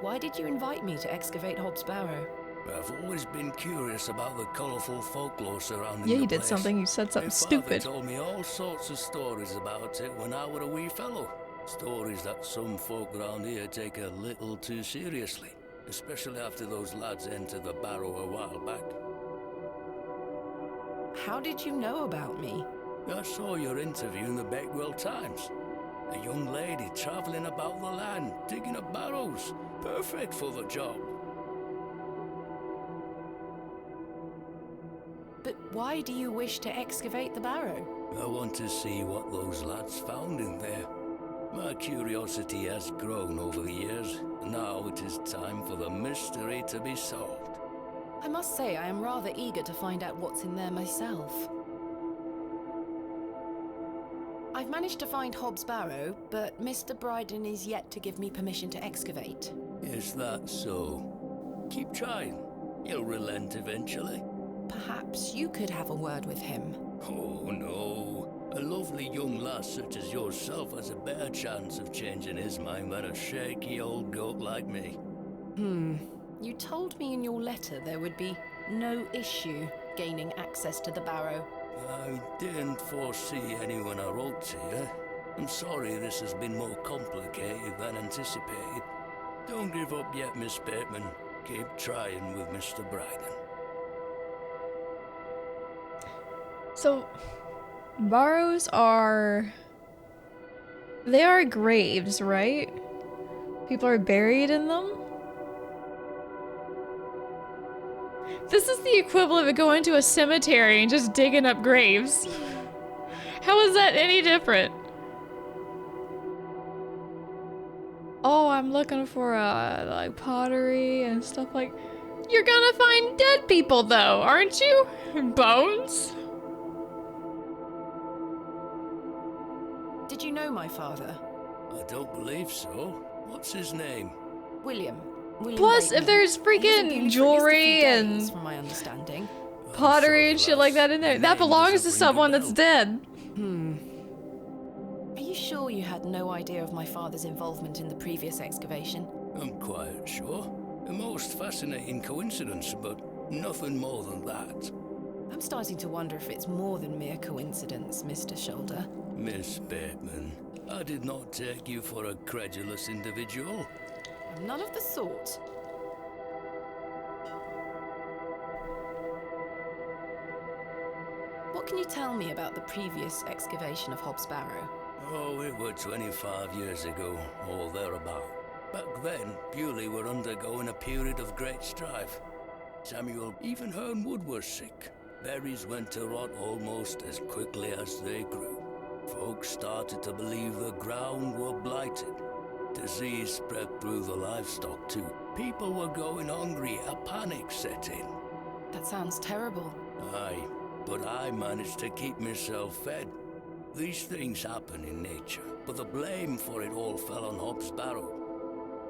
Speaker 3: Why did you invite me to excavate Hobbs Barrow?
Speaker 9: I've always been curious about the colourful folklore surrounding
Speaker 1: Yeah,
Speaker 9: the
Speaker 1: you did
Speaker 9: place.
Speaker 1: something. You said something
Speaker 9: My
Speaker 1: stupid.
Speaker 9: father told me all sorts of stories about it when I were a wee fellow. Stories that some folk around here take a little too seriously, especially after those lads entered the Barrow a while back.
Speaker 3: How did you know about me?
Speaker 9: I saw your interview in the Bakewell Times. A young lady travelling about the land, digging up barrows. Perfect for the job.
Speaker 3: But why do you wish to excavate the barrow?
Speaker 9: I want to see what those lads found in there. My curiosity has grown over the years. Now it is time for the mystery to be solved.
Speaker 3: I must say I am rather eager to find out what's in there myself. I've managed to find Hobbs Barrow, but Mr. Bryden is yet to give me permission to excavate.
Speaker 9: Is that so? Keep trying. You'll relent eventually.
Speaker 3: Perhaps you could have a word with him.
Speaker 9: Oh, no. A lovely young lass such as yourself has a better chance of changing his mind than a shaky old goat like me.
Speaker 3: You told me in your letter there would be no issue gaining access to the Barrow.
Speaker 9: I didn't foresee anyone I wrote to you. I'm sorry this has been more complicated than anticipated. Don't give up yet, Miss Bateman. Keep trying with Mr. Bryden.
Speaker 1: So, Barrows are... They are graves, right? People are buried in them? This is the equivalent of going to a cemetery and just digging up graves. How is that any different? Oh, I'm looking for like pottery and stuff like... You're gonna find dead people though, aren't you? Bones?
Speaker 3: Did you know my father?
Speaker 9: I don't believe so. What's his name?
Speaker 3: William
Speaker 1: Plus,
Speaker 3: Bateman.
Speaker 1: if there's freaking jewelry and
Speaker 3: from my understanding.
Speaker 1: pottery and shit like that in there, that belongs to someone that's dead.
Speaker 3: Are you sure you had no idea of my father's involvement in the previous excavation?
Speaker 9: I'm quite sure. A most fascinating coincidence, but nothing more than that.
Speaker 3: I'm starting to wonder if it's more than mere coincidence, Mr. Shoulder.
Speaker 9: Miss Bateman, I did not take you for a credulous individual.
Speaker 3: I'm none of the sort. What can you tell me about the previous excavation of Hob's Barrow?
Speaker 9: Oh, it were 25 years ago, or thereabout. Back then, Bewley were undergoing a period of great strife. Samuel, even Hernwood was sick. Berries went to rot almost as quickly as they grew. Folks started to believe the ground were blighted. Disease spread through the livestock too. People were going hungry, a panic set in.
Speaker 3: That sounds terrible.
Speaker 9: Aye, but I managed to keep myself fed. These things happen in nature, but the blame for it all fell on Hob's Barrow.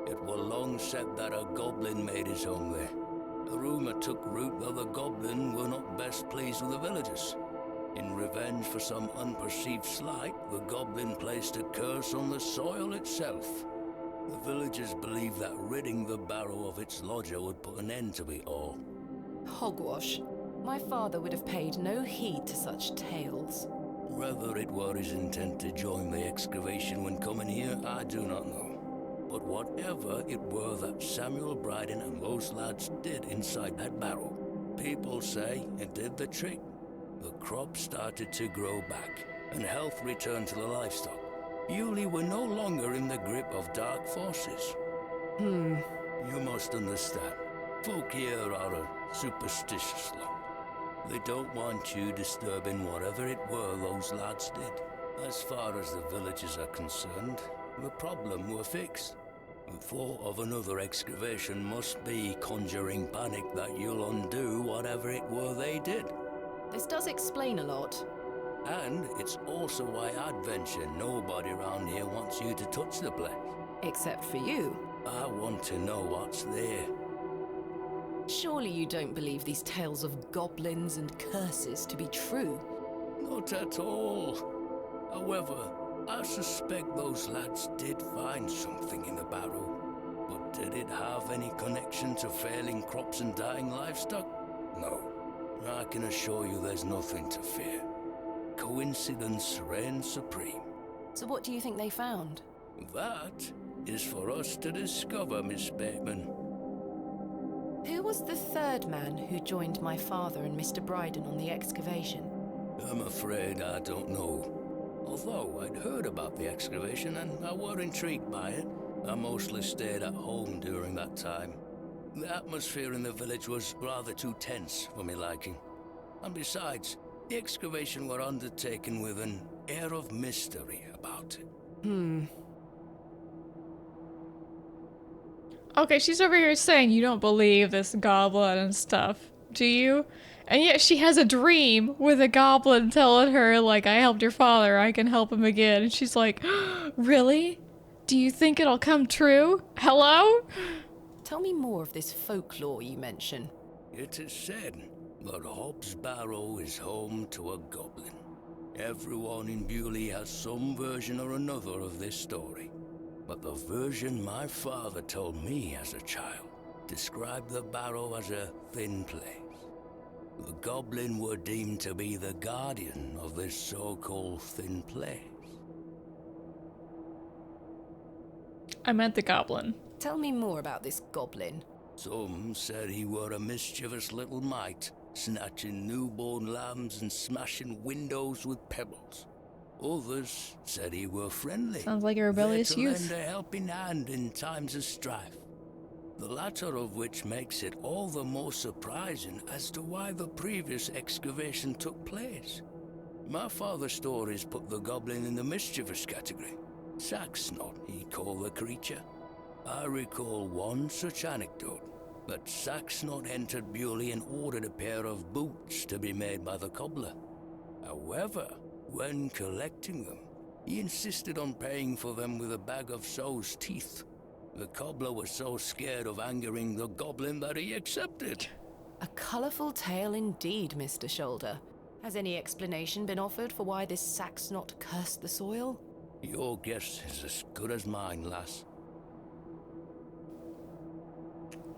Speaker 9: It was long said that a goblin made his home there. A rumour took root that the goblin were not best pleased with the villagers. In revenge for some unperceived slight, the goblin placed a curse on the soil itself. The villagers believed that ridding the Barrow of its lodger would put an end to it all.
Speaker 3: Hogwash. My father would have paid no heed to such tales.
Speaker 9: Whether it were his intent to join the excavation when coming here, I do not know. But whatever it were that Samuel Bryden and those lads did inside that barrow, people say it did the trick. The crops started to grow back, and health returned to the livestock. Bewley were no longer in the grip of dark forces. You must understand, folk here are a superstitious lot. They don't want you disturbing whatever it were those lads did. As far as the villagers are concerned, the problem were fixed. The thought of another excavation must be conjuring panic that you'll undo whatever it were they did.
Speaker 3: This does explain a lot.
Speaker 9: And it's also why I'd venture nobody around here wants you to touch the place.
Speaker 3: Except for you.
Speaker 9: I want to know what's there.
Speaker 3: Surely you don't believe these tales of goblins and curses to be true?
Speaker 9: Not at all. However, I suspect those lads did find something in the barrow. But did it have any connection to failing crops and dying livestock? No. I can assure you there's nothing to fear. Coincidence reigns supreme.
Speaker 3: So what do you think they found?
Speaker 9: That is for us to discover, Miss Bateman.
Speaker 3: Who was the third man who joined my father and Mr. Bryden on the excavation?
Speaker 9: I'm afraid I don't know. Although I'd heard about the excavation and I were intrigued by it, I mostly stayed at home during that time. The atmosphere in the village was rather too tense for me liking. And besides, the excavation were undertaken with an air of mystery about it.
Speaker 1: Okay, she's over here saying you don't believe this goblin and stuff, do you? And yet she has a dream with a goblin telling her, like, I helped your father, I can help him again. And she's like, really? Do you think it'll come true? Hello?
Speaker 3: Tell me more of this folklore you mention.
Speaker 9: It is said but Hobbs Barrow is home to a goblin. Everyone in Bewley has some version or another of this story. But the version my father told me as a child described the Barrow as a thin place. The goblin were deemed to be the guardian of this so-called thin place.
Speaker 1: I meant the goblin.
Speaker 3: Tell me more about this goblin.
Speaker 9: Some said he were a mischievous little mite, snatching newborn lambs and smashing windows with pebbles. Others said he were friendly.
Speaker 1: Sounds like a rebellious
Speaker 9: there to
Speaker 1: youth.
Speaker 9: lend a helping hand in times of strife. The latter of which makes it all the more surprising as to why the previous excavation took place. My father's stories put the goblin in the mischievous category. Saxnot, he called the creature. I recall one such anecdote, that Saxnot entered Bewley and ordered a pair of boots to be made by the cobbler. However, when collecting them, he insisted on paying for them with a bag of sow's teeth. The cobbler was so scared of angering the goblin that he accepted.
Speaker 3: A colourful tale indeed, Mr. Shoulder. Has any explanation been offered for why this Saxnot cursed the soil?
Speaker 9: Your guess is as good as mine, lass.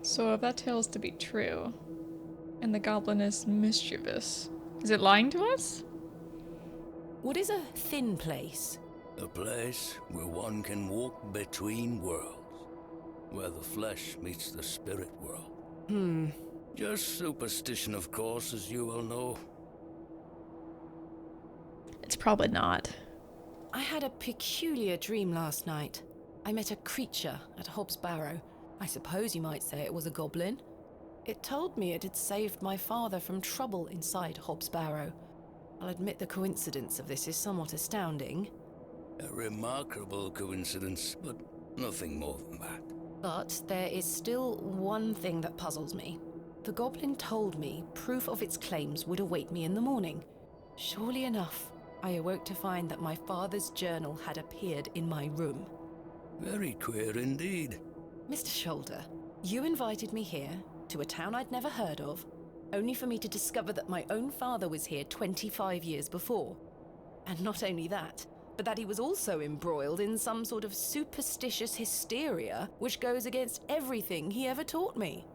Speaker 1: So if that tale is to be true, and the goblin is mischievous, is it lying to us?
Speaker 3: What is a thin place?
Speaker 9: A place where one can walk between worlds. Where the flesh meets the spirit world. Just superstition, of course, as you well know.
Speaker 1: It's probably not.
Speaker 3: I had a peculiar dream last night. I met a creature at Hobbs Barrow. I suppose you might say it was a goblin. It told me it had saved my father from trouble inside Hobbs Barrow. I'll admit the coincidence of this is somewhat astounding.
Speaker 9: A remarkable coincidence, but nothing more than that.
Speaker 3: But there is still one thing that puzzles me. The goblin told me proof of its claims would await me in the morning. Surely enough, I awoke to find that my father's journal had appeared in my room.
Speaker 9: Very queer indeed.
Speaker 3: Mr. Shoulder, you invited me here, to a town I'd never heard of, only for me to discover that my own father was here 25 years before. And not only that, but that he was also embroiled in some sort of superstitious hysteria which goes against everything he ever taught me.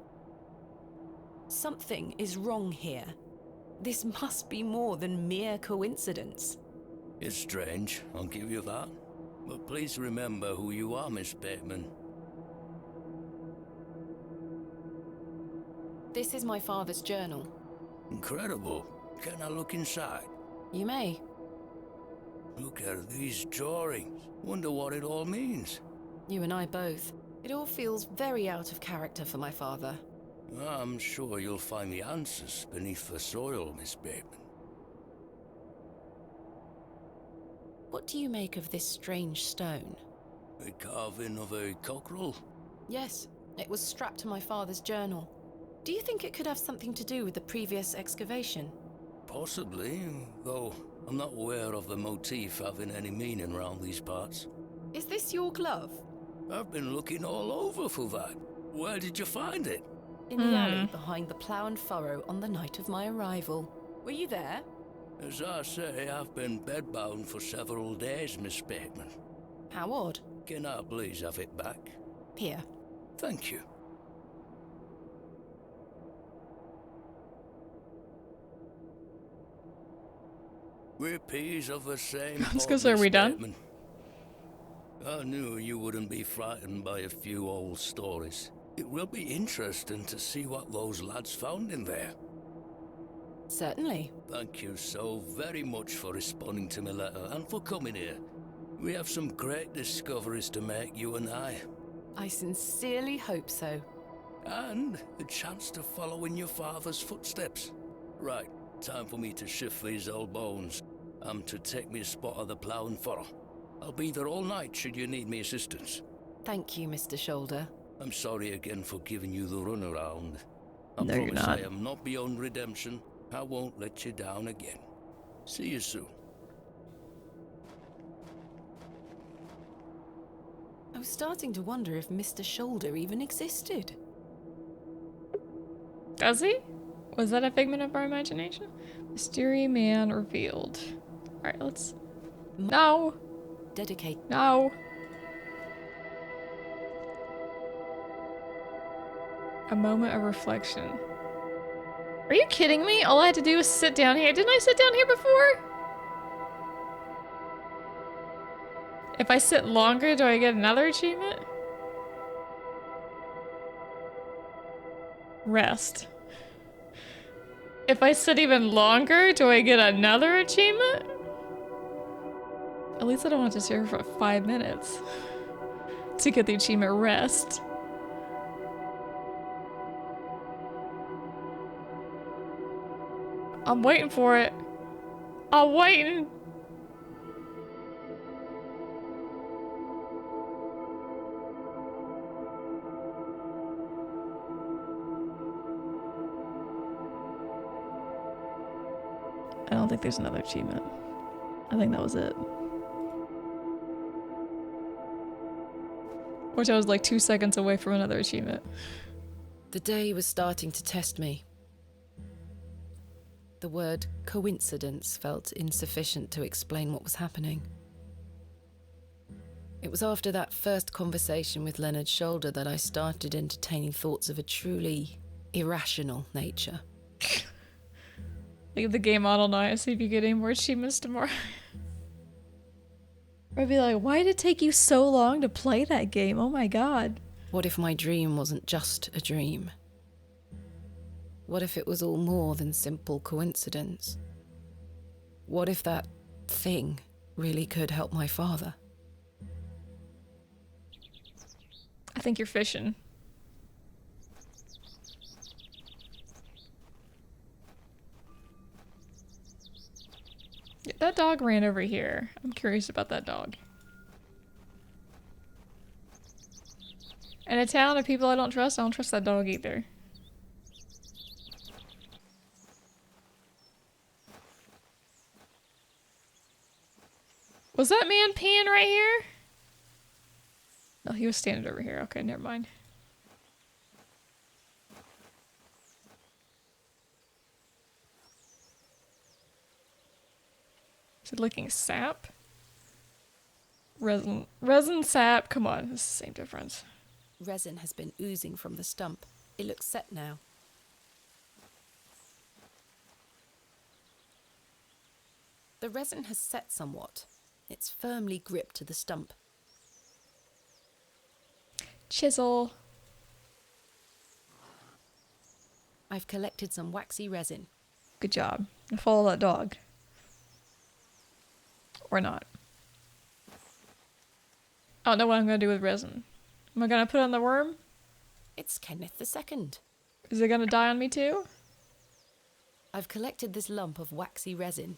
Speaker 3: Something is wrong here. This must be more than mere coincidence.
Speaker 9: It's strange, I'll give you that. But please remember who you are, Miss Bateman.
Speaker 3: This is my father's journal.
Speaker 9: Incredible. Can I look inside?
Speaker 3: You may.
Speaker 9: Look at these drawings. Wonder what it all means.
Speaker 3: You and I both. It all feels very out of character for my father.
Speaker 9: I'm sure you'll find the answers beneath the soil, Miss Bateman.
Speaker 3: What do you make of this strange stone?
Speaker 9: A carving of a cockerel?
Speaker 3: Yes, it was strapped to my father's journal. Do you think it could have something to do with the previous excavation?
Speaker 9: Possibly, though I'm not aware of the motif having any meaning around these parts.
Speaker 3: Is this your glove?
Speaker 9: I've been looking all over for that. Where did you find it?
Speaker 3: In the alley behind the plough and furrow on the night of my arrival. Were you there?
Speaker 9: As I say, I've been bedbound for several days, Miss Bateman.
Speaker 3: How odd.
Speaker 9: Can I please have it back?
Speaker 3: Here.
Speaker 9: Thank you. We're peas of the same
Speaker 1: Let's go, sir. Are we done?
Speaker 9: Bateman. I knew you wouldn't be frightened by a few old stories. It will be interesting to see what those lads found in there.
Speaker 3: Certainly.
Speaker 9: Thank you so very much for responding to my letter and for coming here. We have some great discoveries to make, you and I.
Speaker 3: I sincerely hope so.
Speaker 9: And a chance to follow in your father's footsteps. Right, time for me to shift these old bones. I'm to take me a spot of the plough and furrow. I'll be there all night should you need me assistance.
Speaker 3: Thank you, Mr. Shoulder.
Speaker 9: I'm sorry again for giving you the runaround. I
Speaker 1: No, you're
Speaker 9: promise
Speaker 1: not.
Speaker 9: I am not beyond redemption. I won't let you down again. See you soon.
Speaker 3: I was starting to wonder if Mr. Shoulder even existed.
Speaker 1: Does he? Was that a figment of our imagination? Mystery man revealed. Alright, let's... No!
Speaker 3: Dedicate.
Speaker 1: No! A moment of reflection. Are you kidding me? All I had to do was sit down here. Didn't I sit down here before? If I sit longer, do I get another achievement? Rest. If I sit even longer, do I get another achievement? At least I don't want to sit here for 5 minutes to get the achievement rest. I'm waiting for it. I'm waiting. I don't think there's another achievement. I think that was it. Which I was like 2 seconds away from another achievement.
Speaker 3: The day was starting to test me. The word coincidence felt insufficient to explain what was happening. It was after that first conversation with Leonard's shoulder that I started entertaining thoughts of a truly irrational nature.
Speaker 1: Leave the game on all night and see if you get any more achievements tomorrow. I'd be like, why did it take you so long to play that game? Oh my god.
Speaker 3: What if my dream wasn't just a dream? What if it was all more than simple coincidence? What if that thing really could help my father?
Speaker 1: I think you're fishing. Yeah, that dog ran over here. I'm curious about that dog. In a town of people I don't trust that dog either. Was that man peeing right here? No, he was standing over here. Okay, never mind. Is it licking sap? Resin sap. Come on, it's the same difference.
Speaker 3: Resin has been oozing from the stump. It looks set now. The resin has set somewhat. It's firmly gripped to the stump.
Speaker 1: Chisel.
Speaker 3: I've collected some waxy resin.
Speaker 1: Good job. Now follow that dog. Or not. I don't know what I'm going to do with resin. Am I going to put on the worm?
Speaker 3: It's Kenneth II.
Speaker 1: Is it going to die on me too?
Speaker 3: I've collected this lump of waxy resin.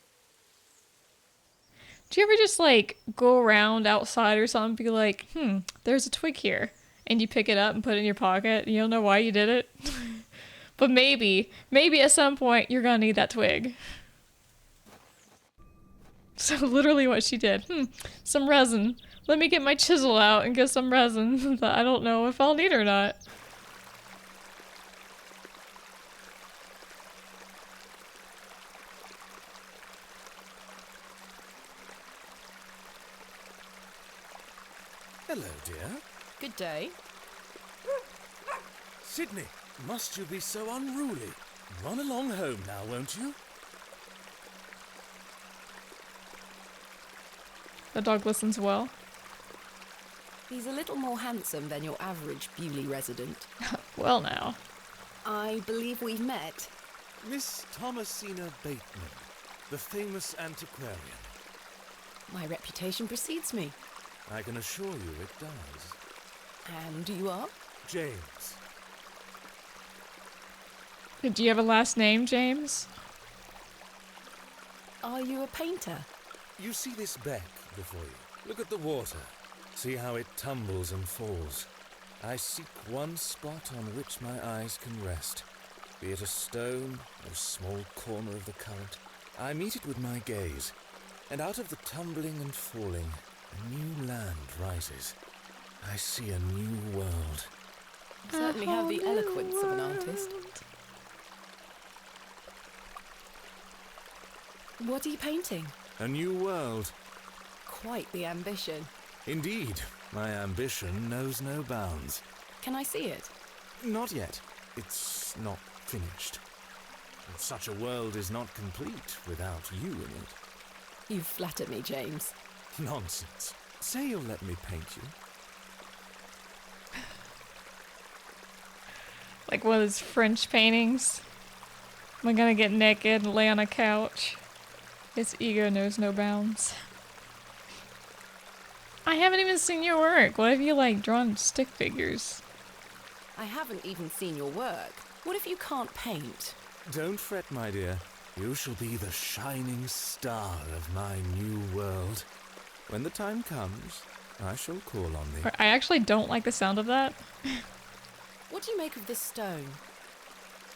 Speaker 1: Do you ever just like go around outside or something and be like, there's a twig here. And you pick it up and put it in your pocket. You don't know why you did it. But maybe at some point you're going to need that twig. So literally what she did. Some resin. Let me get my chisel out and get some resin that I don't know if I'll need or not.
Speaker 13: Hello, dear.
Speaker 3: Good day.
Speaker 13: Sydney, must you be so unruly? Run along home now, won't you?
Speaker 1: The dog listens well.
Speaker 3: He's a little more handsome than your average Bewley resident.
Speaker 1: Well now.
Speaker 3: I believe we've met.
Speaker 13: Miss Thomasina Bateman, the famous antiquarian.
Speaker 3: My reputation precedes me.
Speaker 13: I can assure you it does.
Speaker 3: And you are?
Speaker 13: James.
Speaker 1: Do you have a last name, James?
Speaker 3: Are you a painter?
Speaker 13: You see this beck before you. Look at the water. See how it tumbles and falls. I seek one spot on which my eyes can rest. Be it a stone or a small corner of the current. I meet it with my gaze. And out of the tumbling and falling, a new land rises. I see a new world.
Speaker 3: You certainly have the eloquence of an artist. What are you painting?
Speaker 13: A new world.
Speaker 3: Quite the ambition.
Speaker 13: Indeed, my ambition knows no bounds.
Speaker 3: Can I see it?
Speaker 13: Not yet. It's not finished. Such a world is not complete without you in it.
Speaker 3: You flatter me, James.
Speaker 13: Nonsense. Say you'll let me paint you.
Speaker 1: Like one of those French paintings. Am I gonna get naked and lay on a couch? Its ego knows no bounds. I haven't even seen your work. What have you, like, drawn stick figures?
Speaker 3: I haven't even seen your work. What if you can't paint?
Speaker 13: Don't fret, my dear. You shall be the shining star of my new world. When the time comes, I shall call on thee.
Speaker 1: I actually don't like the sound of that.
Speaker 3: What do you make of this stone?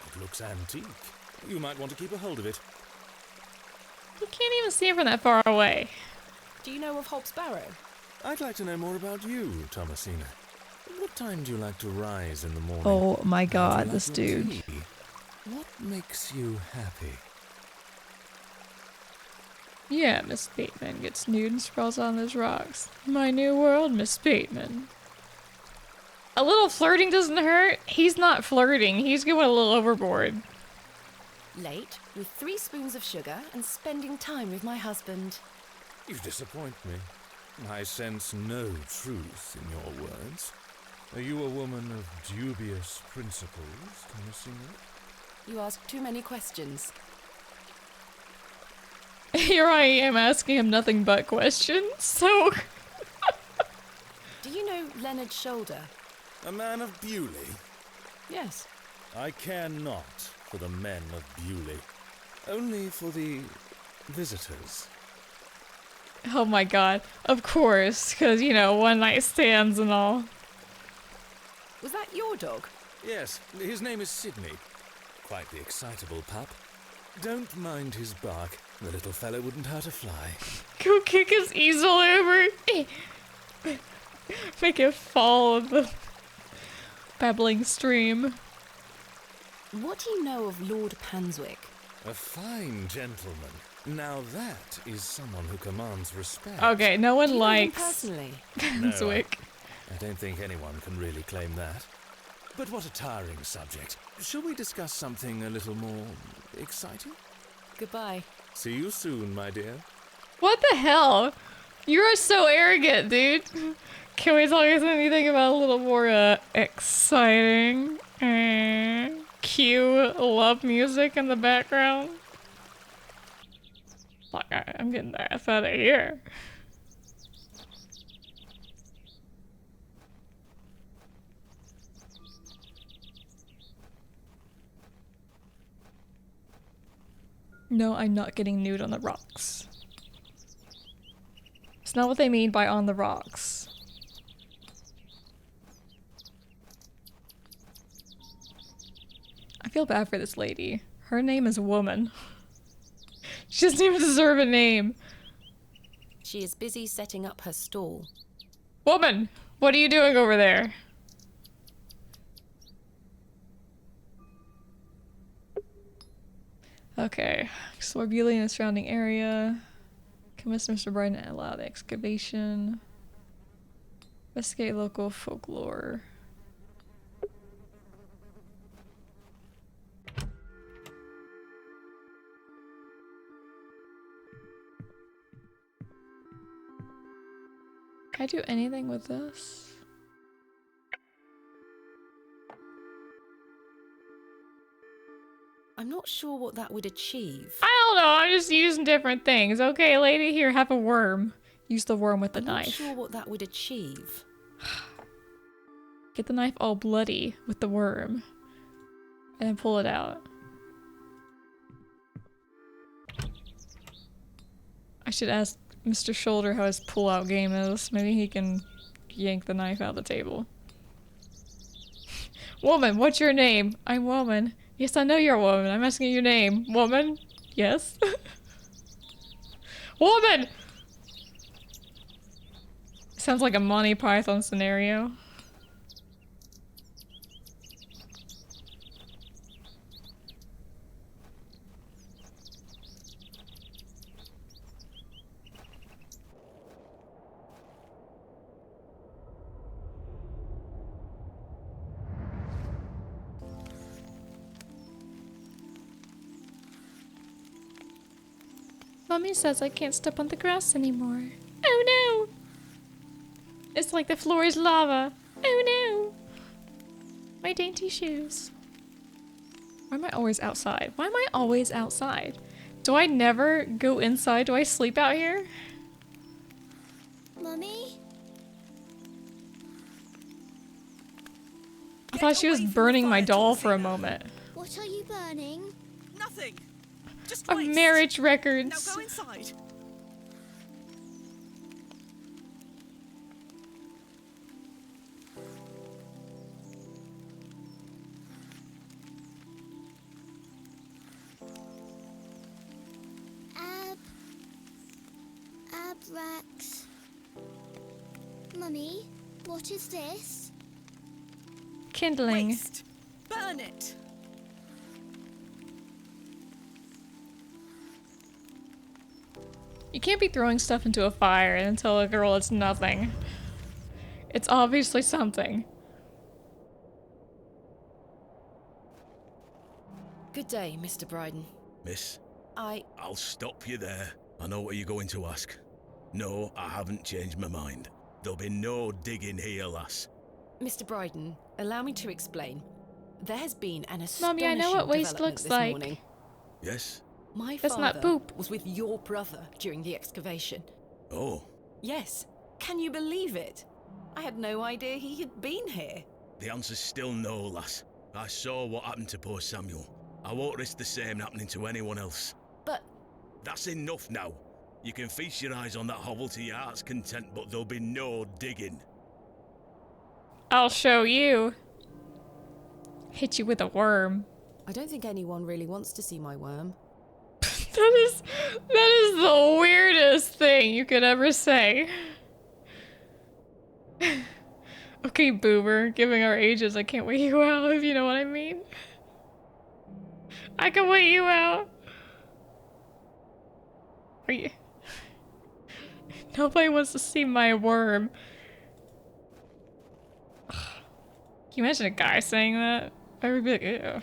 Speaker 13: It looks antique. You might want to keep a hold of it.
Speaker 1: You can't even see it from that far away.
Speaker 3: Do you know of Hob's Barrow?
Speaker 13: I'd like to know more about you, Thomasina. What time do you like to rise in the morning?
Speaker 1: Oh my god,
Speaker 13: Like
Speaker 1: this
Speaker 13: your
Speaker 1: dude.
Speaker 13: tea? What makes you happy?
Speaker 1: Yeah, Miss Bateman gets nude and sprawls on those rocks. My new world, Miss Bateman. A little flirting doesn't hurt. He's not flirting. He's going a little overboard.
Speaker 3: Late, with 3 spoons of sugar and spending time with my husband.
Speaker 13: You disappoint me. I sense no truth in your words. Are you a woman of dubious principles, Thomasina?
Speaker 3: You ask too many questions.
Speaker 1: Here I am asking him nothing but questions, so...
Speaker 3: Do you know Leonard Shoulder?
Speaker 13: A man of Bewley?
Speaker 3: Yes.
Speaker 13: I care not for the men of Bewley. Only for the visitors.
Speaker 1: Oh my god. Of course, because, you know, one night stands and all.
Speaker 3: Was that your dog?
Speaker 13: Yes, his name is Sydney. Quite the excitable pup. Don't mind his bark. The little fellow wouldn't hurt a fly.
Speaker 1: Go kick his easel over. Make it fall in the babbling stream.
Speaker 3: What do you know of Lord Panswick?
Speaker 13: A fine gentleman. Now that is someone who commands respect.
Speaker 1: Okay, no one
Speaker 3: Do you know him
Speaker 1: likes
Speaker 3: personally?
Speaker 1: Panswick.
Speaker 13: I don't think anyone can really claim that. But what a tiring subject. Shall we discuss something a little more exciting?
Speaker 3: Goodbye.
Speaker 13: See you soon, my dear.
Speaker 1: What the hell? You're so arrogant, dude. Can we talk about anything about a little more exciting? Cue love music in the background. Like, I'm getting the F out of here. No, I'm not getting nude on the rocks. It's not what they mean by on the rocks. I feel bad for this lady. Her name is Woman. She doesn't even deserve a name.
Speaker 3: She is busy setting up her stall.
Speaker 1: Woman! What are you doing over there? Okay. Explore Bewley and the surrounding area. Convince Mr. Bryden to allow the excavation. Investigate local folklore. Can I do anything with this?
Speaker 3: I'm not sure what that would achieve.
Speaker 1: I don't know, I'm just using different things. Okay, lady, here, have a worm. Use the worm with the
Speaker 3: I'm
Speaker 1: knife.
Speaker 3: not sure what that would achieve.
Speaker 1: Get the knife all bloody with the worm. And then pull it out. I should ask Mr. Shoulder how his pull-out game is. Maybe he can yank the knife out of the table. Woman, what's your name? I'm Woman. Yes, I know you're a woman. I'm asking your name. Woman? Yes? Woman! Sounds like a Monty Python scenario. Mummy says I can't step on the grass anymore. Oh no! It's like the floor is lava. Oh no! My dainty shoes. Why am I always outside? Why am I always outside? Do I never go inside? Do I sleep out here?
Speaker 12: Mummy?
Speaker 1: I thought she was burning my doll for a moment.
Speaker 12: What are you burning?
Speaker 10: Nothing. Just
Speaker 1: Of
Speaker 10: waste.
Speaker 1: marriage records.
Speaker 10: Now go inside.
Speaker 12: Abrax. Mummy, what is this?
Speaker 1: Kindling.
Speaker 10: Waste. Burn it.
Speaker 1: You can't be throwing stuff into a fire and tell a girl it's nothing. It's obviously something.
Speaker 3: Good day, Mr. Bryden.
Speaker 9: Miss,
Speaker 3: I'll
Speaker 9: stop you there. I know what you're going to ask. No, I haven't changed my mind. There'll be no digging here, lass.
Speaker 3: Mr. Bryden, allow me to explain. There has been an
Speaker 1: Mommy, I
Speaker 3: astonishing
Speaker 1: know what waste
Speaker 3: development
Speaker 1: looks
Speaker 3: this
Speaker 1: like.
Speaker 3: morning.
Speaker 9: Yes?
Speaker 3: My
Speaker 1: That's not
Speaker 3: father
Speaker 1: poop.
Speaker 3: was with your brother during the excavation.
Speaker 9: Oh.
Speaker 3: Yes. Can you believe it? I had no idea he had been here.
Speaker 9: The answer's still no, lass. I saw what happened to poor Samuel. I won't risk the same happening to anyone else.
Speaker 3: But...
Speaker 9: That's enough now. You can feast your eyes on that hovel to your heart's content, but there'll be no digging.
Speaker 1: I'll show you. Hit you with a worm.
Speaker 3: I don't think anyone really wants to see my worm.
Speaker 1: That is the weirdest thing you could ever say. Okay, boomer, giving our ages, I can't wait you out, if you know what I mean. I can wait you out. Are you... Nobody wants to see my worm. Can you imagine a guy saying that? I would be like, ew.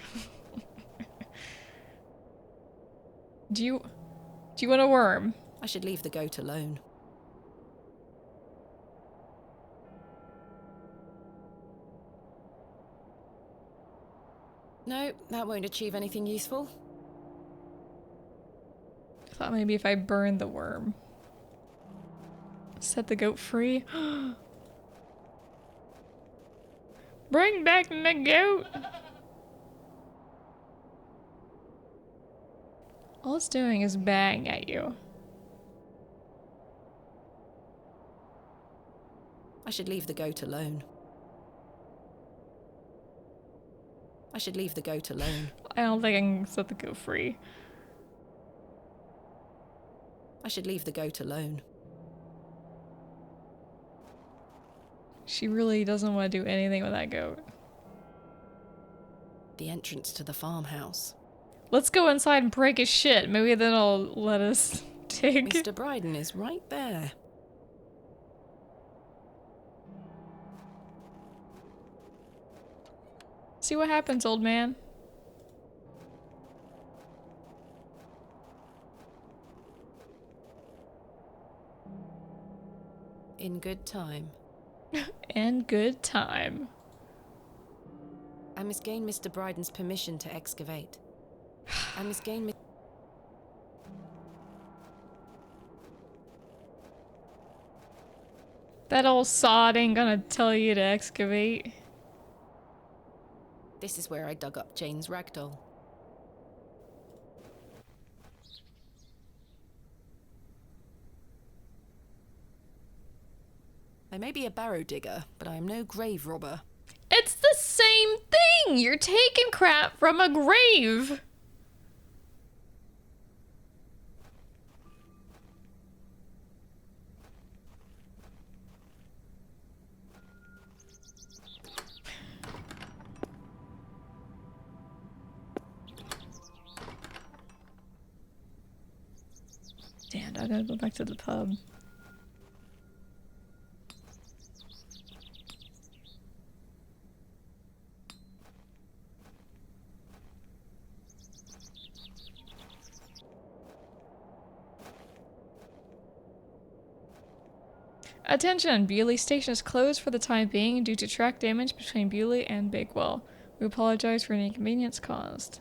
Speaker 1: Do you want a worm?
Speaker 3: I should leave the goat alone. No, that won't achieve anything useful.
Speaker 1: I thought maybe if I burned the worm. Set the goat free. Bring back the goat! All it's doing is bang at you.
Speaker 3: I should leave the goat alone. I should leave the goat alone.
Speaker 1: I don't think I can set the goat free.
Speaker 3: I should leave the goat alone.
Speaker 1: She really doesn't want to do anything with that goat.
Speaker 3: The entrance to the farmhouse.
Speaker 1: Let's go inside and break his shit. Maybe then he'll let us dig.
Speaker 3: Mr. Bryden is right there.
Speaker 1: See what happens, old man.
Speaker 3: In good time.
Speaker 1: In good time.
Speaker 3: I must gain Mr. Bryden's permission to excavate. I must gain...
Speaker 1: That old sod ain't gonna tell you to excavate.
Speaker 3: This is where I dug up Jane's ragdoll. I may be a barrow digger, but I am no grave robber.
Speaker 1: It's the same thing! You're taking crap from a grave! Damn, I gotta go back to the pub. Attention! Bewley Station is closed for the time being due to track damage between Bewley and Bakewell. We apologize for any inconvenience caused.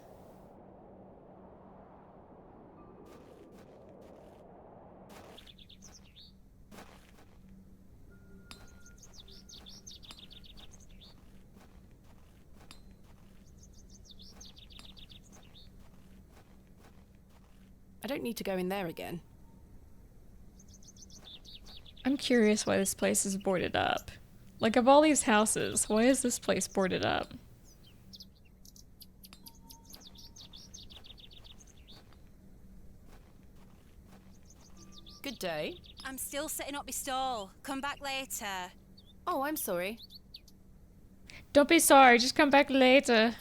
Speaker 3: I don't need to go in there again.
Speaker 1: I'm curious why this place is boarded up. Like, of all these houses, why is this place boarded up?
Speaker 3: Good day.
Speaker 8: I'm still setting up my stall. Come back later.
Speaker 3: Oh, I'm sorry.
Speaker 1: Don't be sorry, just come back later.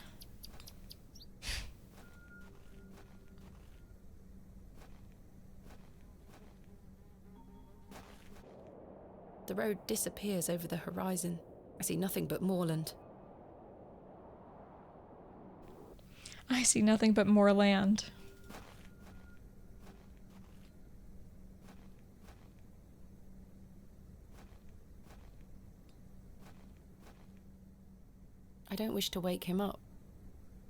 Speaker 3: The road disappears over the horizon. I see nothing but moorland.
Speaker 1: I see nothing but more land.
Speaker 3: I don't wish to wake him up.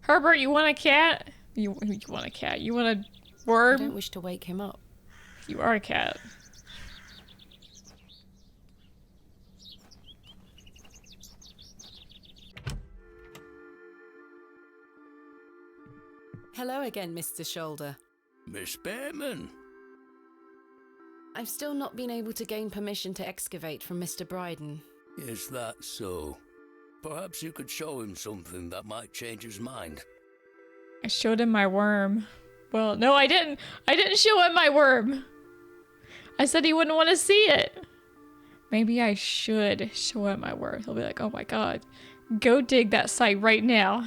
Speaker 1: Herbert, you want a cat? You want a cat? You want a worm?
Speaker 3: I don't wish to wake him up.
Speaker 1: You are a cat.
Speaker 3: Hello again, Mr. Shoulder.
Speaker 9: Miss Bateman.
Speaker 3: I've still not been able to gain permission to excavate from Mr. Bryden.
Speaker 9: Is that so? Perhaps you could show him something that might change his mind.
Speaker 1: I showed him my worm. Well, no, I didn't. I didn't show him my worm. I said he wouldn't want to see it. Maybe I should show him my worm. He'll be like, oh my god. Go dig that site right now.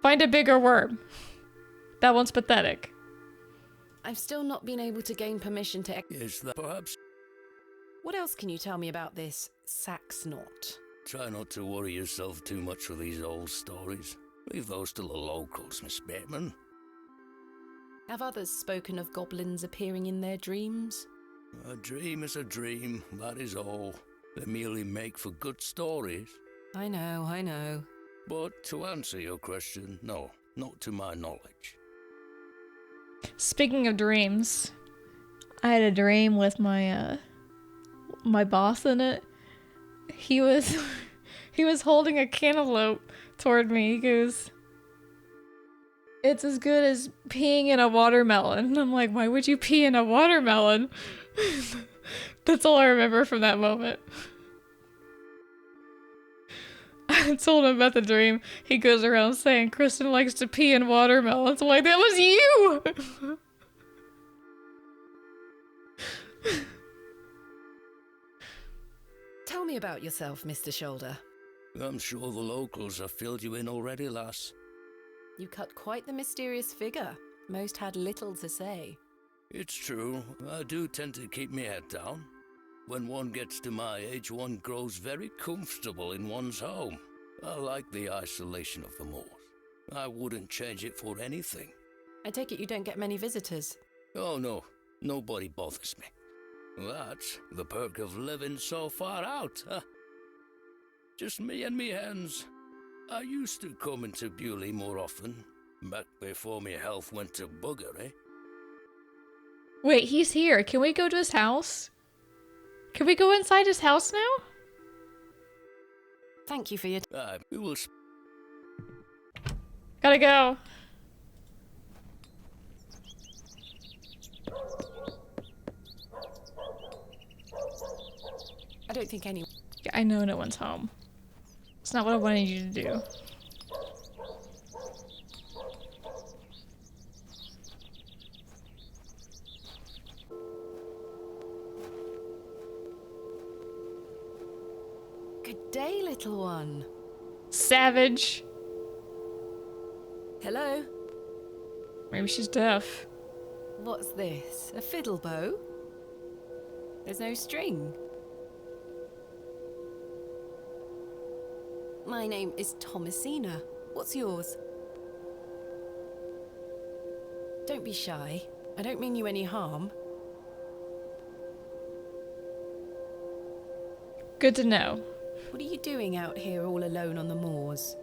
Speaker 1: Find a bigger worm. That one's pathetic.
Speaker 3: I've still not been able to gain permission to
Speaker 9: Is that perhaps?
Speaker 3: What else can you tell me about this Sax knot?
Speaker 9: Try not to worry yourself too much with these old stories. Leave those to the locals, Miss Bateman.
Speaker 3: Have others spoken of goblins appearing in their dreams?
Speaker 9: A dream is a dream, that is all. They merely make for good stories.
Speaker 3: I know, I know.
Speaker 9: But to answer your question, no, not to my knowledge.
Speaker 1: Speaking of dreams, I had a dream with my my boss in it. He was holding a cantaloupe toward me. He goes, "It's as good as peeing in a watermelon." And I'm like, "Why would you pee in a watermelon?" That's all I remember from that moment. I told him about the dream. He goes around saying Kristen likes to pee in watermelons. I'm like, that was you!
Speaker 3: Tell me about yourself, Mr. Shoulder.
Speaker 9: I'm sure the locals have filled you in already, lass.
Speaker 3: You cut quite the mysterious figure. Most had little to say.
Speaker 9: It's true. I do tend to keep my head down. When one gets to my age, one grows very comfortable in one's home. I like the isolation of the moors. I wouldn't change it for anything.
Speaker 3: I take it you don't get many visitors?
Speaker 9: Oh no, nobody bothers me. That's the perk of living so far out, huh? Just me and me hens. I used to come into Bewley more often, back before my health went to bugger, eh?
Speaker 1: Wait, he's here. Can we go to his house? Can we go inside his house now?
Speaker 3: Thank you for your
Speaker 9: We will...
Speaker 1: Gotta go.
Speaker 3: I don't think anyone...
Speaker 1: Yeah, I know no one's home. It's not what I wanted you to do.
Speaker 3: Good day, little one.
Speaker 1: Savage.
Speaker 3: Hello?
Speaker 1: Maybe she's deaf.
Speaker 3: What's this? A fiddle bow? There's no string. My name is Thomasina. What's yours? Don't be shy. I don't mean you any harm.
Speaker 1: Good to know.
Speaker 3: What are you doing out here all alone on the moors?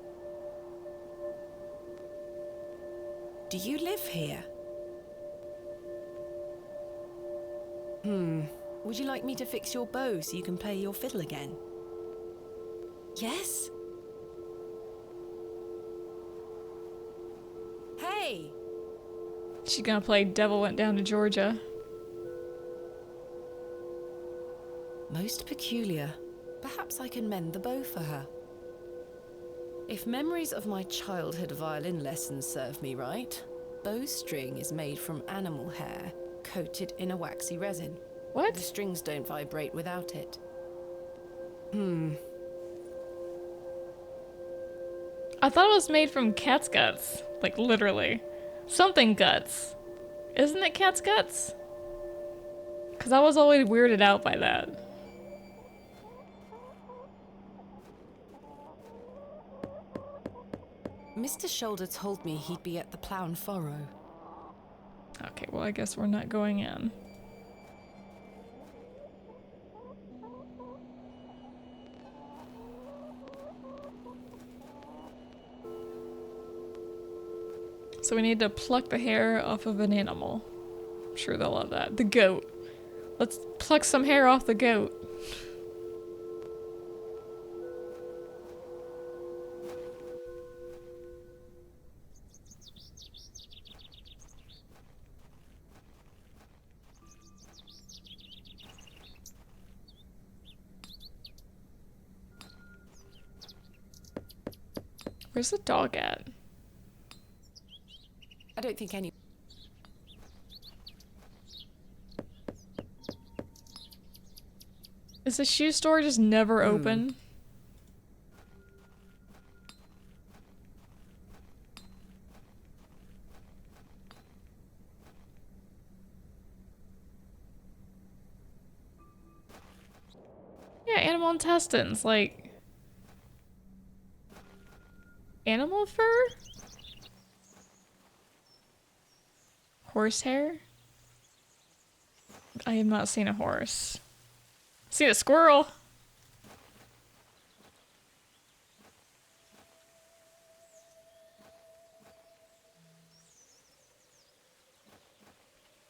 Speaker 3: Do you live here? Would you like me to fix your bow so you can play your fiddle again? Yes? Hey!
Speaker 1: She's gonna play Devil Went Down to Georgia.
Speaker 3: Most peculiar. Perhaps I can mend the bow for her. If memories of my childhood violin lessons serve me right, bowstring is made from animal hair, coated in a waxy resin.
Speaker 1: What?
Speaker 3: The strings don't vibrate without it.
Speaker 1: I thought it was made from cat's guts. Like, literally. Something guts. Isn't it cat's guts? Because I was always weirded out by that.
Speaker 3: Mr. Shoulder told me he'd be at the Plough and Furrow.
Speaker 1: Okay, well, I guess we're not going in. So we need to pluck the hair off of an animal. I'm sure they'll love that. The goat. Let's pluck some hair off the goat. Where's the dog at?
Speaker 3: I don't think any...
Speaker 1: Is the shoe store just never open? Yeah, animal intestines, like... Animal fur? Horsehair? I have not seen a horse. Seen a squirrel.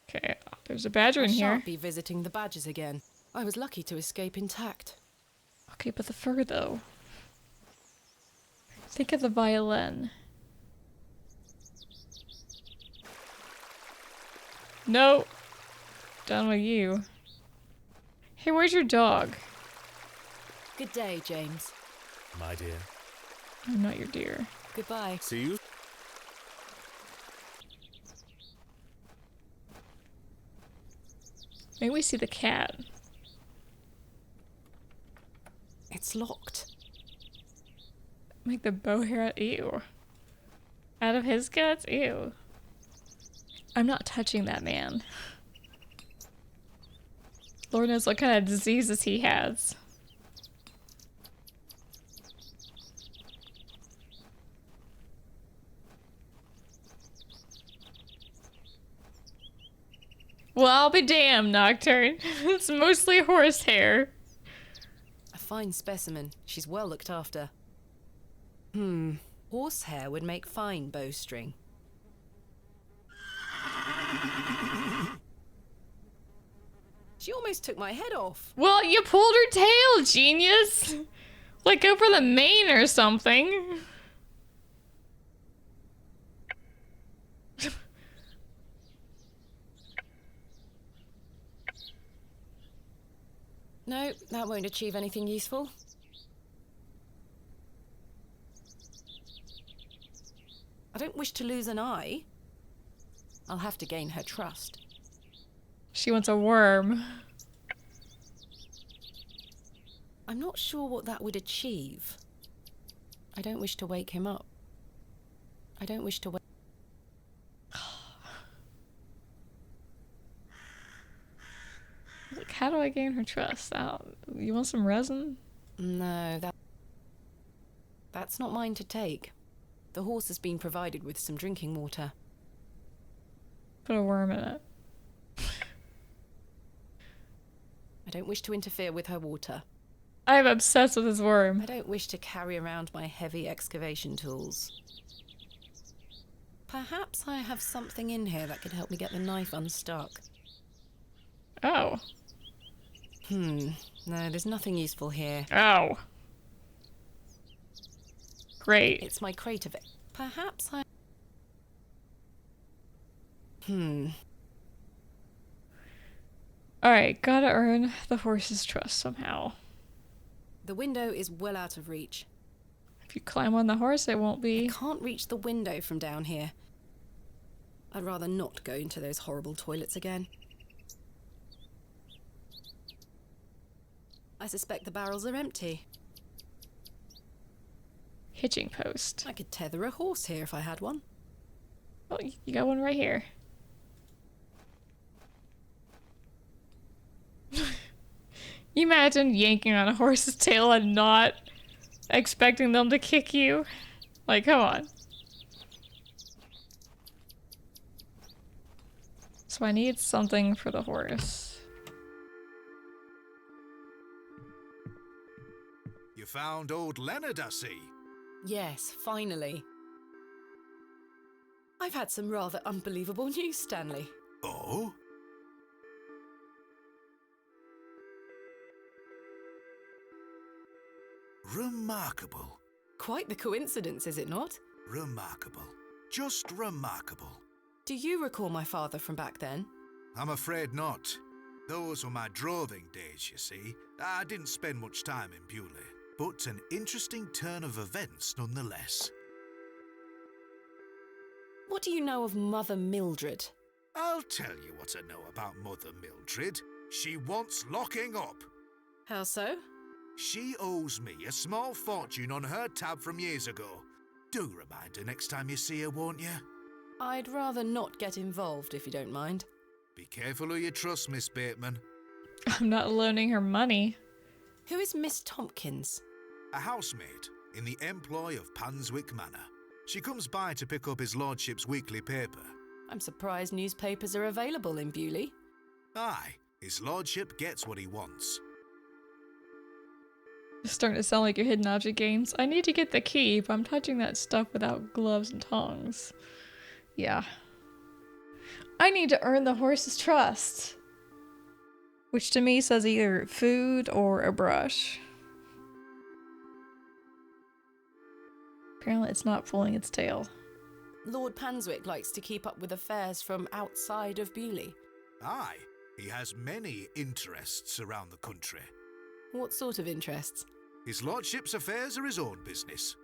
Speaker 1: Okay, there's a badger in here.
Speaker 3: I shan't be visiting the badgers again. I was lucky to escape intact.
Speaker 1: Okay, but the fur though. Think of the violin. No. Done with you. Hey, where's your dog?
Speaker 3: Good day, James.
Speaker 13: My dear.
Speaker 1: I'm not your dear.
Speaker 3: Goodbye.
Speaker 13: See you.
Speaker 1: Maybe we see the cat.
Speaker 3: It's locked.
Speaker 1: Make the bow hair out. Ew. Out of his guts? Ew. I'm not touching that man. Lord knows what kind of diseases he has. Well, I'll be damned, Nocturne. It's mostly horsehair.
Speaker 3: A fine specimen. She's well looked after. Horsehair would make fine bowstring. She almost took my head off.
Speaker 1: Well, you pulled her tail, genius! Like, go for the mane or something.
Speaker 3: No, that won't achieve anything useful. I don't wish to lose an eye. I'll have to gain her trust.
Speaker 1: She wants a worm.
Speaker 3: I'm not sure what that would achieve. I don't wish to wake him up. I don't wish to wake...
Speaker 1: Like, how do I gain her trust? You want some resin?
Speaker 3: No, that's not mine to take. The horse has been provided with some drinking water.
Speaker 1: Put a worm in it.
Speaker 3: I don't wish to interfere with her water.
Speaker 1: I'm obsessed with this worm.
Speaker 3: I don't wish to carry around my heavy excavation tools. Perhaps I have something in here that could help me get the knife unstuck.
Speaker 1: Oh.
Speaker 3: No, there's nothing useful here.
Speaker 1: Oh. Great.
Speaker 3: It's my crate of it. Perhaps I...
Speaker 1: Alright, gotta earn the horse's trust somehow.
Speaker 3: The window is well out of reach.
Speaker 1: If you climb on the horse, it won't be.
Speaker 3: I can't reach the window from down here. I'd rather not go into those horrible toilets again. I suspect the barrels are empty.
Speaker 1: Hitching post.
Speaker 3: I could tether a horse here if I had one.
Speaker 1: Oh, you got one right here. You imagine yanking on a horse's tail and not expecting them to kick you? Like, come on. So I need something for the horse.
Speaker 7: You found old Leonard, I see.
Speaker 3: Yes, finally. I've had some rather unbelievable news, Stanley.
Speaker 7: Oh? Remarkable.
Speaker 3: Quite the coincidence, is it not?
Speaker 7: Remarkable. Just remarkable.
Speaker 3: Do you recall my father from back then?
Speaker 7: I'm afraid not. Those were my droving days, you see. I didn't spend much time in Bewley, but an interesting turn of events nonetheless.
Speaker 3: What do you know of Mother Mildred?
Speaker 7: I'll tell you what I know about Mother Mildred. She wants locking up.
Speaker 3: How so?
Speaker 7: She owes me a small fortune on her tab from years ago. Do remind her next time you see her, won't you?
Speaker 3: I'd rather not get involved, if you don't mind.
Speaker 7: Be careful who you trust, Miss Bateman.
Speaker 1: I'm not loaning her money.
Speaker 3: Who is Miss Tompkins?
Speaker 7: A housemaid in the employ of Panswick Manor. She comes by to pick up his lordship's weekly paper.
Speaker 3: I'm surprised newspapers are available in Bewley.
Speaker 7: Aye, his lordship gets what he wants.
Speaker 1: It's starting to sound like your hidden object games. I need to get the key, but I'm touching that stuff without gloves and tongs. Yeah. I need to earn the horse's trust. Which to me says either food or a brush. Apparently it's not pulling its tail.
Speaker 3: Lord Panswick likes to keep up with affairs from outside of Bewley.
Speaker 7: Aye, he has many interests around the country.
Speaker 3: What sort of interests?
Speaker 7: His lordship's affairs are his own business.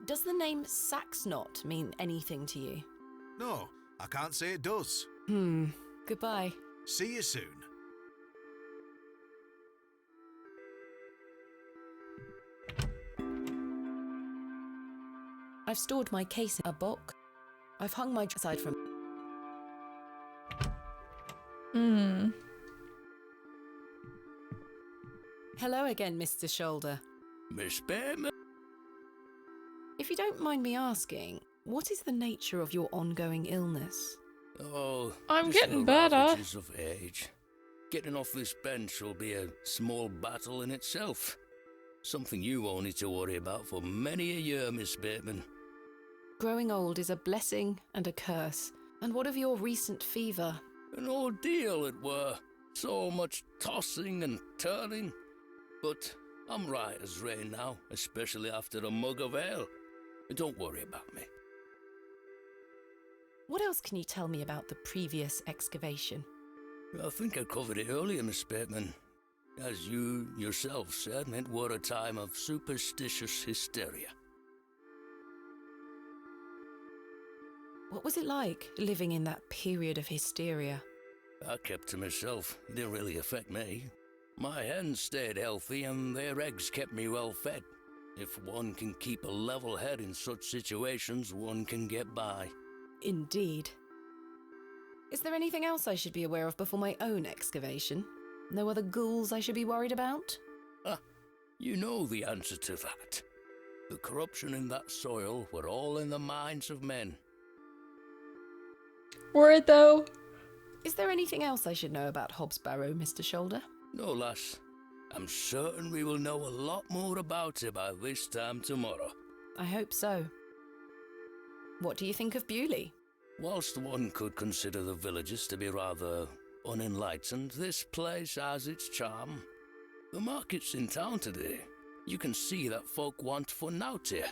Speaker 3: Does the name Saxnot mean anything to you?
Speaker 7: No, I can't say it does.
Speaker 3: Goodbye.
Speaker 7: See you soon.
Speaker 3: I've stored my case in a box. I've hung my aside from... Hello again, Mr. Shoulder.
Speaker 9: Miss Bateman?
Speaker 3: If you don't mind me asking, what is the nature of your ongoing illness?
Speaker 9: Oh,
Speaker 1: I'm
Speaker 9: just
Speaker 1: getting
Speaker 9: the
Speaker 1: better.
Speaker 9: ravages of age. Getting off this bench will be a small battle in itself. Something you won't need to worry about for many a year, Miss Bateman.
Speaker 3: Growing old is a blessing and a curse. And what of your recent fever?
Speaker 9: An ordeal it were. So much tossing and turning. But I'm right as rain now, especially after a mug of ale. Don't worry about me.
Speaker 3: What else can you tell me about the previous excavation?
Speaker 9: I think I covered it earlier, Miss Bateman. As you yourself said, it were a time of superstitious hysteria.
Speaker 3: What was it like, living in that period of hysteria?
Speaker 9: I kept to myself. It didn't really affect me. My hens stayed healthy and their eggs kept me well fed. If one can keep a level head in such situations, one can get by.
Speaker 3: Indeed. Is there anything else I should be aware of before my own excavation? No other ghouls I should be worried about?
Speaker 9: You know the answer to that. The corruption in that soil were all in the minds of men.
Speaker 1: Word though?
Speaker 3: Is there anything else I should know about Hobbs Barrow, Mr. Shoulder?
Speaker 9: No, lass. I'm certain we will know a lot more about it by this time tomorrow.
Speaker 3: I hope so. What do you think of Bewley?
Speaker 9: Whilst one could consider the villagers to be rather unenlightened, this place has its charm. The market's in town today. You can see that folk want fun out here.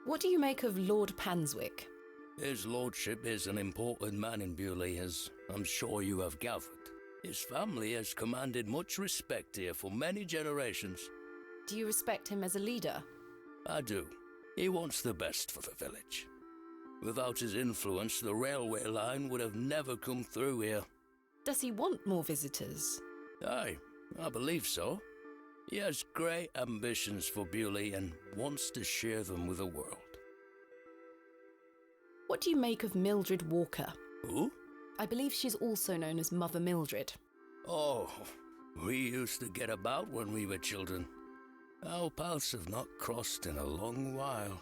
Speaker 3: What do you make of Lord Panswick?
Speaker 9: His lordship is an important man in Bewley, as I'm sure you have gathered. His family has commanded much respect here for many generations.
Speaker 3: Do you respect him as a leader?
Speaker 9: I do. He wants the best for the village. Without his influence, the railway line would have never come through here.
Speaker 3: Does he want more visitors?
Speaker 9: Aye, I believe so. He has great ambitions for Bewley and wants to share them with the world.
Speaker 3: What do you make of Mildred Walker?
Speaker 9: Who?
Speaker 3: I believe she's also known as Mother Mildred.
Speaker 9: Oh, we used to get about when we were children. Our paths have not crossed in a long while.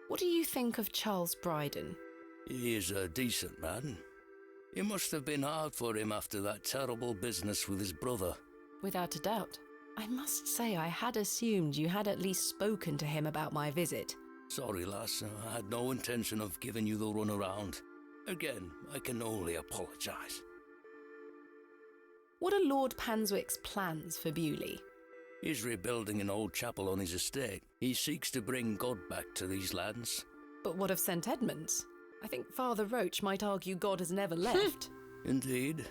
Speaker 3: What do you think of Charles Bryden?
Speaker 9: He is a decent man. It must have been hard for him after that terrible business with his brother.
Speaker 3: Without a doubt. I must say I had assumed you had at least spoken to him about my visit.
Speaker 9: Sorry, lass, I had no intention of giving you the runaround. Again, I can only apologise.
Speaker 3: What are Lord Panswick's plans for Bewley?
Speaker 9: He's rebuilding an old chapel on his estate. He seeks to bring God back to these lands.
Speaker 3: But what of St. Edmunds? I think Father Roach might argue God has never left.
Speaker 9: Indeed.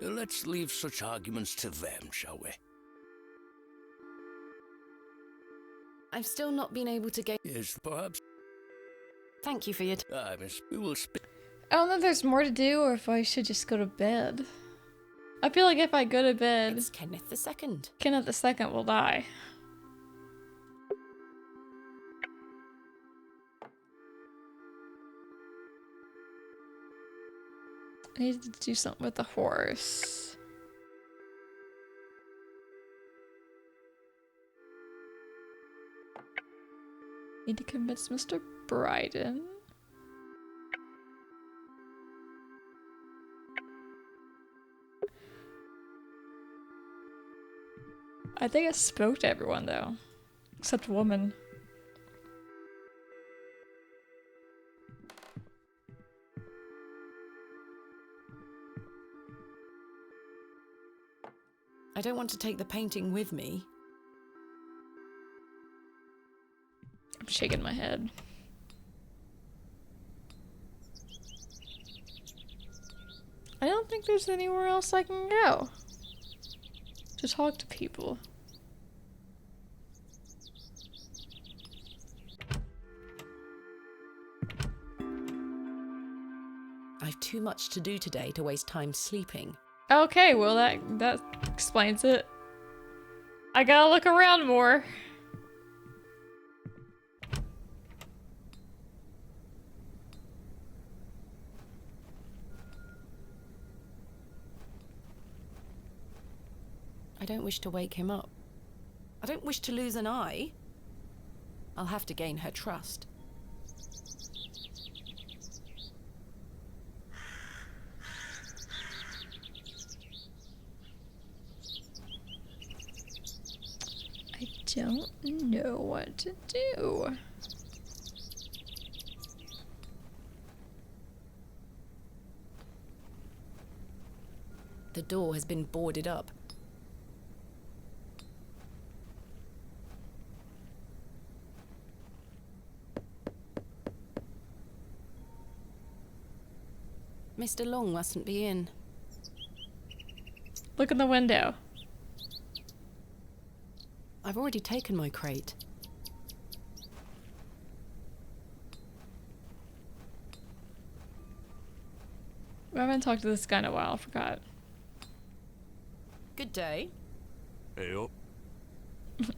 Speaker 9: Let's leave such arguments to them, shall we?
Speaker 3: I've still not been able to get...
Speaker 9: Yes, perhaps.
Speaker 3: Thank you for your...
Speaker 9: Aye, miss, we will speak.
Speaker 1: I don't know if there's more to do or if I should just go to bed. I feel like if I go to bed...
Speaker 3: It's Kenneth II.
Speaker 1: Kenneth II will die. I need to do something with the horse. Need to convince Mr. Bryden. I think I spoke to everyone though. Except woman.
Speaker 3: I don't want to take the painting with me.
Speaker 1: I'm shaking my head. I don't think there's anywhere else I can go. To talk to people.
Speaker 3: I have too much to do today to waste time sleeping.
Speaker 1: Okay, well that explains it. I gotta look around more.
Speaker 3: I don't wish to wake him up. I don't wish to lose an eye. I'll have to gain her trust.
Speaker 1: I don't know what to do.
Speaker 3: The door has been boarded up. Mr. Long mustn't be in.
Speaker 1: Look in the window.
Speaker 3: I've already taken my crate.
Speaker 1: I haven't talked to this guy in a while, I forgot.
Speaker 3: Good day.
Speaker 9: Ayo.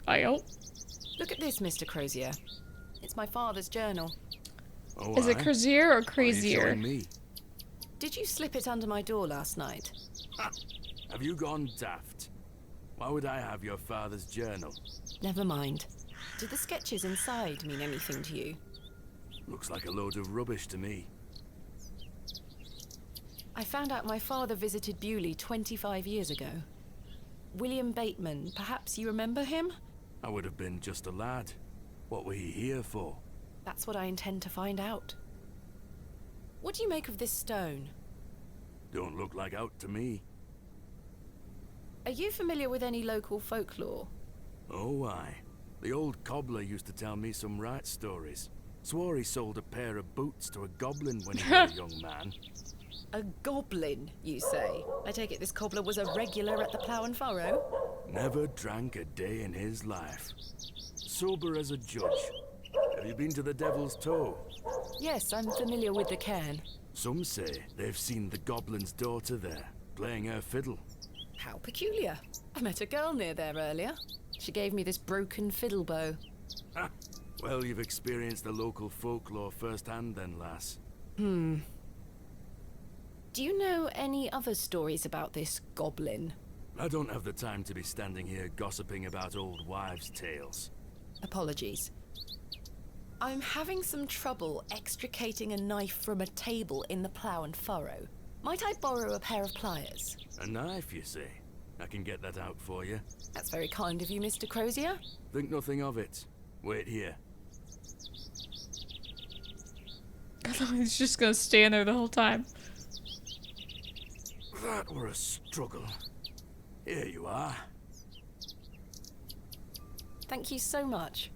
Speaker 1: Ayo.
Speaker 3: Look at this, Mr. Crozier. It's my father's journal.
Speaker 9: Oh,
Speaker 1: is it Crozier or Crazier?
Speaker 9: Me?
Speaker 3: Did you slip it under my door last night?
Speaker 17: Ha! Have you gone daft? Why would I have your father's journal?
Speaker 3: Never mind. Did the sketches inside mean anything to you?
Speaker 17: Looks like a load of rubbish to me.
Speaker 3: I found out my father visited Bewley 25 years ago. William Bateman, perhaps you remember him?
Speaker 17: I would have been just a lad. What were he here for?
Speaker 3: That's what I intend to find out. What do you make of this stone?
Speaker 17: Don't look like out to me.
Speaker 3: Are you familiar with any local folklore?
Speaker 17: Oh, aye. The old cobbler used to tell me some right stories. Swore he sold a pair of boots to a goblin when he was a young man.
Speaker 3: A goblin, you say? I take it this cobbler was a regular at the Plough and Furrow?
Speaker 17: Never drank a day in his life. Sober as a judge. Have you been to the Devil's Toe?
Speaker 3: Yes, I'm familiar with the cairn.
Speaker 17: Some say they've seen the goblin's daughter there, playing her fiddle.
Speaker 3: How peculiar. I met a girl near there earlier. She gave me this broken fiddle bow.
Speaker 17: Ha! Well, you've experienced the local folklore firsthand then, lass.
Speaker 3: Do you know any other stories about this goblin?
Speaker 17: I don't have the time to be standing here gossiping about old wives' tales.
Speaker 3: Apologies. I'm having some trouble extricating a knife from a table in the Plough and Furrow. Might I borrow a pair of pliers?
Speaker 17: A knife, you say? I can get that out for you.
Speaker 3: That's very kind of you, Mr. Crozier.
Speaker 17: Think nothing of it. Wait here.
Speaker 1: He's just gonna stand there the whole time.
Speaker 17: That were a struggle. Here you are.
Speaker 3: Thank you so much.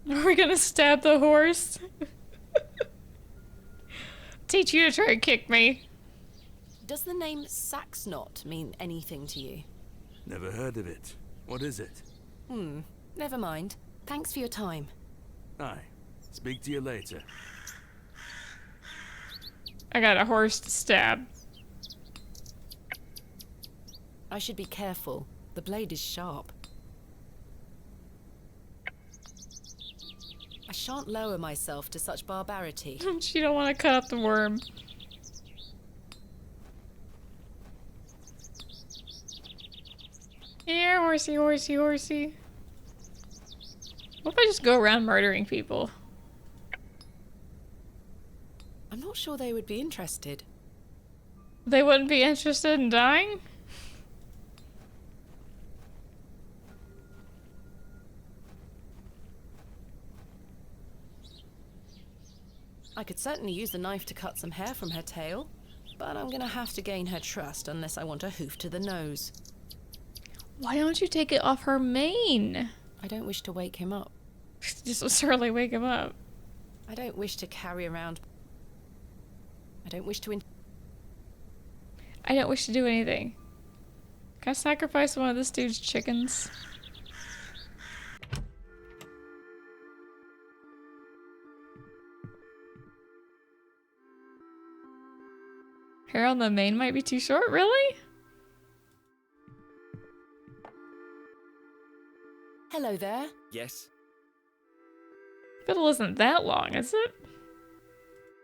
Speaker 1: Are we gonna stab the horse? Teach you to try and kick me.
Speaker 3: Does the name Saxnot mean anything to you?
Speaker 17: Never heard of it. What is it?
Speaker 3: Never mind. Thanks for your time.
Speaker 17: Aye. Speak to you later.
Speaker 1: I got a horse to stab.
Speaker 3: I should be careful. The blade is sharp. I shan't lower myself to such barbarity.
Speaker 1: She don't want to cut up the worm. Here, horsey, horsey, horsey. What if I just go around murdering people?
Speaker 3: I'm not sure they would be interested.
Speaker 1: They wouldn't be interested in dying?
Speaker 3: I could certainly use the knife to cut some hair from her tail, but I'm gonna have to gain her trust unless I want a hoof to the nose.
Speaker 1: Why don't you take it off her mane?
Speaker 3: I don't wish to wake him up.
Speaker 1: Just necessarily wake him up.
Speaker 3: I don't wish to carry around... I don't wish to...
Speaker 1: I don't wish to do anything. Can I sacrifice one of this dude's chickens? Hair on the mane might be too short, really?
Speaker 3: Hello there.
Speaker 16: Yes?
Speaker 1: Fiddle isn't that long, is it?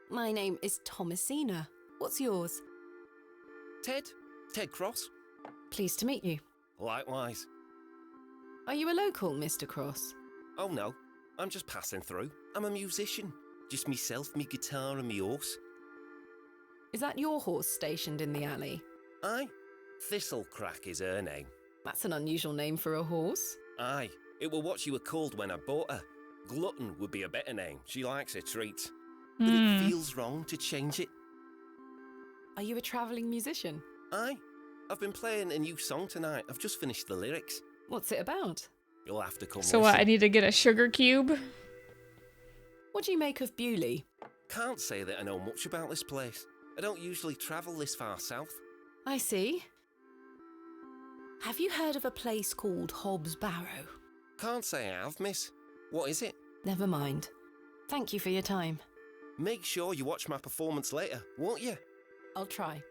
Speaker 3: My name is Thomasina. What's yours?
Speaker 16: Ted? Ted Cross?
Speaker 3: Pleased to meet you.
Speaker 16: Likewise.
Speaker 3: Are you a local, Mr. Cross?
Speaker 16: Oh no, I'm just passing through. I'm a musician. Just myself, me guitar and me horse.
Speaker 3: Is that your horse stationed in the alley?
Speaker 16: Aye. Thistlecrack is her name.
Speaker 3: That's an unusual name for a horse.
Speaker 16: Aye. It were what she were called when I bought her. Glutton would be a better name. She likes her treats. But it feels wrong to change it.
Speaker 3: Are you a travelling musician?
Speaker 16: Aye. I've been playing a new song tonight. I've just finished the lyrics.
Speaker 3: What's it about?
Speaker 16: You'll have to come
Speaker 1: So
Speaker 16: listen.
Speaker 1: what, I need to get a sugar cube?
Speaker 3: What do you make of Bewley?
Speaker 16: Can't say that I know much about this place. I don't usually travel this far south.
Speaker 3: I see. Have you heard of a place called Hobbs Barrow?
Speaker 16: Can't say I have, miss. What is it?
Speaker 3: Never mind. Thank you for your time.
Speaker 16: Make sure you watch my performance later, won't you?
Speaker 3: I'll try.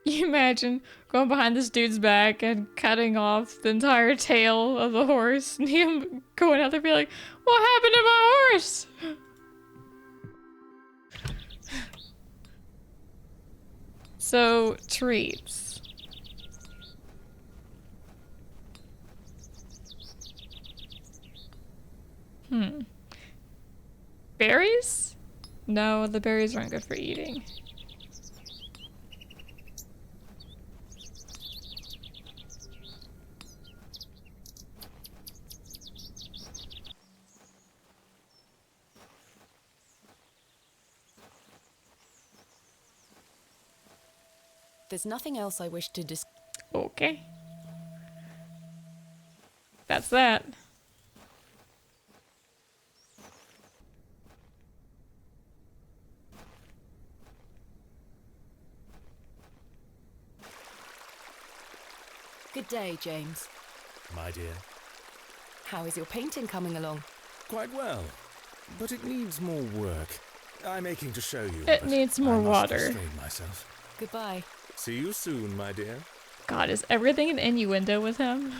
Speaker 1: You imagine going behind this dude's back and cutting off the entire tail of the horse and him going out there and be like, what happened to my horse? So, treats. Berries? No, the berries aren't good for eating.
Speaker 3: There's nothing else I wish to
Speaker 1: Okay. That's that.
Speaker 3: Good day, James.
Speaker 13: My dear.
Speaker 3: How is your painting coming along?
Speaker 13: Quite well, but it needs more work. I'm aching to show you.
Speaker 1: It
Speaker 13: but
Speaker 1: needs more
Speaker 13: I must
Speaker 1: water.
Speaker 13: restrain myself.
Speaker 3: Goodbye.
Speaker 13: See you soon, my dear.
Speaker 1: God, is everything an innuendo with him?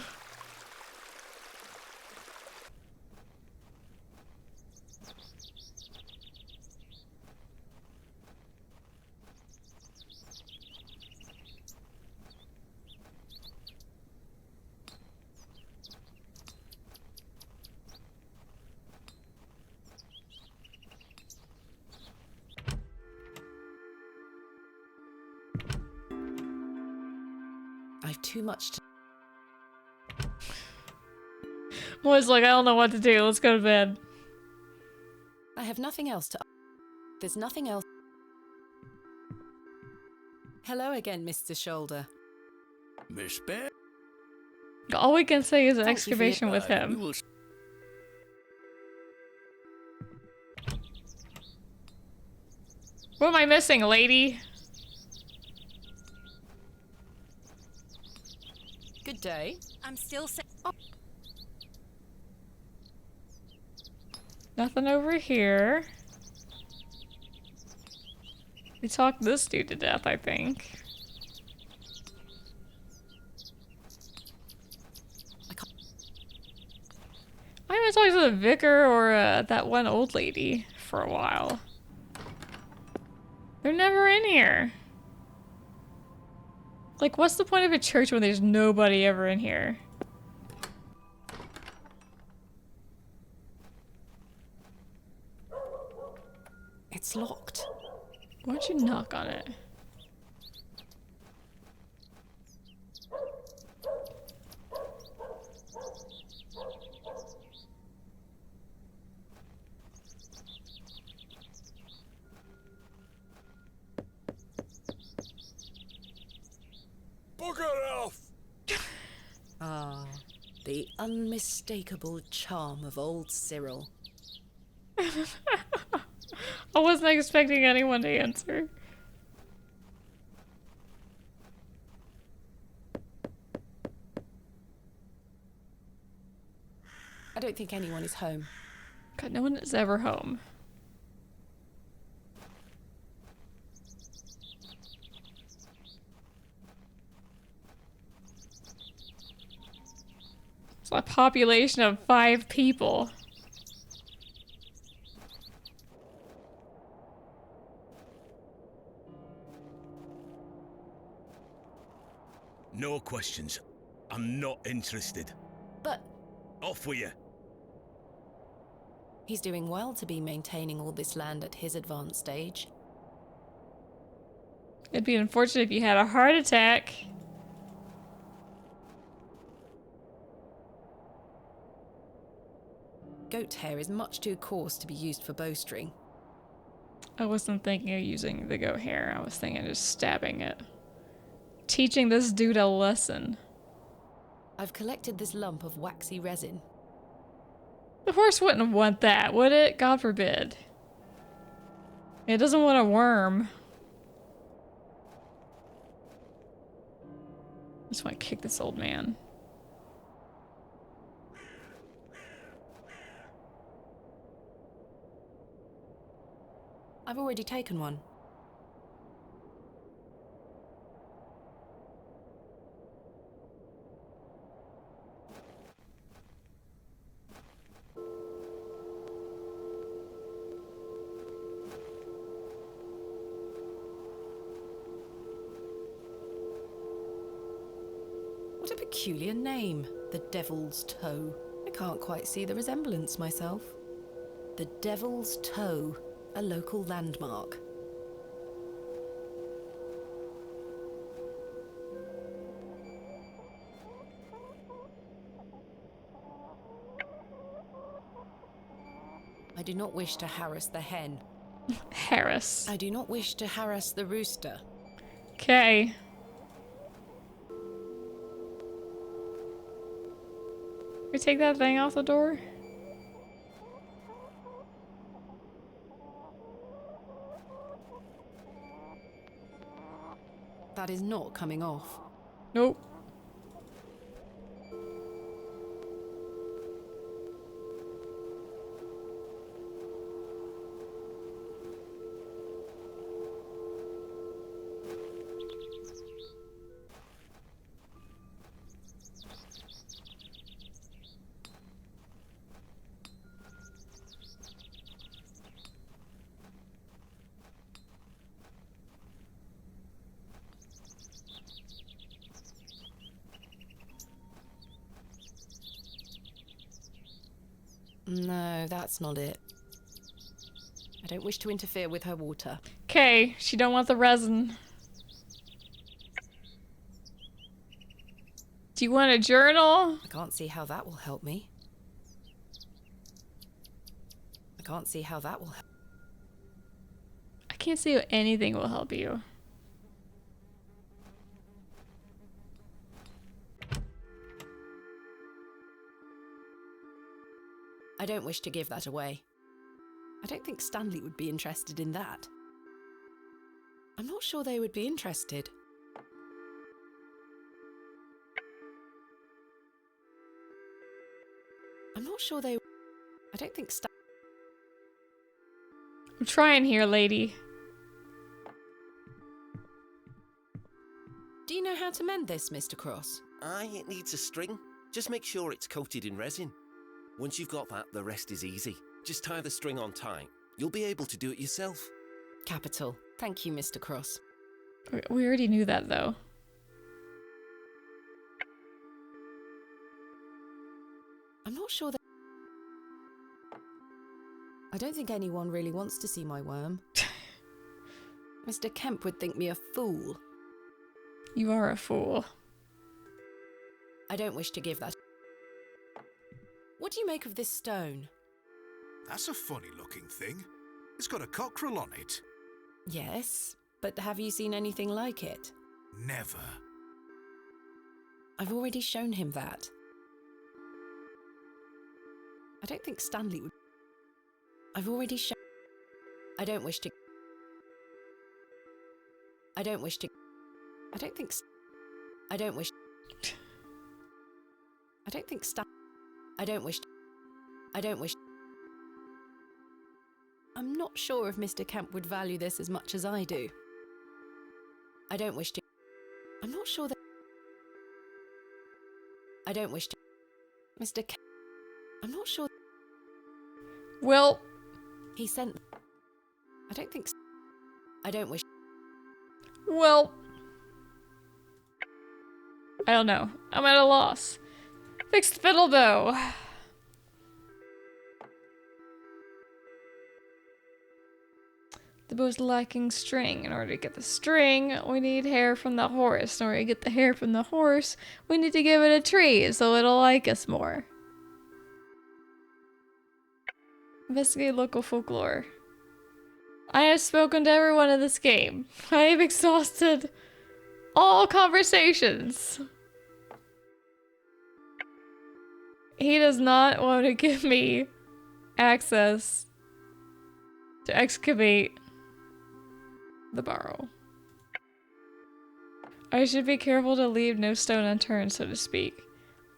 Speaker 3: I've too much to...
Speaker 1: Boy's like, I don't know what to do. Let's go to bed.
Speaker 3: I have nothing else to... There's nothing else... Hello again, Mr. Shoulder.
Speaker 9: Miss Bear?
Speaker 1: All we can say is an
Speaker 3: Thank you for your
Speaker 1: excavation with
Speaker 3: time.
Speaker 1: him. What am I missing, lady?
Speaker 3: Good day.
Speaker 8: I'm still
Speaker 1: Nothing over here. We talked this dude to death, I think. I haven't talked to the vicar or that one old lady for a while. They're never in here. Like, what's the point of a church when there's nobody ever in here?
Speaker 3: It's locked.
Speaker 1: Why don't you knock on it?
Speaker 5: Bugger off!
Speaker 3: Ah, the unmistakable charm of old Cyril.
Speaker 1: I wasn't expecting anyone to answer.
Speaker 3: I don't think anyone is home.
Speaker 1: God, no one is ever home. It's a population of 5 people.
Speaker 9: No questions. I'm not interested.
Speaker 3: But...
Speaker 9: Off with you.
Speaker 3: He's doing well to be maintaining all this land at his advanced stage.
Speaker 1: It'd be unfortunate if you had a heart attack.
Speaker 3: Goat hair is much too coarse to be used for bowstring.
Speaker 1: I wasn't thinking of using the goat hair. I was thinking of just stabbing it. Teaching this dude a lesson.
Speaker 3: I've collected this lump of waxy resin.
Speaker 1: The horse wouldn't want that, would it? God forbid. It doesn't want a worm. I just want to kick this old man.
Speaker 3: I've already taken one. What a peculiar name, the Devil's Toe. I can't quite see the resemblance myself. The Devil's Toe, a local landmark. I do not wish to harass the hen.
Speaker 1: Harass.
Speaker 3: I do not wish to harass the rooster.
Speaker 1: Okay. We take that thing off the door?
Speaker 3: That is not coming off.
Speaker 1: Nope.
Speaker 3: No, that's not it. I don't wish to interfere with her water.
Speaker 1: Okay, she don't want the resin. Do you want a journal?
Speaker 3: I can't see how that will help me. I can't see how that will help.
Speaker 1: I can't see how anything will help you.
Speaker 3: I don't wish to give that away. I don't think Stanley would be interested in that. I'm not sure they would be interested. I'm not sure they... I don't think
Speaker 1: I'm trying here, lady.
Speaker 3: Do you know how to mend this, Mr. Cross?
Speaker 16: Aye, it needs a string. Just make sure it's coated in resin. Once you've got that, the rest is easy. Just tie the string on tight. You'll be able to do it yourself.
Speaker 3: Capital. Thank you, Mr. Cross.
Speaker 1: We already knew that, though.
Speaker 3: I'm not sure that... I don't think anyone really wants to see my worm. Mr. Kemp would think me a fool.
Speaker 1: You are a fool.
Speaker 3: I don't wish to give that... What do you make of this stone?
Speaker 7: That's a funny looking thing. It's got a cockerel on it.
Speaker 3: Yes, but have you seen anything like it?
Speaker 7: Never.
Speaker 3: I've already shown him that. I don't think Stanley would... I've already shown... I don't wish to... I don't wish to... I don't think... I don't wish... I don't think I don't wish... I don't wish... I'm not sure if Mr. Kemp would value this as much as I do. I don't wish to... I'm not sure that... I don't wish to... Mr. Kemp... I'm not sure...
Speaker 1: Well...
Speaker 3: He sent... I don't think... I don't wish...
Speaker 1: Well... I don't know. I'm at a loss. Fixed fiddle bow. The bow's lacking string. In order to get the string, we need hair from the horse. In order to get the hair from the horse, we need to give it a tree so it'll like us more. Investigate local folklore. I have spoken to everyone in this game. I have exhausted all conversations. He does not want to give me access to excavate the Barrow. I should be careful to leave no stone unturned, so to speak.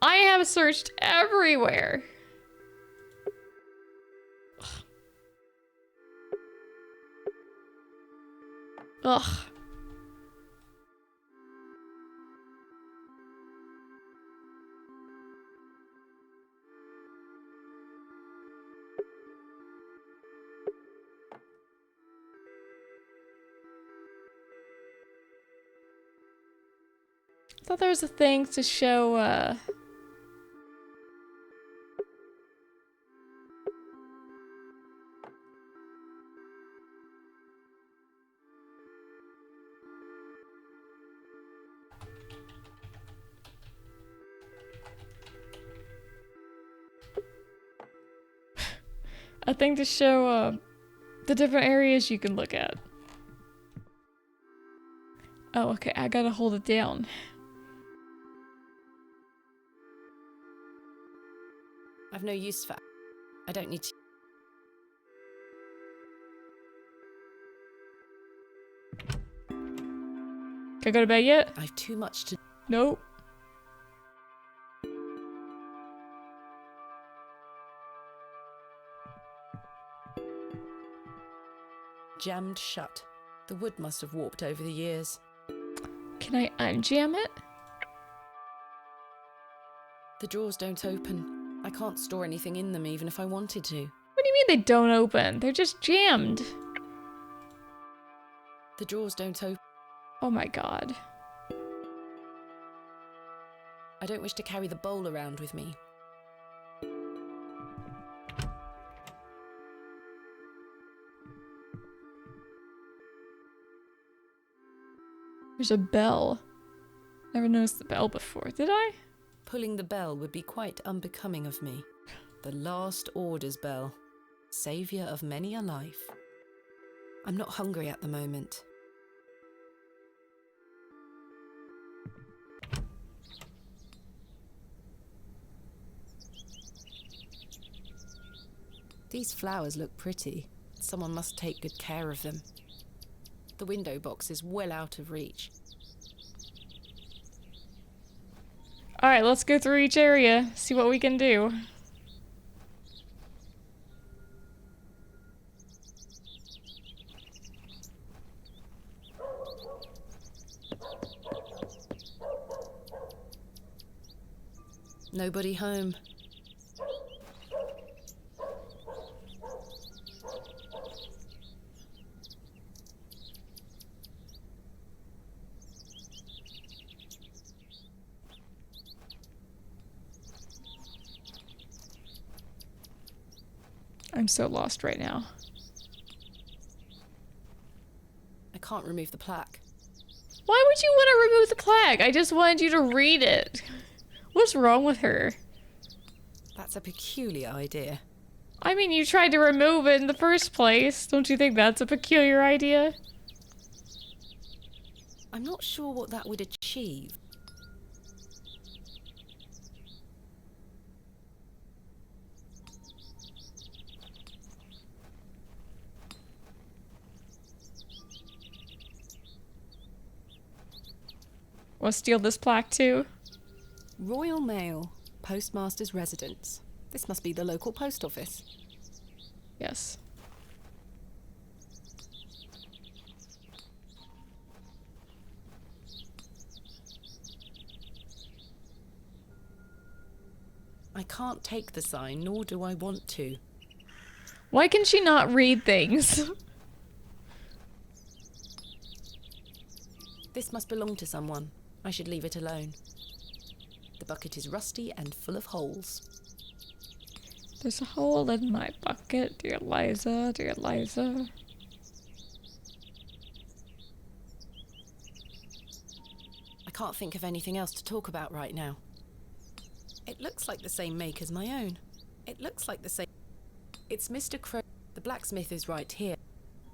Speaker 1: I have searched everywhere. Ugh. I thought there was a thing to show, a thing to show, the different areas you can look at. Oh, okay, I gotta hold it down.
Speaker 3: I've no use for... I don't need to...
Speaker 1: Can I go to bed yet?
Speaker 3: I've too much to...
Speaker 1: Nope.
Speaker 3: Jammed shut. The wood must have warped over the years.
Speaker 1: Can I unjam it?
Speaker 3: The drawers don't open. I can't store anything in them even if I wanted to.
Speaker 1: What do you mean they don't open? They're just jammed.
Speaker 3: The drawers don't open.
Speaker 1: Oh my god.
Speaker 3: I don't wish to carry the bowl around with me.
Speaker 1: There's a bell. Never noticed the bell before, did I?
Speaker 3: Pulling the bell would be quite unbecoming of me. The last orders bell. Saviour of many a life. I'm not hungry at the moment. These flowers look pretty. Someone must take good care of them. The window box is well out of reach.
Speaker 1: Alright, let's go through each area, see what we can do.
Speaker 3: Nobody home.
Speaker 1: I'm so lost right now.
Speaker 3: I can't remove the plaque.
Speaker 1: Why would you want to remove the plaque? I just wanted you to read it. What's wrong with her?
Speaker 3: That's a peculiar idea.
Speaker 1: I mean, you tried to remove it in the first place. Don't you think that's a peculiar idea?
Speaker 3: I'm not sure what that would achieve.
Speaker 1: Want to steal this plaque too?
Speaker 3: Royal Mail, Postmaster's Residence. This must be the local post office.
Speaker 1: Yes.
Speaker 3: I can't take the sign, nor do I want to.
Speaker 1: Why can she not read things?
Speaker 3: This must belong to someone. I should leave it alone. The bucket is rusty and full of holes.
Speaker 1: There's a hole in my bucket, dear Liza, dear Liza.
Speaker 3: I can't think of anything else to talk about right now. It looks like the same make as my own. It looks like the same... It's Mr. Crow. The blacksmith is right here.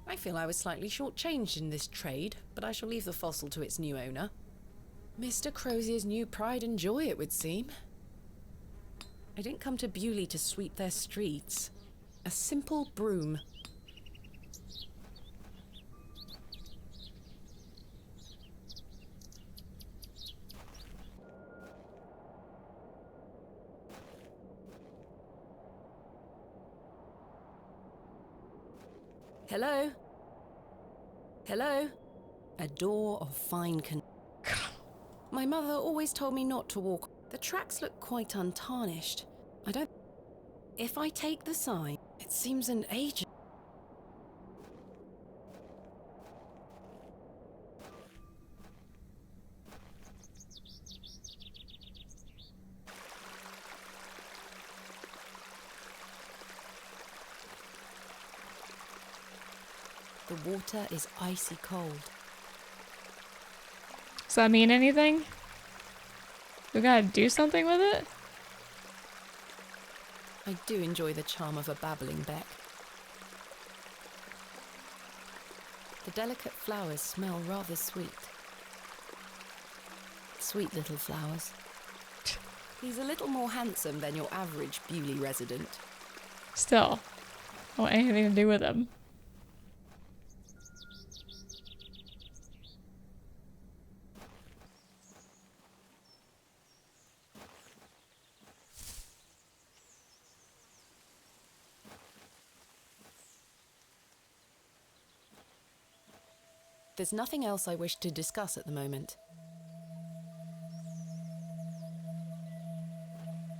Speaker 3: I feel I was slightly shortchanged in this trade, but I shall leave the fossil to its new owner. Mr. Crozier's new pride and joy, it would seem. I didn't come to Bewley to sweep their streets. A simple broom. Hello? Hello? A door of fine My mother always told me not to walk. The tracks look quite untarnished. I don't... If I take the sign, it seems an age... The water is icy cold.
Speaker 1: Does that mean anything? We gotta do something with it?
Speaker 3: I do enjoy the charm of a babbling beck. The delicate flowers smell rather sweet. Sweet little flowers. He's a little more handsome than your average Bewley resident.
Speaker 1: Still, I don't want anything to do with him.
Speaker 3: There's nothing else I wish to discuss at the moment.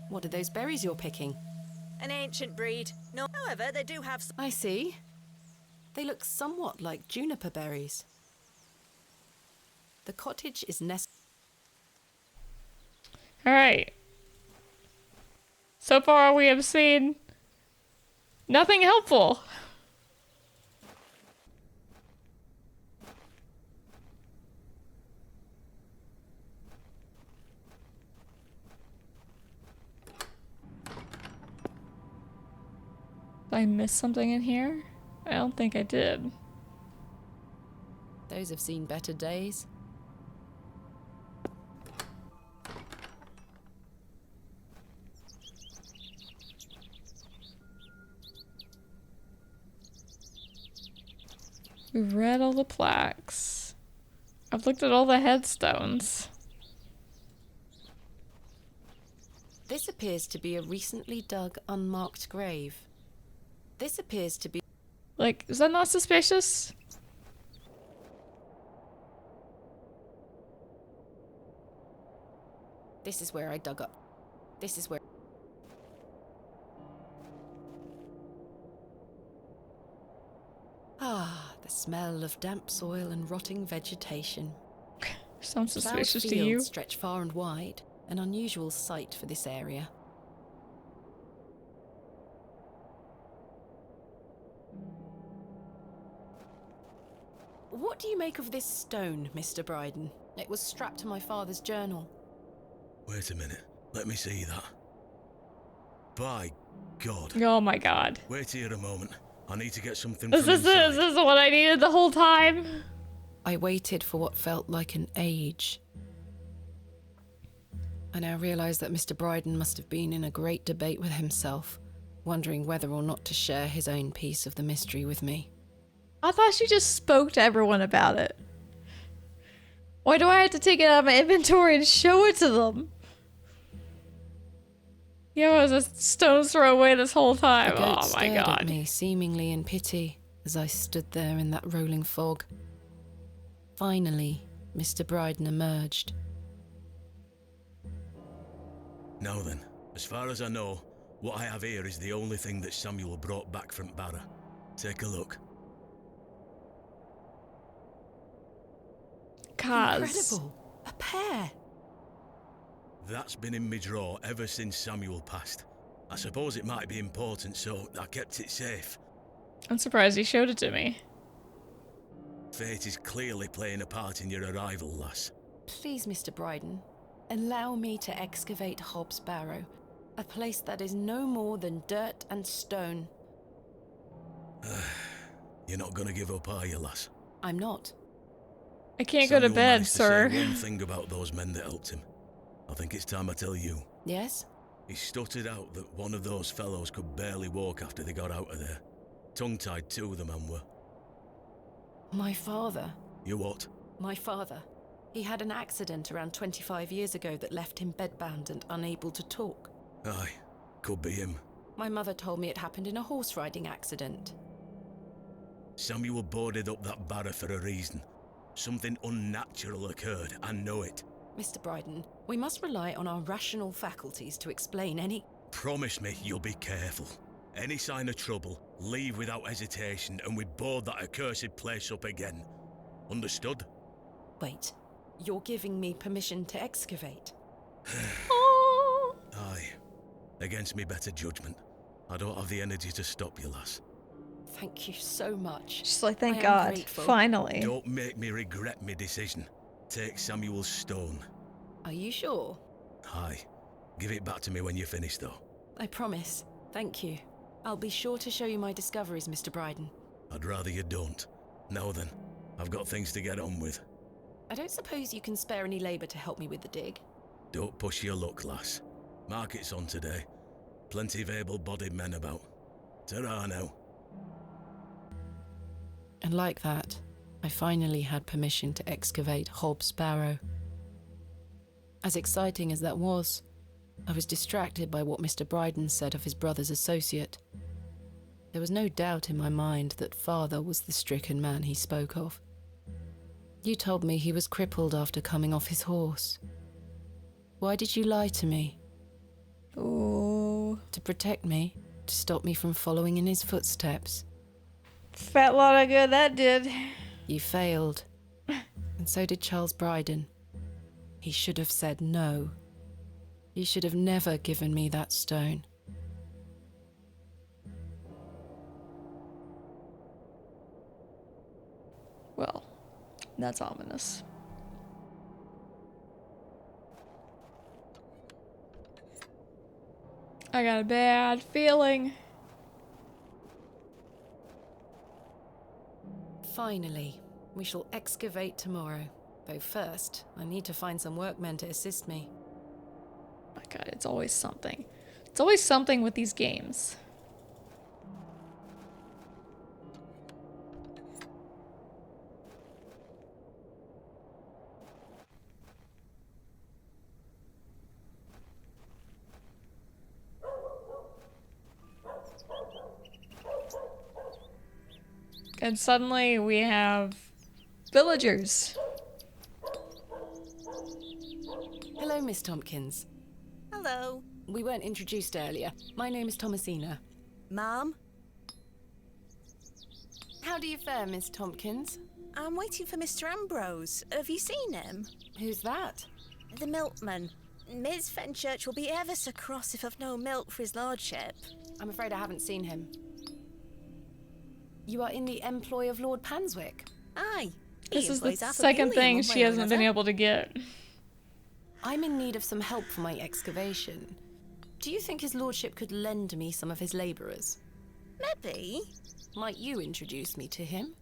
Speaker 3: What are those berries you're picking?
Speaker 4: An ancient breed. No, however, they do have some.
Speaker 3: I see. They look somewhat like juniper berries. The cottage is
Speaker 1: Alright. So far we have seen nothing helpful. Did I miss something in here? I don't think I did.
Speaker 3: Those have seen better days.
Speaker 1: We've read all the plaques. I've looked at all the headstones.
Speaker 3: This appears to be a recently dug, unmarked grave. This appears to be...
Speaker 1: Like, is that not suspicious?
Speaker 3: This is where I dug up. This is where... Ah, the smell of damp soil and rotting vegetation.
Speaker 1: Sounds suspicious
Speaker 3: Ploughed
Speaker 1: to you.
Speaker 3: fields stretch far and wide, an unusual sight for this area. What do you make of this stone, Mr. Bryden? It was strapped to my father's journal.
Speaker 9: Wait a minute. Let me see that. By God.
Speaker 1: Oh my God.
Speaker 9: Wait here a moment. I need to get something
Speaker 1: This
Speaker 9: from inside.
Speaker 1: is what I needed the whole time.
Speaker 3: I waited for what felt like an age. I now realise that Mr. Bryden must have been in a great debate with himself, wondering whether or not to share his own piece of the mystery with me.
Speaker 1: I thought she just spoke to everyone about it. Why do I have to take it out of my inventory and show it to them? Yeah, I was a stone's throw away this whole time.
Speaker 3: The goat
Speaker 1: Oh my
Speaker 3: stared
Speaker 1: God.
Speaker 3: at me, seemingly in pity, as I stood there in that rolling fog. Finally, Mr. Bryden emerged.
Speaker 9: Now then, as far as I know, what I have here is the only thing that Samuel brought back from Barrow. Take a look.
Speaker 3: Incredible! A pair!
Speaker 9: That's been in my drawer ever since Samuel passed. I suppose it might be important, so I kept it safe.
Speaker 1: I'm surprised he showed it to me.
Speaker 9: Fate is clearly playing a part in your arrival, lass.
Speaker 3: Please, Mr. Bryden, allow me to excavate Hob's Barrow, a place that is no more than dirt and stone.
Speaker 9: You're not gonna give up, are you, lass?
Speaker 3: I'm not.
Speaker 1: I can't go to
Speaker 9: Samuel
Speaker 1: bed,
Speaker 9: managed to
Speaker 1: sir.
Speaker 9: say one thing about those men that helped him. I think it's time I tell you.
Speaker 3: Yes?
Speaker 9: He stuttered out that one of those fellows could barely walk after they got out of there. Tongue-tied too, the man were.
Speaker 3: My father.
Speaker 9: You what?
Speaker 3: My father. He had an accident around 25 years ago that left him bedbound and unable to talk.
Speaker 9: Aye, could be him.
Speaker 3: My mother told me it happened in a horse riding accident.
Speaker 9: Samuel boarded up that barrow for a reason. Something unnatural occurred, I know it.
Speaker 3: Mr. Bryden, we must rely on our rational faculties to explain any...
Speaker 9: Promise me you'll be careful. Any sign of trouble, leave without hesitation and we board that accursed place up again. Understood?
Speaker 3: Wait, you're giving me permission to excavate?
Speaker 9: Aye. Against me better judgment. I don't have the energy to stop you, lass.
Speaker 3: Thank you so much.
Speaker 1: She's like, thank
Speaker 3: I am
Speaker 1: God,
Speaker 3: grateful.
Speaker 1: finally.
Speaker 9: Don't make me regret my decision. Take Samuel's stone.
Speaker 3: Are you sure?
Speaker 9: Aye. Give it back to me when you're finished, though.
Speaker 3: I promise. Thank you. I'll be sure to show you my discoveries, Mr. Bryden.
Speaker 9: I'd rather you don't. Now then, I've got things to get on with.
Speaker 3: I don't suppose you can spare any labour to help me with the dig?
Speaker 9: Don't push your luck, lass. Market's on today. Plenty of able-bodied men about. Ta-ra now.
Speaker 3: And like that, I finally had permission to excavate Hob's Barrow. As exciting as that was, I was distracted by what Mr. Bryden said of his brother's associate. There was no doubt in my mind that father was the stricken man he spoke of. You told me he was crippled after coming off his horse. Why did you lie to me?
Speaker 1: Oh.
Speaker 3: To protect me, to stop me from following in his footsteps.
Speaker 1: Fat lot of good that did.
Speaker 3: You failed. And so did Charles Bryden. He should have said no. You should have never given me that stone.
Speaker 1: Well, that's ominous. I got a bad feeling.
Speaker 3: Finally, we shall excavate tomorrow. Though first, I need to find some workmen to assist me.
Speaker 1: My God, it's always something. It's always something with these games. And suddenly we have villagers.
Speaker 3: Hello, Miss Tompkins.
Speaker 11: Hello.
Speaker 3: We weren't introduced earlier. My name is Thomasina.
Speaker 11: Ma'am?
Speaker 3: How do you fare, Miss Tompkins?
Speaker 11: I'm waiting for Mr. Ambrose. Have you seen him?
Speaker 3: Who's that?
Speaker 11: The milkman. Ms. Fenchurch will be ever so cross if I've no milk for his lordship.
Speaker 3: I'm afraid I haven't seen him. You are in the employ of Lord Panswick?
Speaker 11: Aye.
Speaker 1: This is the second thing she hasn't been able to get.
Speaker 3: I'm in need of some help for my excavation. Do you think his lordship could lend me some of his labourers?
Speaker 11: Maybe.
Speaker 3: Might you introduce me to him?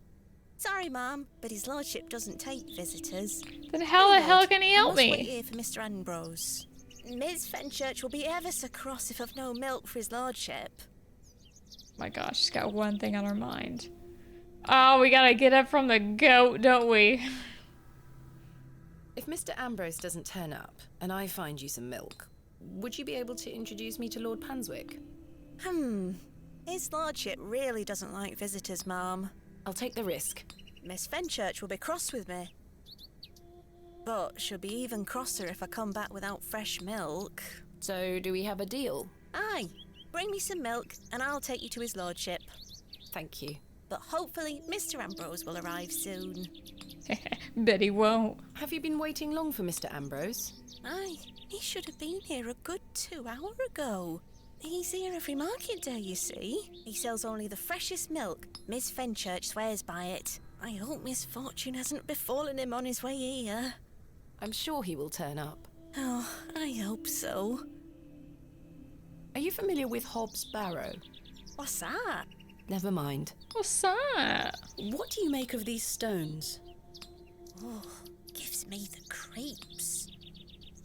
Speaker 11: Sorry, ma'am, but his lordship doesn't take visitors.
Speaker 1: Then how the hell can he help me?
Speaker 11: I must wait here for Mr. Ambrose. Ms. Fenchurch will be ever so cross if I've no milk for his lordship.
Speaker 1: My gosh, she's got one thing on her mind. Oh, we gotta get up from the goat, don't we?
Speaker 3: If Mr. Ambrose doesn't turn up, and I find you some milk, would you be able to introduce me to Lord Panswick?
Speaker 11: His lordship really doesn't like visitors, ma'am.
Speaker 3: I'll take the risk.
Speaker 11: Miss Fenchurch will be cross with me. But she'll be even crosser if I come back without fresh milk.
Speaker 3: So, do we have a deal?
Speaker 11: Aye. Bring me some milk, and I'll take you to his lordship.
Speaker 3: Thank you.
Speaker 11: But hopefully Mr. Ambrose will arrive soon.
Speaker 1: Bet he won't.
Speaker 3: Have you been waiting long for Mr. Ambrose?
Speaker 11: Aye, he should have been here a good 2 hours ago. He's here every market day, you see. He sells only the freshest milk. Miss Fenchurch swears by it. I hope misfortune hasn't befallen him on his way here.
Speaker 3: I'm sure he will turn up.
Speaker 11: Oh, I hope so.
Speaker 3: Are you familiar with Hob's Barrow?
Speaker 11: What's that?
Speaker 3: Never mind.
Speaker 1: What's that?
Speaker 3: What do you make of these stones?
Speaker 11: Oh, gives me the creeps.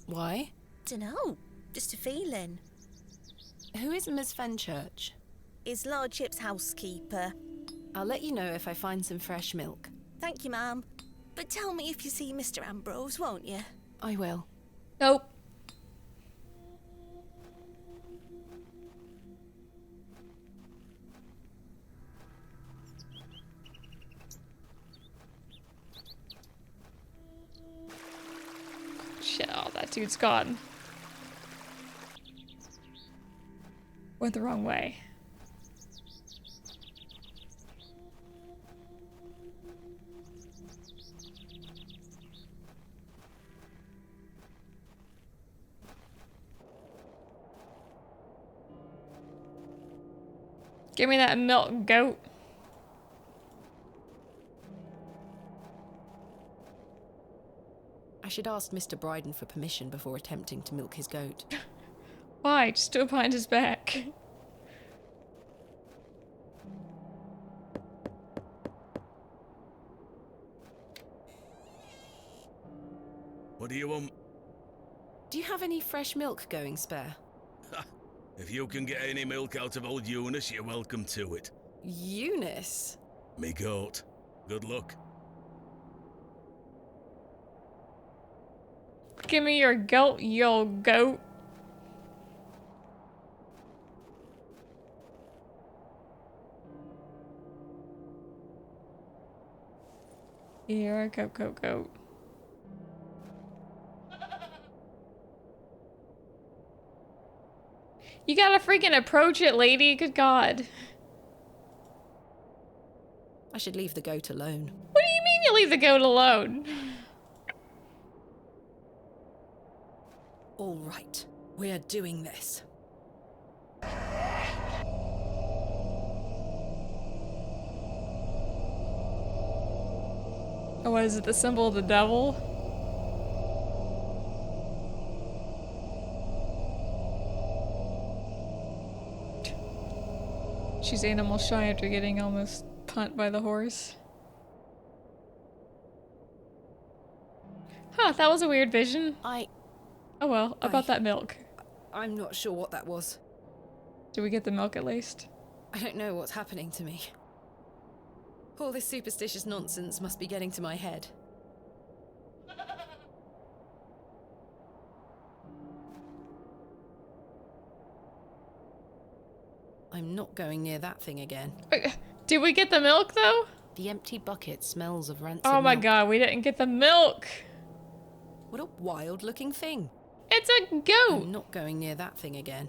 Speaker 3: Why?
Speaker 11: Dunno, just a feeling.
Speaker 3: Who is Miss Fenchurch?
Speaker 11: His lordship's housekeeper.
Speaker 3: I'll let you know if I find some fresh milk.
Speaker 11: Thank you, ma'am. But tell me if you see Mr. Ambrose, won't you?
Speaker 3: I will.
Speaker 1: Nope. Shit, oh, that dude's gone. Went the wrong way. Give me that milk, goat.
Speaker 3: I should ask Mr. Bryden for permission before attempting to milk his goat.
Speaker 1: Why? Just do it behind his back.
Speaker 9: What do you want?
Speaker 3: Do you have any fresh milk going spare?
Speaker 9: If you can get any milk out of old Eunice, you're welcome to it.
Speaker 3: Eunice?
Speaker 9: Me goat. Good luck.
Speaker 1: Give me your goat, yo goat. You're a goat. You gotta freaking approach it, lady. Good God.
Speaker 3: I should leave the goat alone.
Speaker 1: What do you mean you leave the goat alone?
Speaker 10: All right, we're doing this.
Speaker 1: Oh, what is it? The symbol of the devil? She's animal shy after getting almost punt by the horse. Huh, that was a weird vision. Oh well, about that milk.
Speaker 3: I'm not sure what that was.
Speaker 1: Did we get the milk at least?
Speaker 3: I don't know what's happening to me. All this superstitious nonsense must be getting to my head. I'm not going near that thing again.
Speaker 1: Did we get the milk though?
Speaker 3: The empty bucket smells of rancid
Speaker 1: Oh my
Speaker 3: milk.
Speaker 1: god, we didn't get the milk!
Speaker 3: What a wild looking thing.
Speaker 1: It's a goat!
Speaker 3: I'm not going near that thing again.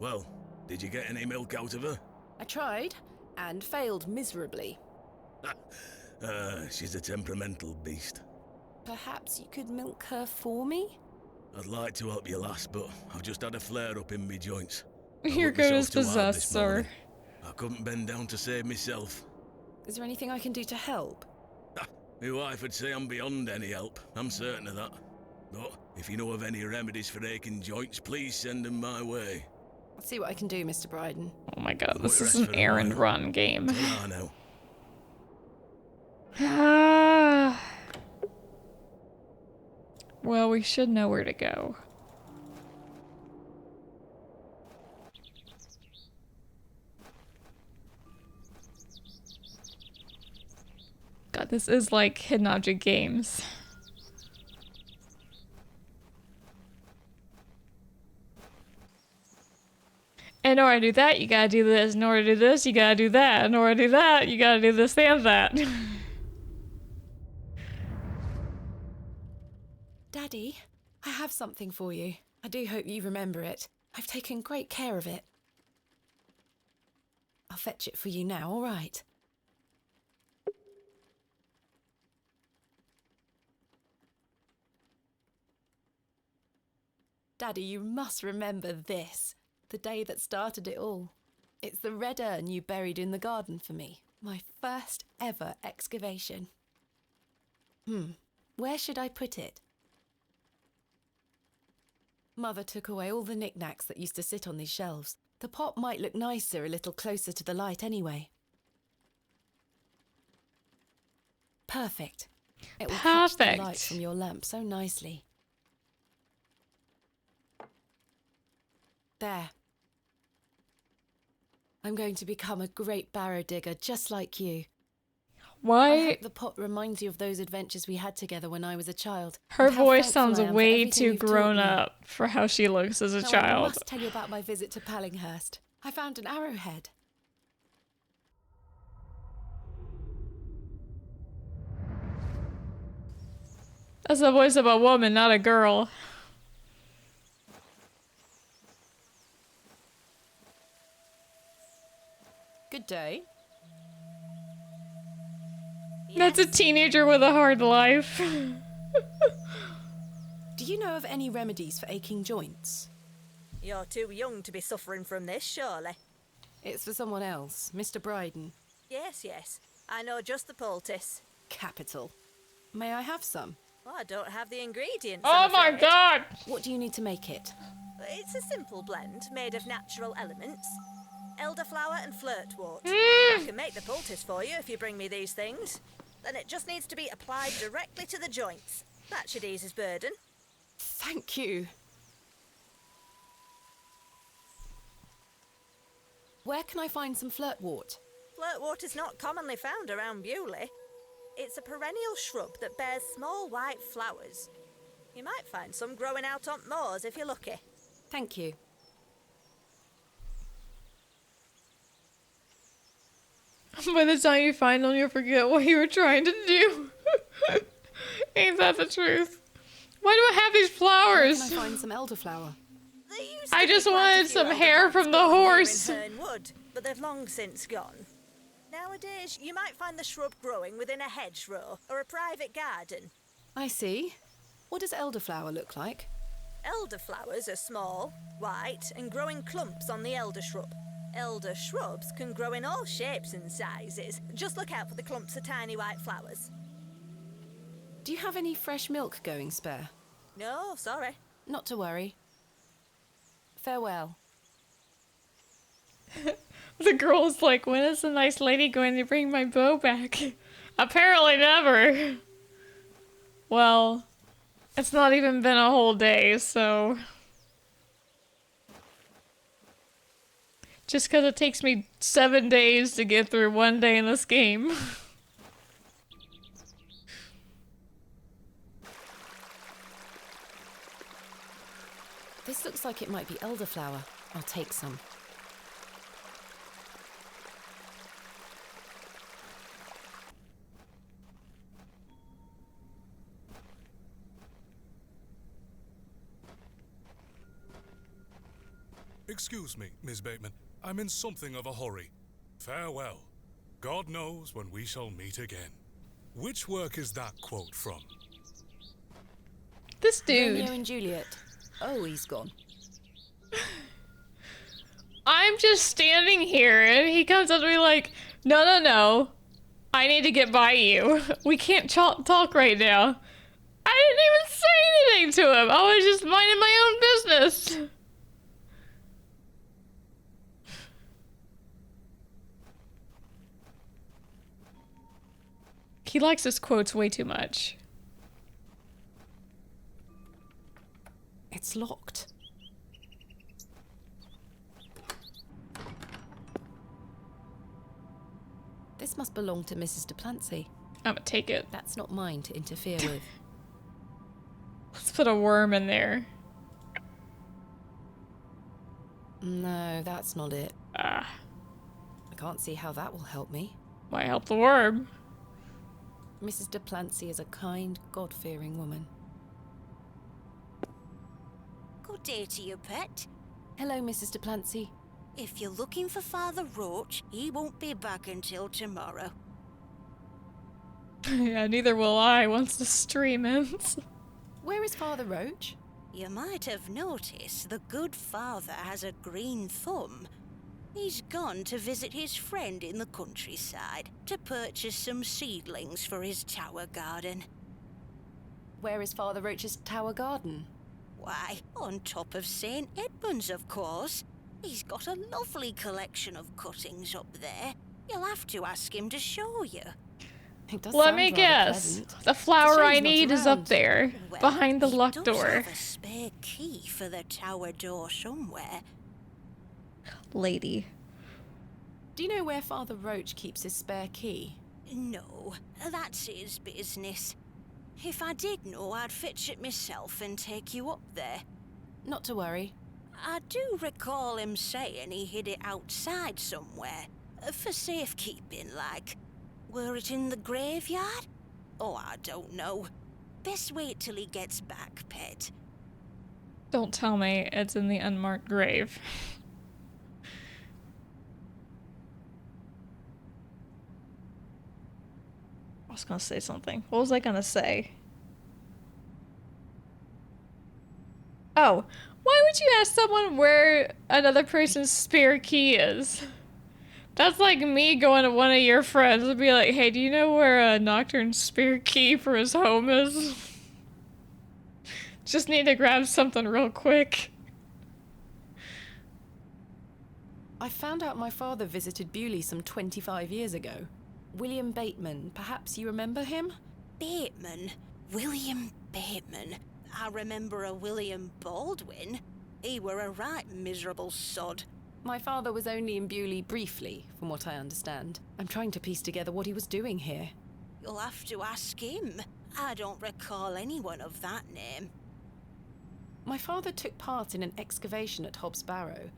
Speaker 9: Well, did you get any milk out of her?
Speaker 3: I tried, and failed miserably.
Speaker 9: She's a temperamental beast.
Speaker 3: Perhaps you could milk her for me?
Speaker 9: I'd like to help you, lass, but I've just had a flare-up in me joints.
Speaker 1: Your goat is possessed, sir.
Speaker 9: I couldn't bend down to save myself.
Speaker 3: Is there anything I can do to help?
Speaker 9: My wife would say I'm beyond any help, I'm certain of that. But if you know of any remedies for aching joints, please send them my way.
Speaker 3: I'll see what I can do, Mr. Bryden.
Speaker 1: Oh my god, this is an errand run game.
Speaker 9: I know.
Speaker 1: Well, we should know where to go. God, this is like hidden object games. In order to do that, you gotta do this. In order to do this, you gotta do that. In order to do that, you gotta do this and that.
Speaker 3: Daddy, I have something for you. I do hope you remember it. I've taken great care of it. I'll fetch it for you now, all right? Daddy, you must remember this. The day that started it all. It's the red urn you buried in the garden for me. My first ever excavation. Where should I put it? Mother took away all the knickknacks that used to sit on these shelves. The pot might look nicer a little closer to the light anyway. Perfect. It will catch the light from your lamp so nicely. There. I'm going to become a great barrow digger just like you.
Speaker 1: Why?
Speaker 3: I hope the pot reminds you of those adventures we had together when I was a child.
Speaker 1: Her voice sounds way too grown up for how she looks as a child.
Speaker 3: I must tell you about my visit to Pallinghurst. I found an arrowhead.
Speaker 1: That's the voice of a woman, not a girl.
Speaker 3: Good day.
Speaker 1: That's a teenager with a hard life.
Speaker 3: Do you know of any remedies for aching joints?
Speaker 4: You're too young to be suffering from this, surely.
Speaker 3: It's for someone else, Mr. Bryden.
Speaker 4: Yes, yes. I know just the poultice.
Speaker 3: Capital. May I have some?
Speaker 4: Well, I don't have the ingredients.
Speaker 1: Oh my god!
Speaker 3: What do you need to make it?
Speaker 4: It's a simple blend made of natural elements. elderflower and flirtwort. I can make the poultice for you if you bring me these things. Then it just needs to be applied directly to the joints. That should ease his burden.
Speaker 3: Thank you. Where can I find some flirtwort?
Speaker 4: Flirtwort is not commonly found around Bewley. It's a perennial shrub that bears small white flowers. You might find some growing out on moors if you're lucky.
Speaker 3: Thank you.
Speaker 1: By the time you find them, you'll forget what you were trying to do. Ain't that the truth? Why do I have these flowers?
Speaker 3: Where can I find some elderflower?
Speaker 1: I just wanted some hair from the horse.
Speaker 4: Here in Hernwood, but they've long since gone. Nowadays, you might find the shrub growing within a hedgerow or a private garden.
Speaker 3: I see. What does elderflower look like?
Speaker 4: Elderflowers are small, white, and grow in clumps on the elder shrub. Elder shrubs can grow in all shapes and sizes. Just look out for the clumps of tiny white flowers.
Speaker 3: Do you have any fresh milk going spare?
Speaker 4: No, sorry.
Speaker 3: Not to worry. Farewell.
Speaker 1: The girl's like, when is the nice lady going to bring my bow back? Apparently never. Well, it's not even been a whole day, so... Just because it takes me 7 days to get through one day in this game.
Speaker 3: This looks like it might be elderflower. I'll take some.
Speaker 2: Excuse me, Miss Bateman. I'm in something of a hurry. Farewell. God knows when we shall meet again. Which work is that quote from?
Speaker 1: This dude.
Speaker 3: Romeo and Juliet. Oh, he's gone.
Speaker 1: I'm just standing here and he comes up to me like, no. I need to get by you. We can't talk right now. I didn't even say anything to him. I was just minding my own business. He likes his quotes way too much.
Speaker 3: It's locked. This must belong to Mrs. Duplancy.
Speaker 1: I'm gonna take it.
Speaker 3: That's not mine to interfere with.
Speaker 1: Let's put a worm in there.
Speaker 3: No, that's not it.
Speaker 1: I
Speaker 3: can't see how that will help me.
Speaker 1: Might help the worm.
Speaker 3: Mrs. Duplancy is a kind, God-fearing woman.
Speaker 11: Good day to you, pet.
Speaker 3: Hello, Mrs. Duplancy.
Speaker 11: If you're looking for Father Roach, he won't be back until tomorrow.
Speaker 1: Yeah, neither will I once the stream ends.
Speaker 3: Where is Father Roach?
Speaker 11: You might have noticed the good father has a green thumb. He's gone to visit his friend in the countryside to purchase some seedlings for his tower garden.
Speaker 3: Where is Father Roach's tower garden?
Speaker 11: Why, on top of St. Edmund's, of course. He's got a lovely collection of cuttings up there. You'll have to ask him to show you.
Speaker 1: Let me guess. The flower I need is up there, behind the locked door.
Speaker 11: He does have a spare key for the tower door somewhere.
Speaker 1: Lady.
Speaker 3: Do you know where Father Roach keeps his spare key?
Speaker 11: No, that's his business. If I did know, I'd fetch it myself and take you up there.
Speaker 3: Not to worry.
Speaker 11: I do recall him saying he hid it outside somewhere, for safekeeping, like. Were it in the graveyard? Oh, I don't know. Best wait till he gets back, pet.
Speaker 1: Don't tell me it's in the unmarked grave. I was gonna say something. What was I gonna say? Oh, why would you ask someone where another person's spare key is? That's like me going to one of your friends and be like, hey, do you know where Nocturne's spare key for his home is? Just need to grab something real quick.
Speaker 3: I found out my father visited Bewley some 25 years ago. William Bateman, perhaps you remember him?
Speaker 11: Bateman? William Bateman? I remember a William Baldwin. He were a right miserable sod.
Speaker 3: My father was only in Bewley briefly, from what I understand. I'm trying to piece together what he was doing here.
Speaker 11: You'll have to ask him. I don't recall anyone of that name.
Speaker 3: My father took part in an excavation at Hobbs Barrow.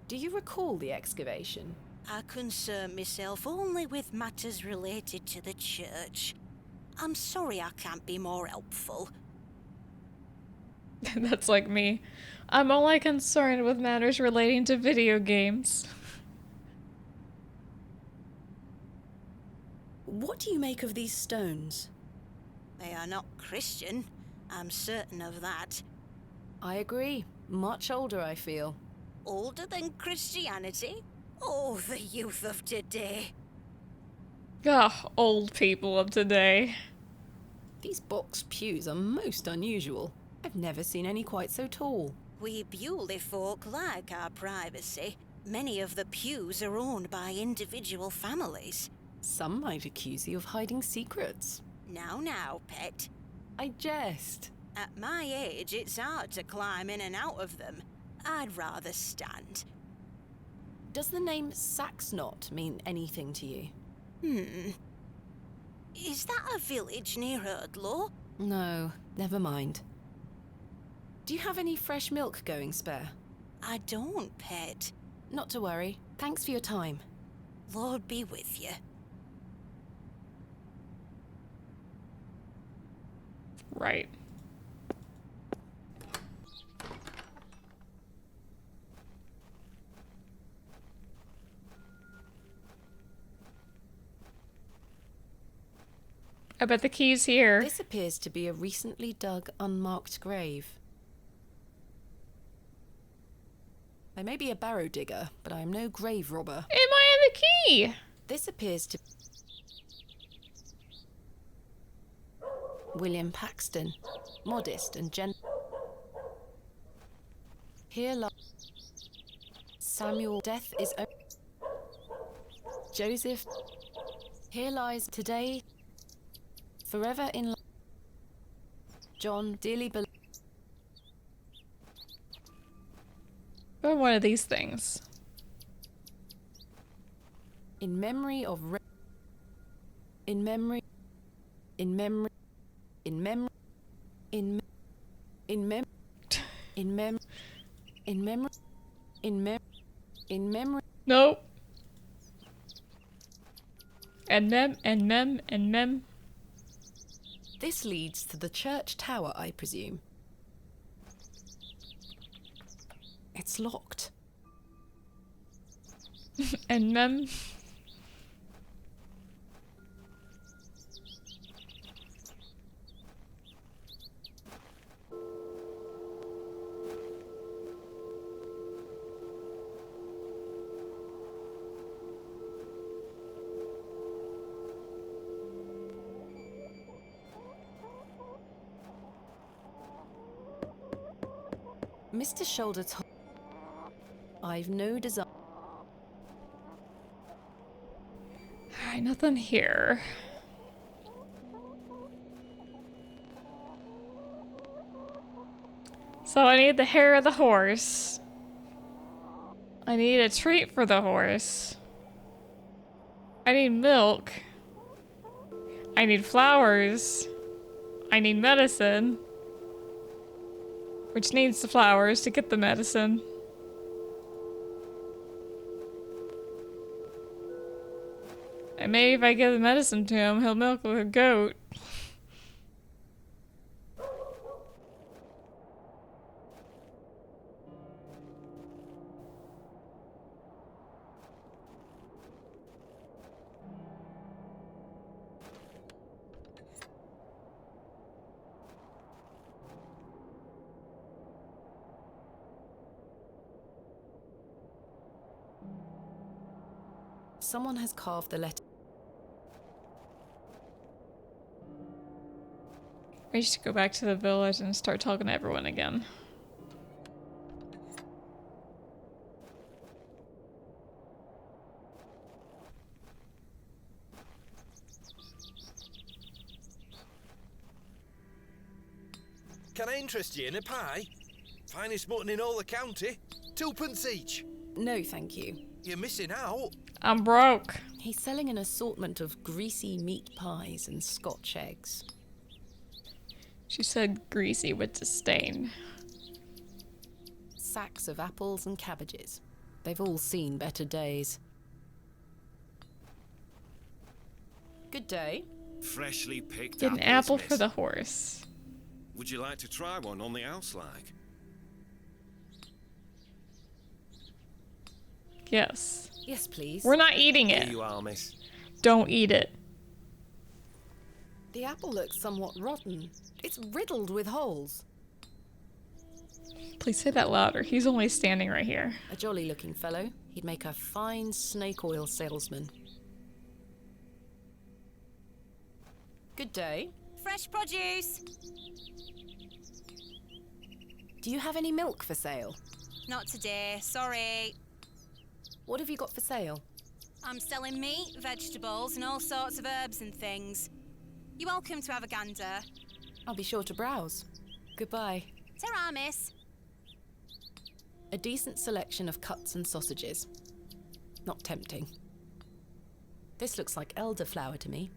Speaker 3: Do you recall the excavation?
Speaker 11: I concern myself only with matters related to the church. I'm sorry I can't be more helpful.
Speaker 1: That's like me. I'm only concerned with matters relating to video games.
Speaker 10: What do you make of these stones?
Speaker 11: They are not Christian. I'm certain of that.
Speaker 3: I agree. Much older, I feel.
Speaker 11: Older than Christianity? Oh, the youth of today.
Speaker 1: Ugh, old people of today.
Speaker 3: These box pews are most unusual. I've never seen any quite so tall.
Speaker 11: We Bewley folk like our privacy. Many of the pews are owned by individual families.
Speaker 3: Some might accuse you of hiding secrets.
Speaker 11: Now, pet.
Speaker 3: I jest.
Speaker 11: At my age, it's hard to climb in and out of them. I'd rather stand.
Speaker 3: Does the name Saxnot mean anything to you?
Speaker 11: Is that a village near Erdlaw?
Speaker 3: No, never mind. Do you have any fresh milk going spare?
Speaker 11: I don't, pet.
Speaker 3: Not to worry. Thanks for your time.
Speaker 11: Lord be with you.
Speaker 1: Right. I bet the key's here.
Speaker 3: This appears to be a recently dug, unmarked grave. I may be a barrow digger, but I am no grave robber.
Speaker 1: Am I in the key?
Speaker 3: This appears to... William Paxton. Modest and Here lies... Samuel. Death is... Joseph. Here lies today... Forever in... John, dearly beloved...
Speaker 1: Or one of these things.
Speaker 3: In memory of... In memory... In memory... In memory... In... In mem... In mem... In memory... In mem... In memory...
Speaker 1: Nope. And mem.
Speaker 3: This leads to the church tower, I presume. It's locked.
Speaker 1: And mem.
Speaker 3: Mr. Shoulder told... I've no desire...
Speaker 1: Alright, nothing here. So I need the hair of the horse. I need a treat for the horse. I need milk. I need flowers. I need medicine. Which needs the flowers to get the medicine. And maybe if I give the medicine to him, he'll milk a goat.
Speaker 3: Someone has carved the letter.
Speaker 1: I should go back to the village and start talking to everyone again.
Speaker 5: Can I interest you in a pie? Finest mutton in all the county. 2p each.
Speaker 3: No, thank you.
Speaker 5: You're missing out.
Speaker 1: I'm broke.
Speaker 3: He's selling an assortment of greasy meat pies and Scotch eggs.
Speaker 1: She said greasy with disdain.
Speaker 3: Sacks of apples and cabbages. They've all seen better days. Good day.
Speaker 16: Freshly picked
Speaker 1: Get an
Speaker 16: apples,
Speaker 1: apple
Speaker 16: miss.
Speaker 1: for the horse.
Speaker 16: Would you like to try one on the house like?
Speaker 1: Yes.
Speaker 3: Yes, please.
Speaker 1: We're not eating it.
Speaker 16: Here you are, miss.
Speaker 1: Don't eat it.
Speaker 3: The apple looks somewhat rotten. It's riddled with holes.
Speaker 1: Please say that louder. He's only standing right here.
Speaker 3: A jolly-looking fellow. He'd make a fine snake oil salesman. Good day.
Speaker 11: Fresh produce.
Speaker 3: Do you have any milk for sale?
Speaker 11: Not today, sorry.
Speaker 3: What have you got for sale?
Speaker 11: I'm selling meat, vegetables, and all sorts of herbs and things. You're welcome to have a gander.
Speaker 3: I'll be sure to browse. Goodbye.
Speaker 11: Ta-ra, miss.
Speaker 3: A decent selection of cuts and sausages. Not tempting. This looks like elderflower to me.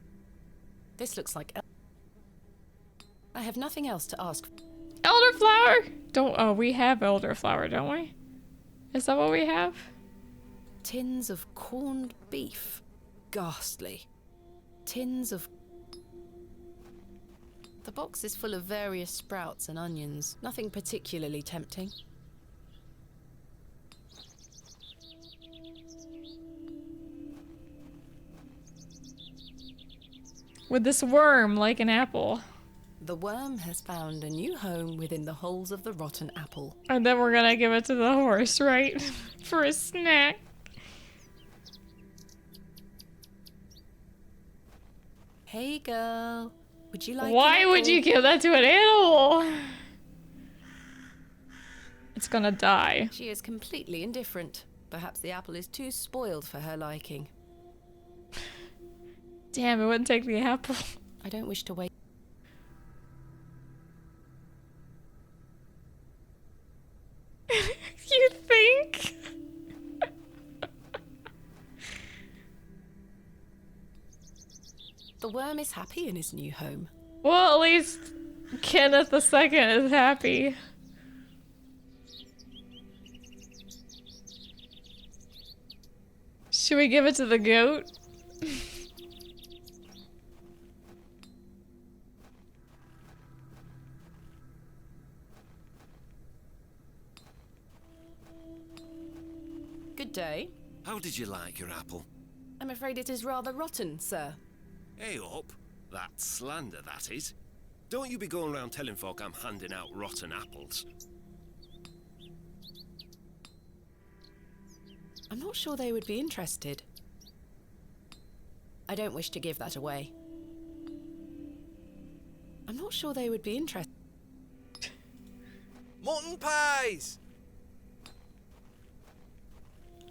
Speaker 3: This looks like I have nothing else to ask.
Speaker 1: Elderflower? Oh, we have elderflower, don't we? Is that what we have?
Speaker 3: Tins of corned beef. Ghastly. Tins of... The box is full of various sprouts and onions. Nothing particularly tempting.
Speaker 1: With this worm like an apple.
Speaker 3: The worm has found a new home within the holes of the rotten apple.
Speaker 1: And then we're gonna give it to the horse, right? For a snack.
Speaker 3: Hey girl, would you like
Speaker 1: Why would you give that to an animal? It's gonna die.
Speaker 3: She is completely indifferent. Perhaps the apple is too spoiled for her liking.
Speaker 1: Damn, it wouldn't take the apple.
Speaker 3: I don't wish to wait.
Speaker 1: You think?
Speaker 3: The worm is happy in his new home.
Speaker 1: Well, at least Kenneth II is happy. Should we give it to the goat?
Speaker 3: Good day.
Speaker 16: How did you like your apple?
Speaker 3: I'm afraid it is rather rotten, sir.
Speaker 16: Hey up. That's slander, that is. Don't you be going around telling folk I'm handing out rotten apples.
Speaker 3: I'm not sure they would be interested. I don't wish to give that away. I'm not sure they would be interested.
Speaker 5: Mutton pies!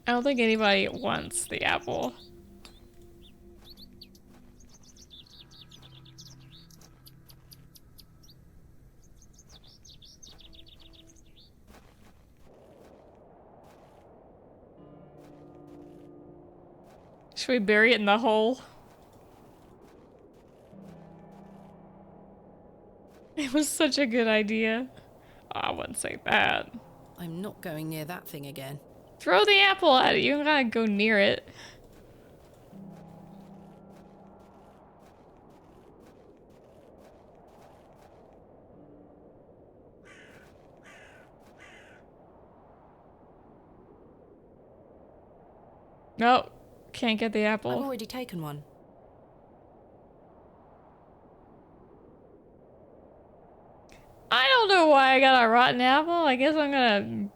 Speaker 1: I don't think anybody wants the apple. Should we bury it in the hole? It was such a good idea. Oh, I wouldn't say that.
Speaker 3: I'm not going near that thing again.
Speaker 1: Throw the apple at it. You don't gotta go near it. Nope. Can't get the apple.
Speaker 3: I've already taken one.
Speaker 1: I don't know why I got a rotten apple. I guess I'm gonna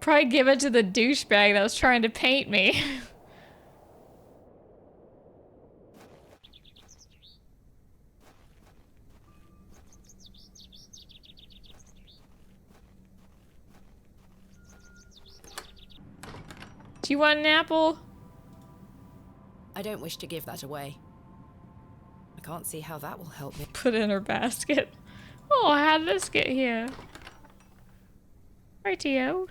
Speaker 1: probably give it to the douchebag that was trying to paint me. Do you want an apple?
Speaker 3: I don't wish to give that away. I can't see how that will help me.
Speaker 1: Put it in her basket. Oh, how did this get here? Rightio.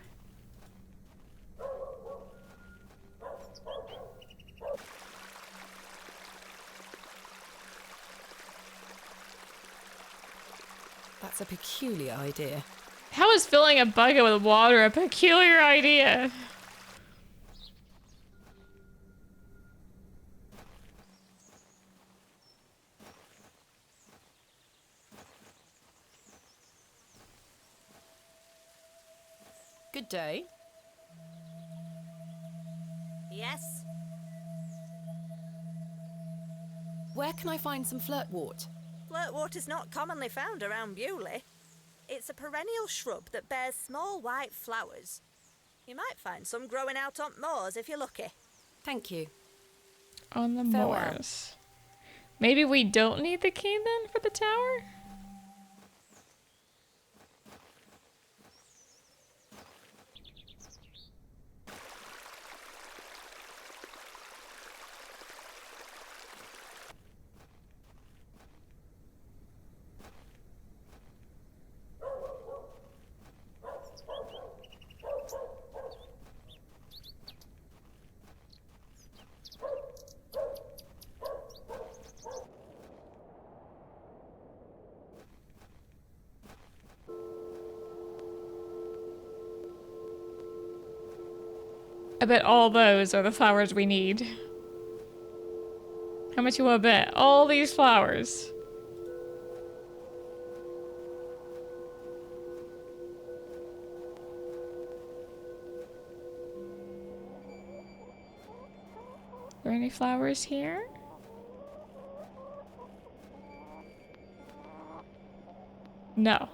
Speaker 3: That's a peculiar idea.
Speaker 1: How is filling a bucket with water a peculiar idea?
Speaker 3: Good day.
Speaker 4: Yes?
Speaker 3: Where can I find some flirtwort?
Speaker 4: Flirtwater's not commonly found around Bewley. It's a perennial shrub that bears small white flowers. You might find some growing out on moors if you're lucky.
Speaker 3: Thank you.
Speaker 1: On the
Speaker 3: Farewell.
Speaker 1: moors. Maybe we don't need the key then for the tower? I bet all those are the flowers we need. How much you wanna bet? All these flowers. Are there any flowers here? No.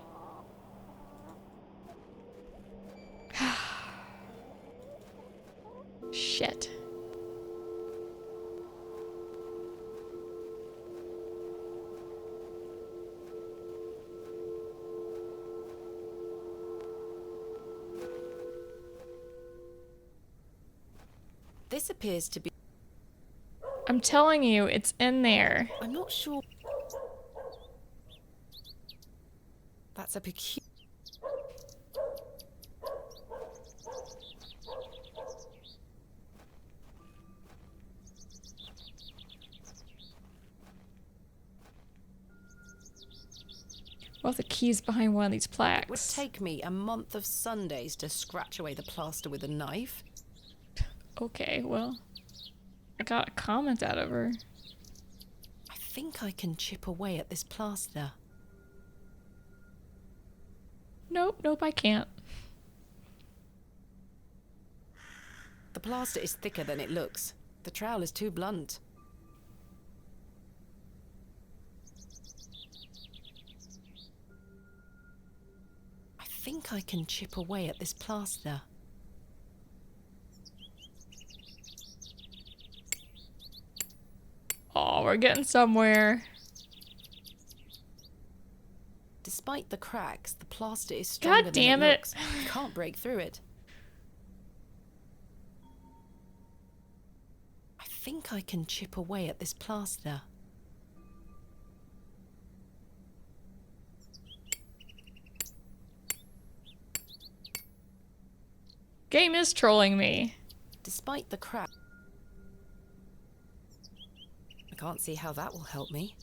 Speaker 1: Shit.
Speaker 3: This appears to be...
Speaker 1: I'm telling you, it's in there.
Speaker 3: I'm not sure... That's a peculiar...
Speaker 1: Well, the key's behind one of these plaques.
Speaker 3: It would take me a month of Sundays to scratch away the plaster with a knife.
Speaker 1: Okay, well, I got a comment out of her.
Speaker 3: I think I can chip away at this plaster.
Speaker 1: Nope, I can't.
Speaker 3: The plaster is thicker than it looks. The trowel is too blunt. I think I can chip away at this plaster.
Speaker 1: Oh, we're getting somewhere.
Speaker 3: Despite the cracks, the plaster is stronger
Speaker 1: God
Speaker 3: than
Speaker 1: damn
Speaker 3: it
Speaker 1: it.
Speaker 3: looks. You can't break through it. I think I can chip away at this plaster.
Speaker 1: Game is trolling me.
Speaker 3: Despite the crack... I can't see how that will help me.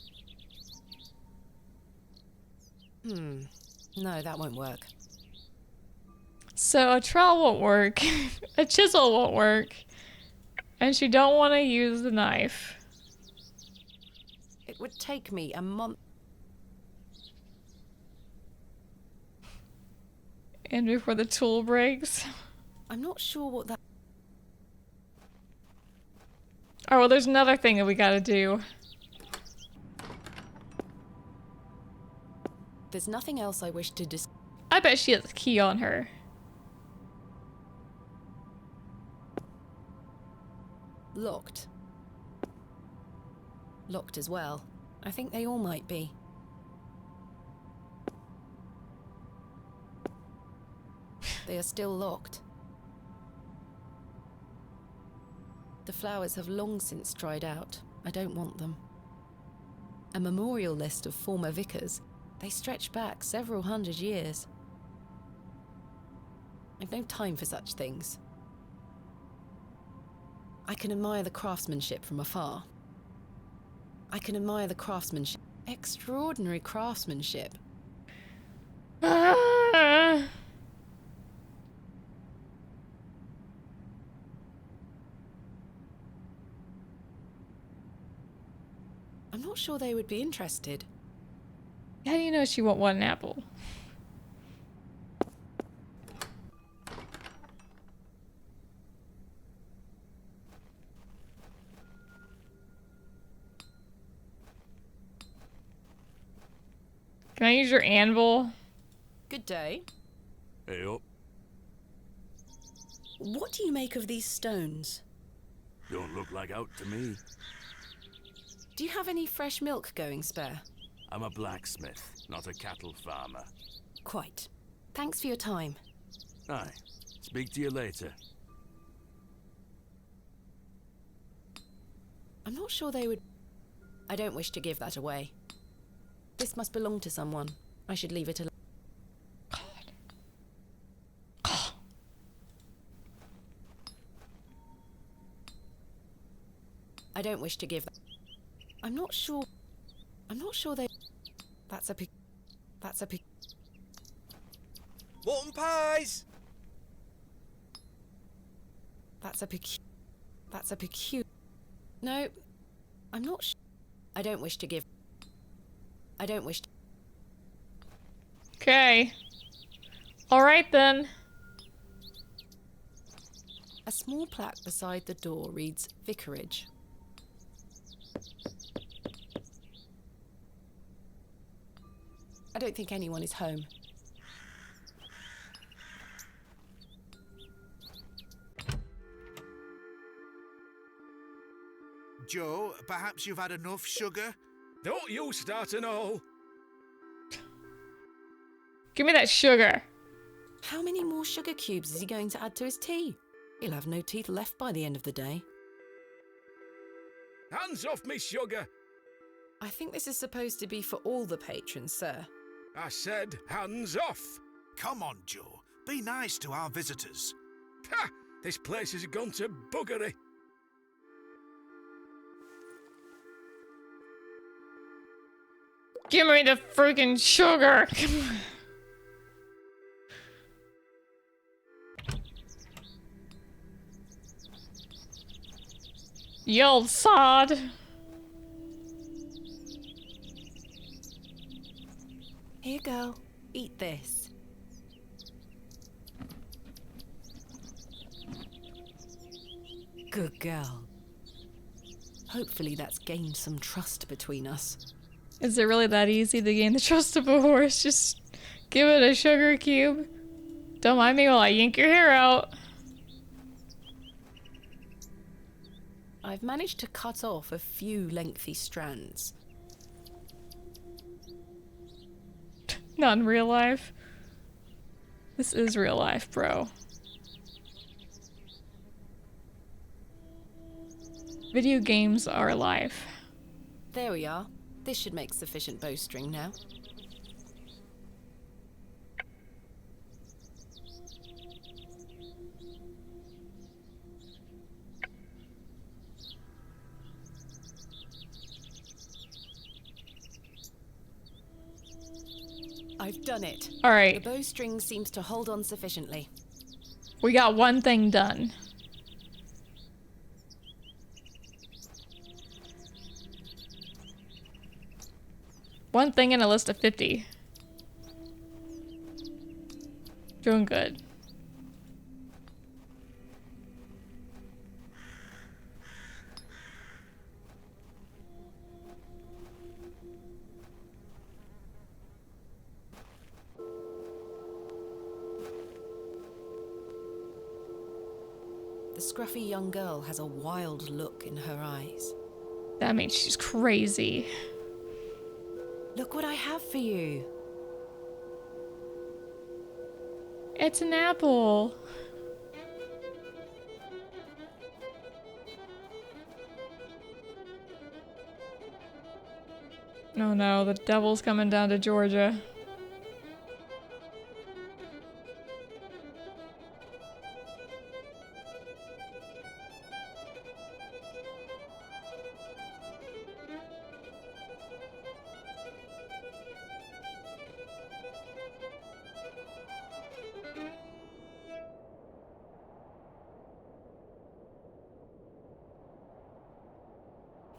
Speaker 3: No, that won't work.
Speaker 1: So a trowel won't work, a chisel won't work, and she don't want to use the knife.
Speaker 3: It would take me a month.
Speaker 1: And before the tool breaks.
Speaker 3: I'm not sure what that...
Speaker 1: Oh, well, there's another thing that we gotta do.
Speaker 3: There's nothing else I wish to
Speaker 1: I bet she has a key on her.
Speaker 3: Locked. Locked as well. I think they all might be. They are still locked. The flowers have long since dried out. I don't want them. A memorial list of former vicars. They stretch back several hundred years. I've no time for such things. I can admire the craftsmanship from afar. I can admire the craftsmanship. Extraordinary craftsmanship.
Speaker 1: Ah.
Speaker 3: I'm not sure they would be interested.
Speaker 1: How do you know she won't want an apple? Can I use your anvil?
Speaker 3: Good day.
Speaker 9: Hey up.
Speaker 3: What do you make of these stones?
Speaker 9: Don't look like out to me.
Speaker 3: Do you have any fresh milk going spare?
Speaker 9: I'm a blacksmith, not a cattle farmer.
Speaker 3: Quite. Thanks for your time.
Speaker 9: Aye. Speak to you later.
Speaker 3: I'm not sure they would... I don't wish to give that away. This must belong to someone. I should leave it alone. I don't wish to give that. I'm not sure they... That's a
Speaker 19: Mutton pies!
Speaker 3: That's a No, I'm not I don't wish to give... I don't wish to...
Speaker 1: Okay. Alright then.
Speaker 3: A small plaque beside the door reads Vicarage. I don't think anyone is home.
Speaker 7: Joe, perhaps you've had enough sugar?
Speaker 6: Don't you start an all.
Speaker 1: Give me that sugar.
Speaker 3: How many more sugar cubes is he going to add to his tea? He'll have no teeth left by the end of the day.
Speaker 6: Hands off me, sugar.
Speaker 3: I think this is supposed to be for all the patrons, sir.
Speaker 6: I said hands off.
Speaker 7: Come on, Joe. Be nice to our visitors.
Speaker 6: Ha! This place has gone to buggery.
Speaker 1: Give me the freaking sugar. You old sod.
Speaker 3: Here, girl. Eat this. Good girl. Hopefully that's gained some trust between us.
Speaker 1: Is it really that easy to gain the trust of a horse? Just give it a sugar cube. Don't mind me while I yank your hair out.
Speaker 3: I've managed to cut off a few lengthy strands.
Speaker 1: Not in real life. This is real life, bro. Video games are life.
Speaker 3: There we are. This should make sufficient bowstring now. I've done it.
Speaker 1: All right.
Speaker 3: The bowstring seems to hold on sufficiently.
Speaker 1: We got one thing done. One thing in a list of 50. Doing good.
Speaker 3: The scruffy young girl has a wild look in her eyes.
Speaker 1: That means she's crazy.
Speaker 3: Look what I have for you.
Speaker 1: It's an apple. Oh no, the devil's coming down to Georgia.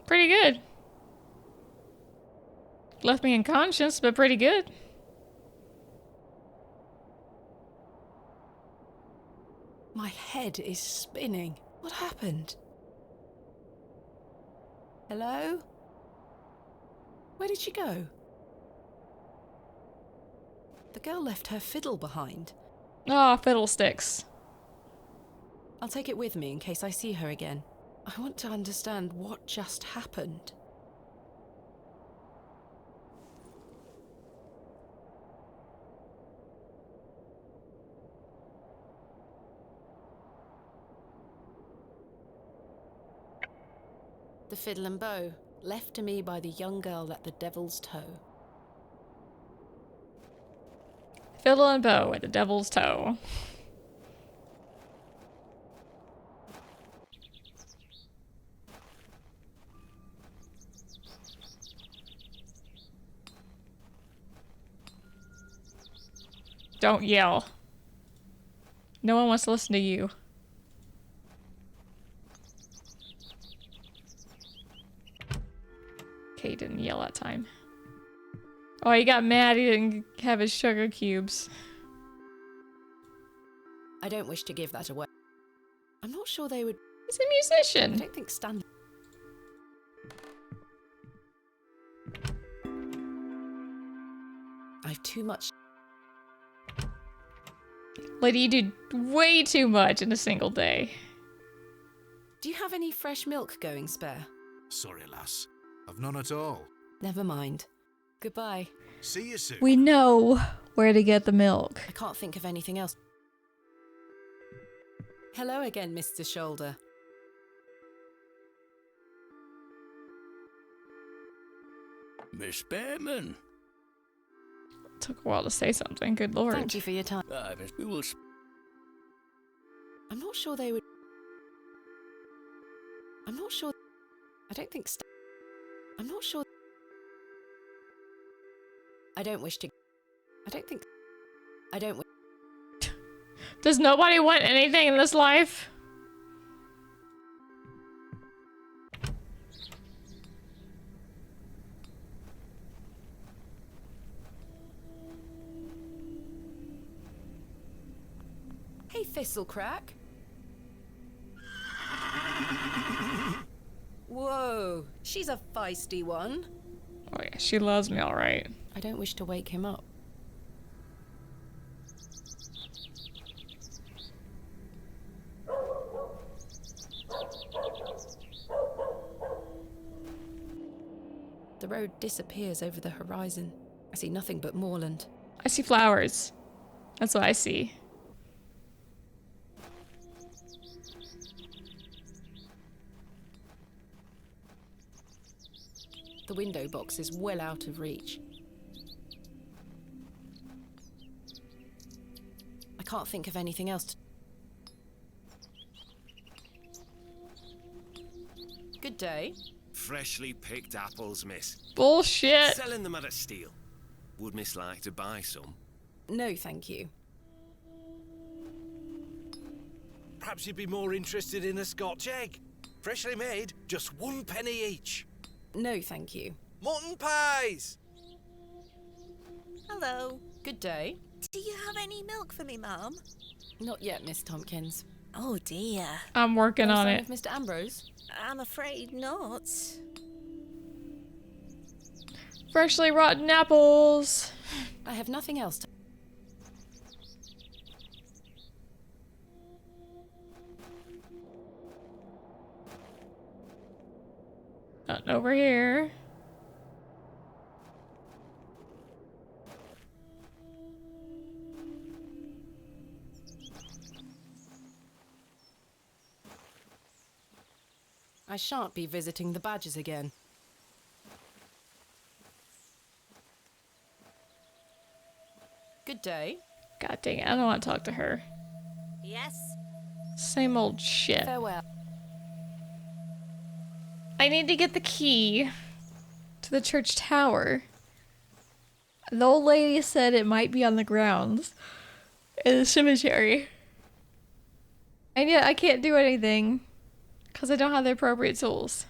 Speaker 1: Pretty good. Left me unconscious, but pretty good.
Speaker 3: My head is spinning. What happened? Hello? Where did she go? The girl left her fiddle behind.
Speaker 1: Ah, fiddlesticks.
Speaker 3: I'll take it with me in case I see her again. I want to understand what just happened. The fiddle and bow, left to me by the young girl at the Devil's Toe.
Speaker 1: Fiddle and bow at the Devil's Toe. Don't yell. No one wants to listen to you. Okay, he didn't yell that time. Oh, he got mad he didn't have his sugar cubes.
Speaker 3: I don't wish to give that away. I'm not sure they would...
Speaker 1: He's a musician.
Speaker 3: I don't think Stan... I've too much...
Speaker 1: Lady, you do way too much in a single day.
Speaker 3: Do you have any fresh milk going spare?
Speaker 7: Sorry, lass. I've none at all.
Speaker 3: Never mind. Goodbye.
Speaker 7: See you soon.
Speaker 1: We know where to get the milk.
Speaker 3: I can't think of anything else. Hello again, Mr. Shoulder.
Speaker 9: Miss Bateman.
Speaker 1: Took a while to say something, good lord.
Speaker 3: Thank you for your time.
Speaker 9: Miss, we will...
Speaker 3: I'm not sure they would... I'm not sure... I don't think... I'm not sure... I don't wish to... I don't think... I don't...
Speaker 1: Does nobody want anything in this life?
Speaker 3: Hey, Thistlecrack. Whoa, she's a feisty one.
Speaker 1: Oh yeah, she loves me alright.
Speaker 3: I don't wish to wake him up. The road disappears over the horizon. I see nothing but moorland.
Speaker 1: I see flowers. That's what I see.
Speaker 3: The window box is well out of reach. I can't think of anything else to... Good day.
Speaker 16: Freshly picked apples, miss.
Speaker 1: Bullshit.
Speaker 16: Selling them at a steal. Would miss like to buy some?
Speaker 3: No, thank you.
Speaker 5: Perhaps you'd be more interested in a Scotch egg. Freshly made, just 1 penny each.
Speaker 3: No, thank you.
Speaker 19: Mutton pies!
Speaker 10: Hello.
Speaker 3: Good day.
Speaker 10: Do you have any milk for me, Mum?
Speaker 3: Not yet, Miss Tompkins.
Speaker 10: Oh dear.
Speaker 1: I'm working
Speaker 3: No
Speaker 1: on
Speaker 3: sign
Speaker 1: it.
Speaker 3: of Mr. Ambrose?
Speaker 10: I'm afraid not.
Speaker 1: Freshly rotten apples.
Speaker 3: I have nothing else to...
Speaker 1: Nothing over here.
Speaker 3: I shan't be visiting the badgers again. Good day.
Speaker 1: God dang it, I don't want to talk to her.
Speaker 4: Yes?
Speaker 1: Same old shit.
Speaker 3: Farewell.
Speaker 1: I need to get the key to the church tower. The old lady said it might be on the grounds in the cemetery. And yet I can't do anything because I don't have the appropriate tools.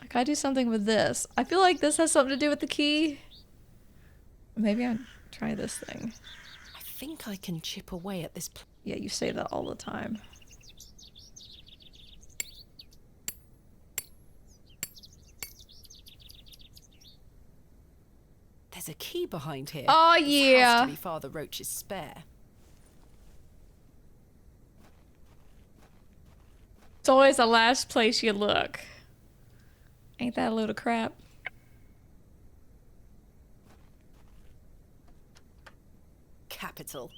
Speaker 1: I gotta do something with this. I feel like this has something to do with the key. Maybe I'll try this thing.
Speaker 3: I think I can chip away at this.
Speaker 1: Yeah, you say that all the time.
Speaker 3: There's a key behind here.
Speaker 1: Oh,
Speaker 3: This
Speaker 1: yeah.
Speaker 3: has to be Father Roach's spare.
Speaker 1: It's always the last place you look. Ain't that a load of crap?
Speaker 3: Capital.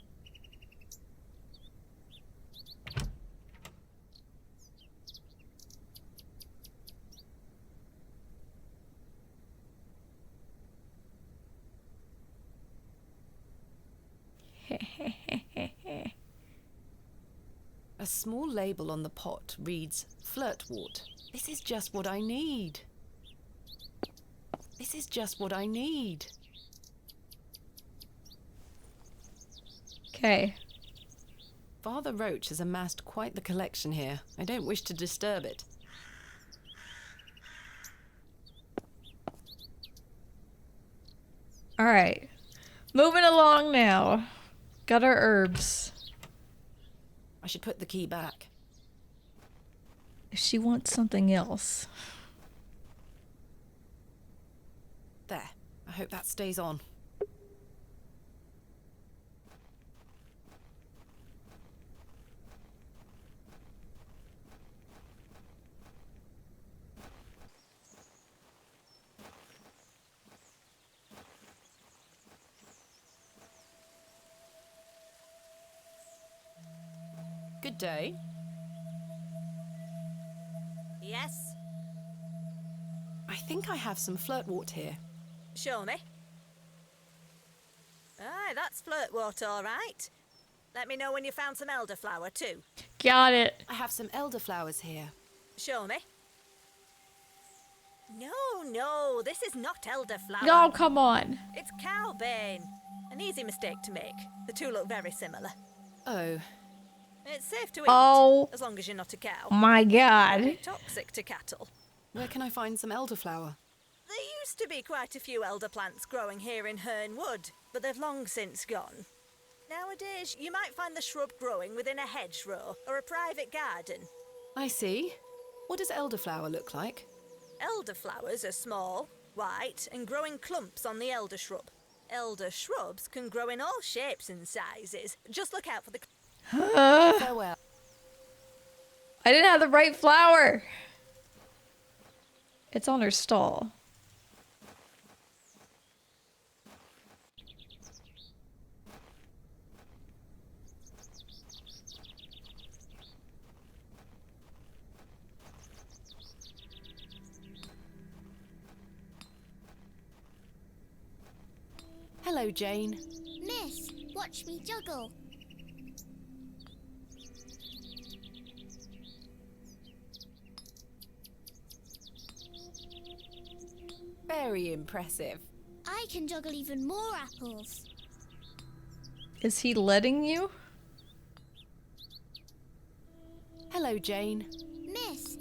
Speaker 3: A small label on the pot reads Flirtwort. This is just what I need. This is just what I need.
Speaker 1: Okay.
Speaker 3: Father Roach has amassed quite the collection here. I don't wish to disturb it.
Speaker 1: Alright. Moving along now. Got our herbs.
Speaker 3: I should put the key back.
Speaker 1: She wants something else.
Speaker 3: There. I hope that stays on. Good day.
Speaker 4: Yes?
Speaker 3: I think I have some flirtwort here.
Speaker 4: Show me. Aye, that's flirtwort, all right. Let me know when you found some elderflower, too.
Speaker 1: Got it.
Speaker 3: I have some elderflowers here.
Speaker 4: Show me. No, this is not elderflower.
Speaker 1: No, come on.
Speaker 4: It's cowbane. An easy mistake to make. The two look very similar.
Speaker 3: Oh.
Speaker 4: It's safe to eat,
Speaker 1: Oh.
Speaker 4: as long as you're not a cow.
Speaker 1: My God.
Speaker 4: Very toxic to cattle.
Speaker 3: Where can I find some elderflower?
Speaker 4: There used to be quite a few elder plants growing here in Herne Wood, but they've long since gone. Nowadays, you might find the shrub growing within a hedgerow or a private garden.
Speaker 3: I see. What does elderflower look like?
Speaker 4: Elderflowers are small, white, and grow in clumps on the elder shrub. Elder shrubs can grow in all shapes and sizes. Just look out for the...
Speaker 3: Farewell.
Speaker 1: I didn't have the right flower. It's on her stall.
Speaker 3: Hello, Jane.
Speaker 12: Miss, watch me juggle.
Speaker 3: Very impressive.
Speaker 12: I can juggle even more apples.
Speaker 1: Is he letting you?
Speaker 3: Hello, Jane.
Speaker 12: Miss,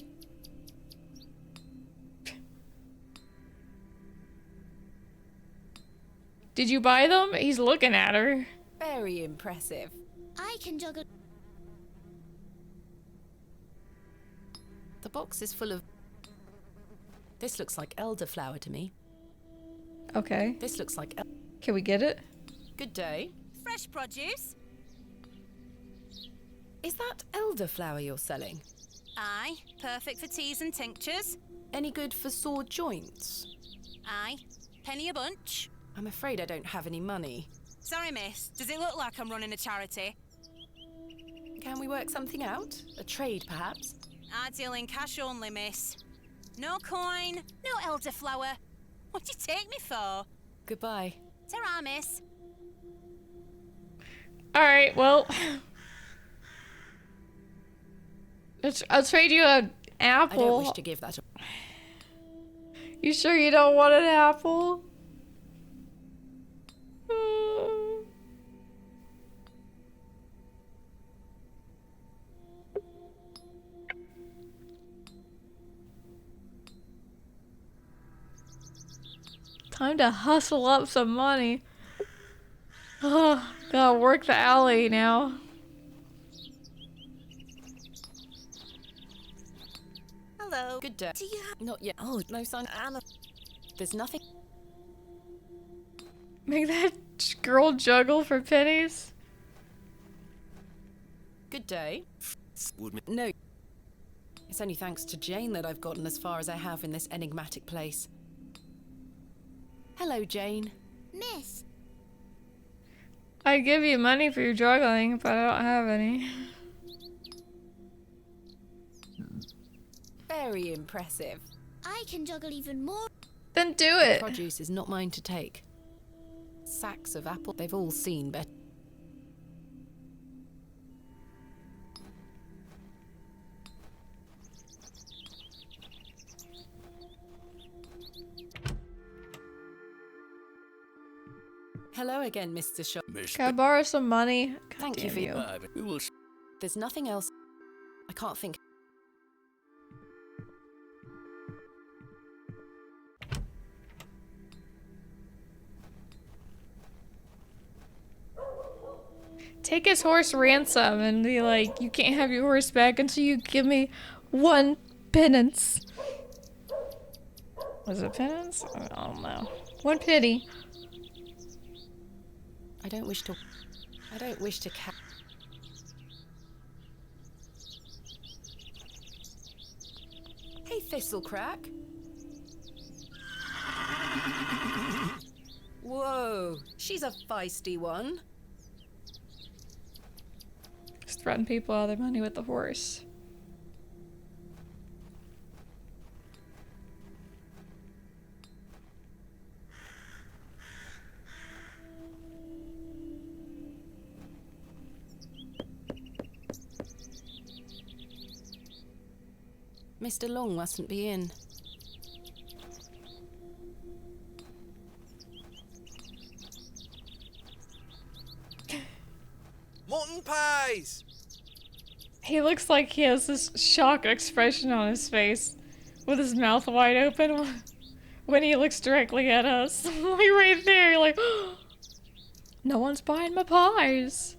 Speaker 1: Did you buy them? He's looking at her.
Speaker 3: Very impressive.
Speaker 12: I can juggle...
Speaker 3: The box is full of... This looks like elderflower to me.
Speaker 1: Okay.
Speaker 3: This looks like...
Speaker 1: Can we get it?
Speaker 3: Good day.
Speaker 11: Fresh produce?
Speaker 3: Is that elderflower you're selling?
Speaker 11: Aye, perfect for teas and tinctures.
Speaker 3: Any good for sore joints?
Speaker 11: Aye, penny a bunch.
Speaker 3: I'm afraid I don't have any money.
Speaker 11: Sorry, miss, does it look like I'm running a charity?
Speaker 3: Can we work something out? A trade, perhaps?
Speaker 11: I deal in cash only, miss. No coin, no elderflower. What do you take me for?
Speaker 3: Goodbye.
Speaker 11: Ta-ra, miss.
Speaker 1: Alright, well. I'll trade you an apple.
Speaker 3: I don't wish to give that.
Speaker 1: You sure you don't want an apple? Time to hustle up some money. Oh, gotta work the alley now.
Speaker 3: Hello. Good day. Do you have... Not yet. Oh, no sign of Anna. There's nothing...
Speaker 1: Make that girl juggle for pennies.
Speaker 3: Good day. No. It's only thanks to Jane that I've gotten as far as I have in this enigmatic place. Hello, Jane.
Speaker 12: Miss.
Speaker 1: I'd give you money for your juggling, but I don't have any.
Speaker 3: Very impressive.
Speaker 12: I can juggle even more.
Speaker 1: Then do it.
Speaker 3: The produce is not mine to take. Sacks of apple, they've all seen better. Hello again, Mr. Shaw.
Speaker 1: Can I borrow some money? God
Speaker 3: Thank you
Speaker 1: damn
Speaker 3: for your... There's nothing else. I can't think.
Speaker 1: Take his horse ransom and be like, you can't have your horse back until you give me 1 penance. Was it penance? I don't know. 1 penny.
Speaker 3: I don't wish to Hey, Thistlecrack. Whoa, she's a feisty one.
Speaker 1: Just threaten people out of their money with the horse.
Speaker 3: Mr. Long mustn't be in.
Speaker 19: Mutton pies!
Speaker 1: He looks like he has this shock expression on his face with his mouth wide open when he looks directly at us. Like right there, like, no one's buying my pies.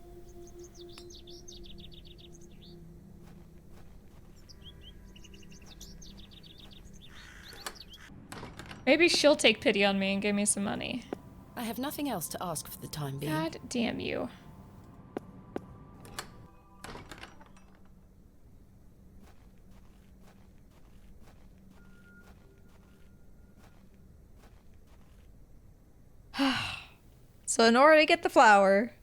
Speaker 1: Maybe she'll take pity on me and give me some money.
Speaker 3: I have nothing else to ask for the time being.
Speaker 1: God damn you. So in order to get the flour...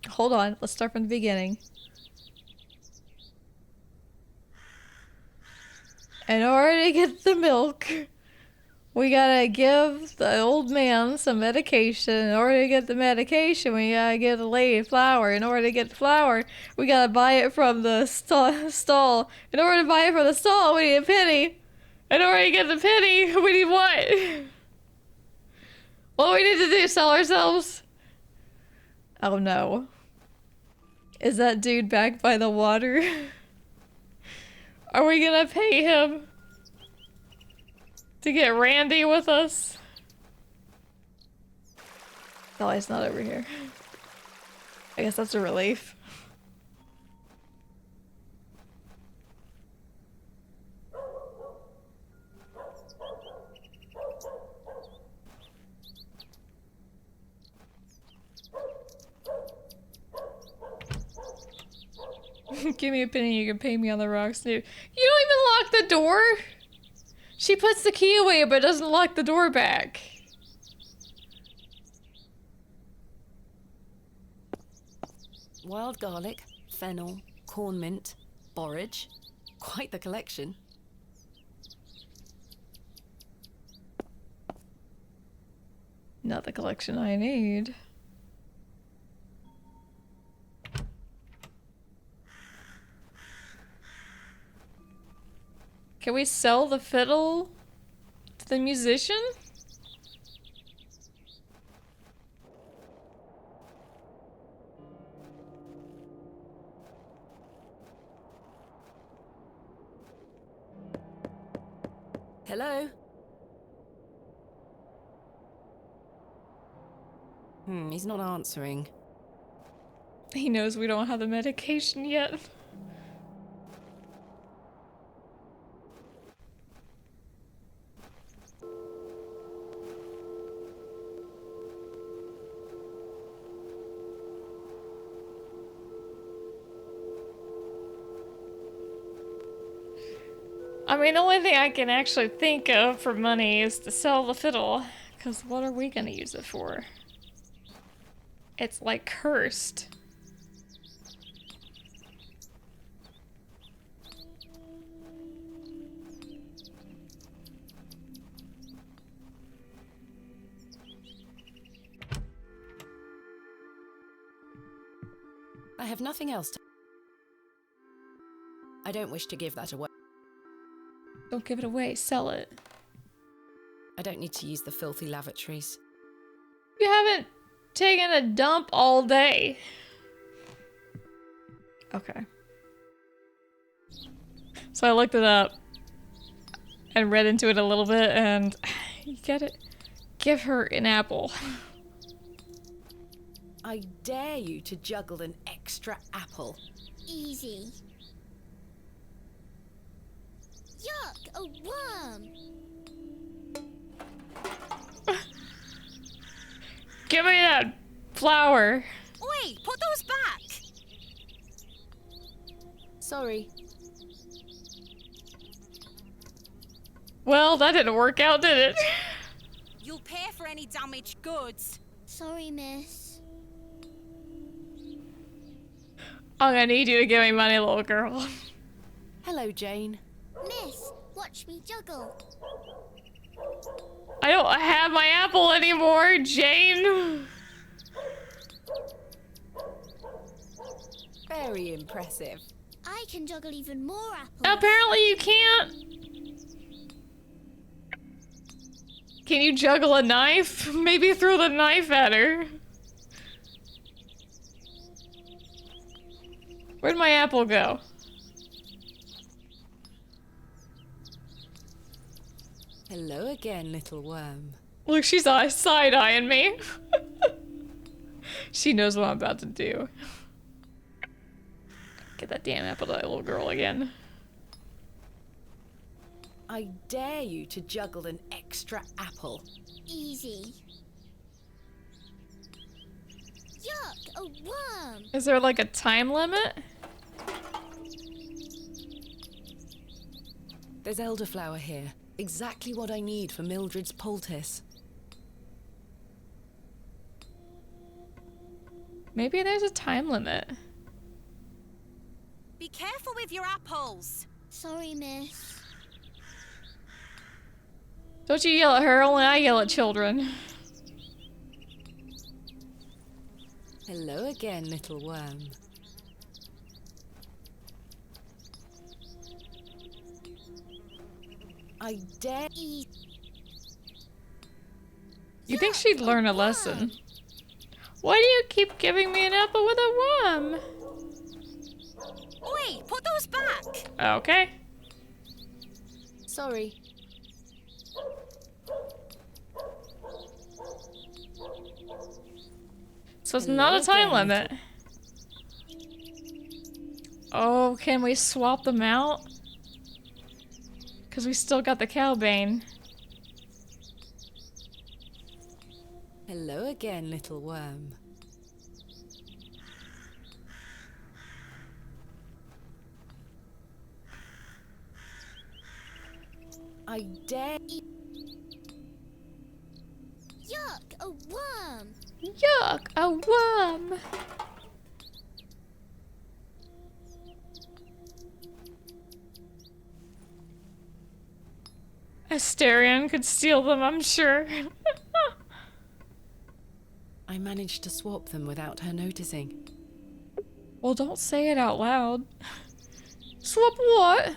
Speaker 1: Hold on, let's start from the beginning. In order to get the milk, we gotta give the old man some medication. In order to get the medication, we gotta get the lady flour. In order to get the flour, we gotta buy it from the stall. In order to buy it from the stall, we need a penny. In order to get the penny, we need what? What do we need to do? Sell ourselves? Oh no. Is that dude back by the water? Are we gonna pay him to get randy with us? Oh, he's not over here. I guess that's a relief. Give me a penny, you can pay me on the rocks, dude. You don't even lock the door! She puts the key away but doesn't lock the door back.
Speaker 3: Wild garlic, fennel, corn mint, borage. Quite the collection.
Speaker 1: Not the collection I need. Can we sell the fiddle to the musician?
Speaker 3: Hello? He's not answering.
Speaker 1: He knows we don't have the medication yet. I mean, the only thing I can actually think of for money is to sell the fiddle. Because what are we gonna use it for? It's like cursed.
Speaker 3: I have nothing else to... I don't wish to give that away.
Speaker 1: Don't give it away, sell it.
Speaker 3: I don't need to use the filthy lavatories.
Speaker 1: You haven't taken a dump all day. Okay. So I looked it up and read into it a little bit, and you get it. Give her an apple.
Speaker 3: I dare you to juggle an extra apple.
Speaker 12: Easy. Yuck, a worm!
Speaker 1: Give me that flower.
Speaker 11: Oi, put those back!
Speaker 3: Sorry.
Speaker 1: Well, that didn't work out, did it?
Speaker 11: You'll pay for any damaged goods.
Speaker 12: Sorry, miss.
Speaker 1: I'm gonna need you to give me money, little girl.
Speaker 3: Hello, Jane.
Speaker 12: Miss, watch me juggle.
Speaker 1: I don't have my apple anymore, Jane.
Speaker 3: Very impressive.
Speaker 12: I can juggle even more apples.
Speaker 1: Apparently you can't. Can you juggle a knife? Maybe throw the knife at her. Where'd my apple go?
Speaker 3: Hello again, little worm.
Speaker 1: Look, she's side-eyeing me. She knows what I'm about to do. Get that damn apple to that little girl again.
Speaker 3: I dare you to juggle an extra apple.
Speaker 12: Easy. Yuck, a worm!
Speaker 1: Is there like a time limit?
Speaker 3: There's elderflower here. Exactly what I need for Mildred's poultice.
Speaker 1: Maybe there's a time limit.
Speaker 11: Be careful with your apples.
Speaker 12: Sorry, miss.
Speaker 1: Don't you yell at her, only I yell at children.
Speaker 3: Hello again, little worm. I dare eat.
Speaker 1: You think she'd learn a lesson? Why do you keep giving me an apple with a worm?
Speaker 11: Oi, put those back!
Speaker 1: Okay.
Speaker 3: Sorry.
Speaker 1: So it's not a time limit. Oh, can we swap them out? Because we still got the cowbane.
Speaker 3: Hello again, little worm. I dare eat.
Speaker 12: Yuck, a worm!
Speaker 1: Yuck, a worm! Asterion could steal them, I'm sure.
Speaker 3: I managed to swap them without her noticing.
Speaker 1: Well, don't say it out loud. Swap what?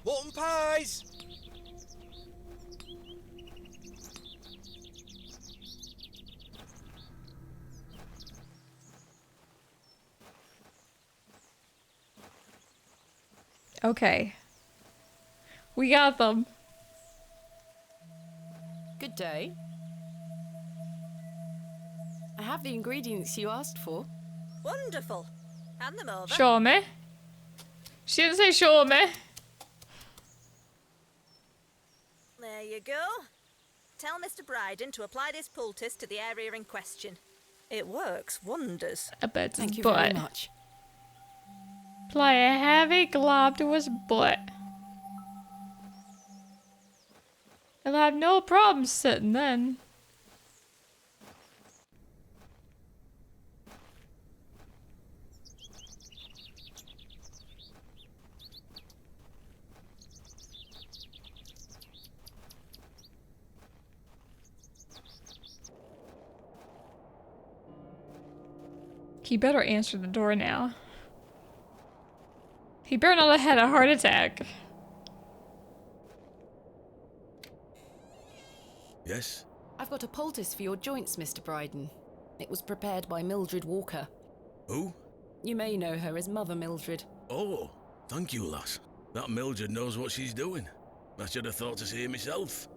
Speaker 19: Mutton pies!
Speaker 1: Okay. We got them.
Speaker 3: Good day. I have the ingredients you asked for.
Speaker 4: Wonderful. Hand them over.
Speaker 1: Show me. She didn't say show me.
Speaker 4: There you go. Tell Mr. Bryden to apply this poultice to the area in question. It works wonders.
Speaker 1: I bet it's
Speaker 3: Thank you
Speaker 1: butt.
Speaker 3: very much.
Speaker 1: Apply a heavy glob to his butt. He'll have no problem sitting then. He better answer the door now. He better not have had a heart attack.
Speaker 9: Yes?
Speaker 3: I've got a poultice for your joints, Mr. Bryden. It was prepared by Mildred Walker.
Speaker 9: Who?
Speaker 3: You may know her as Mother Mildred.
Speaker 9: Oh, thank you, lass. That Mildred knows what she's doing. I should have thought to see it myself.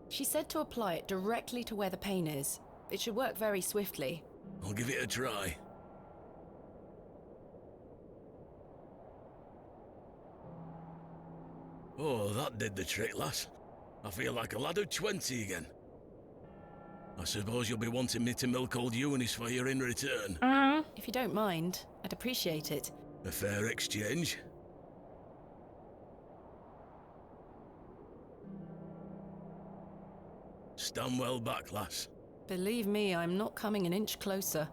Speaker 3: She said to apply it directly to where the pain is. It should work very swiftly.
Speaker 9: I'll give it a try. Oh, that did the trick, lass. I feel like a lad of 20 again. I suppose you'll be wanting me to milk old Eunice for you in return.
Speaker 3: If you don't mind, I'd appreciate it.
Speaker 9: A fair exchange. Stand well back, lass.
Speaker 3: Believe me, I'm not coming an inch closer.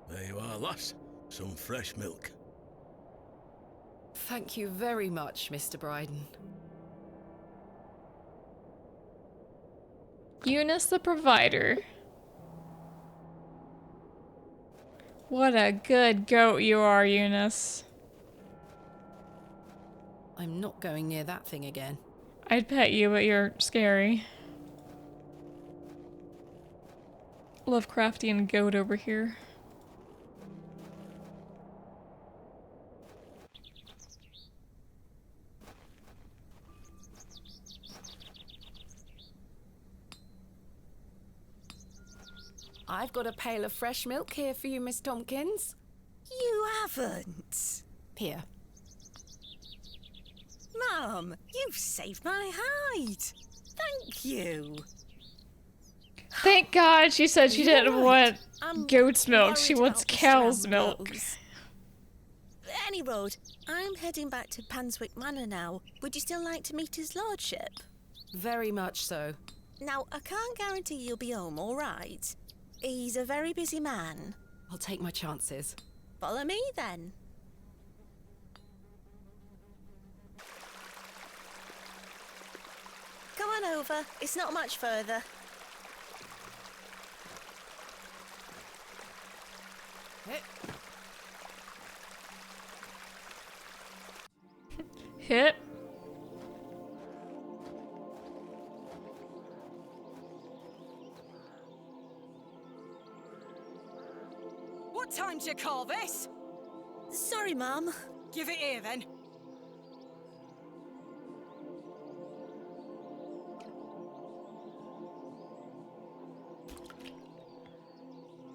Speaker 9: There you are, lass. Some fresh milk.
Speaker 3: Thank you very much, Mr. Bryden.
Speaker 1: Eunice the provider. What a good goat you are, Eunice.
Speaker 3: I'm not going near that thing again.
Speaker 1: I'd pet you, but you're scary. Lovecraftian goat over here.
Speaker 3: I've got a pail of fresh milk here for you, Miss Tompkins.
Speaker 10: You haven't.
Speaker 3: Here.
Speaker 10: Mum, you've saved my hide. Thank you.
Speaker 1: Thank God she said she didn't want
Speaker 10: I'm
Speaker 1: goat's milk. She
Speaker 10: worried
Speaker 1: wants
Speaker 10: about the
Speaker 1: cow's milk.
Speaker 10: Scrambles. Any road, I'm heading back to Panswick Manor now. Would you still like to meet his lordship?
Speaker 3: Very much so.
Speaker 10: Now, I can't guarantee you'll be home, all right? He's a very busy man.
Speaker 3: I'll take my chances.
Speaker 10: Follow me, then. Come on over. It's not much further.
Speaker 1: Hit.
Speaker 8: What time do you call this?
Speaker 10: Sorry, Mum.
Speaker 8: Give it here, then.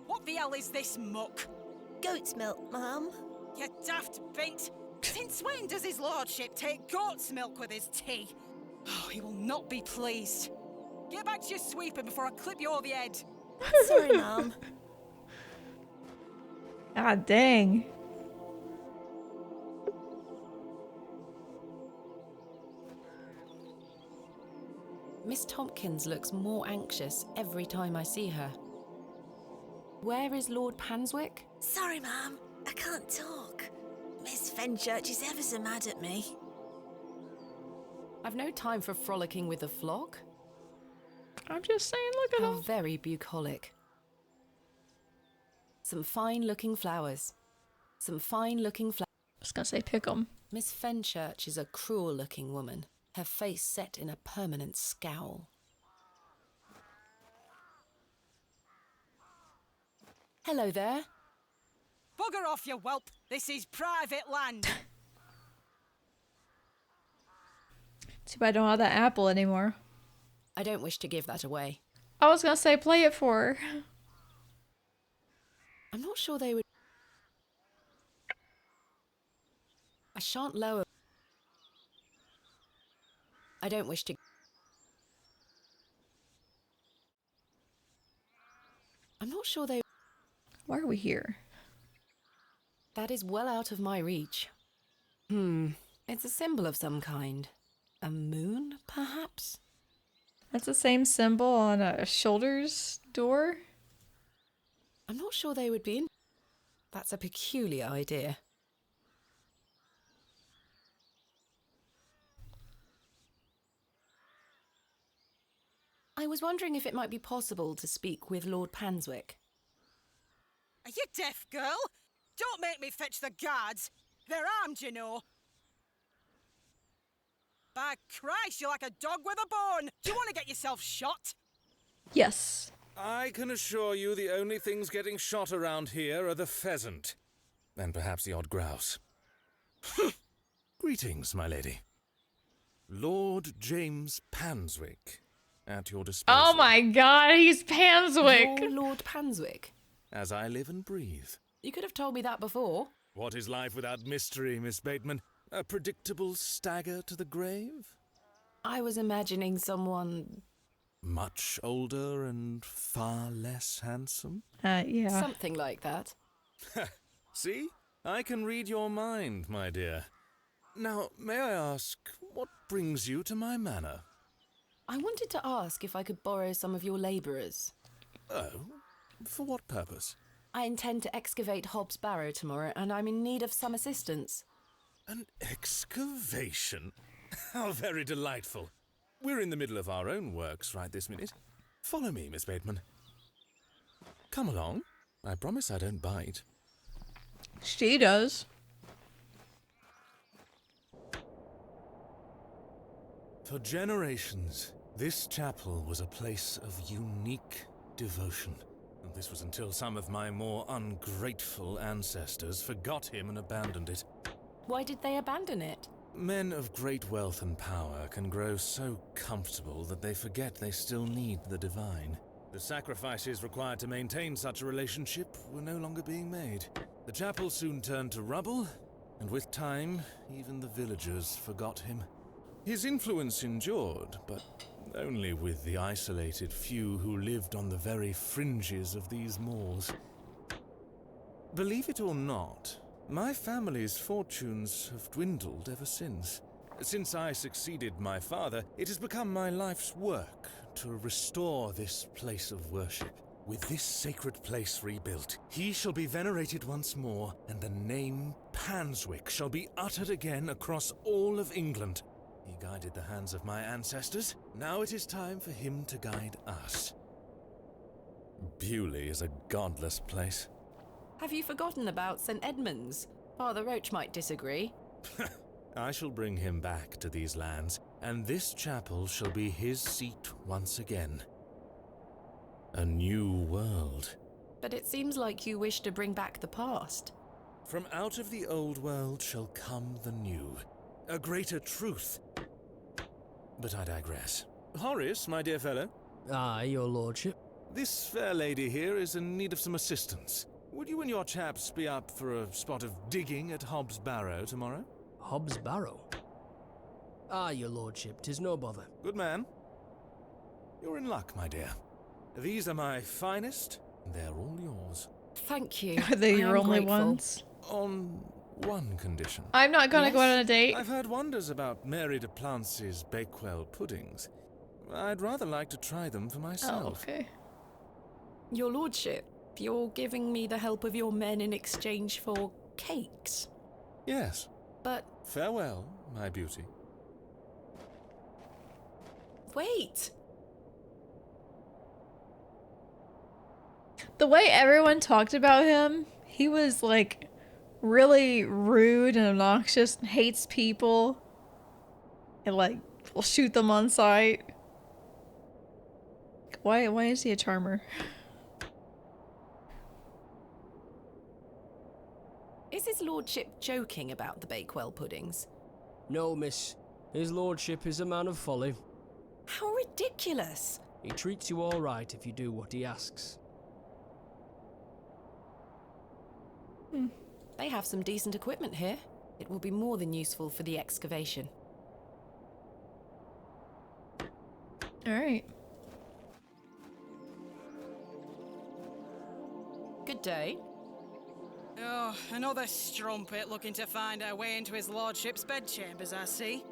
Speaker 8: What the hell is this muck?
Speaker 10: Goat's milk, Mum.
Speaker 8: You daft bint. Since when does his lordship take goat's milk with his tea? Oh, he will not be pleased. Get back to your sweeping before I clip you over the head.
Speaker 10: Sorry, Mum.
Speaker 1: Ah, dang.
Speaker 3: Miss Tompkins looks more anxious every time I see her. Where is Lord Panswick?
Speaker 4: Sorry, Ma'am. I can't talk. Miss Fenchurch is ever so mad at me.
Speaker 3: I've no time for frolicking with the flock.
Speaker 1: I'm just saying, look at
Speaker 3: How
Speaker 1: him.
Speaker 3: very bucolic. Some fine-looking flowers. Some fine-looking flowers.
Speaker 1: I was gonna say pick 'em.
Speaker 3: Miss Fenchurch is a cruel-looking woman, her face set in a permanent scowl. Hello there.
Speaker 8: Bugger off, you whelp. This is private land.
Speaker 1: Too bad I don't have that apple anymore.
Speaker 3: I don't wish to give that away.
Speaker 1: I was gonna say play it for her.
Speaker 3: I'm not sure they would... I shan't lower... I don't wish to... I'm not sure they...
Speaker 1: Why are we here?
Speaker 3: That is well out of my reach. It's a symbol of some kind. A moon, perhaps?
Speaker 1: That's the same symbol on a shoulder's door?
Speaker 3: I'm not sure they would be in... That's a peculiar idea. I was wondering if it might be possible to speak with Lord Panswick.
Speaker 8: Are you deaf, girl? Don't make me fetch the guards. They're armed, you know. By Christ, you're like a dog with a bone. Do you want to get yourself shot?
Speaker 1: Yes.
Speaker 13: I can assure you the only things getting shot around here are the pheasant. And perhaps the odd grouse. Greetings, my lady. Lord James Panswick, at your disposal.
Speaker 1: Oh my god, he's Panswick!
Speaker 3: You're Lord Panswick?
Speaker 13: As I live and breathe.
Speaker 3: You could have told me that before.
Speaker 13: What is life without mystery, Miss Bateman? A predictable stagger to the grave?
Speaker 3: I was imagining someone...
Speaker 13: Much older and far less handsome?
Speaker 1: Yeah.
Speaker 3: Something like that.
Speaker 13: See? I can read your mind, my dear. Now, may I ask, what brings you to my manor?
Speaker 3: I wanted to ask if I could borrow some of your labourers.
Speaker 13: Oh? For what purpose?
Speaker 3: I intend to excavate Hobbs Barrow tomorrow, and I'm in need of some assistance.
Speaker 13: An excavation? How very delightful. We're in the middle of our own works right this minute. Follow me, Miss Bateman. Come along. I promise I don't bite.
Speaker 1: She does.
Speaker 13: For generations, this chapel was a place of unique devotion. And this was until some of my more ungrateful ancestors forgot him and abandoned it.
Speaker 3: Why did they abandon it?
Speaker 13: Men of great wealth and power can grow so comfortable that they forget they still need the divine. The sacrifices required to maintain such a relationship were no longer being made. The chapel soon turned to rubble, and with time, even the villagers forgot him. His influence endured, but only with the isolated few who lived on the very fringes of these moors. Believe it or not, my family's fortunes have dwindled ever since. Since I succeeded my father, it has become my life's work to restore this place of worship. With this sacred place rebuilt, he shall be venerated once more, and the name Panswick shall be uttered again across all of England. He guided the hands of my ancestors. Now it is time for him to guide us. Bewley is a godless place.
Speaker 3: Have you forgotten about St. Edmunds? Father Roach might disagree.
Speaker 13: I shall bring him back to these lands, and this chapel shall be his seat once again. A new world.
Speaker 3: But it seems like you wish to bring back the past.
Speaker 13: From out of the old world shall come the new. A greater truth. But I digress. Horace, my dear fellow.
Speaker 14: Aye, your lordship.
Speaker 13: This fair lady here is in need of some assistance. Would you and your chaps be up for a spot of digging at Hobbs Barrow tomorrow?
Speaker 14: Hobbs Barrow? Aye, your lordship, 'tis no bother.
Speaker 13: Good man. You're in luck, my dear. These are my finest, and they're all yours.
Speaker 3: Thank you.
Speaker 1: Are they your only
Speaker 3: grateful.
Speaker 1: ones?
Speaker 13: On one condition.
Speaker 1: I'm not gonna go out on a date.
Speaker 13: I've heard wonders about Mary de Plancy's Bakewell puddings. I'd rather like to try them for myself.
Speaker 1: Oh, okay.
Speaker 3: Your lordship, you're giving me the help of your men in exchange for cakes.
Speaker 13: Yes.
Speaker 3: But...
Speaker 13: Farewell, my beauty.
Speaker 3: Wait!
Speaker 1: The way everyone talked about him, he was like really rude and obnoxious and hates people. And like will shoot them on sight. Why is he a charmer?
Speaker 3: Is his lordship joking about the Bakewell puddings?
Speaker 14: No, miss. His lordship is a man of folly.
Speaker 3: How ridiculous!
Speaker 14: He treats you all right if you do what he asks.
Speaker 3: They have some decent equipment here. It will be more than useful for the excavation.
Speaker 1: Alright.
Speaker 3: Good day.
Speaker 8: Oh, another strumpet looking to find her way into his lordship's bedchambers, I see.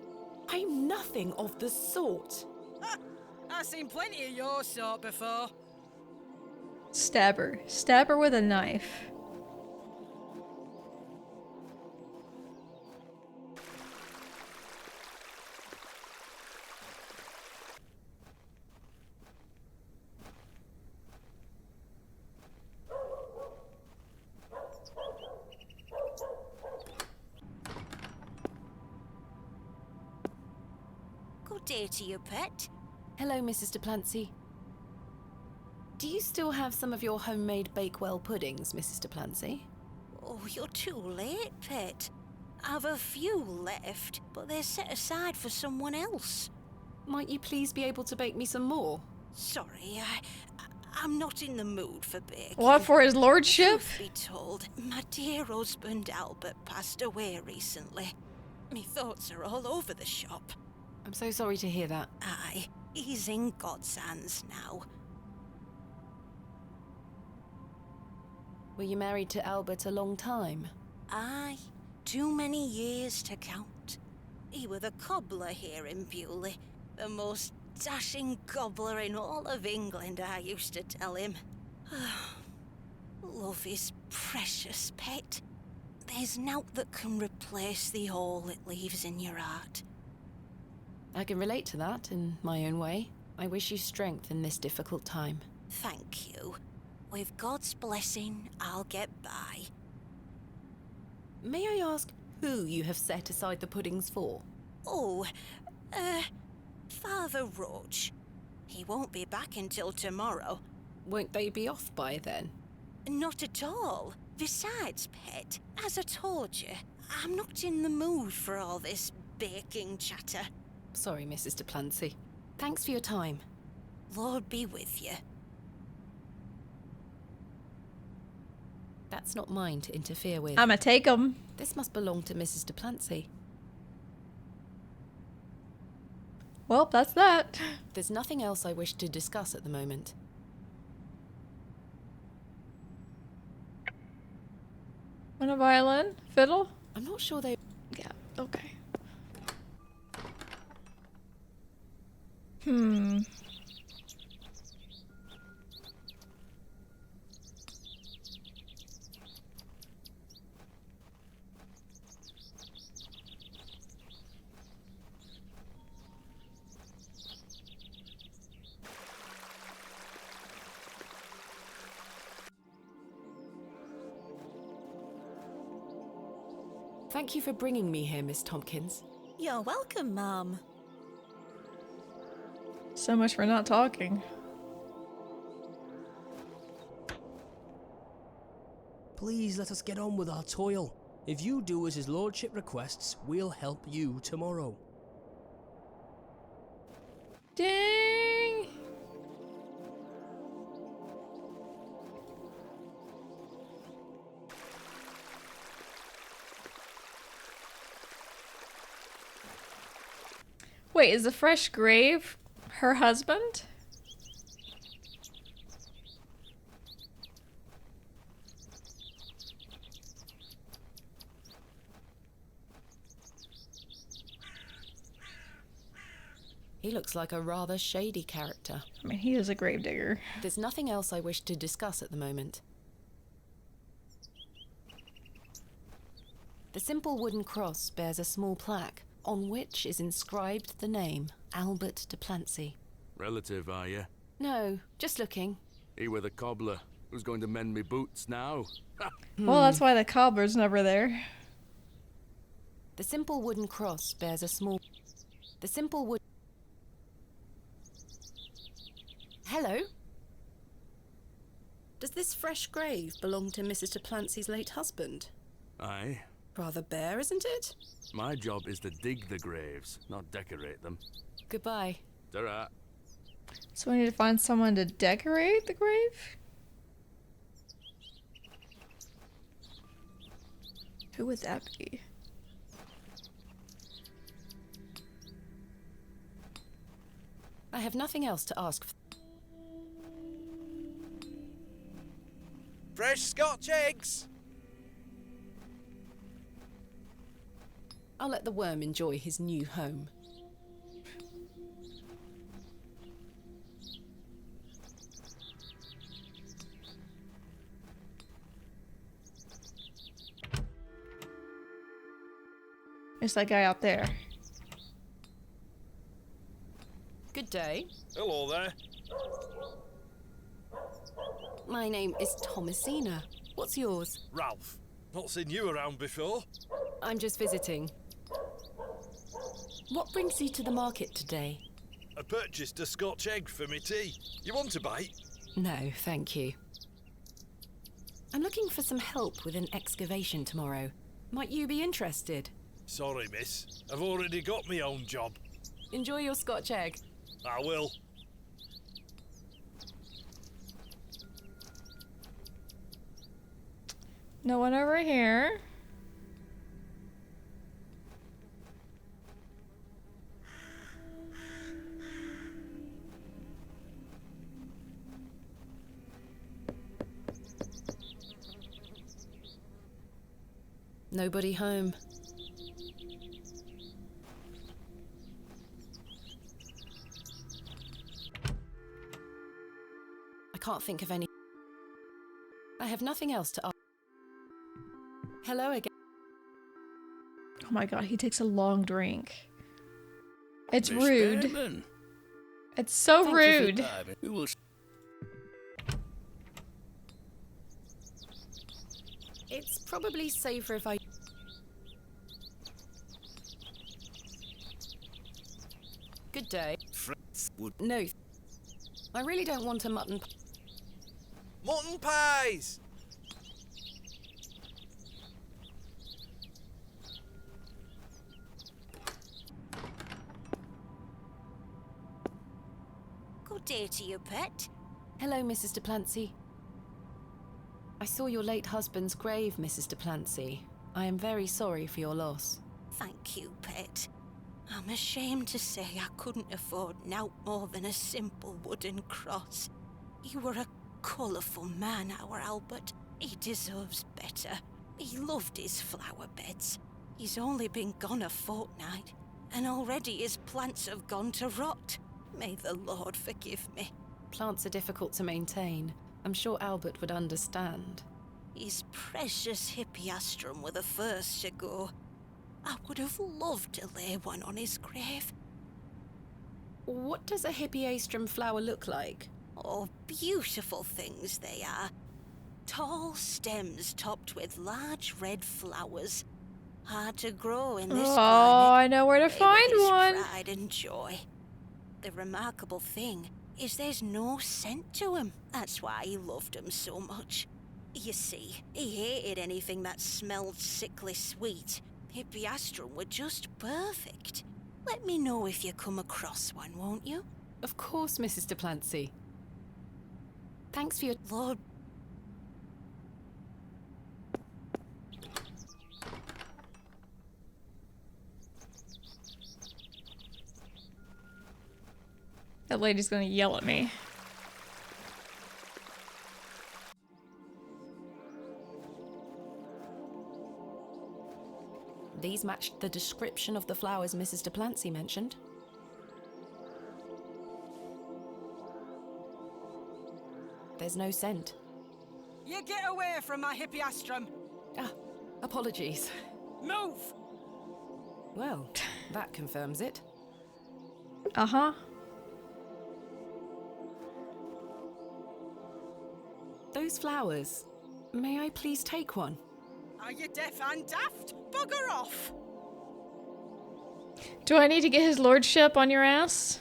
Speaker 3: I'm nothing of the sort.
Speaker 8: I've seen plenty of your sort before.
Speaker 1: Stab her. Stab her with a knife.
Speaker 11: Good day to you, pet.
Speaker 3: Hello, Mrs. de Plancy. Do you still have some of your homemade Bakewell puddings, Mrs. de Plancy?
Speaker 11: Oh, you're too late, pet. I've a few left, but they're set aside for someone else.
Speaker 3: Might you please be able to bake me some more?
Speaker 11: Sorry, I'm not in the mood for baking.
Speaker 1: What, for his lordship?
Speaker 11: Truth be told, my dear husband Albert passed away recently. Me thoughts are all over the shop.
Speaker 3: I'm so sorry to hear that.
Speaker 11: Aye, he's in God's hands now.
Speaker 3: Were you married to Albert a long time?
Speaker 11: Aye, too many years to count. He were the cobbler here in Bewley, the most dashing gobbler in all of England, I used to tell him. Love is precious, pet. There's naught that can replace the hole it leaves in your heart.
Speaker 3: I can relate to that in my own way. I wish you strength in this difficult time.
Speaker 11: Thank you. With God's blessing, I'll get by.
Speaker 3: May I ask who you have set aside the puddings for?
Speaker 11: Oh, Father Roach. He won't be back until tomorrow.
Speaker 3: Won't they be off by then?
Speaker 11: Not at all. Besides, pet, as I told you, I'm not in the mood for all this baking chatter.
Speaker 3: Sorry, Mrs. de Plancy. Thanks for your time.
Speaker 11: Lord be with you.
Speaker 3: That's not mine to interfere with.
Speaker 1: I'ma take 'em.
Speaker 3: This must belong to Mrs. de Plancy.
Speaker 1: Well, that's that.
Speaker 3: There's nothing else I wish to discuss at the moment.
Speaker 1: Want a violin? Fiddle?
Speaker 3: I'm not sure they...
Speaker 1: Yeah, okay.
Speaker 3: Thank you for bringing me here, Miss Tompkins.
Speaker 10: You're welcome, Mum.
Speaker 1: So much for not talking.
Speaker 14: Please let us get on with our toil. If you do as his lordship requests, we'll help you tomorrow.
Speaker 1: Dang! Wait, is the fresh grave her husband?
Speaker 3: He looks like a rather shady character.
Speaker 1: I mean, he is a gravedigger.
Speaker 3: There's nothing else I wish to discuss at the moment. The simple wooden cross bears a small plaque on which is inscribed the name Albert de Plancy.
Speaker 17: Relative, are you?
Speaker 3: No, just looking.
Speaker 17: He were the cobbler. Who's going to mend me boots now?
Speaker 1: Well, that's why the cobbler's never there.
Speaker 3: The simple wooden cross bears a small... The simple wood... Hello? Does this fresh grave belong to Mrs. de Plancy's late husband?
Speaker 17: Aye.
Speaker 3: Rather bare, isn't it?
Speaker 17: My job is to dig the graves, not decorate them.
Speaker 3: Goodbye.
Speaker 17: Ta-ra.
Speaker 1: So we need to find someone to decorate the grave? Who would that be?
Speaker 3: I have nothing else to ask.
Speaker 19: Fresh Scotch eggs!
Speaker 3: I'll let the worm enjoy his new home.
Speaker 1: It's that guy out there.
Speaker 3: Good day.
Speaker 5: Hello there.
Speaker 3: My name is Thomasina. What's yours?
Speaker 5: Ralph. Not seen you around before.
Speaker 3: I'm just visiting. What brings you to the market today?
Speaker 5: I purchased a Scotch egg for me tea. You want a bite?
Speaker 3: No, thank you. I'm looking for some help with an excavation tomorrow. Might you be interested?
Speaker 5: Sorry, miss. I've already got my own job.
Speaker 3: Enjoy your Scotch egg.
Speaker 5: I will.
Speaker 1: No one over here.
Speaker 3: Nobody home. I can't think of any. I have nothing else to ask. Hello again.
Speaker 1: Oh my god, he takes a long drink. It's
Speaker 9: Miss
Speaker 1: rude.
Speaker 9: Behrman.
Speaker 1: It's so
Speaker 9: Thank you for
Speaker 1: rude.
Speaker 9: diving. We will...
Speaker 3: It's probably safer if I... Good day. No. I really don't want a mutton...
Speaker 19: Mutton pies!
Speaker 11: Good day to you, pet.
Speaker 3: Hello, Mrs. de Plancy. I saw your late husband's grave, Mrs. de Plancy. I am very sorry for your loss.
Speaker 11: Thank you, pet. I'm ashamed to say I couldn't afford nowt more than a simple wooden cross. You were a colourful man, our Albert. He deserves better. He loved his flower beds. He's only been gone a fortnight, and already his plants have gone to rot. May the Lord forgive me.
Speaker 3: Plants are difficult to maintain. I'm sure Albert would understand.
Speaker 11: His precious hippeastrum were the first to go. I would have loved to lay one on his grave.
Speaker 3: What does a hippeastrum flower look like?
Speaker 11: Oh, beautiful things they are. Tall stems topped with large red flowers. Hard to grow in this
Speaker 1: Oh,
Speaker 11: climate.
Speaker 1: I know where to
Speaker 11: They
Speaker 1: find
Speaker 11: were his
Speaker 1: one.
Speaker 11: pride and joy. The remarkable thing is there's no scent to 'em. That's why he loved 'em so much. You see, he hated anything that smelled sickly sweet. Hippeastrum were just perfect. Let me know if you come across one, won't you?
Speaker 3: Of course, Mrs. de Plancy. Thanks for your...
Speaker 11: Lord...
Speaker 1: That lady's gonna yell at me.
Speaker 3: These matched the description of the flowers Mrs. de Plancy mentioned. There's no scent.
Speaker 8: You get away from my hippiastrum.
Speaker 3: Ah, apologies.
Speaker 8: Move!
Speaker 3: Well, that confirms it.
Speaker 1: Uh-huh.
Speaker 3: Those flowers, may I please take one?
Speaker 8: Are you deaf and daft? Bugger off!
Speaker 1: Do I need to get his lordship on your ass?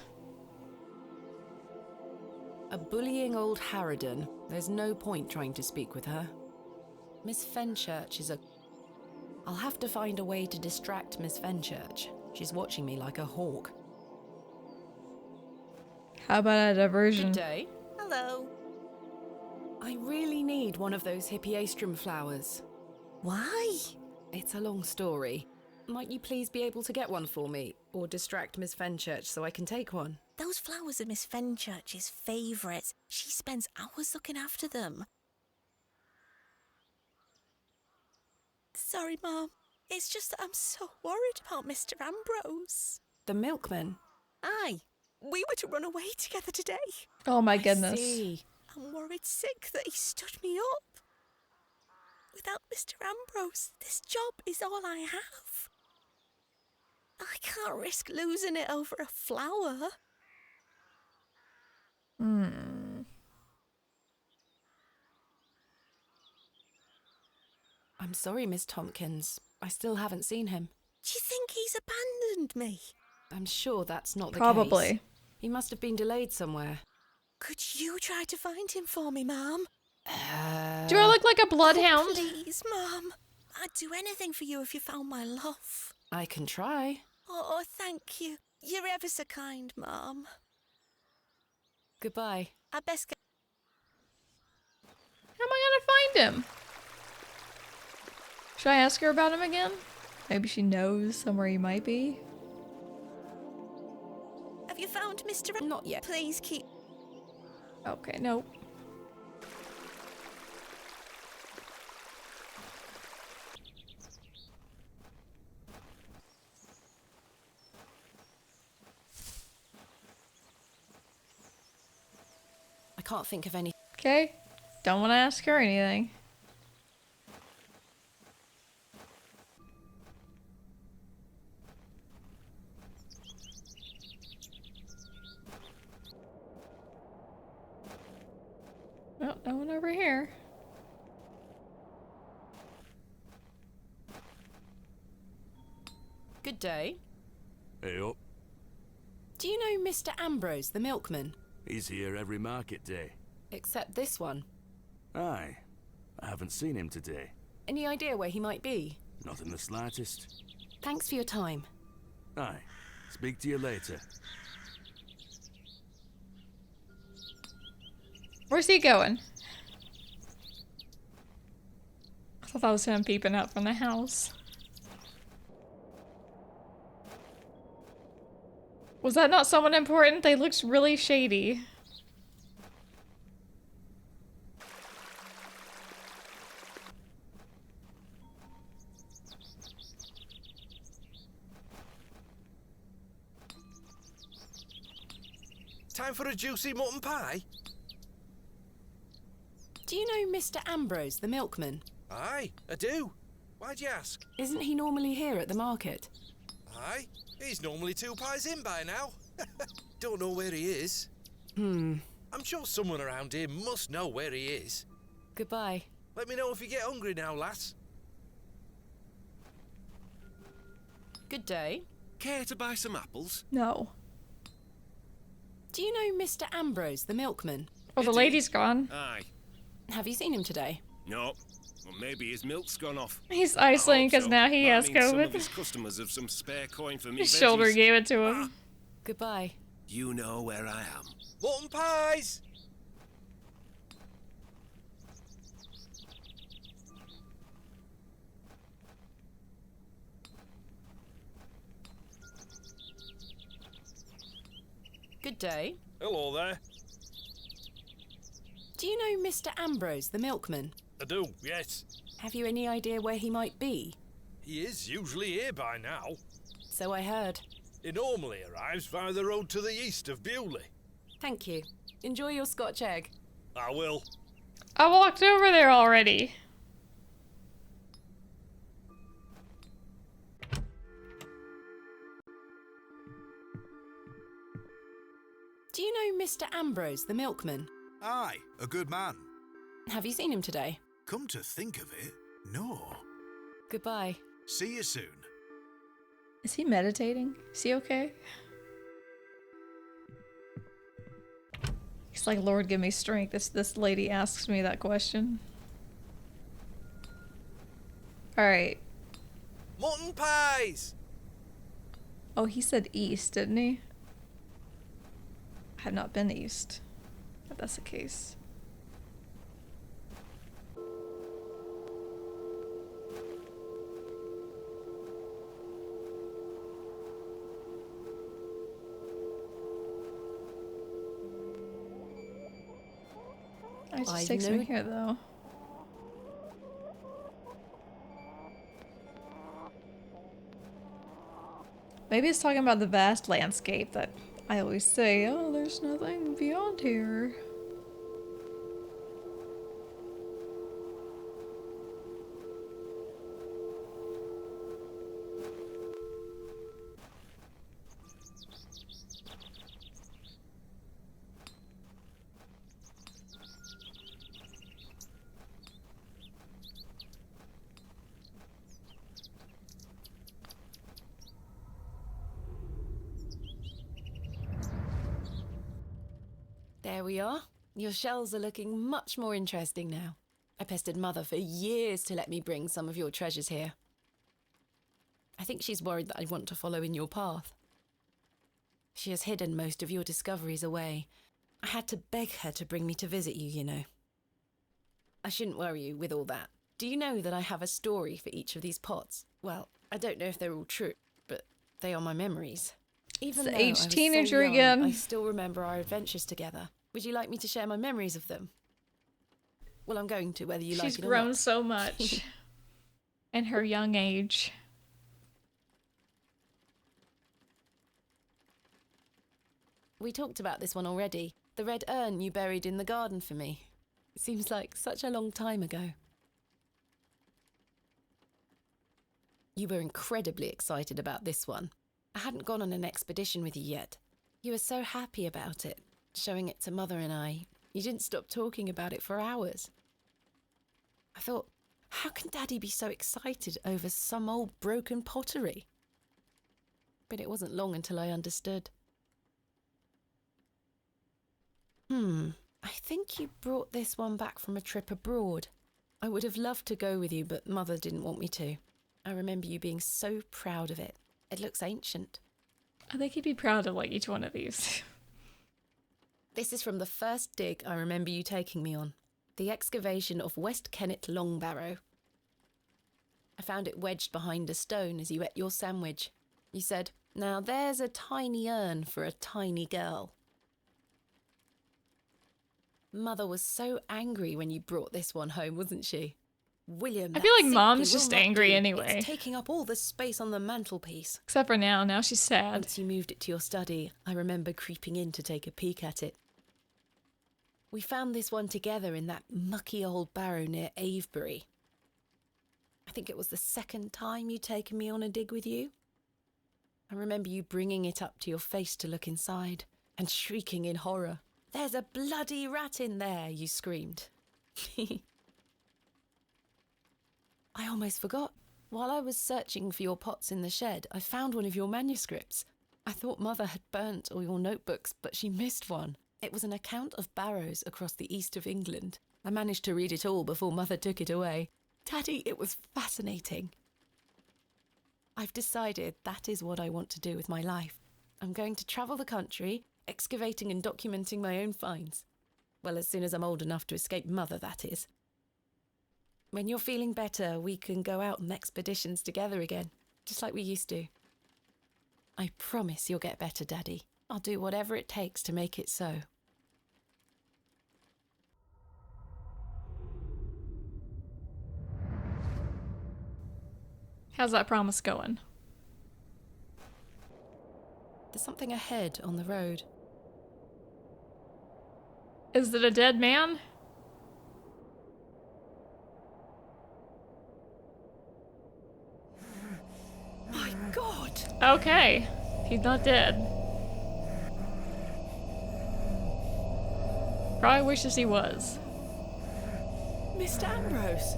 Speaker 3: A bullying old harridan. There's no point trying to speak with her. Miss Fenchurch is a... I'll have to find a way to distract Miss Fenchurch. She's watching me like a hawk.
Speaker 1: How about a diversion?
Speaker 3: Good day.
Speaker 11: Hello.
Speaker 3: I really need one of those hippiastrum flowers.
Speaker 11: Why?
Speaker 3: It's a long story. Might you please be able to get one for me, or distract Miss Fenchurch so I can take one?
Speaker 11: Those flowers are Miss Fenchurch's favourites. She spends hours looking after them. Sorry, Mom. It's just that I'm so worried about Mr. Ambrose.
Speaker 3: The milkman?
Speaker 11: Aye. We were to run away together today.
Speaker 1: Oh my goodness.
Speaker 3: I see.
Speaker 11: I'm worried sick that he stood me up. Without Mr. Ambrose, this job is all I have. I can't risk losing it over a flower.
Speaker 3: I'm sorry, Miss Tompkins. I still haven't seen him.
Speaker 11: Do you think he's abandoned me?
Speaker 3: I'm sure that's not the case.
Speaker 1: Probably.
Speaker 3: He must have been delayed somewhere.
Speaker 11: Could you try to find him for me, Mom?
Speaker 1: Do I look like a bloodhound?
Speaker 11: Oh, please, Mom. I'd do anything for you if you found my love.
Speaker 3: I can try.
Speaker 11: Oh, thank you. You're ever so kind, Mom.
Speaker 3: Goodbye.
Speaker 11: I best go.
Speaker 1: How am I gonna find him? Should I ask her about him again? Maybe she knows somewhere he might be.
Speaker 11: Have you found Mr.
Speaker 3: Not yet.
Speaker 11: Please keep...
Speaker 1: Okay, nope.
Speaker 3: I can't think of any.
Speaker 1: Okay. Don't want to ask her anything. Oh, no one over here.
Speaker 3: Good day.
Speaker 9: Hey up.
Speaker 3: Do you know Mr. Ambrose, the milkman?
Speaker 9: He's here every market day.
Speaker 3: Except this one.
Speaker 9: Aye. I haven't seen him today.
Speaker 3: Any idea where he might be?
Speaker 9: Not in the slightest.
Speaker 3: Thanks for your time.
Speaker 9: Aye. Speak to you later.
Speaker 1: Where's he going? I thought that was him peeping out from the house. Was that not someone important? They looked really shady.
Speaker 19: Time for a juicy mutton pie?
Speaker 3: Do you know Mr. Ambrose, the milkman?
Speaker 19: Aye, I do. Why'd you ask?
Speaker 3: Isn't he normally here at the market?
Speaker 19: Aye, he's normally 2 pies in by now. Don't know where he is.
Speaker 3: I'm
Speaker 19: sure someone around here must know where he is.
Speaker 3: Goodbye.
Speaker 19: Let me know if you get hungry now, lass.
Speaker 3: Good day.
Speaker 16: Care to buy some apples?
Speaker 1: No.
Speaker 3: Do you know Mr. Ambrose, the milkman?
Speaker 1: Oh, the lady's gone.
Speaker 16: Aye.
Speaker 3: Have you seen him today?
Speaker 16: No. Well, maybe his milk's gone off.
Speaker 1: He's isolating because now he has
Speaker 16: Some of
Speaker 1: COVID.
Speaker 16: his customers have some spare coin for me.
Speaker 1: His shoulder
Speaker 16: veggies.
Speaker 1: gave it to him.
Speaker 3: Goodbye.
Speaker 16: You know where I am.
Speaker 19: Mutton pies!
Speaker 3: Good day.
Speaker 5: Hello there.
Speaker 3: Do you know Mr. Ambrose, the milkman?
Speaker 5: I do, yes.
Speaker 3: Have you any idea where he might be?
Speaker 5: He is usually here by now.
Speaker 3: So I heard.
Speaker 5: He normally arrives via the road to the east of Bewley.
Speaker 3: Thank you. Enjoy your Scotch egg.
Speaker 5: I will.
Speaker 1: I walked over there already.
Speaker 3: Do you know Mr. Ambrose, the milkman?
Speaker 7: Aye, a good man.
Speaker 3: Have you seen him today?
Speaker 7: Come to think of it, no.
Speaker 3: Goodbye.
Speaker 7: See you soon.
Speaker 1: Is he meditating? Is he okay? He's like, Lord, give me strength. This lady asks me that question. Alright.
Speaker 19: Mutton pies!
Speaker 1: Oh, he said east, didn't he? I have not been east, if that's the case. It just takes me here, though. Maybe it's talking about the vast landscape that I always say, oh, there's nothing beyond here.
Speaker 3: There we are. Your shells are looking much more interesting now. I pestered Mother for years to let me bring some of your treasures here. I think she's worried that I want to follow in your path. She has hidden most of your discoveries away. I had to beg her to bring me to visit you, you know. I shouldn't worry you with all that. Do you know that I have a story for each of these pots? Well, I don't know if they're all true, but they are my memories. Even though I was
Speaker 1: teenager
Speaker 3: so young,
Speaker 1: again.
Speaker 3: I still remember our adventures together. Would you like me to share my memories of them? Well, I'm going to, whether you like it or not.
Speaker 1: She's grown so much in her young age.
Speaker 3: We talked about this one already. The red urn you buried in the garden for me. It seems like such a long time ago. You were incredibly excited about this one. I hadn't gone on an expedition with you yet. You were so happy about it, showing it to Mother and I. You didn't stop talking about it for hours. I thought, how can Daddy be so excited over some old broken pottery? But it wasn't long until I understood. I think you brought this one back from a trip abroad. I would have loved to go with you, but Mother didn't want me to. I remember you being so proud of it. It looks ancient.
Speaker 1: I think he'd be proud of like each one of these.
Speaker 3: This is from the first dig I remember you taking me on. The excavation of West Kennet Long Barrow. I found it wedged behind a stone as you ate your sandwich. You said, "Now there's a tiny urn for a tiny girl." Mother was so angry when you brought this one home, wasn't she? William,
Speaker 1: I feel like
Speaker 3: that
Speaker 1: Mom's
Speaker 3: simply
Speaker 1: just
Speaker 3: will not
Speaker 1: angry
Speaker 3: do.
Speaker 1: anyway.
Speaker 3: It's taking up all the space on the mantelpiece.
Speaker 1: Except for now. Now she's sad.
Speaker 3: Once you moved it to your study, I remember creeping in to take a peek at it. We found this one together in that mucky old barrow near Avebury. I think it was the second time you'd taken me on a dig with you. I remember you bringing it up to your face to look inside and shrieking in horror. "There's a bloody rat in there," you screamed. I almost forgot. While I was searching for your pots in the shed, I found one of your manuscripts. I thought Mother had burnt all your notebooks, but she missed one. It was an account of barrows across the east of England. I managed to read it all before Mother took it away. Daddy, it was fascinating. I've decided that is what I want to do with my life. I'm going to travel the country, excavating and documenting my own finds. Well, as soon as I'm old enough to escape Mother, that is. When you're feeling better, we can go out on expeditions together again, just like we used to. I promise you'll get better, Daddy. I'll do whatever it takes to make it so.
Speaker 1: How's that promise going?
Speaker 3: There's something ahead on the road.
Speaker 1: Is it a dead man?
Speaker 10: My God!
Speaker 1: Okay. He's not dead. Probably wishes he was.
Speaker 10: Mr. Ambrose.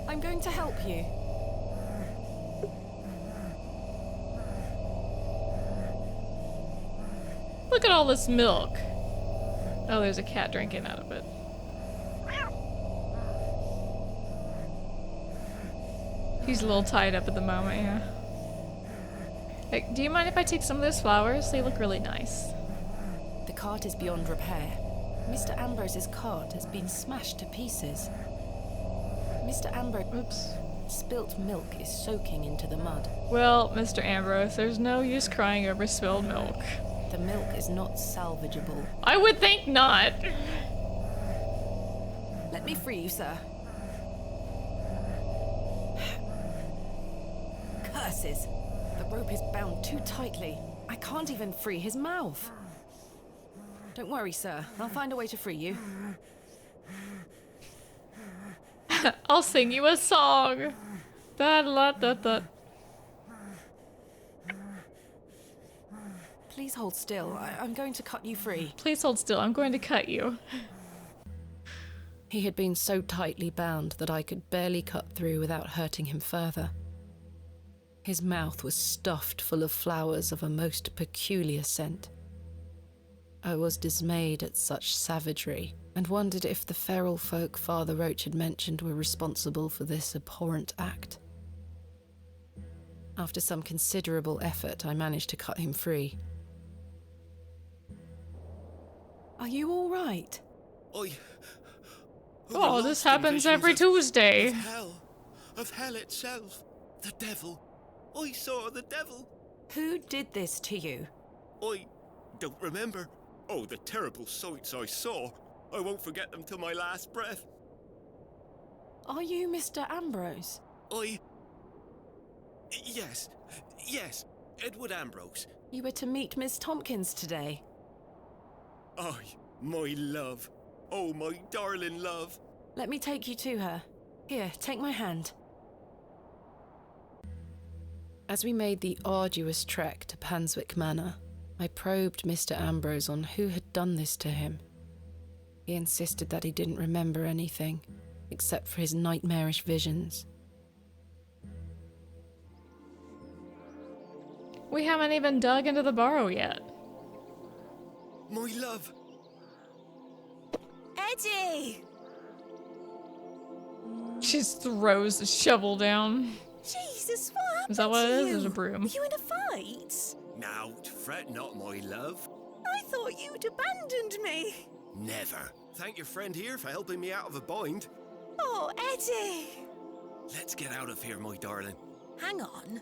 Speaker 10: I'm going to help you.
Speaker 1: Look at all this milk. Oh, there's a cat drinking out of it. He's a little tied up at the moment, yeah. Hey, do you mind if I take some of those flowers? They look really nice.
Speaker 3: The cart is beyond repair. Mr. Ambrose's cart has been smashed to pieces. Mr. Ambrose... Spilt milk is soaking into the mud.
Speaker 1: Well, Mr. Ambrose, there's no use crying over spilled milk.
Speaker 3: The milk is not salvageable.
Speaker 1: I would think not.
Speaker 3: Let me free you, sir. Curses! The rope is bound too tightly. I can't even free his mouth. Don't worry, sir. I'll find a way to free you.
Speaker 1: I'll sing you a song. Da da da da.
Speaker 3: Please hold still. I'm going to cut you free.
Speaker 1: Please hold still. I'm going to cut you.
Speaker 3: He had been so tightly bound that I could barely cut through without hurting him further. His mouth was stuffed full of flowers of a most peculiar scent. I was dismayed at such savagery, and wondered if the feral folk Father Roach had mentioned were responsible for this abhorrent act. After some considerable effort, I managed to cut him free.
Speaker 10: Are you all right?
Speaker 1: Oh, this happens every Tuesday.
Speaker 16: Of hell itself. The devil. I saw the devil.
Speaker 10: Who did this to you?
Speaker 16: I don't remember. Oh, the terrible sights I saw. I won't forget them till my last breath.
Speaker 10: Are you Mr. Ambrose?
Speaker 16: Yes, Edward Ambrose.
Speaker 10: You were to meet Miss Tompkins today.
Speaker 16: My love. Oh, my darling love.
Speaker 10: Let me take you to her. Here, take my hand.
Speaker 3: As we made the arduous trek to Panswick Manor, I probed Mr. Ambrose on who had done this to him. He insisted that he didn't remember anything, except for his nightmarish visions.
Speaker 1: We haven't even dug into the Barrow yet.
Speaker 16: My love.
Speaker 8: Eddie!
Speaker 1: She throws the shovel down.
Speaker 8: Jesus, what happened
Speaker 1: Is that what
Speaker 8: to
Speaker 1: it is?
Speaker 8: you?
Speaker 1: There's a broom.
Speaker 8: Were you in a fight?
Speaker 16: Now, fret not, my love.
Speaker 8: I thought you'd abandoned me.
Speaker 16: Never. Thank your friend here for helping me out of a bind.
Speaker 8: Oh, Eddie!
Speaker 16: Let's get out of here, my darling.
Speaker 8: Hang on.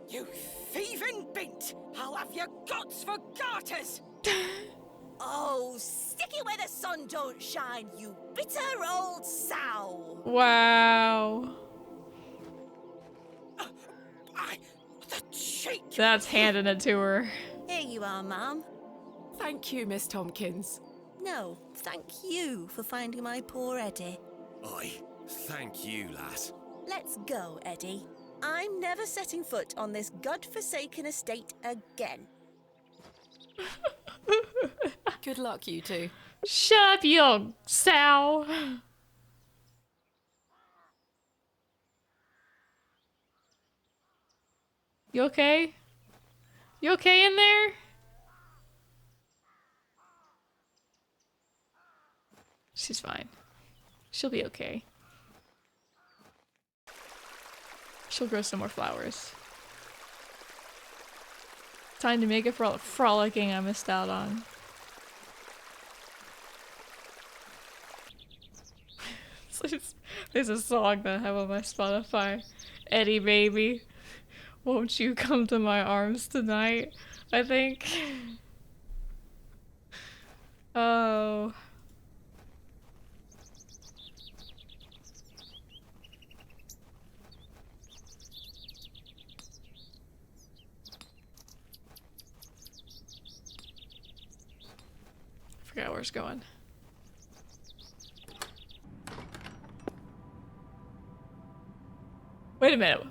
Speaker 8: You thieving beat! I'll have your guts for garters! Oh, stick it where the sun don't shine, you bitter old sow!
Speaker 1: Wow.
Speaker 8: The cheek!
Speaker 1: That's handing it to her.
Speaker 4: Here you are, Mum.
Speaker 3: Thank you, Miss Tompkins.
Speaker 4: No, thank you for finding my poor Eddie.
Speaker 16: Thank you, lass.
Speaker 4: Let's go, Eddie. I'm never setting foot on this godforsaken estate again.
Speaker 3: Good luck, you two.
Speaker 1: Shut up, you sow. You okay? You okay in there? She's fine. She'll be okay. She'll grow some more flowers. Time to make it for all the frolicking I missed out on. There's a song that I have on my Spotify. Eddie baby, won't you come to my arms tonight? I think. Oh. Forgot where it's going. Wait a minute.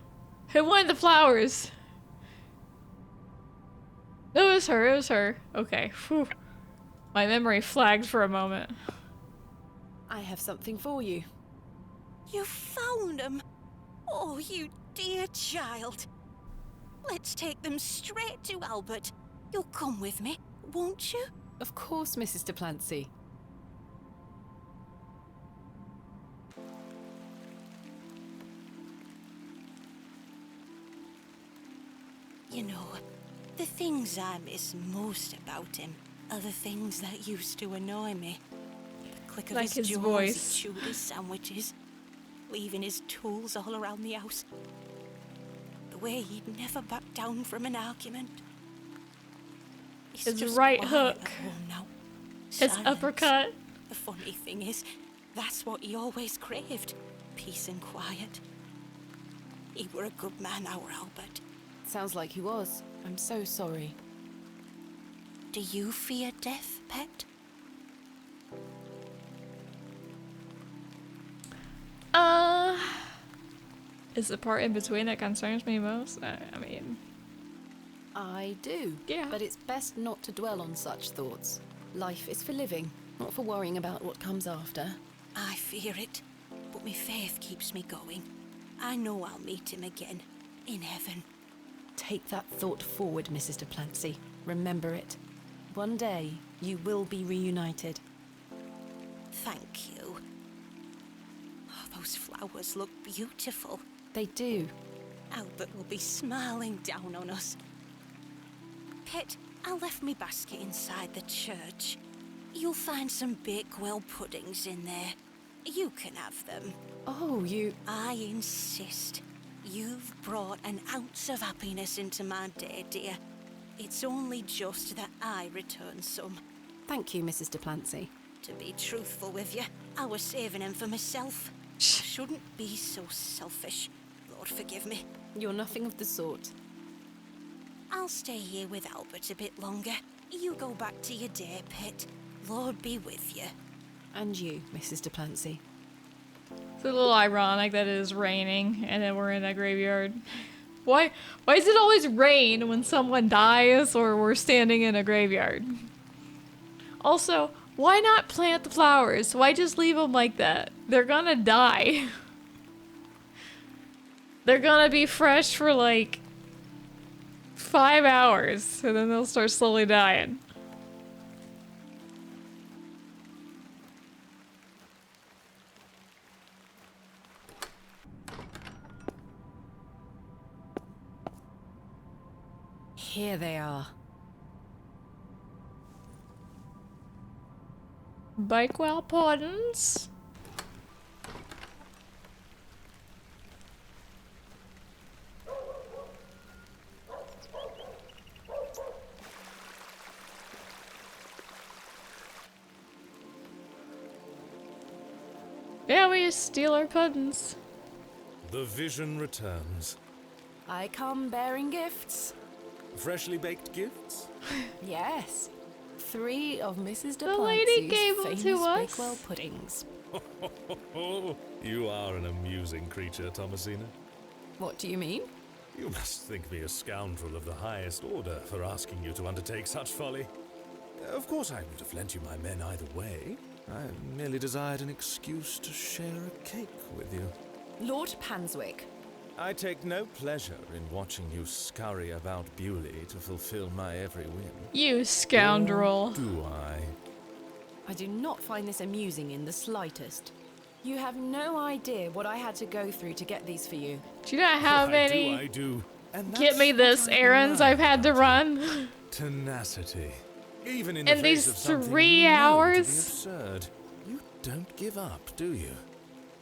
Speaker 1: Who wanted the flowers? No, it was her. It was her. Okay. Whew. My memory flagged for a moment.
Speaker 3: I have something for you.
Speaker 11: You found them? Oh, you dear child. Let's take them straight to Albert. You'll come with me, won't you?
Speaker 3: Of course, Mrs. Duplancy.
Speaker 11: You know, the things I miss most about him are the things that used to annoy me. The click of
Speaker 1: Like his
Speaker 11: jaws,
Speaker 1: voice.
Speaker 11: he chewed his sandwiches, leaving his tools all around the house. The way he'd never back down from an argument. He's
Speaker 1: His
Speaker 11: just
Speaker 1: right
Speaker 11: quiet
Speaker 1: hook.
Speaker 11: at home now.
Speaker 1: His
Speaker 11: Silence.
Speaker 1: uppercut.
Speaker 11: The funny thing is, that's what he always craved. Peace and quiet. He were a good man, our Albert.
Speaker 3: Sounds like he was. I'm so sorry.
Speaker 11: Do you fear death, pet?
Speaker 1: Is the part in between that concerns me most? I mean...
Speaker 3: I do.
Speaker 1: Yeah.
Speaker 3: But it's best not to dwell on such thoughts. Life is for living, not for worrying about what comes after.
Speaker 11: I fear it, but my faith keeps me going. I know I'll meet him again, in heaven.
Speaker 3: Take that thought forward, Mrs. Duplancy. Remember it. One day, you will be reunited.
Speaker 11: Thank you. Oh, those flowers look beautiful.
Speaker 3: They do.
Speaker 11: Albert will be smiling down on us. Pet, I left me basket inside the church. You'll find some Bakewell puddings in there. You can have them.
Speaker 3: Oh, you...
Speaker 11: I insist. You've brought an ounce of happiness into my day, dear. It's only just that I return some.
Speaker 3: Thank you, Mrs. Duplancy.
Speaker 11: To be truthful with you, I was saving them for myself. I shouldn't be so selfish. Lord forgive me.
Speaker 3: You're nothing of the sort.
Speaker 11: I'll stay here with Albert a bit longer. You go back to your day, Pet. Lord be with you.
Speaker 3: And you, Mrs. Duplancy.
Speaker 1: It's a little ironic that it is raining and then we're in a graveyard. Why does it always rain when someone dies or we're standing in a graveyard? Also, why not plant the flowers? Why just leave them like that? They're gonna die. They're gonna be fresh for like 5 hours and then they'll start slowly dying.
Speaker 3: Here they are.
Speaker 1: Bakewell puddings. Yeah, we just steal our puddings.
Speaker 13: The vision returns.
Speaker 3: I come bearing gifts.
Speaker 13: Freshly baked gifts?
Speaker 3: Yes. 3 of Mrs.
Speaker 1: The lady gave them
Speaker 3: famous
Speaker 1: to us.
Speaker 3: Bakewell puddings.
Speaker 13: You are an amusing creature, Thomasina.
Speaker 3: What do you mean?
Speaker 13: You must think me a scoundrel of the highest order for asking you to undertake such folly. Of course I would have lent you my men either way. I merely desired an excuse to share a cake with you.
Speaker 3: Lord Panswick.
Speaker 13: I take no pleasure in watching you scurry about Bewley to fulfill my every whim.
Speaker 1: You scoundrel.
Speaker 13: Or do I?
Speaker 3: I do not find this amusing in the slightest. You have no idea what I had to go through to get these for you.
Speaker 1: Do you not have any?
Speaker 13: I do. And
Speaker 1: Get me this errands I've had to run.
Speaker 13: Tenacity. Even in
Speaker 1: In
Speaker 13: the
Speaker 1: these
Speaker 13: face of something
Speaker 1: 3
Speaker 13: you know to be
Speaker 1: hours?
Speaker 13: absurd. You don't give up, do you?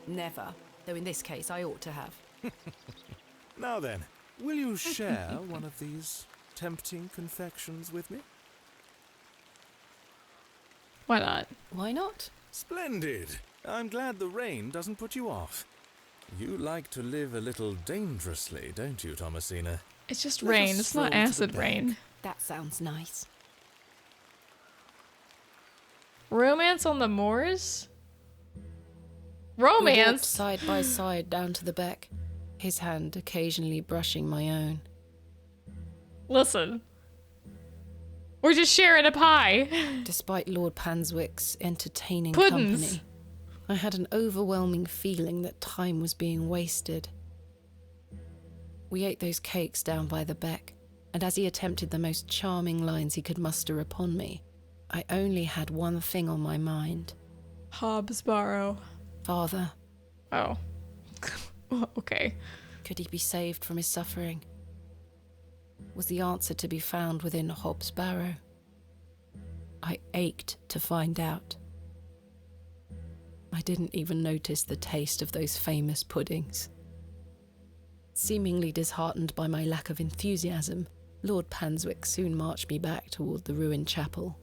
Speaker 3: Never. Though in this case, I ought to have.
Speaker 13: Now then, will you share one of these tempting confections with me?
Speaker 1: Why not?
Speaker 3: Why not?
Speaker 13: Splendid. I'm glad the rain doesn't put you off. You like to live a little dangerously, don't you, Thomasina?
Speaker 1: It's just
Speaker 13: Let
Speaker 1: rain.
Speaker 13: us
Speaker 1: It's not
Speaker 13: stroll to the
Speaker 1: acid
Speaker 13: back.
Speaker 1: rain.
Speaker 3: That sounds nice.
Speaker 1: Romance on the moors?
Speaker 3: We walked
Speaker 1: Romance?
Speaker 3: side by side down to the beck, his hand occasionally brushing my own.
Speaker 1: Listen. We're just sharing a pie.
Speaker 3: Despite Lord Panswick's entertaining
Speaker 1: Puddings.
Speaker 3: company, I had an overwhelming feeling that time was being wasted. We ate those cakes down by the beck, and as he attempted the most charming lines he could muster upon me, I only had one thing on my mind.
Speaker 1: Hobbs Barrow.
Speaker 3: Father.
Speaker 1: Oh. Okay.
Speaker 3: Could he be saved from his suffering? Was the answer to be found within Hobbs Barrow? I ached to find out. I didn't even notice the taste of those famous puddings. Seemingly disheartened by my lack of enthusiasm, Lord Panswick soon marched me back toward the ruined chapel.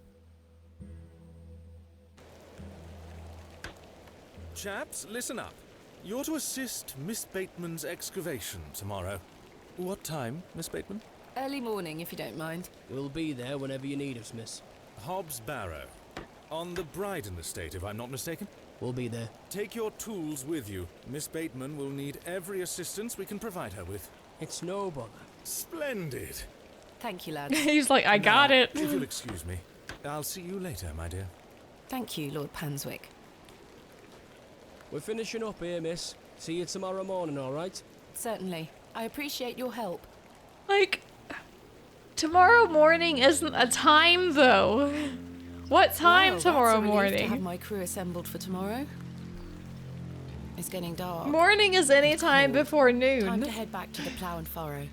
Speaker 13: Chaps, listen up. You're to assist Miss Bateman's excavation tomorrow. What time, Miss Bateman?
Speaker 3: Early morning, if you don't mind.
Speaker 14: We'll be there whenever you need us, miss.
Speaker 13: Hobbs Barrow. On the Bryden estate, if I'm not mistaken.
Speaker 14: We'll be there.
Speaker 13: Take your tools with you. Miss Bateman will need every assistance we can provide her with.
Speaker 14: It's no bother.
Speaker 13: Splendid.
Speaker 3: Thank you, lads.
Speaker 1: He's like, I got it.
Speaker 13: If you'll excuse me, I'll see you later, my dear.
Speaker 3: Thank you, Lord Panswick.
Speaker 14: We're finishing up here, miss. See you tomorrow morning, all right?
Speaker 3: Certainly. I appreciate your help.
Speaker 1: Like, tomorrow morning isn't a time, though. What time
Speaker 3: Well,
Speaker 1: tomorrow
Speaker 3: that's a relief
Speaker 1: morning?
Speaker 3: to have my crew assembled for tomorrow. It's getting dark.
Speaker 1: Morning is any time before noon.
Speaker 3: Time to head back to the plough and furrow.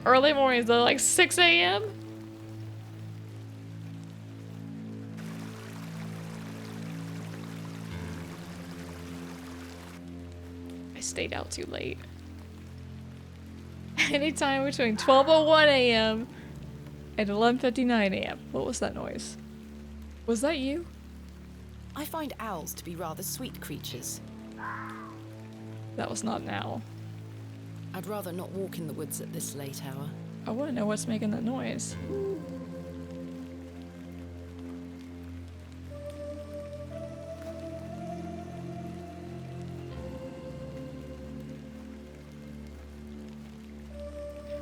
Speaker 1: Early mornings, though, like 6 a.m.? I stayed out too late. Anytime between 12:01 a.m. and 11:59 a.m. What was that noise? Was that you?
Speaker 3: I find owls to be rather sweet creatures.
Speaker 1: That was not an owl.
Speaker 3: I'd rather not walk in the woods at this late hour.
Speaker 1: I want to know what's making that noise.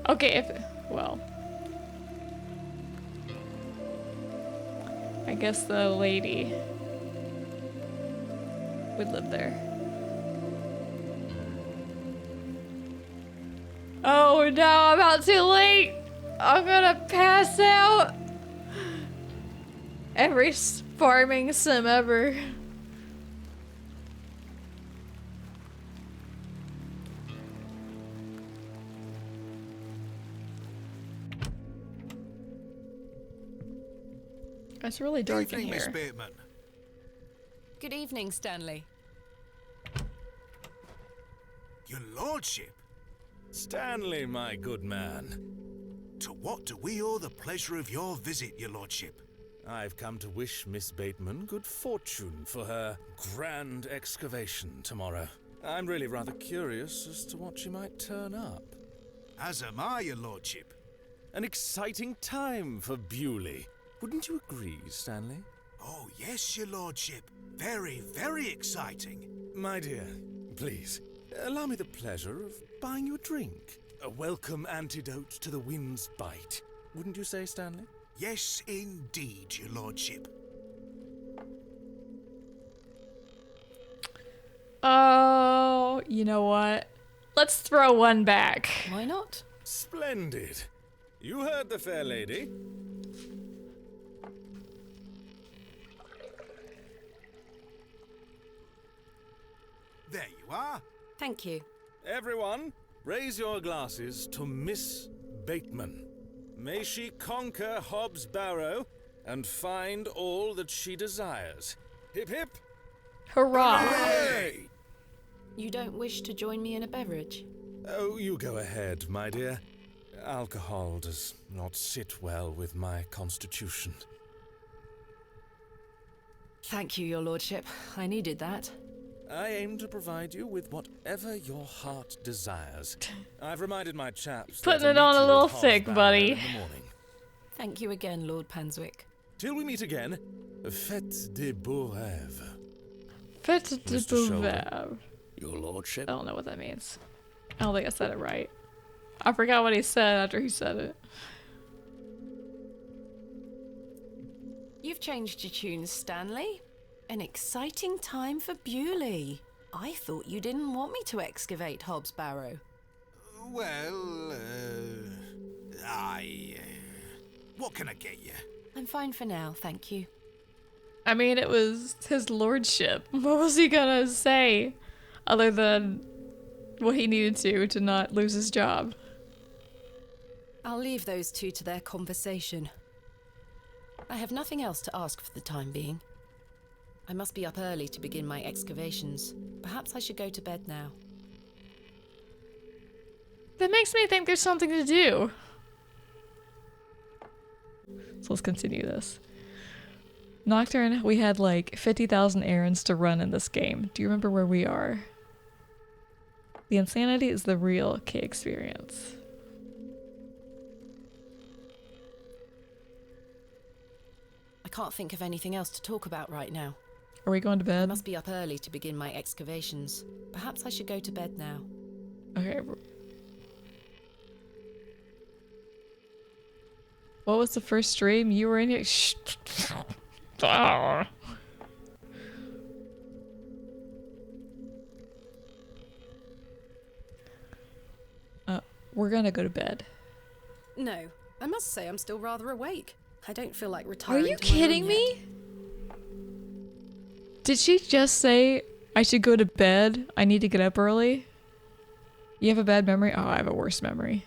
Speaker 1: Okay, well. I guess the lady would live there. Oh no, I'm out too late! I'm gonna pass out! Every farming sim ever. It's really dark in
Speaker 7: Evening, Miss
Speaker 1: here.
Speaker 7: Bateman.
Speaker 3: Good evening, Stanley.
Speaker 7: Your lordship.
Speaker 13: Stanley, my good man.
Speaker 7: To what do we owe the pleasure of your visit, your lordship?
Speaker 13: I've come to wish Miss Bateman good fortune for her grand excavation tomorrow. I'm really rather curious as to what she might turn up.
Speaker 7: As am I, your lordship.
Speaker 13: An exciting time for Bewley. Wouldn't you agree, Stanley?
Speaker 7: Oh, yes, your lordship. Very, very exciting.
Speaker 13: My dear, please, allow me the pleasure of buying you a drink. A welcome antidote to the wind's bite. Wouldn't you say, Stanley?
Speaker 7: Yes, indeed, your lordship.
Speaker 1: Oh, you know what? Let's throw one back.
Speaker 3: Why not?
Speaker 13: Splendid. You heard the fair lady.
Speaker 7: There you are.
Speaker 3: Thank you.
Speaker 13: Everyone, raise your glasses to Miss Bateman. May she conquer Hobbs Barrow and find all that she desires. Hip hip!
Speaker 1: Hurrah!
Speaker 13: Hooray!
Speaker 3: You don't wish to join me in a beverage?
Speaker 13: Oh, you go ahead, my dear. Alcohol does not sit well with my constitution.
Speaker 3: Thank you, your lordship. I needed that.
Speaker 13: I aim to provide you with whatever your heart desires. I've reminded my chaps.
Speaker 1: Putting
Speaker 13: that
Speaker 1: it on a
Speaker 13: meet you
Speaker 1: little
Speaker 13: at Hobbs
Speaker 1: thick,
Speaker 13: Barrow
Speaker 1: buddy.
Speaker 13: in the morning.
Speaker 3: Thank you again, Lord Panswick.
Speaker 13: Till we meet again, fête de beau rêve.
Speaker 1: Fête de
Speaker 9: Mr. Shoulder,
Speaker 1: Beauvais.
Speaker 9: Your lordship.
Speaker 1: I don't know what that means. I don't think I said it right. I forgot what he said after he said it.
Speaker 3: You've changed your tunes, Stanley. An exciting time for Bewley. I thought you didn't want me to excavate Hobbs Barrow.
Speaker 7: Well, what can I get you?
Speaker 3: I'm fine for now, thank you.
Speaker 1: I mean, it was his lordship. What was he gonna say other than what he needed to not lose his job?
Speaker 3: I'll leave those two to their conversation. I have nothing else to ask for the time being. I must be up early to begin my excavations. Perhaps I should go to bed now.
Speaker 1: That makes me think there's something to do. So let's continue this. Nocturne, we had like 50,000 errands to run in this game. Do you remember where we are? The insanity is the real K experience.
Speaker 3: I can't think of anything else to talk about right now.
Speaker 1: Are we going to bed?
Speaker 3: I must be up early to begin my excavations. Perhaps I should go to bed now.
Speaker 1: Okay. What was the first stream you were in? Shh. Ah. We're gonna go to bed.
Speaker 3: No, I must say I'm still rather awake. I don't feel like retiring.
Speaker 1: Are you
Speaker 3: to my
Speaker 1: kidding
Speaker 3: room
Speaker 1: me?
Speaker 3: yet.
Speaker 1: Did she just say I should go to bed? I need to get up early? You have a bad memory? Oh, I have a worse memory.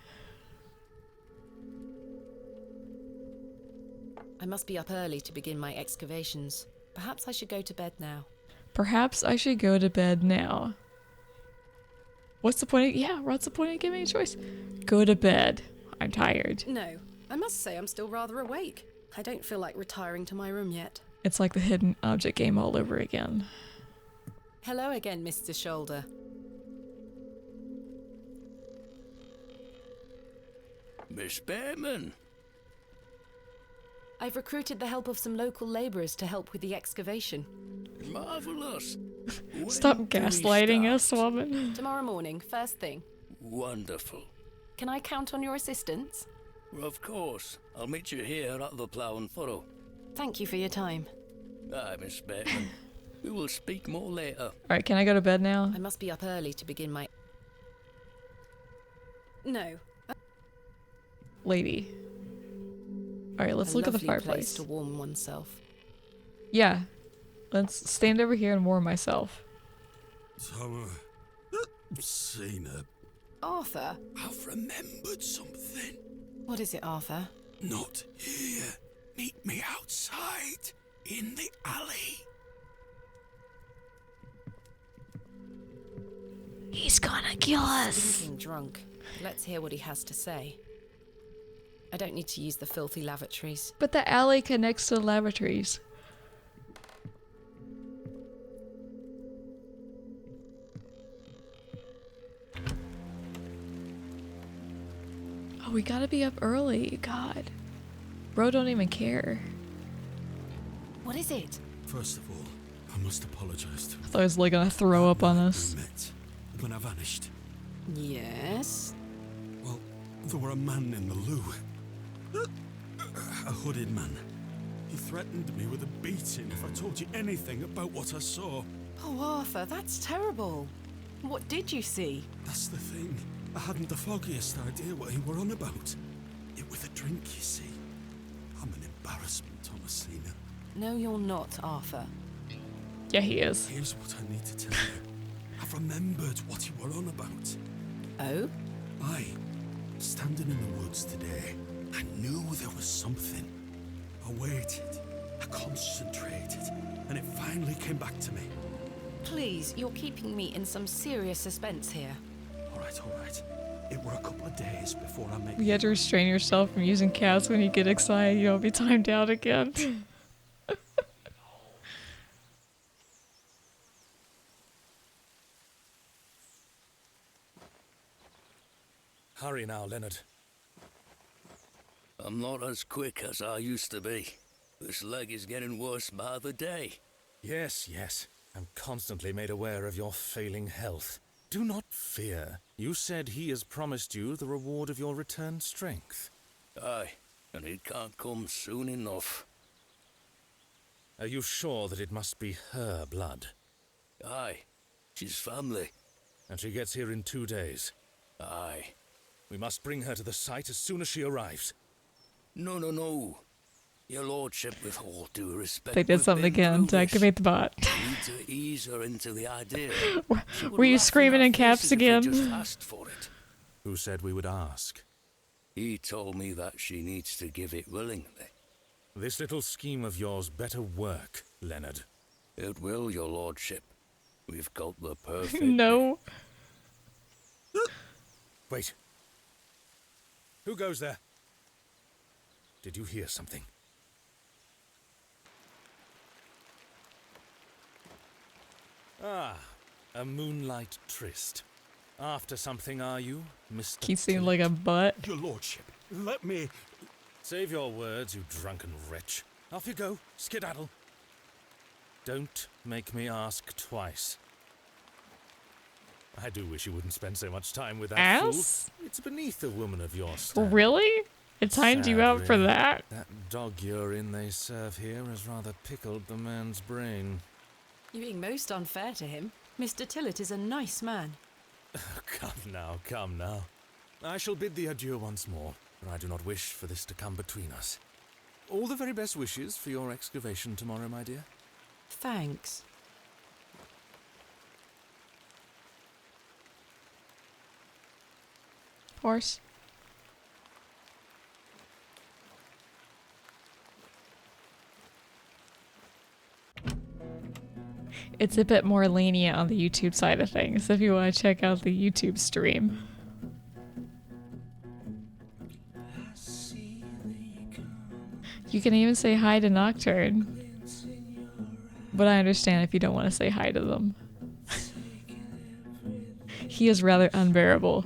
Speaker 3: I must be up early to begin my excavations. Perhaps I should go to bed now.
Speaker 1: Perhaps I should go to bed now. What's the point of— yeah, what's the point of giving me a choice? Go to bed. I'm tired.
Speaker 3: No, I must say I'm still rather awake. I don't feel like retiring to my room yet.
Speaker 1: It's like the hidden object game all over again.
Speaker 3: Hello again, Mr. Shoulder.
Speaker 9: Miss Behrman.
Speaker 3: I've recruited the help of some local labourers to help with the excavation.
Speaker 9: Marvellous.
Speaker 1: Stop gaslighting us, woman.
Speaker 3: Tomorrow morning, first thing.
Speaker 9: Wonderful.
Speaker 3: Can I count on your assistance?
Speaker 9: Of course. I'll meet you here at the Plough and Furrow.
Speaker 3: Thank you for your time.
Speaker 9: Aye, Miss Behrman. We will speak more later.
Speaker 1: Alright, can I go to bed now?
Speaker 3: I must be up early to begin my... No.
Speaker 1: Lady. Alright, let's look at the
Speaker 3: Place
Speaker 1: fireplace.
Speaker 3: to warm oneself.
Speaker 1: Yeah. Let's stand over here and warm myself.
Speaker 15: Summer. Seen her.
Speaker 3: Arthur?
Speaker 15: I've remembered something.
Speaker 3: What is it, Arthur?
Speaker 15: Not here. Meet me outside. In the alley.
Speaker 1: He's gonna kill us.
Speaker 3: Stinking drunk. Let's hear what he has to say. I don't need to use the filthy lavatories.
Speaker 1: But the alley connects to the lavatories. Oh, we gotta be up early. God. Bro don't even care.
Speaker 3: What is it?
Speaker 15: First of all, I must apologise to
Speaker 1: I thought he was like gonna throw up on us.
Speaker 15: met when I vanished.
Speaker 3: Yes?
Speaker 15: Well, there were a man in the loo. A hooded man. He threatened me with a beating if I told you anything about what I saw.
Speaker 3: Oh, Arthur, that's terrible. What did you see?
Speaker 15: That's the thing. I hadn't the foggiest idea what he were on about. It was a drink, you see. I'm an embarrassment, Thomasina.
Speaker 3: No, you're not, Arthur.
Speaker 1: Yeah, he is.
Speaker 15: Here's what I need to tell you. I've remembered what he were on about.
Speaker 3: Oh?
Speaker 15: Aye. Standing in the woods today, I knew there was something. I waited. I concentrated. And it finally came back to me.
Speaker 3: Please, you're keeping me in some serious suspense here.
Speaker 15: All right. It were a couple of days before I met
Speaker 1: You have to restrain yourself from using cats when you get excited. You don't be timed out again.
Speaker 13: Hurry now, Leonard.
Speaker 20: I'm not as quick as I used to be. This leg is getting worse by the day.
Speaker 13: Yes, yes. I'm constantly made aware of your failing health. Do not fear. You said he has promised you the reward of your returned strength.
Speaker 20: Aye, and it can't come soon enough.
Speaker 13: Are you sure that it must be her blood?
Speaker 20: Aye, she's family.
Speaker 13: And she gets here in 2 days?
Speaker 20: Aye.
Speaker 13: We must bring her to the site as soon as she arrives.
Speaker 20: No. Your lordship, with all due respect...
Speaker 1: They did something again to activate the bot.
Speaker 20: You need to ease her into the idea.
Speaker 1: Were you screaming in caps again?
Speaker 20: Just asked for it.
Speaker 13: Who said we would ask?
Speaker 20: He told me that she needs to give it willingly.
Speaker 13: This little scheme of yours better work, Leonard.
Speaker 20: It will, your lordship. We've got the perfect...
Speaker 1: No.
Speaker 13: Wait. Who goes there? Did you hear something? Ah, a moonlight tryst. After something, are you, Mr.
Speaker 1: He seemed like a butt.
Speaker 15: Your lordship, let me...
Speaker 13: Save your words, you drunken wretch. Off you go, skedaddle. Don't make me ask twice. I do wish you wouldn't spend so much time with that
Speaker 1: Ass?
Speaker 13: fool. It's beneath a woman of your stamp.
Speaker 1: Really? It timed you out for that?
Speaker 13: That dog urine they serve here has rather pickled the man's brain.
Speaker 3: You're being most unfair to him. Mr. Tillett is a nice man.
Speaker 13: Come now. I shall bid thee adieu once more, for I do not wish for this to come between us. All the very best wishes for your excavation tomorrow, my dear.
Speaker 3: Thanks.
Speaker 1: Horse. It's a bit more lenient on the YouTube side of things if you want to check out the YouTube stream. You can even say hi to Nocturne. But I understand if you don't want to say hi to them. He is rather unbearable.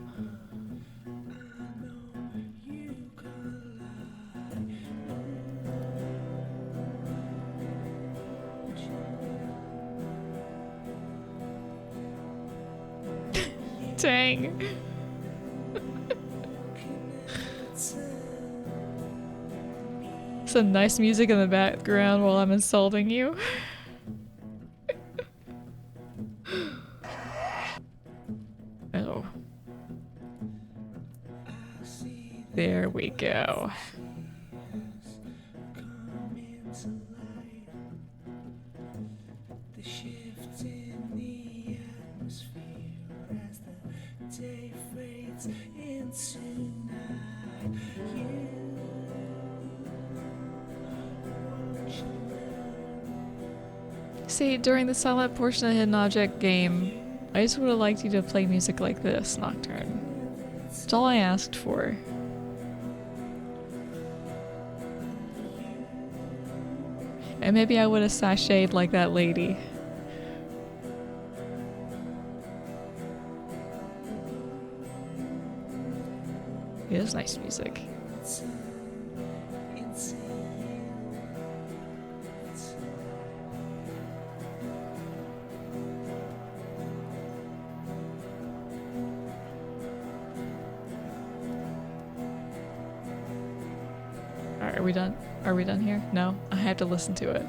Speaker 1: Dang. Some nice music in the background while I'm insulting you. Oh. There we go. See, during the silent portion of the Hidden Object game, I just would have liked you to play music like this, Nocturne. That's all I asked for. And maybe I would have sashayed like that lady. It is nice music. Are we done? Are we done here? No? I have to listen to it.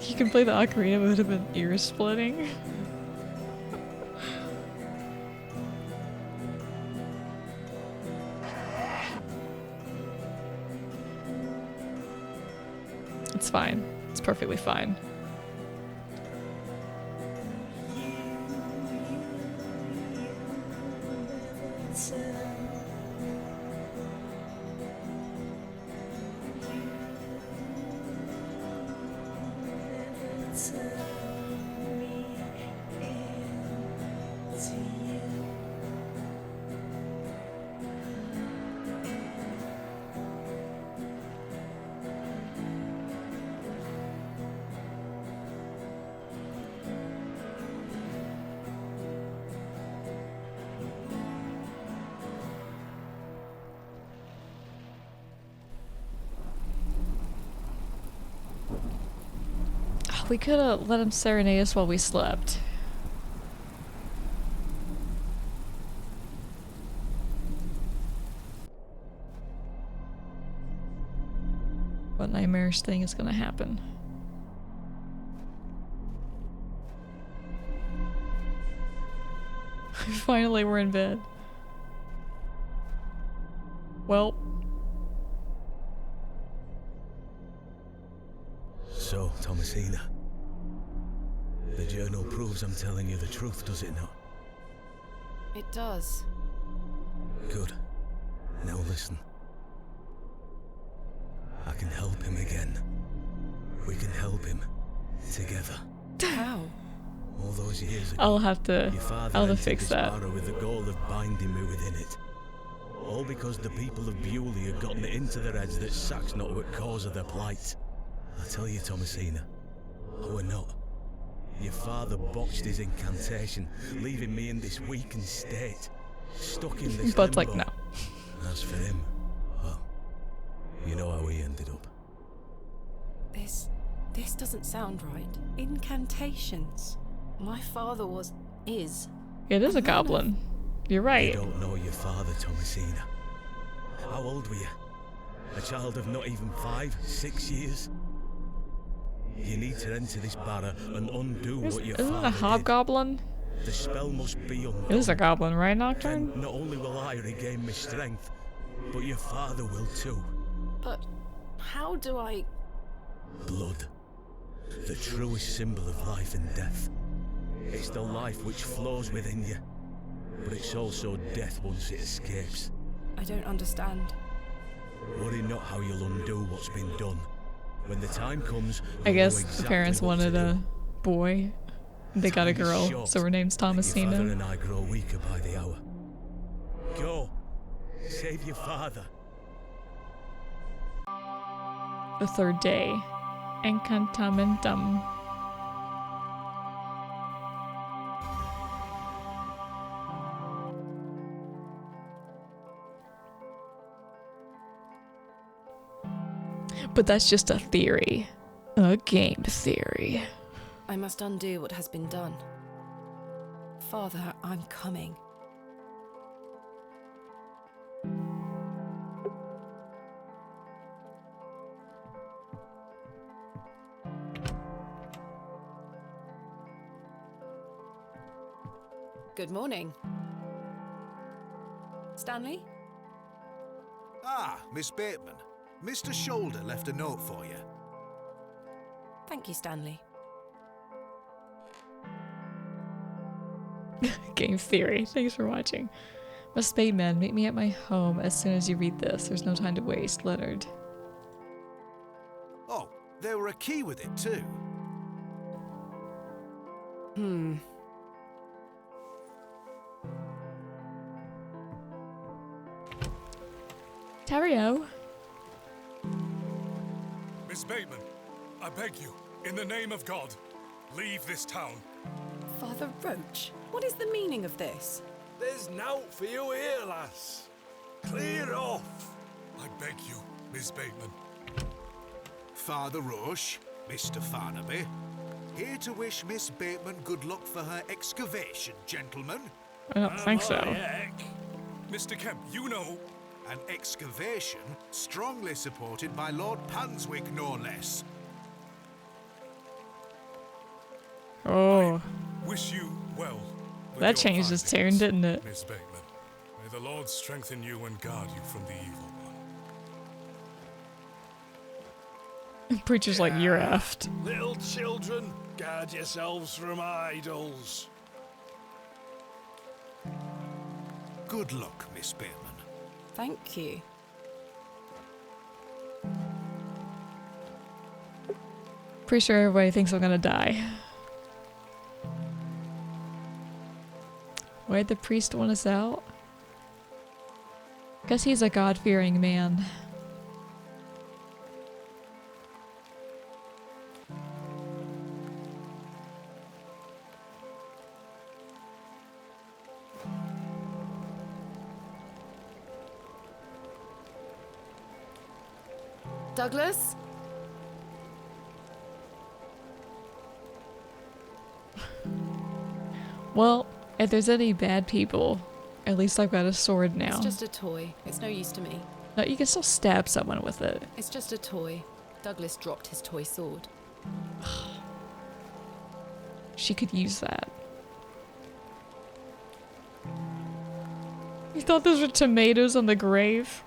Speaker 1: You can play the ocarina, but it would have been ear splitting. It's fine. It's perfectly fine. We could have let him serenade us while we slept. What nightmarish thing is gonna happen? Finally, we're in bed. Well.
Speaker 9: So, Thomasina, the journal proves I'm telling you the truth, does it not?
Speaker 3: It does.
Speaker 9: Good. Now listen. I can help him again. We can help him. Together.
Speaker 3: How?
Speaker 9: All those years ago,
Speaker 1: I'll have to fix that.
Speaker 9: Barrow with the goal of binding me within it. All because the people of Bewley had gotten it into their heads that Sack's not what cause of their plight. I tell you, Thomasina, I were not. Your father botched his incantation, leaving me in this weakened state, stuck in this
Speaker 1: But
Speaker 9: limbo.
Speaker 1: like, no.
Speaker 9: As for him, well, you know how he ended up.
Speaker 3: This doesn't sound right. Incantations. My father is.
Speaker 1: It is a goblin. You're right.
Speaker 9: You don't know your father, Thomasina. How old were you? A child of not even 5, 6 years? You need to enter this barrow and undo what your
Speaker 1: Isn't
Speaker 9: father
Speaker 1: it a hobgoblin?
Speaker 9: did. The spell must be undone.
Speaker 1: It is a goblin, right, Nocturne?
Speaker 9: Then not only will I regain my strength, but your father will too.
Speaker 3: But how do I...
Speaker 9: Blood. The truest symbol of life and death. It's the life which flows within you, but it's also death once it escapes.
Speaker 3: I don't understand.
Speaker 9: Worry not how you'll undo what's been done. When the time comes,
Speaker 1: I
Speaker 9: you'll
Speaker 1: guess
Speaker 9: know
Speaker 1: the
Speaker 9: exactly
Speaker 1: parents
Speaker 9: what to
Speaker 1: wanted
Speaker 9: do.
Speaker 1: a boy. They got a
Speaker 9: Time is
Speaker 1: girl,
Speaker 9: short.
Speaker 1: so her name's
Speaker 9: Your father
Speaker 1: Thomasina.
Speaker 9: and I grow weaker by the hour. Go, save your father.
Speaker 1: The third day. Encantamentum. But that's just a theory. A game theory.
Speaker 3: I must undo what has been done. Father, I'm coming. Good morning. Stanley?
Speaker 7: Ah, Miss Bateman. Mr. Shoulder left a note for you.
Speaker 3: Thank you, Stanley.
Speaker 1: Game theory. Thanks for watching. Miss Bateman, meet me at my home as soon as you read this. There's no time to waste. Leonard.
Speaker 7: Oh, there were a key with it too.
Speaker 1: Tario.
Speaker 2: Miss Bateman, I beg you, in the name of God, leave this town.
Speaker 10: Father Roach, what is the meaning of this?
Speaker 5: There's nought for you here, lass. Clear off.
Speaker 2: I beg you, Miss Bateman.
Speaker 7: Father Roche, Mr. Farnaby, here to wish Miss Bateman good luck for her excavation, gentlemen.
Speaker 1: I don't think so.
Speaker 2: Mr. Kemp, you know.
Speaker 7: An excavation strongly supported by Lord Panswick, no less.
Speaker 1: Oh.
Speaker 2: Wish you well. with
Speaker 1: That
Speaker 2: your
Speaker 1: changed his
Speaker 2: findings,
Speaker 1: tune, didn't it?
Speaker 2: Miss Bateman. May the Lord strengthen you and guard you from the evil one.
Speaker 1: Preacher's like, you're effed.
Speaker 5: Little children, guard yourselves from idols.
Speaker 7: Good luck, Miss Bateman.
Speaker 3: Thank you.
Speaker 1: Pretty sure everybody thinks I'm gonna die. Why'd the priest want us out? Guess he's a God-fearing man.
Speaker 3: Douglas?
Speaker 1: Well, if there's any bad people, at least I've got a sword now.
Speaker 3: It's just a toy. It's no use to me.
Speaker 1: No, you can still stab someone with it.
Speaker 3: It's just a toy. Douglas dropped his toy sword.
Speaker 1: She could use that. You thought those were tomatoes on the grave?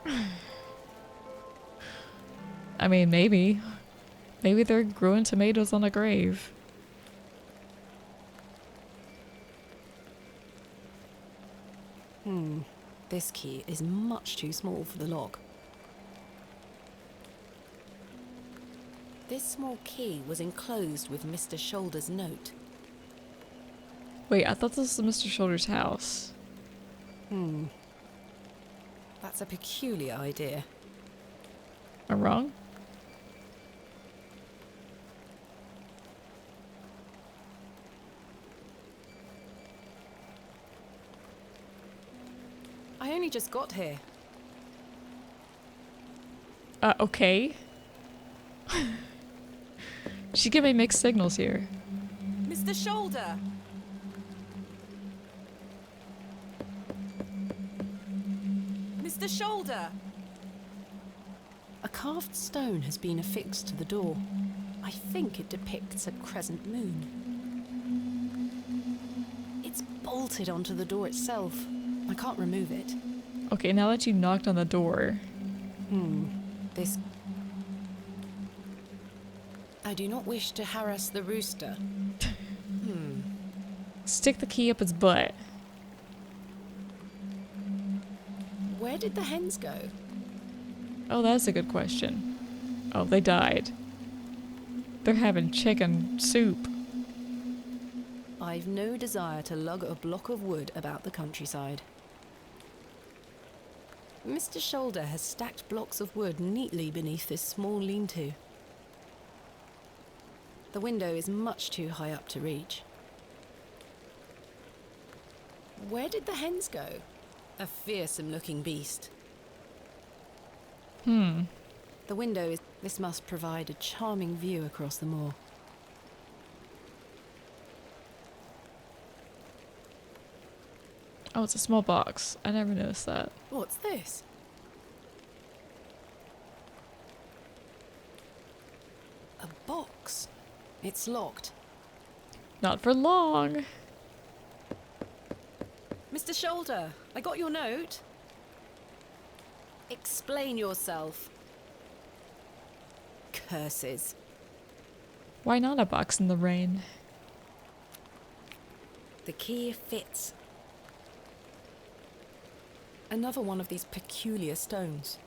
Speaker 1: I mean, maybe. Maybe they're growing tomatoes on a grave.
Speaker 3: This key is much too small for the lock. This small key was enclosed with Mr. Shoulder's note.
Speaker 1: Wait, I thought this was Mr. Shoulder's house.
Speaker 3: That's a peculiar idea.
Speaker 1: Am I wrong?
Speaker 3: I only just got here.
Speaker 1: Okay. She gave me mixed signals here.
Speaker 3: Mr. Shoulder! Mr. Shoulder! A carved stone has been affixed to the door. I think it depicts a crescent moon. It's bolted onto the door itself. I can't remove it.
Speaker 1: Okay, now that you knocked on the door.
Speaker 3: This... I do not wish to harass the rooster.
Speaker 1: Stick the key up its butt.
Speaker 3: Where did the hens go?
Speaker 1: Oh, that's a good question. Oh, they died. They're having chicken soup.
Speaker 3: I've no desire to lug a block of wood about the countryside. Mr. Shoulder has stacked blocks of wood neatly beneath this small lean-to. The window is much too high up to reach. Where did the hens go? A fearsome-looking beast. The window is... This must provide a charming view across the moor.
Speaker 1: Oh, it's a small box. I never noticed that.
Speaker 3: What's this? A box. It's locked.
Speaker 1: Not for long.
Speaker 3: Mr. Shoulder, I got your note. Explain yourself. Curses.
Speaker 1: Why not a box in the rain?
Speaker 3: The key fits. Another one of these peculiar stones.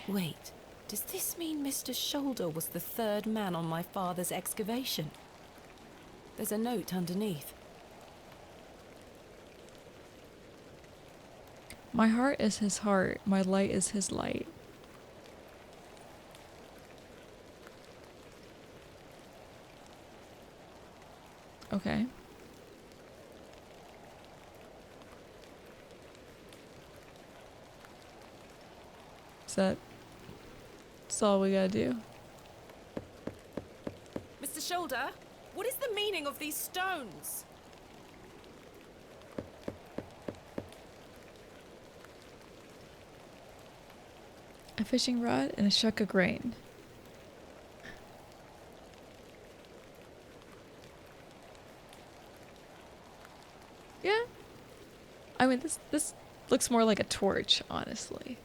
Speaker 1: Wait,
Speaker 3: does this mean Mr. Shoulder was the third man on my father's excavation? There's a note underneath.
Speaker 1: My heart is his heart, my light is his light. Okay. That's all we gotta do.
Speaker 3: Mr. Shoulder, what is the meaning of these stones?
Speaker 1: A fishing rod and a shuck of grain. Yeah. I mean, this looks more like a torch, honestly.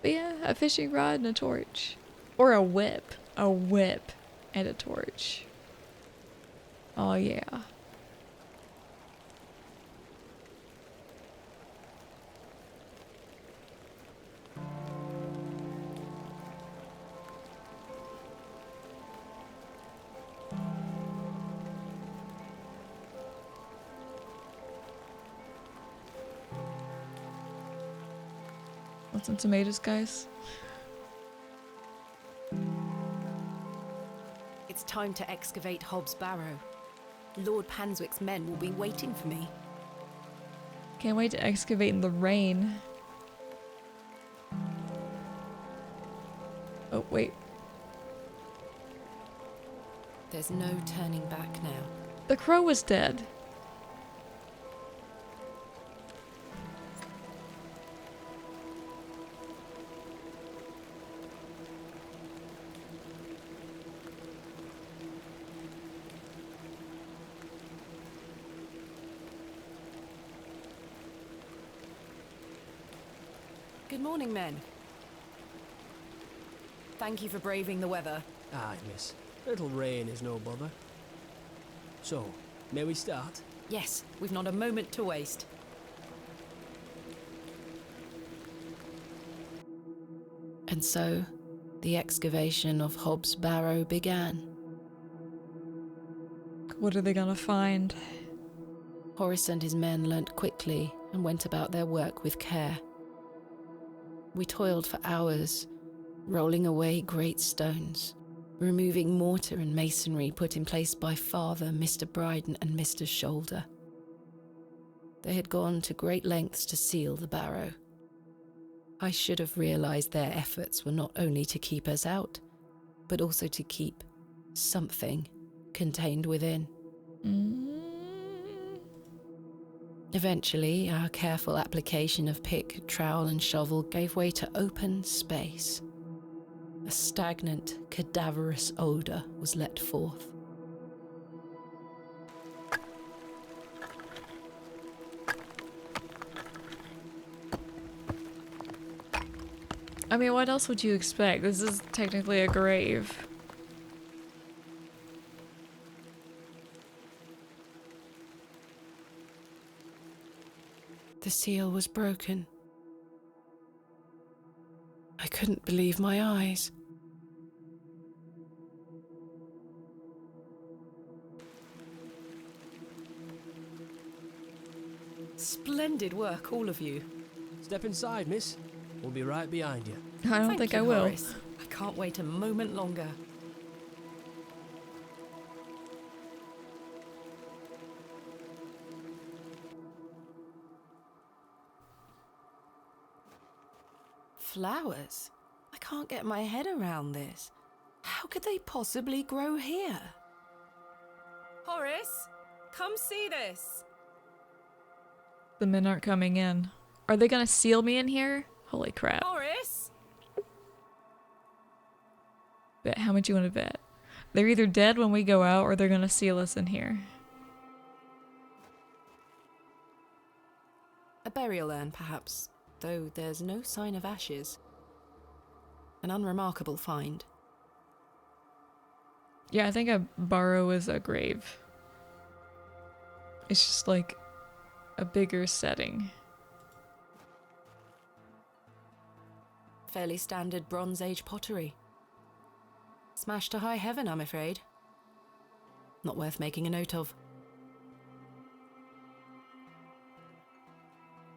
Speaker 1: But yeah, a fishing rod and a torch. Or a whip. A whip and a torch. Oh yeah. Want some tomatoes, guys?
Speaker 3: It's time to excavate Hob's Barrow. Lord Panswick's men will be waiting for me.
Speaker 1: Can't wait to excavate in the rain. Oh, wait.
Speaker 3: There's no turning back now.
Speaker 1: The crow was dead.
Speaker 3: Good morning, men. Thank you for braving the weather.
Speaker 14: Aye, miss. A little rain is no bother. So, may we start?
Speaker 3: Yes, we've not a moment to waste. And so, the excavation of Hob's Barrow began.
Speaker 1: What are they gonna find?
Speaker 3: Horace and his men learnt quickly and went about their work with care. We toiled for hours, rolling away great stones, removing mortar and masonry put in place by Father, Mr. Bryden and Mr. Shoulder. They had gone to great lengths to seal the barrow. I should have realised their efforts were not only to keep us out, but also to keep something contained within. Eventually, our careful application of pick, trowel and shovel gave way to open space. A stagnant, cadaverous odour was let forth.
Speaker 1: I mean, what else would you expect? This is technically a grave.
Speaker 3: The seal was broken. I couldn't believe my eyes. Splendid work, all of you.
Speaker 14: Step inside, miss. We'll be right behind you.
Speaker 1: I don't
Speaker 3: Thank
Speaker 1: think
Speaker 3: you,
Speaker 1: I will.
Speaker 3: Horace. I can't wait a moment longer. Flowers? I can't get my head around this. How could they possibly grow here? Horace, come see this.
Speaker 1: The men aren't coming in. Are they gonna seal me in here? Holy crap.
Speaker 3: Horace?
Speaker 1: Bet how much you want to bet? They're either dead when we go out or they're gonna seal us in here.
Speaker 3: A burial urn, perhaps, though there's no sign of ashes. An unremarkable find.
Speaker 1: Yeah, I think a Barrow is a grave. It's just like a bigger setting.
Speaker 3: Fairly standard Bronze Age pottery. Smashed to high heaven, I'm afraid. Not worth making a note of.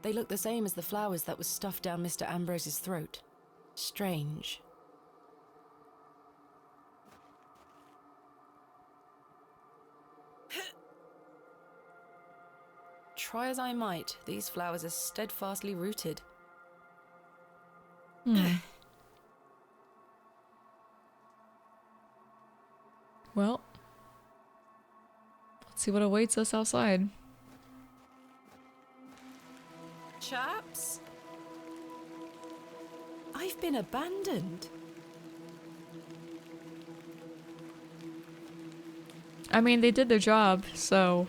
Speaker 3: They look the same as the flowers that was stuffed down Mr. Ambrose's throat. Strange. Try as I might, these flowers are steadfastly rooted.
Speaker 1: Well, let's see what awaits us outside.
Speaker 3: Chaps? I've been abandoned.
Speaker 1: I mean, they did their job, so...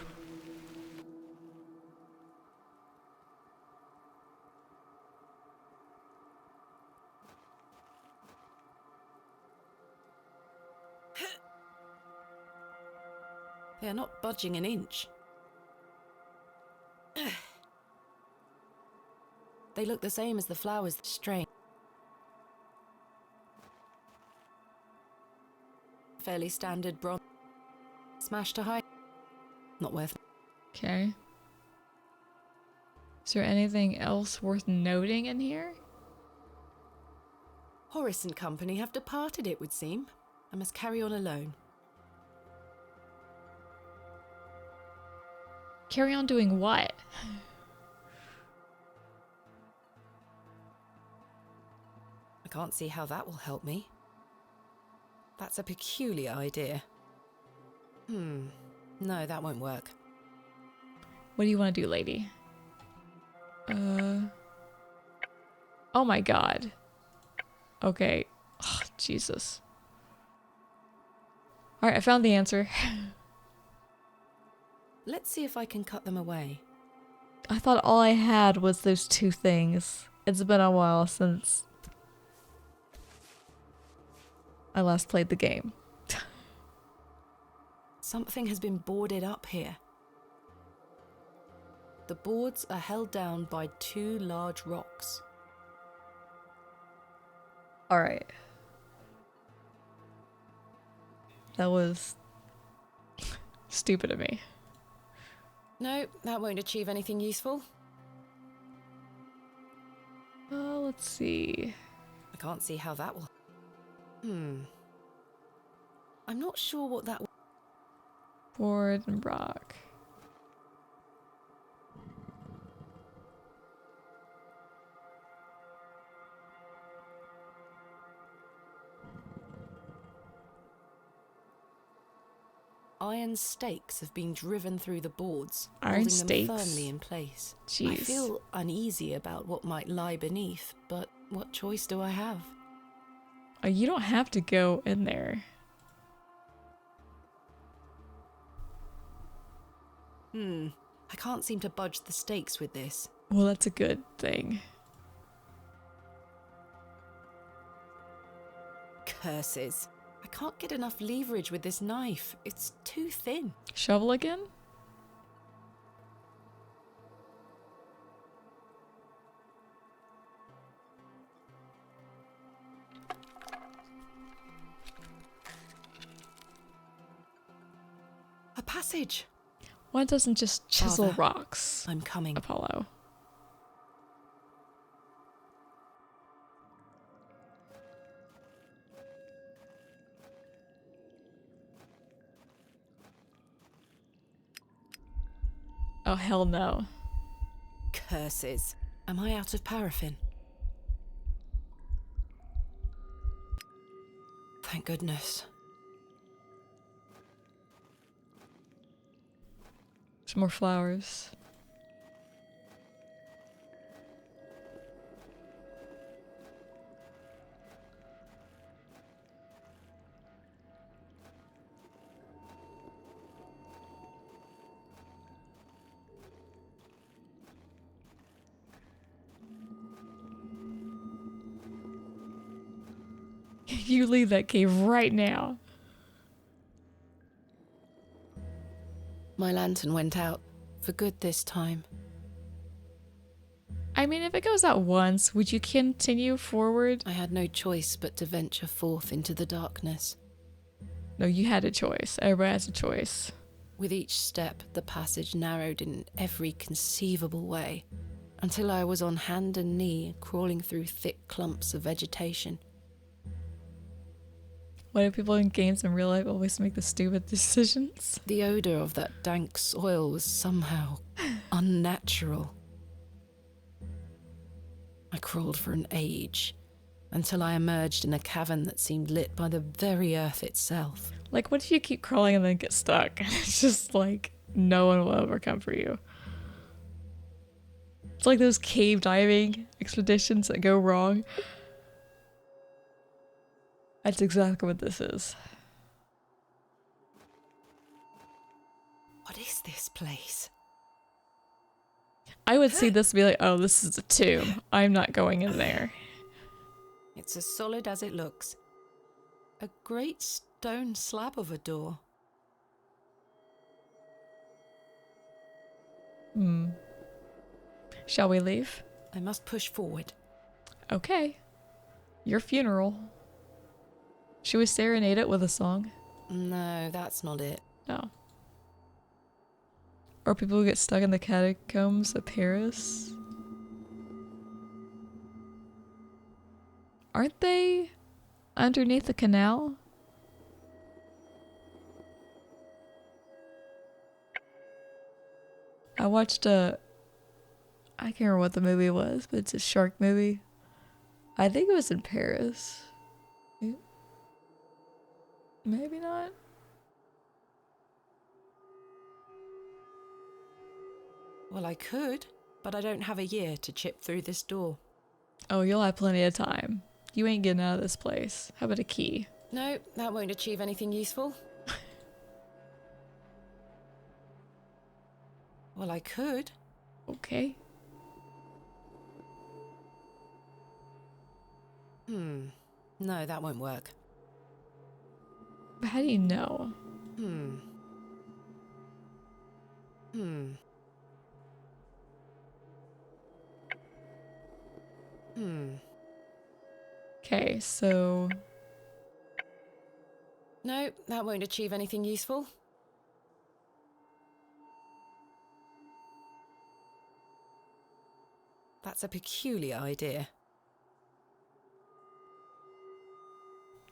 Speaker 3: They are not budging an inch. They look the same as the flowers. Strange. Fairly standard bronze. Smashed to high. Not worth.
Speaker 1: Okay. Is there anything else worth noting in here?
Speaker 3: Horace and company have departed, it would seem. I must carry on alone.
Speaker 1: Carry on doing what?
Speaker 3: I can't see how that will help me. That's a peculiar idea. No, that won't work.
Speaker 1: What do you want to do, lady? Oh my god. Okay. Oh, Jesus. Alright, I found the answer.
Speaker 3: Let's see if I can cut them away.
Speaker 1: I thought all I had was those two things. It's been a while since I last played the game.
Speaker 3: Something has been boarded up here. The boards are held down by 2 large rocks.
Speaker 1: Alright. That was stupid of me.
Speaker 3: No, that won't achieve anything useful.
Speaker 1: Let's see.
Speaker 3: I can't see how that will... I'm not sure what that...
Speaker 1: Board and rock.
Speaker 3: Iron stakes have been driven through the boards,
Speaker 1: Iron
Speaker 3: holding
Speaker 1: stakes?
Speaker 3: them firmly in place.
Speaker 1: Jeez.
Speaker 3: I feel uneasy about what might lie beneath, but what choice do I have?
Speaker 1: Oh, you don't have to go in there.
Speaker 3: I can't seem to budge the stakes with this.
Speaker 1: Well, that's a good thing.
Speaker 3: Curses. I can't get enough leverage with this knife. It's too thin.
Speaker 1: Shovel again?
Speaker 3: A passage.
Speaker 1: Why doesn't just chisel
Speaker 3: Father,
Speaker 1: rocks?
Speaker 3: I'm coming.
Speaker 1: Apollo. Oh, hell no.
Speaker 3: Curses. Am I out of paraffin? Thank goodness.
Speaker 1: Some more flowers. You leave that cave right now.
Speaker 3: My lantern went out. For good this time.
Speaker 1: I mean, if it goes out once, would you continue forward?
Speaker 3: I had no choice but to venture forth into the darkness.
Speaker 1: No, you had a choice. Everybody has a choice.
Speaker 3: With each step, the passage narrowed in every conceivable way, until I was on hand and knee, crawling through thick clumps of vegetation.
Speaker 1: Why do people in games in real life always make the stupid decisions?
Speaker 3: The odour of that dank soil was somehow unnatural. I crawled for an age, until I emerged in a cavern that seemed lit by the very earth itself.
Speaker 1: Like, what if you keep crawling and then get stuck? It's just like, no one will ever come for you. It's like those cave diving expeditions that go wrong. That's exactly what this is.
Speaker 3: What is this place?
Speaker 1: I would see this and be like, oh, this is a tomb. I'm not going in there.
Speaker 3: It's as solid as it looks. A great stone slab of a door.
Speaker 1: Shall we leave?
Speaker 3: I must push forward.
Speaker 1: Okay. Your funeral. Should we serenade it with a song?
Speaker 3: No, that's not it.
Speaker 1: No. Or people who get stuck in the catacombs of Paris? Aren't they underneath the canal? I watched I can't remember what the movie was, but it's a shark movie. I think it was in Paris. Maybe not.
Speaker 3: Well, I could, but I don't have a year to chip through this door.
Speaker 1: Oh, you'll have plenty of time. You ain't getting out of this place. How about a key?
Speaker 3: No, that won't achieve anything useful. Well, I could.
Speaker 1: Okay.
Speaker 3: No, that won't work.
Speaker 1: But how do you know? Okay, so...
Speaker 3: No, that won't achieve anything useful. That's a peculiar idea.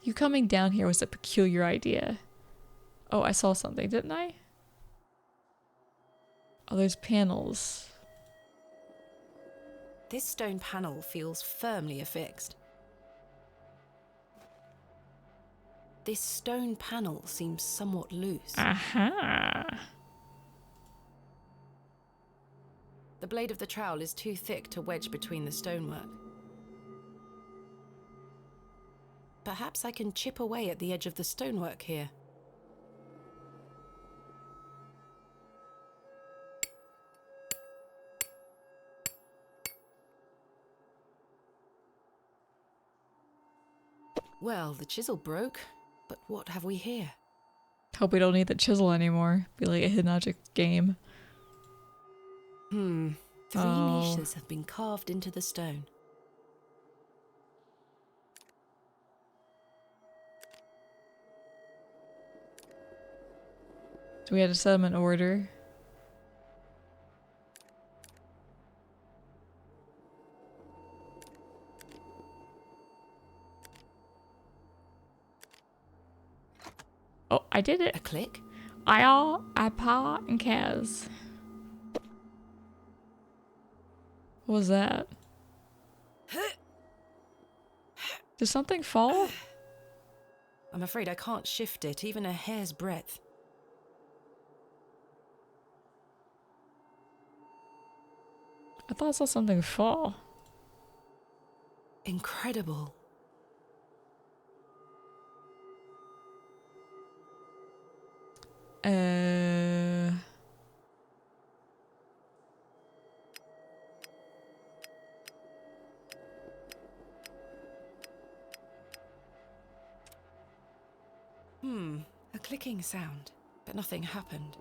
Speaker 1: You coming down here was a peculiar idea. Oh, I saw something, didn't I? Oh, there's panels.
Speaker 3: This stone panel feels firmly affixed. This stone panel seems somewhat loose.
Speaker 1: Aha!
Speaker 3: The blade of the trowel is too thick to wedge between the stonework. Perhaps I can chip away at the edge of the stonework here. Well, the chisel broke, but what have we here?
Speaker 1: Hope we don't need the chisel anymore. Be like a hidden object game.
Speaker 3: Three niches have been carved into the stone.
Speaker 1: Do we have to set them in order? Oh, I did it.
Speaker 3: A click.
Speaker 1: Pa, and Kaz. What was that? Did something fall?
Speaker 3: I'm afraid I can't shift it, even a hair's breadth.
Speaker 1: I thought I saw something fall.
Speaker 3: Incredible. A clicking sound, but nothing happened.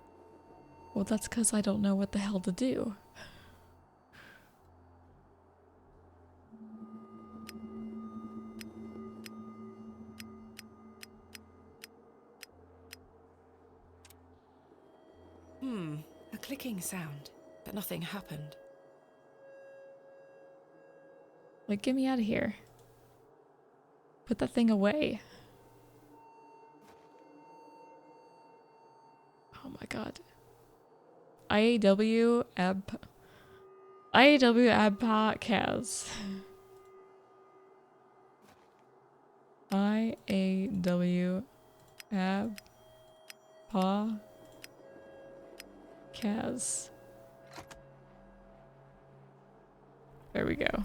Speaker 1: Well, that's because I don't know what the hell to do.
Speaker 3: A clicking sound, but nothing happened.
Speaker 1: Like, get me out of here. Put that thing away. Oh my god. IAW ab podcast. IAW ab podcast. There we go.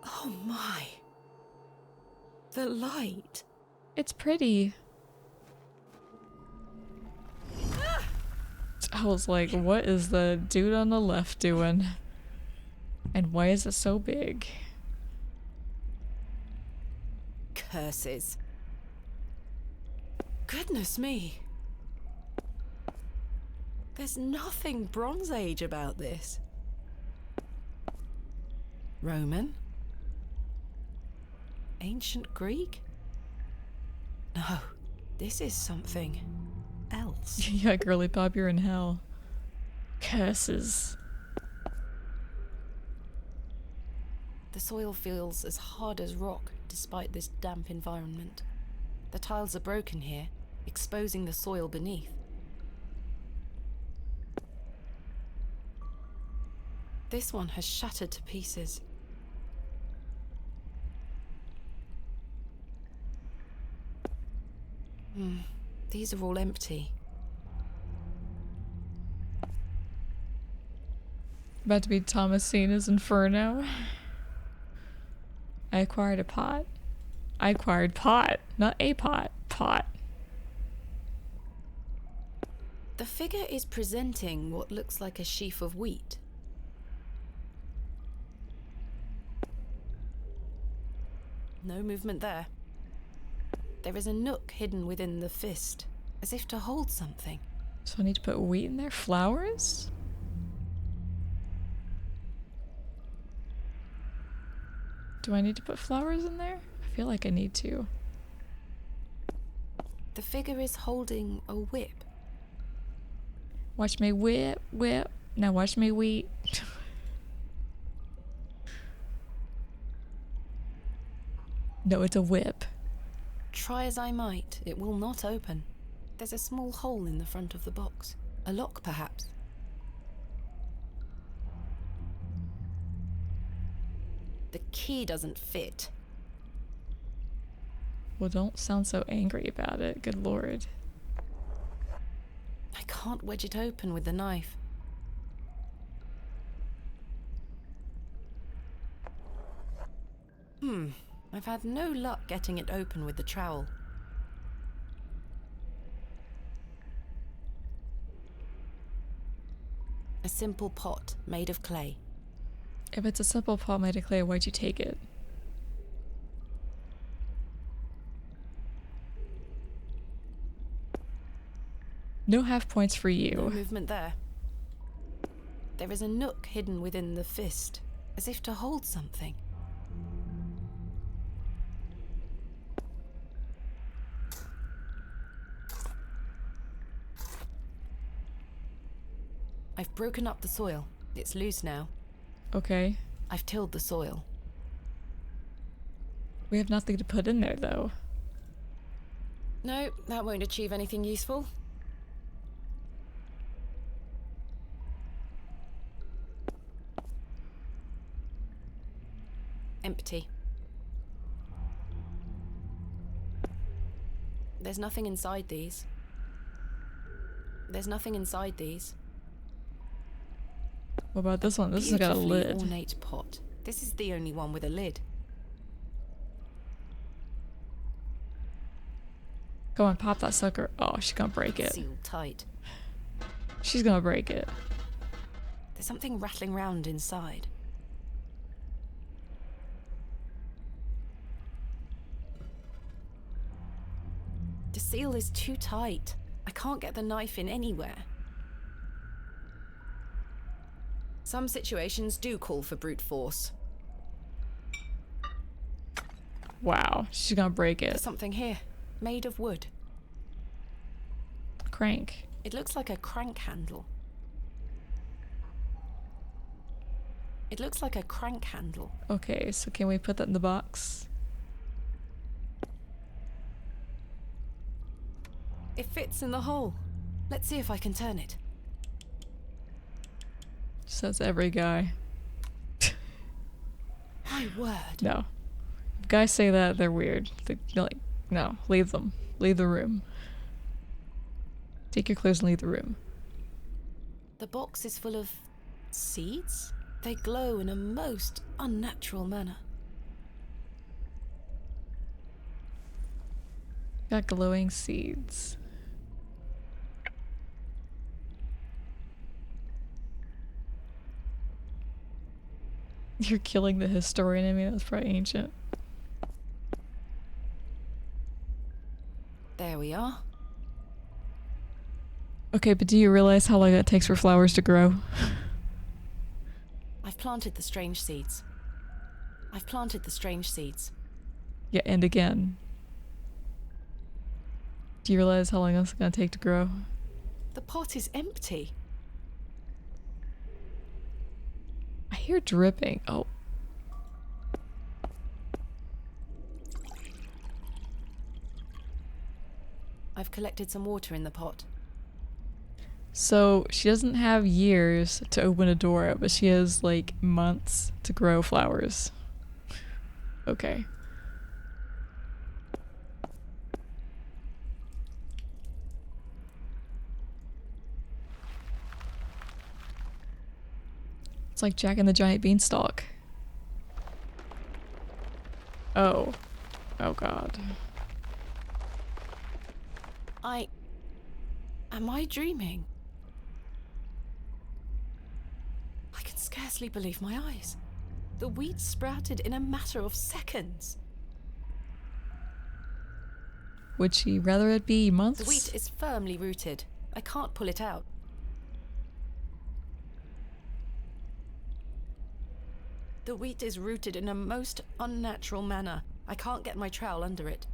Speaker 3: Oh my. The light.
Speaker 1: It's pretty. I was like, what is the dude on the left doing? And why is it so big?
Speaker 3: Curses. Goodness me. There's nothing Bronze Age about this. Roman? Ancient Greek? No, this is something else.
Speaker 1: Yeah, girly pop, you're in hell. Curses.
Speaker 3: The soil feels as hard as rock despite this damp environment. The tiles are broken here, exposing the soil beneath. This one has shattered to pieces. These are all empty.
Speaker 1: About to be Thomasina's Inferno. I acquired a pot. I acquired pot, not a pot. Pot.
Speaker 3: The figure is presenting what looks like a sheaf of wheat. No movement there. There is a nook hidden within the fist, as if to hold something.
Speaker 1: So I need to put wheat in there? Flowers? Do I need to put flowers in there? I feel like I need to.
Speaker 3: The figure is holding a whip.
Speaker 1: Watch me whip, whip. Now watch me wheat. No, it's a whip.
Speaker 3: Try as I might, it will not open. There's a small hole in the front of the box. A lock, perhaps. The key doesn't fit.
Speaker 1: Well, don't sound so angry about it. Good lord.
Speaker 3: I can't wedge it open with the knife. I've had no luck getting it open with the trowel. A simple pot made of clay.
Speaker 1: If it's a simple pot made of clay, why'd you take it? No half points for you.
Speaker 3: No movement there. There is a nook hidden within the fist, as if to hold something. I've broken up the soil. It's loose now.
Speaker 1: Okay.
Speaker 3: I've tilled the soil.
Speaker 1: We have nothing to put in there, though.
Speaker 3: No, that won't achieve anything useful. Empty. There's nothing inside these. There's nothing inside these.
Speaker 1: What about this one? This has got a lid.
Speaker 3: Ornate pot. This is the only one with a lid.
Speaker 1: Come on, pop that sucker. Oh, she's gonna break it.
Speaker 3: Sealed tight.
Speaker 1: She's gonna break it.
Speaker 3: There's something rattling round inside. The seal is too tight. I can't get the knife in anywhere. Some situations do call for brute force.
Speaker 1: Wow, she's gonna break it.
Speaker 3: There's something here, made of wood.
Speaker 1: Crank.
Speaker 3: It looks like a crank handle. It looks like a crank handle.
Speaker 1: Okay, so can we put that in the box?
Speaker 3: It fits in the hole. Let's see if I can turn it.
Speaker 1: Says every guy.
Speaker 3: My word.
Speaker 1: No. If guys say that, they're weird. They're like, no, leave them. Leave the room. Take your clothes and leave the room.
Speaker 3: The box is full of seeds. They glow in a most unnatural manner.
Speaker 1: Got glowing seeds. You're killing the historian in me. That's probably ancient.
Speaker 3: There we are.
Speaker 1: Okay, but do you realize how long it takes for flowers to grow?
Speaker 3: I've planted the strange seeds. I've planted the strange seeds.
Speaker 1: Yeah, and again. Do you realize how long it's gonna take to grow?
Speaker 3: The pot is empty.
Speaker 1: I hear dripping. Oh.
Speaker 3: I've collected some water in the pot.
Speaker 1: So she doesn't have years to open a door, but she has like months to grow flowers. Okay. It's like Jack and the Giant Beanstalk. Oh. Oh god.
Speaker 3: Am I dreaming? I can scarcely believe my eyes. The wheat sprouted in a matter of seconds.
Speaker 1: Would she rather it be months?
Speaker 3: The wheat is firmly rooted. I can't pull it out. The wheat is rooted in a most unnatural manner. I can't get my trowel under it.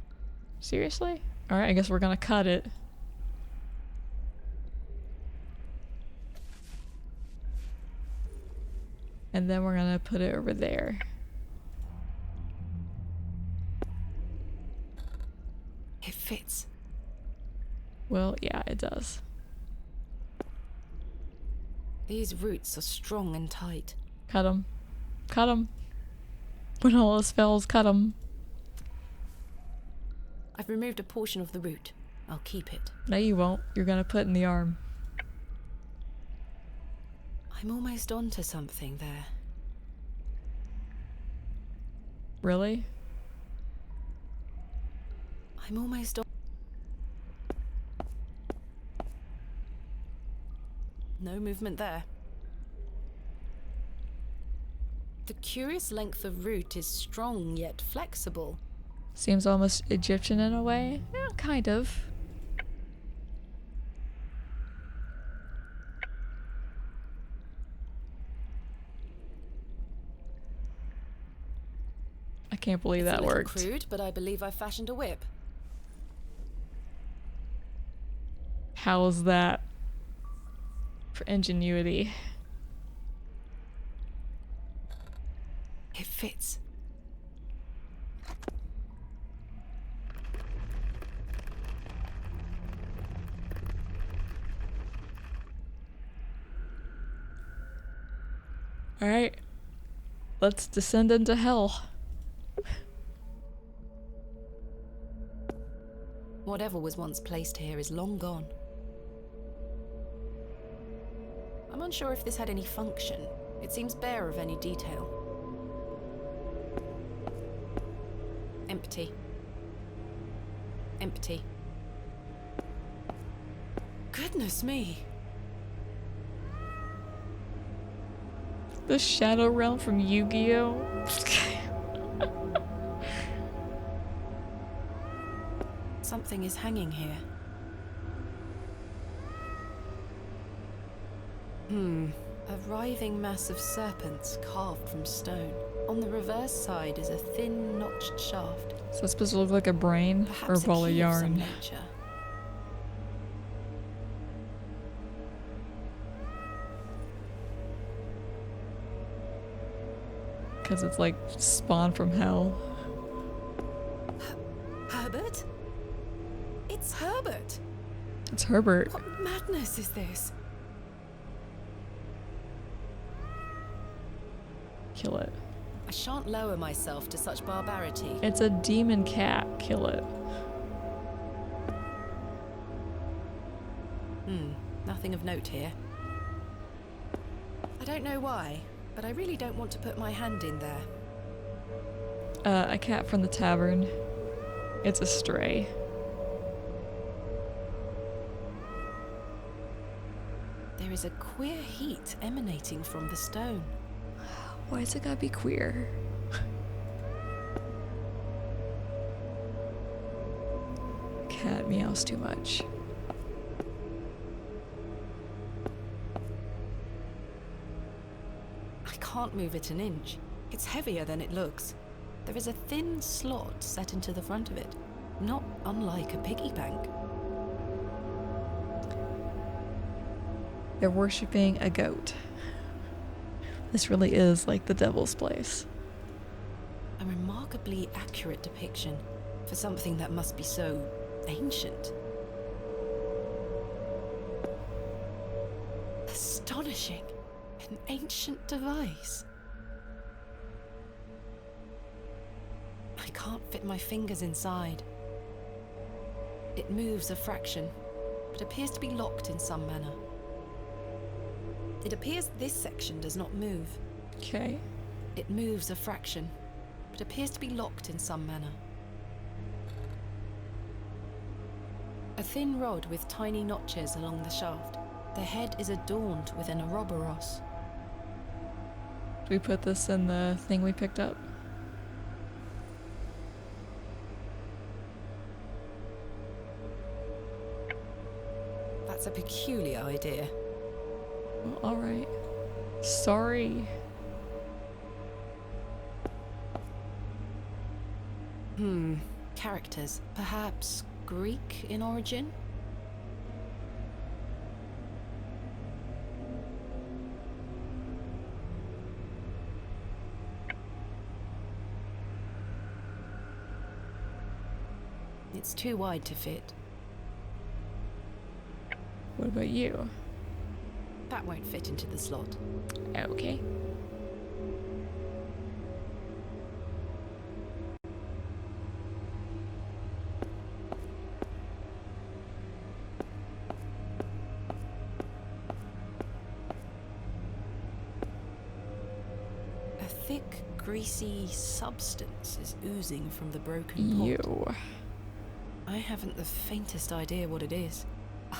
Speaker 1: Seriously? Alright, I guess we're gonna cut it. And then we're gonna put it over there.
Speaker 3: It fits.
Speaker 1: Well, yeah, it does.
Speaker 3: These roots are strong and tight.
Speaker 1: Cut them. Cut them. When all else fails, cut them.
Speaker 3: I've removed a portion of the root. I'll keep it.
Speaker 1: No, you won't. You're gonna put in the arm.
Speaker 3: I'm almost onto something there.
Speaker 1: Really?
Speaker 3: I'm almost on. No movement there. The curious length of root is strong yet flexible.
Speaker 1: Seems almost Egyptian in a way. Yeah, kind of. I can't believe that worked.
Speaker 3: Crude, but I believe I fashioned a whip.
Speaker 1: How's that for ingenuity?
Speaker 3: It fits.
Speaker 1: Alright. Let's descend into hell.
Speaker 3: Whatever was once placed here is long gone. I'm unsure if this had any function. It seems bare of any detail. Empty. Empty. Goodness me!
Speaker 1: The Shadow Realm from Yu-Gi-Oh!
Speaker 3: Something is hanging here. A writhing mass of serpents carved from stone. On the reverse side is a thin, notched shaft.
Speaker 1: So it's supposed to look like a brain or a ball of yarn. Because it's like spawned from hell.
Speaker 3: Herbert? It's Herbert!
Speaker 1: It's Herbert.
Speaker 3: What madness is this?
Speaker 1: Kill it.
Speaker 3: I shan't lower myself to such barbarity.
Speaker 1: It's a demon cat. Kill it.
Speaker 3: Nothing of note here. I don't know why, but I really don't want to put my hand in there.
Speaker 1: A cat from the tavern. It's a stray.
Speaker 3: There is a queer heat emanating from the stone.
Speaker 1: Why is it gotta be queer? Cat meows too much.
Speaker 3: I can't move it an inch. It's heavier than it looks. There is a thin slot set into the front of it, not unlike a piggy bank.
Speaker 1: They're worshipping a goat. This really is like the devil's place.
Speaker 3: A remarkably accurate depiction for something that must be so ancient. Astonishing. An ancient device. I can't fit my fingers inside. It moves a fraction, but appears to be locked in some manner. It appears this section does not move.
Speaker 1: Okay.
Speaker 3: It moves a fraction, but appears to be locked in some manner. A thin rod with tiny notches along the shaft. The head is adorned with an Ouroboros.
Speaker 1: Do we put this in the thing we picked up?
Speaker 3: That's a peculiar idea.
Speaker 1: Well, alright. Sorry.
Speaker 3: Characters. Perhaps Greek in origin? It's too wide to fit.
Speaker 1: What about you?
Speaker 3: That won't fit into the slot.
Speaker 1: Okay.
Speaker 3: A thick, greasy substance is oozing from the broken pot.
Speaker 1: Ew.
Speaker 3: I haven't the faintest idea what it is.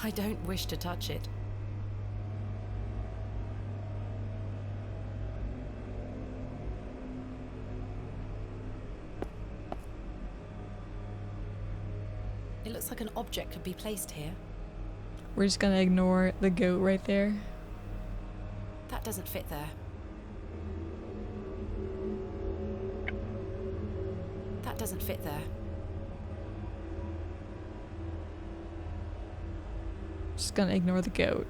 Speaker 3: I don't wish to touch it. It looks like an object could be placed here.
Speaker 1: We're just gonna ignore the goat right there.
Speaker 3: That doesn't fit there. That doesn't fit there.
Speaker 1: Just gonna ignore the goat.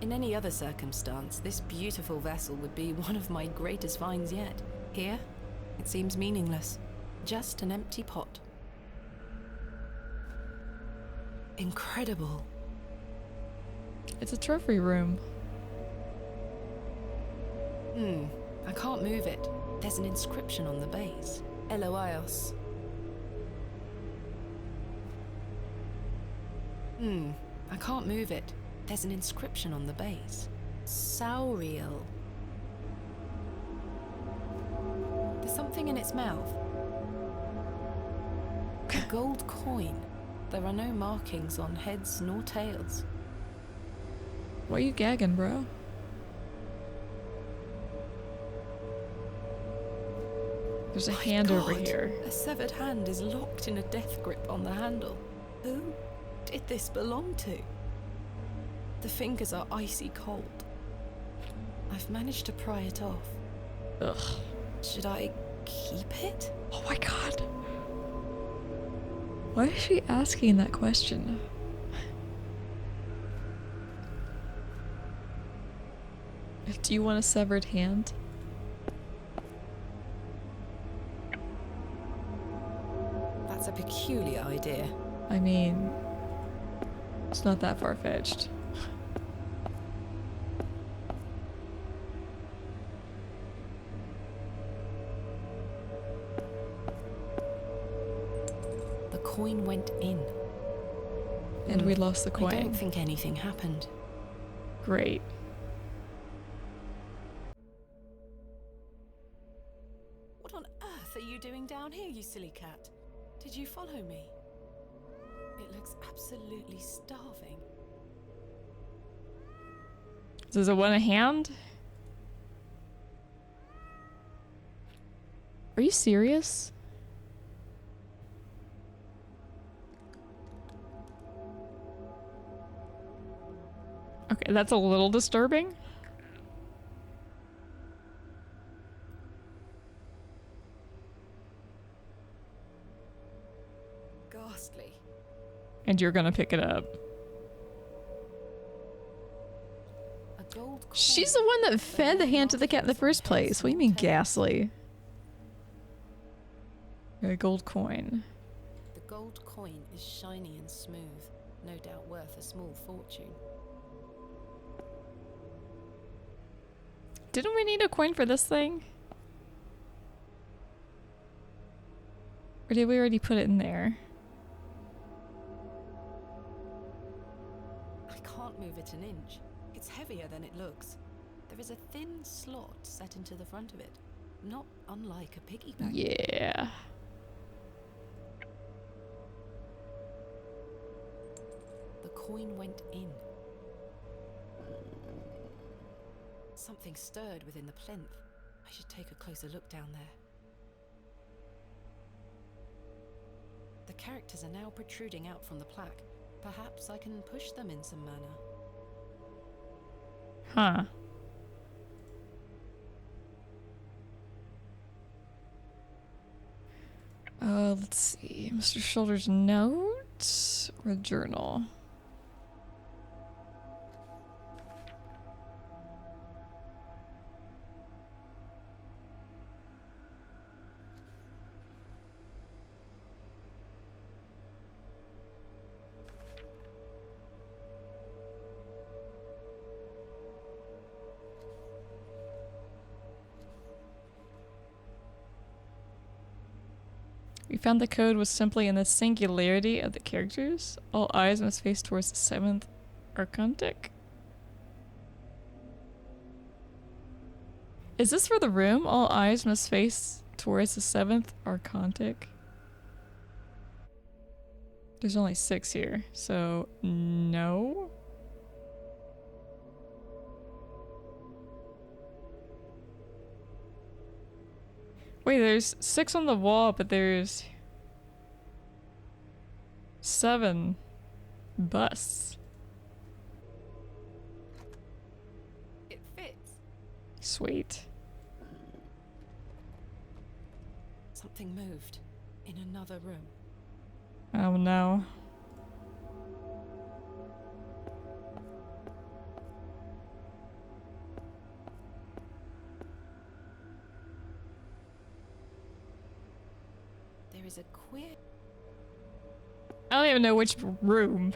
Speaker 3: In any other circumstance, this beautiful vessel would be one of my greatest finds yet. Here, it seems meaningless. Just an empty pot. Incredible.
Speaker 1: It's a trophy room.
Speaker 3: I can't move it. There's an inscription on the base. Eloios. I can't move it. There's an inscription on the base. Sauriel. There's something in its mouth. A gold coin. There are no markings on heads nor tails.
Speaker 1: Why are you gagging, bro? There's a hand over here.
Speaker 3: A severed hand is locked in a death grip on the handle. Who did this belong to? The fingers are icy cold. I've managed to pry it off.
Speaker 1: Ugh.
Speaker 3: Should I keep it?
Speaker 1: Oh my god. Why is she asking that question? Do you want a severed hand?
Speaker 3: That's a peculiar idea.
Speaker 1: I mean, it's not that far-fetched.
Speaker 3: The coin went in.
Speaker 1: And we lost the coin.
Speaker 3: I don't think anything happened.
Speaker 1: Great.
Speaker 3: What on earth are you doing down here, you silly cat? Did you follow me? It looks absolutely starving.
Speaker 1: Does it want a hand? Are you serious? Okay, that's a little disturbing.
Speaker 3: Ghastly.
Speaker 1: And you're gonna pick it up.
Speaker 3: A gold coin.
Speaker 1: She's the one that fed the hand to the cat in the first place. What do you mean ghastly? A gold coin.
Speaker 3: The gold coin is shiny and smooth, no doubt worth a small fortune.
Speaker 1: Didn't we need a coin for this thing? Or did we already put it in there?
Speaker 3: I can't it an inch. It's heavier than it looks. There is a thin slot set into the front of it, not unlike a piggy bank.
Speaker 1: Yeah.
Speaker 3: The coin went in. Something stirred within the plinth. I should take a closer look down there. The characters are now protruding out from the plaque. Perhaps I can push them in some manner.
Speaker 1: Huh. Let's see. Mr. Shoulder's note or journal? We found the code was simply in the singularity of the characters. All eyes must face towards the 7th archontic. Is this for the room? All eyes must face towards the 7th archontic. There's only 6 here, so no. Wait, there's 6 on the wall, but there's 7 busts.
Speaker 3: It fits.
Speaker 1: Sweet.
Speaker 3: Something moved in another room.
Speaker 1: Oh no.
Speaker 3: There is a queer...
Speaker 1: I don't even know which room.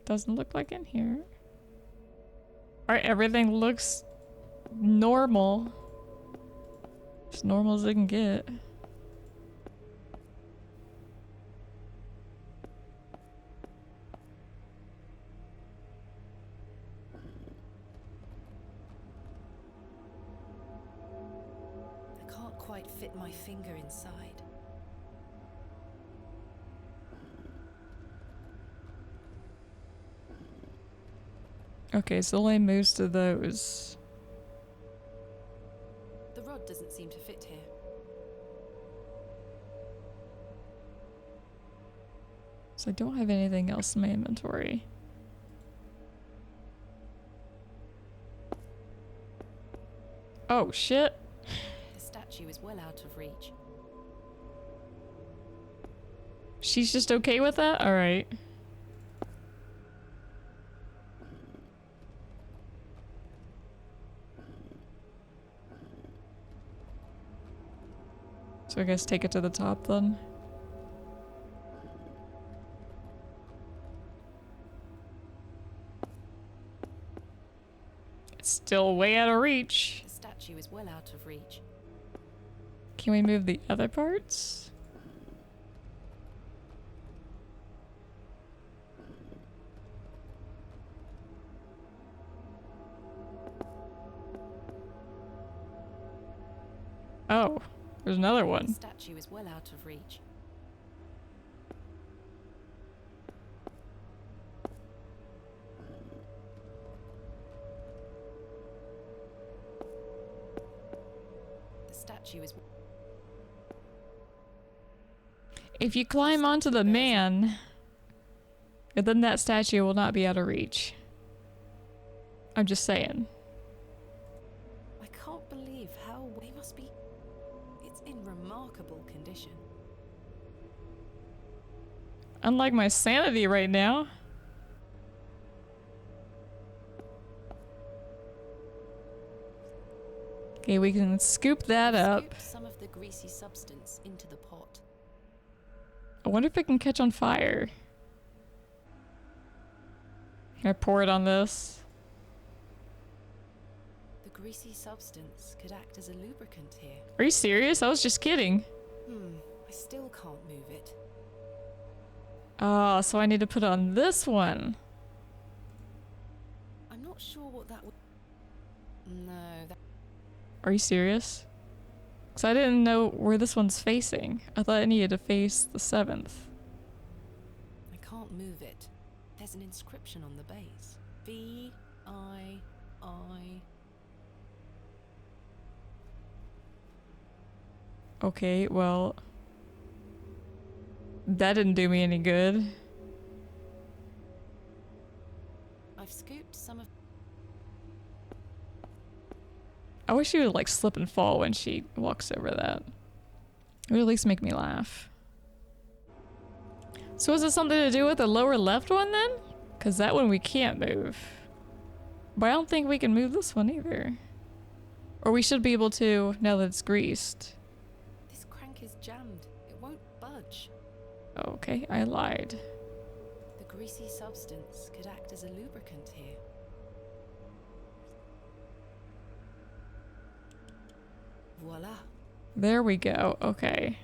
Speaker 1: Doesn't look like in here. Alright, everything looks normal. As normal as it can get.
Speaker 3: I can't quite fit my finger inside.
Speaker 1: Okay, so only moves to those.
Speaker 3: The rod doesn't seem to fit here.
Speaker 1: So I don't have anything else in my inventory. Oh shit.
Speaker 3: The statue is well out of reach.
Speaker 1: She's just okay with that? Alright. So I guess take it to the top then. It's still way out of reach.
Speaker 3: The statue is well out of reach.
Speaker 1: Can we move the other parts? Oh, there's another one.
Speaker 3: The statue is well out of reach. The statue is...
Speaker 1: If you climb onto the man, then that statue will not be out of reach. I'm just saying.
Speaker 3: I can't believe how they must be... It's in remarkable condition.
Speaker 1: Unlike my sanity right now. Okay, we can scoop that up.
Speaker 3: Scoop some of the greasy substance into the pot.
Speaker 1: I wonder if it can catch on fire. Can I pour it on this?
Speaker 3: The greasy substance could act as a lubricant here.
Speaker 1: Are you serious? I was just kidding.
Speaker 3: I still can't move it.
Speaker 1: Oh, so I need to put it on this one.
Speaker 3: I'm not sure what that would... No, that...
Speaker 1: Are you serious? Because I didn't know where this one's facing. I thought it needed to face the 7th.
Speaker 3: I can't move it. There's an inscription on the base. V-I-I...
Speaker 1: Okay, well... That didn't do me any good.
Speaker 3: I've scooped some of...
Speaker 1: I wish she would like slip and fall when she walks over that. It would at least make me laugh. So is it something to do with the lower left one then? Because that one we can't move. But I don't think we can move this one either. Or we should be able to now that it's greased.
Speaker 3: This crank is jammed. It won't budge.
Speaker 1: Okay, I lied.
Speaker 3: The greasy substance could act as a lubricant here. Voila.
Speaker 1: There we go. Okay.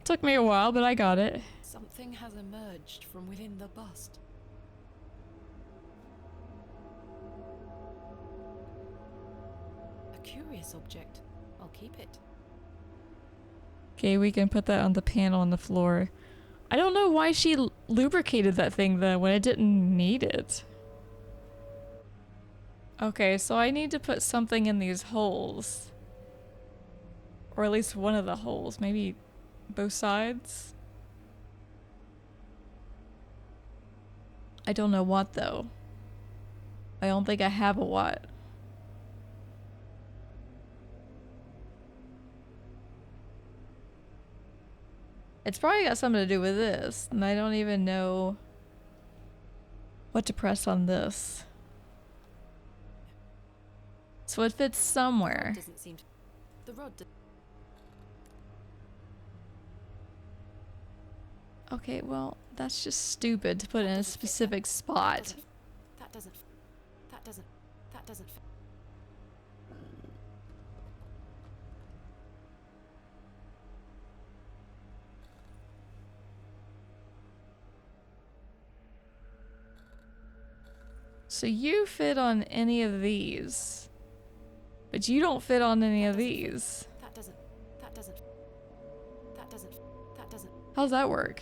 Speaker 1: Took me a while, but I got it.
Speaker 3: Something has emerged from within the bust. A curious object. I'll keep it.
Speaker 1: Okay, we can put that on the panel on the floor. I don't know why she lubricated that thing though when it didn't need it. Okay, so I need to put something in these holes. Or at least one of the holes. Maybe both sides? I don't know what though. I don't think I have a what. It's probably got something to do with this, and I don't even know what to press on this. So it fits somewhere.
Speaker 3: Doesn't seem to... The rod...
Speaker 1: Okay, well, that's just stupid to put in a specific spot.
Speaker 3: That doesn't...
Speaker 1: So you fit on any of these, but you don't fit on any of these.
Speaker 3: That doesn't...
Speaker 1: How's that work?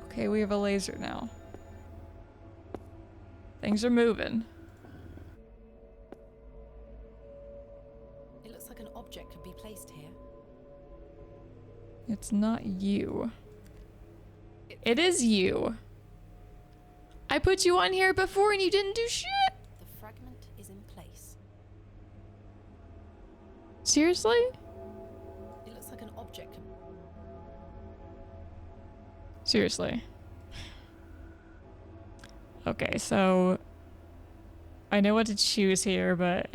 Speaker 1: Okay, we have a laser now. Things are moving.
Speaker 3: It looks like an object could be placed here.
Speaker 1: It's not you. It is you. I put you on here before and you didn't do shit.
Speaker 3: The fragment is in place.
Speaker 1: Seriously?
Speaker 3: It looks like an object.
Speaker 1: Seriously. Okay, so I know what to choose here, but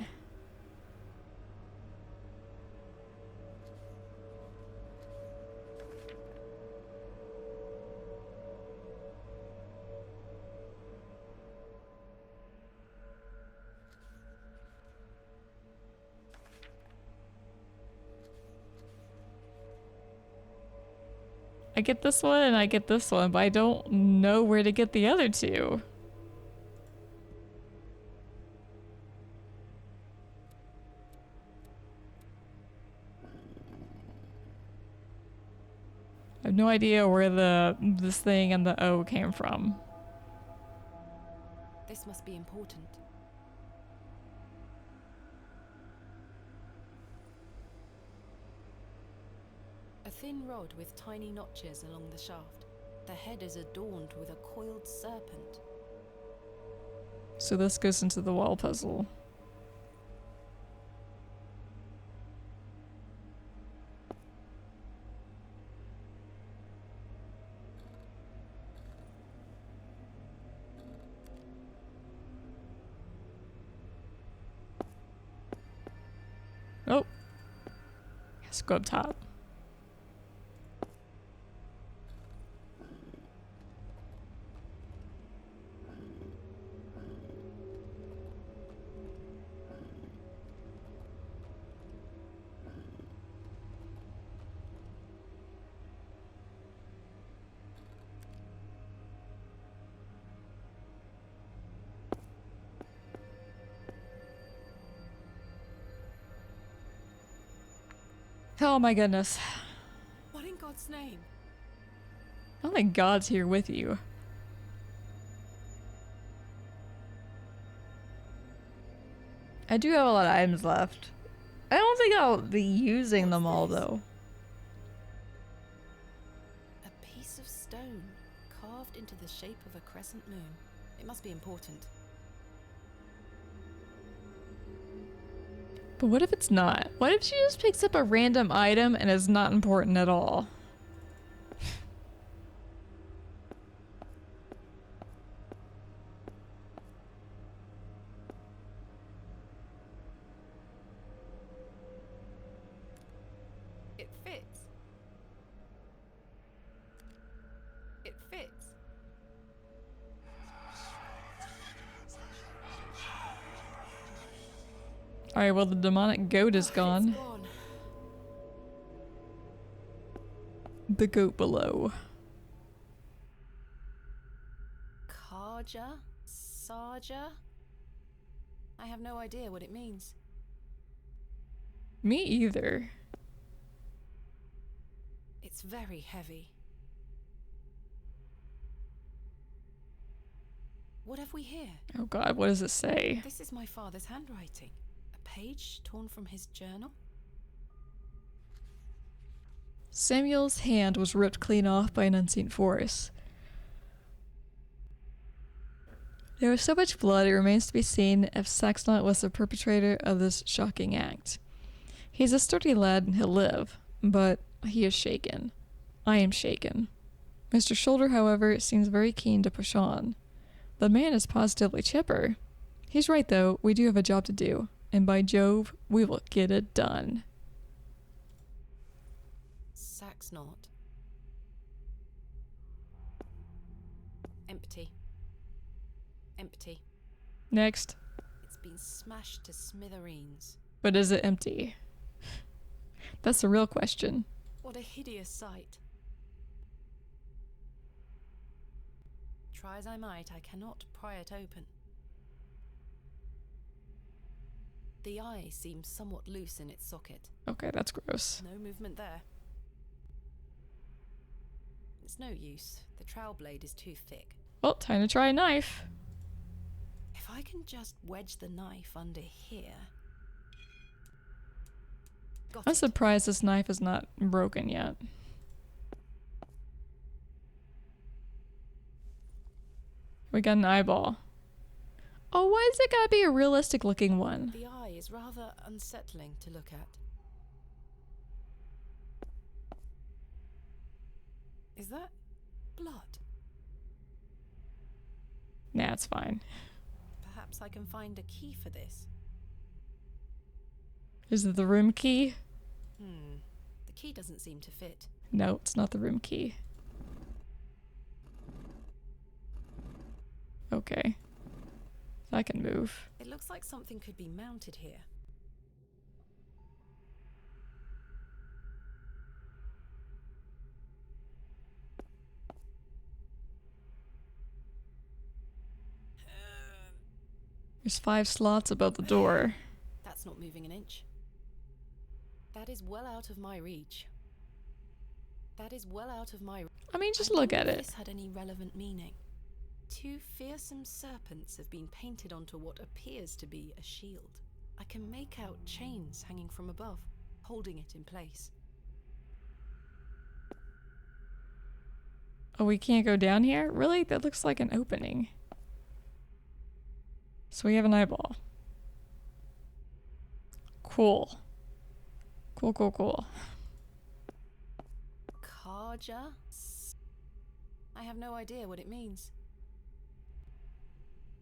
Speaker 1: I get this one and I get this one, but I don't know where to get the other two. I have no idea where this thing and the O came from.
Speaker 3: This must be important. A thin rod with tiny notches along the shaft. The head is adorned with a coiled serpent.
Speaker 1: So this goes into the wall puzzle. Oh. Let's go up top. Oh my goodness.
Speaker 10: What in God's name?
Speaker 1: I don't think God's here with you. I do have a lot of items left. I don't think I'll be using them all though.
Speaker 3: A piece of stone carved into the shape of a crescent moon. It must be important.
Speaker 1: But what if it's not? What if she just picks up a random item and is not important at all?
Speaker 3: It fits. It fits.
Speaker 1: Alright, well the demonic goat is gone. The goat below.
Speaker 3: Karja? Sarja? I have no idea what it means.
Speaker 1: Me either.
Speaker 3: It's very heavy. What have we here?
Speaker 1: Oh god, what does it say?
Speaker 3: This is my father's handwriting. A page torn from his journal?
Speaker 1: Samuel's hand was ripped clean off by an unseen force. There was so much blood, it remains to be seen if Saxnot was the perpetrator of this shocking act. He's a sturdy lad and he'll live, but he is shaken. I am shaken. Mr. Shoulder, however, seems very keen to push on. The man is positively chipper. He's right though, we do have a job to do, and by Jove, we will get it done.
Speaker 3: Saxnot. Empty. Empty.
Speaker 1: Next.
Speaker 3: It's been smashed to smithereens.
Speaker 1: But is it empty? That's the real question.
Speaker 3: What a hideous sight. Try as I might, I cannot pry it open. The eye seems somewhat loose in its socket.
Speaker 1: Okay, that's gross.
Speaker 3: No movement there. It's no use. The trowel blade is too thick.
Speaker 1: Well, time to try a knife.
Speaker 3: If I can just wedge the knife under here...
Speaker 1: I'm surprised this knife is not broken yet. We got an eyeball. Oh, why is it gotta be a realistic looking one?
Speaker 3: The eye is rather unsettling to look at. Is that blood?
Speaker 1: Nah, it's fine.
Speaker 3: Perhaps I can find a key for this.
Speaker 1: Is it the room key?
Speaker 3: The key doesn't seem to fit.
Speaker 1: No, it's not the room key. Okay. I can move.
Speaker 3: It looks like something could be mounted here.
Speaker 1: There's 5 slots above the door.
Speaker 3: That's not moving an inch. That is well out of my reach. That is well out of my...
Speaker 1: I mean, just look at
Speaker 3: if
Speaker 1: it.
Speaker 3: This had any relevant meaning. 2 fearsome serpents have been painted onto what appears to be a shield. I can make out chains hanging from above, holding it in place.
Speaker 1: Oh, we can't go down here? Really? That looks like an opening. So we have an eyeball. Cool. Cool, cool, cool.
Speaker 3: Karja? I have no idea what it means.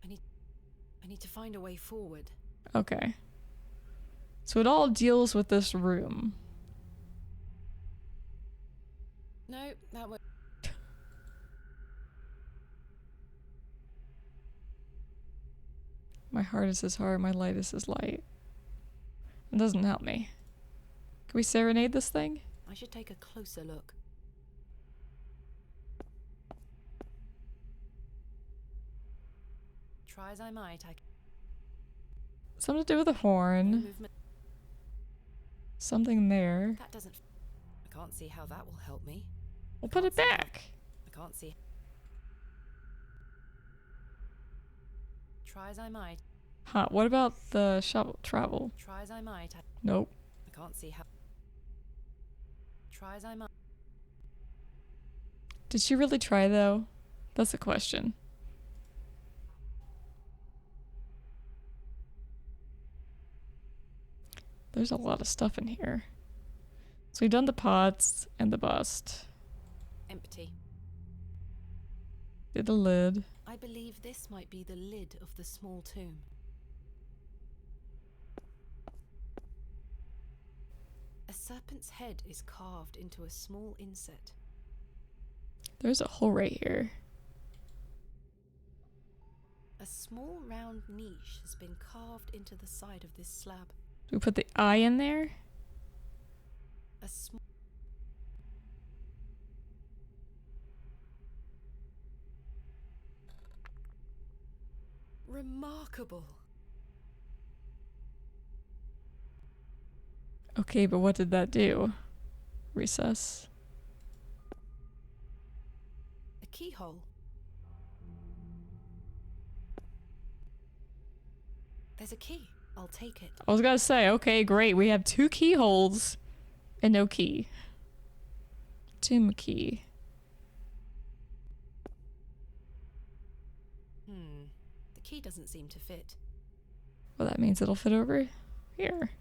Speaker 3: I need to find a way forward.
Speaker 1: Okay. So it all deals with this room.
Speaker 3: No, that was.
Speaker 1: My heart is his heart, my light is his light. It doesn't help me. Can we serenade this thing?
Speaker 3: I should take a closer look. Try as I might,
Speaker 1: Something to do with a horn.
Speaker 3: movement.
Speaker 1: Something there.
Speaker 3: That doesn't. I can't see how that will help me.
Speaker 1: We'll put it back.
Speaker 3: I can't see. Try as I might.
Speaker 1: Huh, what about the shovel travel?
Speaker 3: Try as I might.
Speaker 1: Nope.
Speaker 3: I can't see how. Try as I might.
Speaker 1: Did she really try though? That's the question. There's a lot of stuff in here. So we've done the pots and the bust.
Speaker 3: Empty.
Speaker 1: Did the lid.
Speaker 3: I believe this might be the lid of the small tomb. A serpent's head is carved into a small inset.
Speaker 1: There's a hole right here.
Speaker 3: A small round niche has been carved into the side of this slab.
Speaker 1: Do we put the eye in there?
Speaker 3: A small. Remarkable.
Speaker 1: Okay, but what did that do? Recess.
Speaker 3: A keyhole. There's a key. I'll take it.
Speaker 1: I was gonna say, okay, great. We have 2 keyholes and no key. Tomb key.
Speaker 3: The key doesn't seem to fit.
Speaker 1: Well, that means it'll fit over here.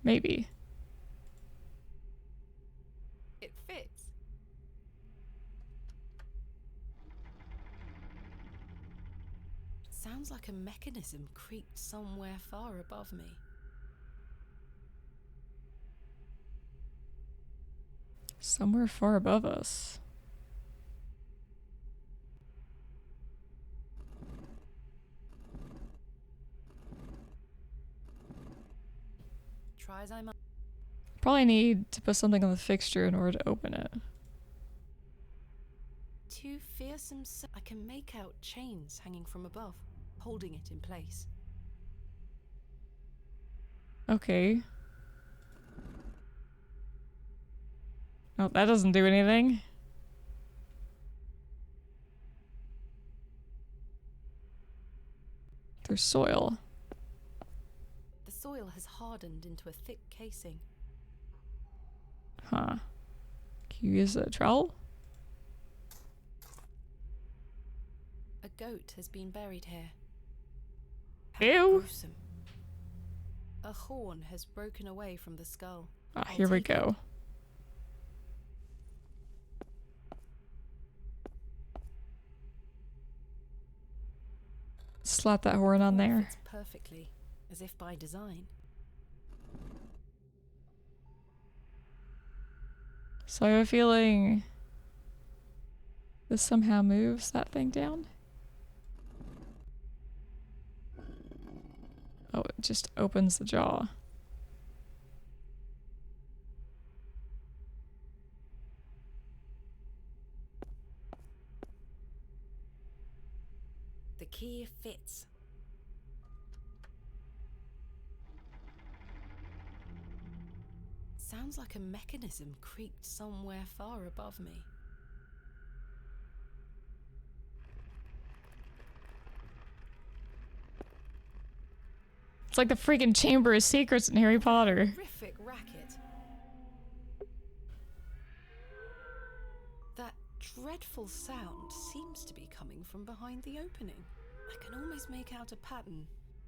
Speaker 1: Maybe.
Speaker 3: It fits. Sounds like a mechanism creaked somewhere far above me.
Speaker 1: Somewhere far above us.
Speaker 3: Try as I might.
Speaker 1: Probably need to put something on the fixture in order to open it.
Speaker 3: 2 fearsome. I can make out chains hanging from above, holding it in place.
Speaker 1: Okay. Oh, that doesn't do anything. There's soil.
Speaker 3: The soil has hardened into a thick casing.
Speaker 1: Huh. Can you use a trowel?
Speaker 3: A goat has been buried here.
Speaker 1: Ew.
Speaker 3: Gruesome. A horn has broken away from the skull.
Speaker 1: Ah, here we go. Slap that horn on there.
Speaker 3: Fits perfectly, as if by design.
Speaker 1: So I have a feeling this somehow moves that thing down. Oh, it just opens the jaw.
Speaker 3: The key fits. Sounds like a mechanism creaked somewhere far above me.
Speaker 1: It's like the freaking Chamber of Secrets in Harry Potter.
Speaker 3: Horrific racket. That dreadful sound seems to be coming from behind the opening. I can almost make out a pattern,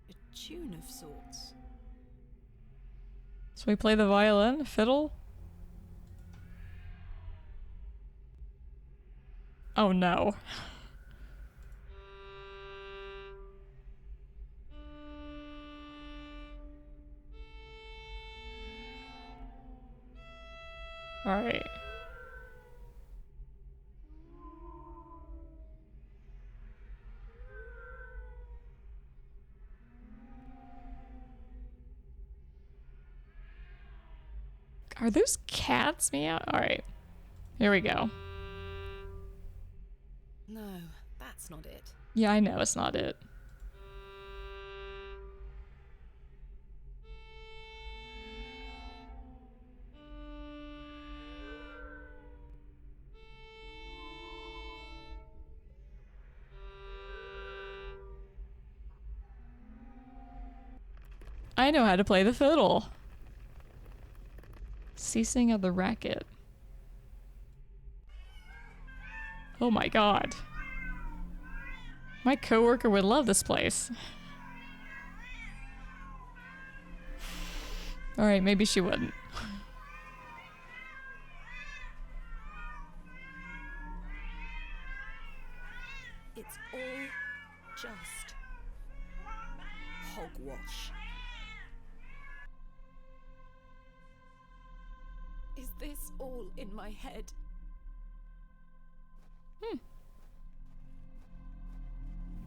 Speaker 3: a tune of sorts.
Speaker 1: So we play the violin, fiddle. Oh no. Alright. Are those cats meow? Alright. Here we go.
Speaker 10: No, that's not it.
Speaker 1: Yeah, I know it's not it. I know how to play the fiddle. Ceasing of the racket. Oh my god. My coworker would love this place. Alright, maybe she wouldn't.
Speaker 10: It's all just hogwash. Is this all in my head?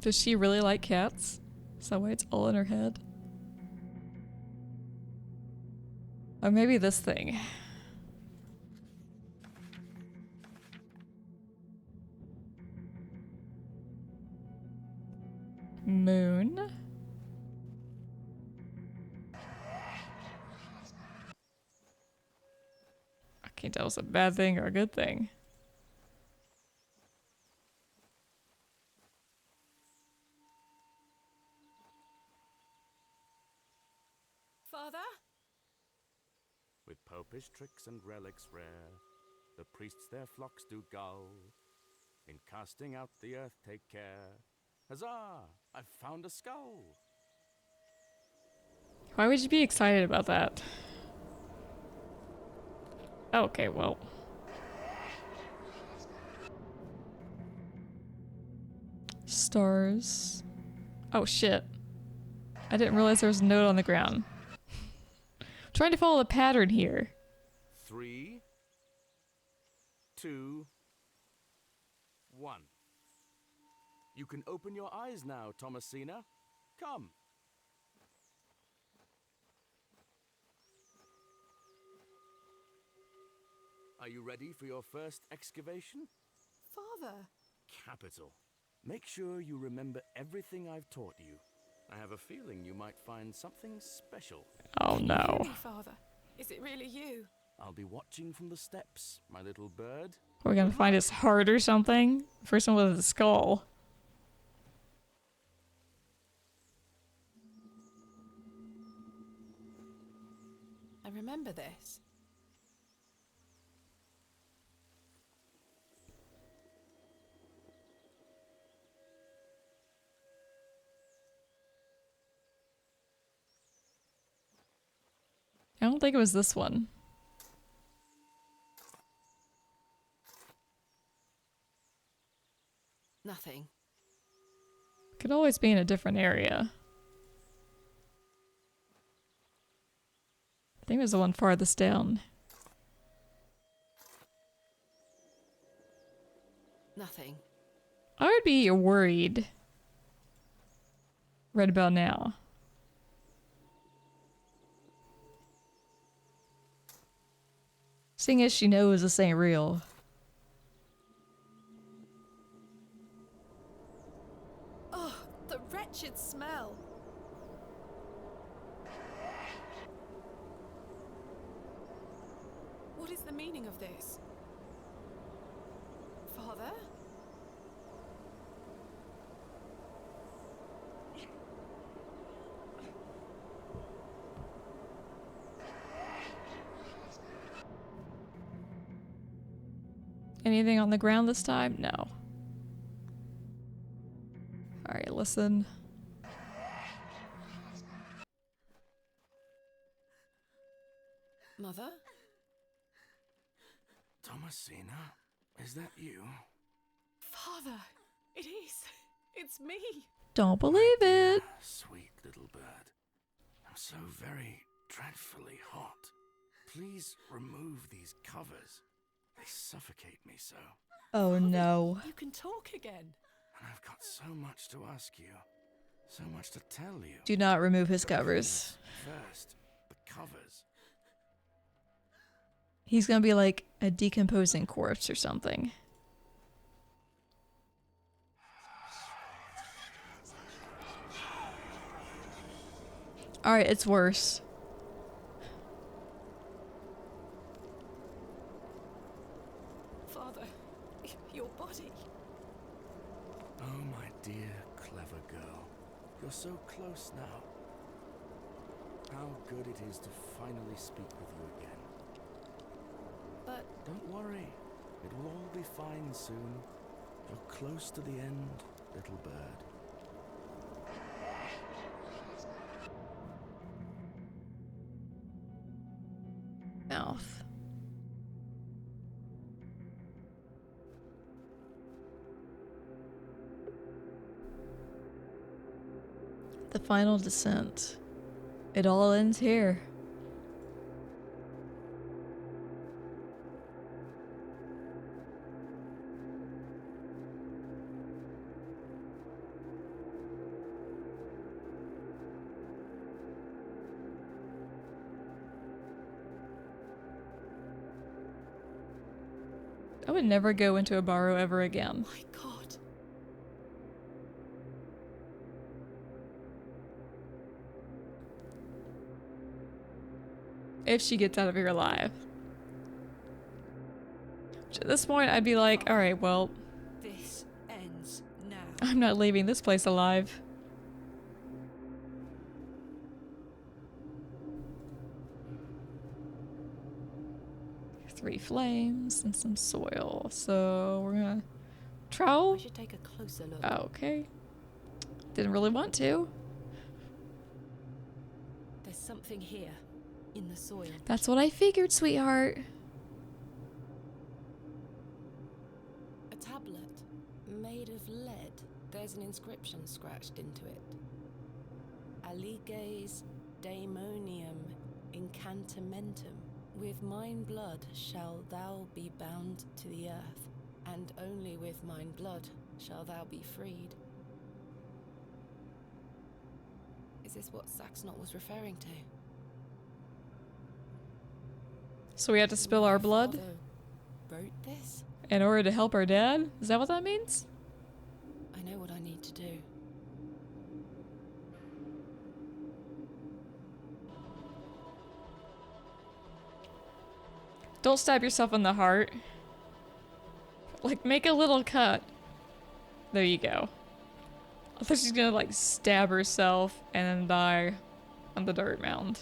Speaker 1: Does she really like cats? Is that why it's all in her head? Or maybe this thing. Moon. I can't tell if it's a bad thing or a good thing.
Speaker 10: Father?
Speaker 17: With popish tricks and relics rare, the priests their flocks do gull. In casting out the earth take care. Huzzah! I've found a skull!
Speaker 1: Why would you be excited about that? Okay, well. Stars. Oh shit. I didn't realize there was a note on the ground. I'm trying to follow the pattern here.
Speaker 17: 3, 2, 1. You can open your eyes now, Thomasina. Come. Are you ready for your first excavation?
Speaker 10: Father!
Speaker 17: Capital. Make sure you remember everything I've taught you. I have a feeling you might find something special.
Speaker 1: Oh no.
Speaker 10: Really, Father? Is it really you?
Speaker 17: I'll be watching from the steps, my little bird.
Speaker 1: We're gonna find his heart or something? First one with a skull.
Speaker 10: I remember this.
Speaker 1: I don't think it was this one.
Speaker 10: Nothing.
Speaker 1: Could always be in a different area. I think it was the one farthest down.
Speaker 10: Nothing.
Speaker 1: I would be worried right about now. Seeing as she knows this ain't real.
Speaker 10: Oh, the wretched smell. What is the meaning of this? Father?
Speaker 1: Anything on the ground this time? No. Alright, listen.
Speaker 10: Mother?
Speaker 17: Thomasina, is that you?
Speaker 10: Father! It is! It's me!
Speaker 1: Don't believe it!
Speaker 17: Sweet little bird. I'm so very dreadfully hot. Please remove these covers. They suffocate me so.
Speaker 1: Oh no.
Speaker 10: You can talk again.
Speaker 17: And I've got so much to ask you. So much to tell you.
Speaker 1: Do not remove his covers.
Speaker 17: First, the covers.
Speaker 1: He's gonna be like a decomposing corpse or something. Alright, it's worse.
Speaker 10: Father, your body.
Speaker 17: Oh, my dear, clever girl. You're so close now. How good it is to finally speak with you again.
Speaker 3: But
Speaker 17: don't worry. It will all be fine soon. You're close to the end, little bird.
Speaker 1: Mouth. The final descent. It all ends here. I would never go into a Barrow ever again.
Speaker 10: My God.
Speaker 1: If she gets out of here alive. Which at this point, I'd be like, alright, well,
Speaker 10: This ends now.
Speaker 1: I'm not leaving this place alive. Three flames and some soil. So we're gonna trowel.
Speaker 3: I should take a closer look.
Speaker 1: Oh, okay. Didn't really want to.
Speaker 3: There's something here, in the soil.
Speaker 1: That's what I figured, sweetheart.
Speaker 3: A tablet, made of lead. There's an inscription scratched into it. Aliges daemonium incantamentum. With mine blood shall thou be bound to the earth, and only with mine blood shall thou be freed. Is this what Saxnot was referring to?
Speaker 1: So we had to spill our blood
Speaker 3: Father wrote this?
Speaker 1: in order to help our dad? Is that what that means?
Speaker 3: I know what I need to do.
Speaker 1: Don't stab yourself in the heart. Like, make a little cut. There you go. I thought she's gonna, like, stab herself and then die on the dirt mound.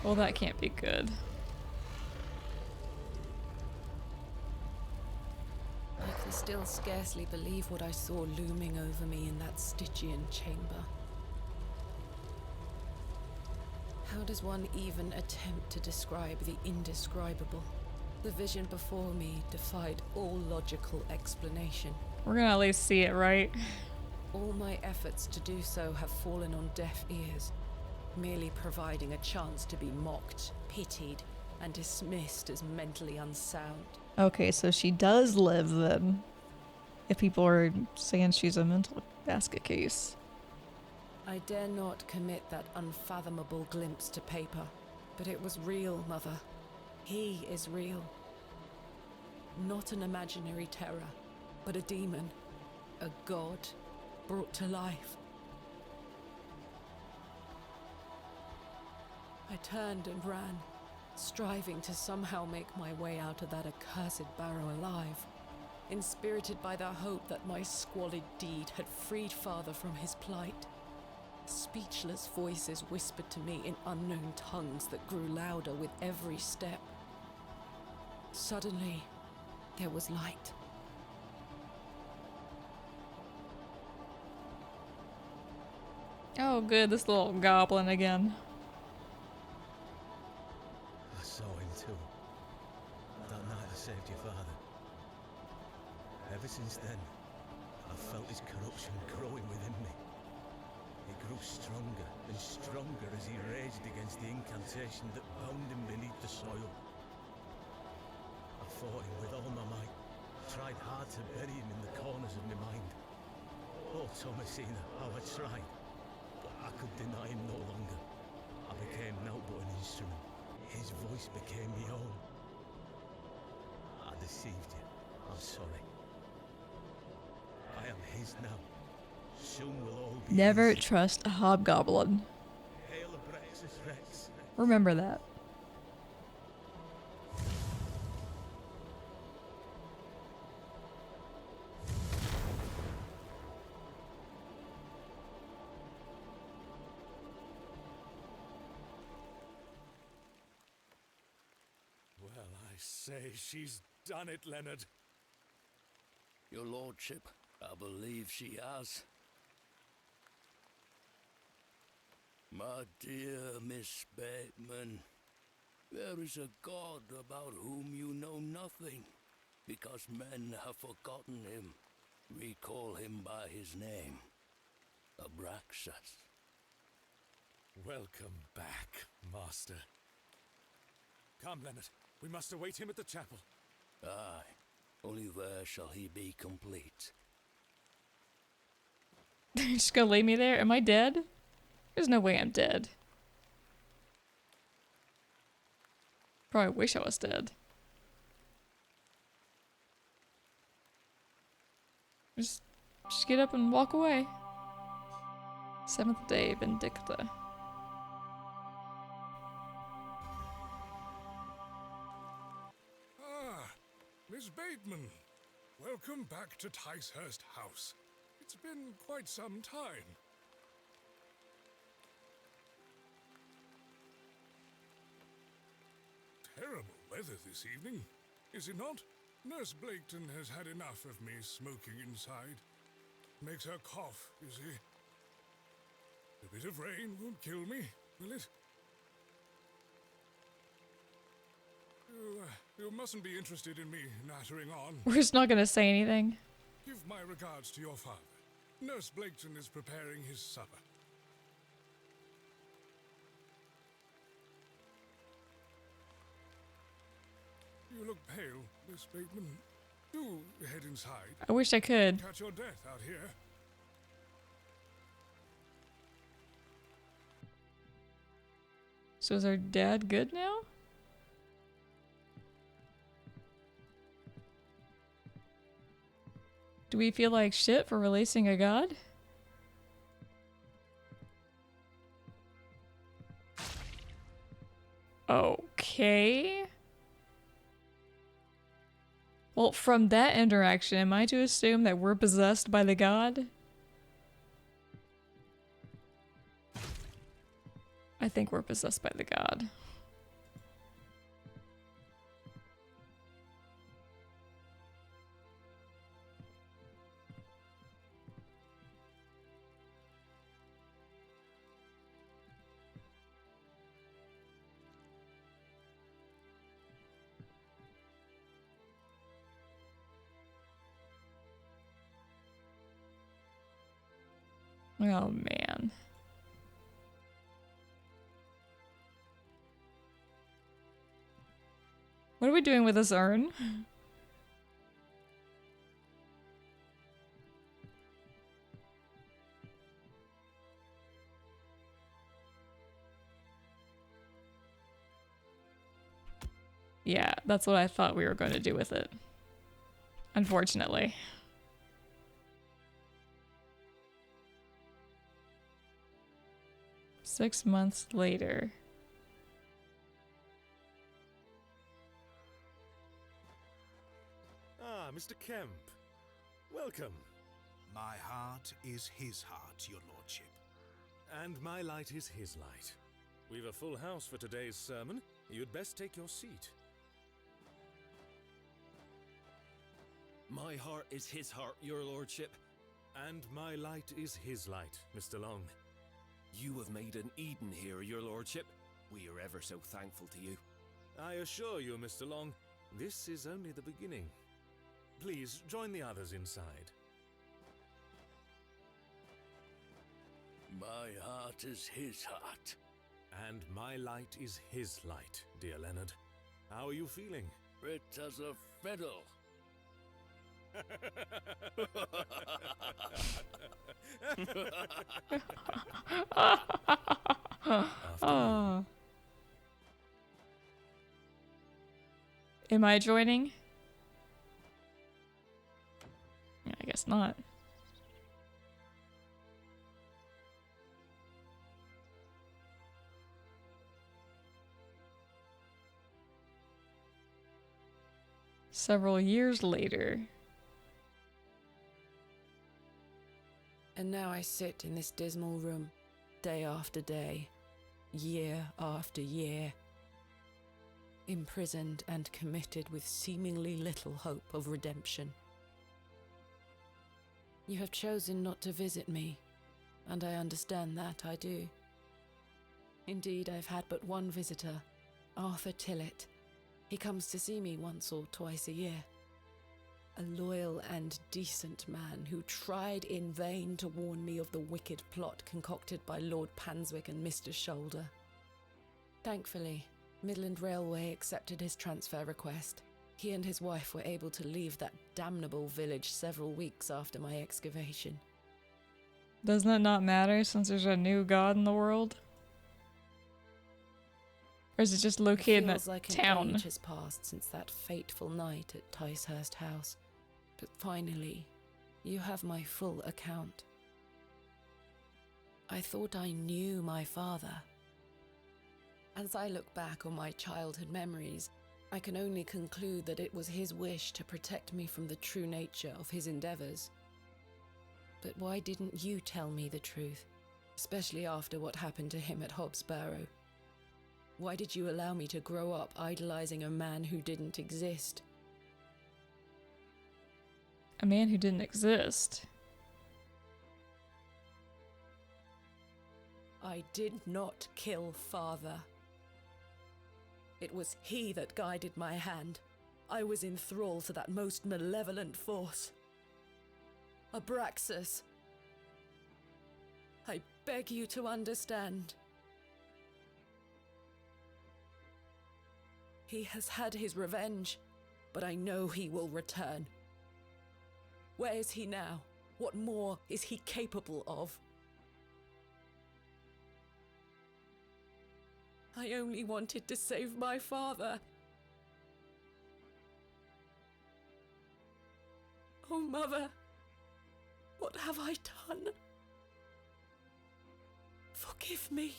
Speaker 1: Well, that can't be good.
Speaker 3: I can still scarcely believe what I saw looming over me in that Stygian chamber. How does one even attempt to describe the indescribable? The vision before me defied all logical explanation.
Speaker 1: We're gonna at least see it, right?
Speaker 3: All my efforts to do so have fallen on deaf ears, merely providing a chance to be mocked, pitied, and dismissed as mentally unsound.
Speaker 1: Okay, so she does live then. If people are saying she's a mental basket case.
Speaker 3: I dare not commit that unfathomable glimpse to paper, but it was real, Mother. He is real. Not an imaginary terror, but a demon, a god brought to life. I turned and ran, striving to somehow make my way out of that accursed Barrow alive, inspirited by the hope that my squalid deed had freed Father from his plight. Speechless voices whispered to me in unknown tongues that grew louder with every step. Suddenly, there was light.
Speaker 1: Oh, good, this little goblin again.
Speaker 9: I saw him too. That night I saved your father. Ever since then, I felt his corruption growing within me. He grew stronger and stronger as he raged against the incantation that bound him beneath the soil. I fought him with all my might, tried hard to bury him in the corners of my mind. Oh, Thomasina, how I tried, but I could deny him no longer. I became naught but an instrument. His voice became my own. I deceived you. I'm sorry. I am his now. Soon will all be
Speaker 1: Never
Speaker 9: his.
Speaker 1: trust a hobgoblin.
Speaker 9: Hail Abraxas Rex.
Speaker 1: Remember that.
Speaker 5: Well, I say she's done it, Leonard.
Speaker 20: Your lordship, I believe she has. My dear Miss Bateman, there is a god about whom you know nothing, because men have forgotten him. We call him by his name, Abraxas.
Speaker 5: Welcome back, Master. Come, Leonard. We must await him at the chapel.
Speaker 20: Aye, only there shall he be complete.
Speaker 1: You're just gonna leave me there? Am I dead? There's no way I'm dead. Probably wish I was dead. Just get up and walk away. 7th day, Vindicta.
Speaker 2: Ah, Miss Bateman. Welcome back to Ticehurst House. It's been quite some time. Terrible weather this evening, is it not? Nurse Blaketon has had enough of me smoking inside. Makes her cough, you see. A bit of rain won't kill me, will it? You mustn't be interested in me nattering on.
Speaker 1: We're just not gonna say anything.
Speaker 2: Give my regards to your father. Nurse Blaketon is preparing his supper. You look pale, Miss Bateman. Do head inside.
Speaker 1: I wish I could.
Speaker 2: Catch your death out here.
Speaker 1: So is our dad good now? Do we feel like shit for releasing a god? Okay. Well, from that interaction, am I to assume that we're possessed by the god? I think we're possessed by the god. Oh, man. What are we doing with this urn? Yeah, that's what I thought we were going to do with it. Unfortunately. Six months later.
Speaker 5: Ah, Mr. Kemp. Welcome.
Speaker 7: My heart is his heart, your lordship.
Speaker 5: And my light is his light. We've a full house for today's sermon. You'd best take your seat.
Speaker 19: My heart is his heart, your lordship.
Speaker 5: And my light is his light, Mr. Long.
Speaker 16: You have made an Eden here, your lordship. We are ever so thankful to you.
Speaker 13: I assure you, Mr. Long, this is only the beginning. Please join the others inside.
Speaker 20: My heart is his heart.
Speaker 13: And my light is his light, dear Leonard. How are you feeling?
Speaker 20: Fit as a fiddle.
Speaker 1: Am I joining? Yeah, I guess not. Several years later.
Speaker 3: And now I sit in this dismal room, day after day, year after year, imprisoned and committed with seemingly little hope of redemption. You have chosen not to visit me, and I understand that, I do. Indeed, I've had but one visitor, Arthur Tillett. He comes to see me once or twice a year. A loyal and decent man who tried in vain to warn me of the wicked plot concocted by Lord Panswick and Mr. Shoulder. Thankfully, Midland Railway accepted his transfer request. He and his wife were able to leave that damnable village several weeks after my excavation.
Speaker 1: Doesn't it not matter since there's a new god in the world? Or is it just located in that
Speaker 3: Feels like
Speaker 1: town?
Speaker 3: an age has passed since that fateful night at Ticehurst House. But finally, you have my full account. I thought I knew my father. As I look back on my childhood memories, I can only conclude that it was his wish to protect me from the true nature of his endeavors. But why didn't you tell me the truth, especially after what happened to him at Hobbs Barrow? Why did you allow me to grow up idolizing a man who didn't exist?
Speaker 1: A man who didn't exist.
Speaker 3: I did not kill father. It was he that guided my hand. I was in thrall to that most malevolent force. Abraxas. I beg you to understand. He has had his revenge, but I know he will return. Where is he now? What more is he capable of? I only wanted to save my father. Oh, Mother, what have I done? Forgive me.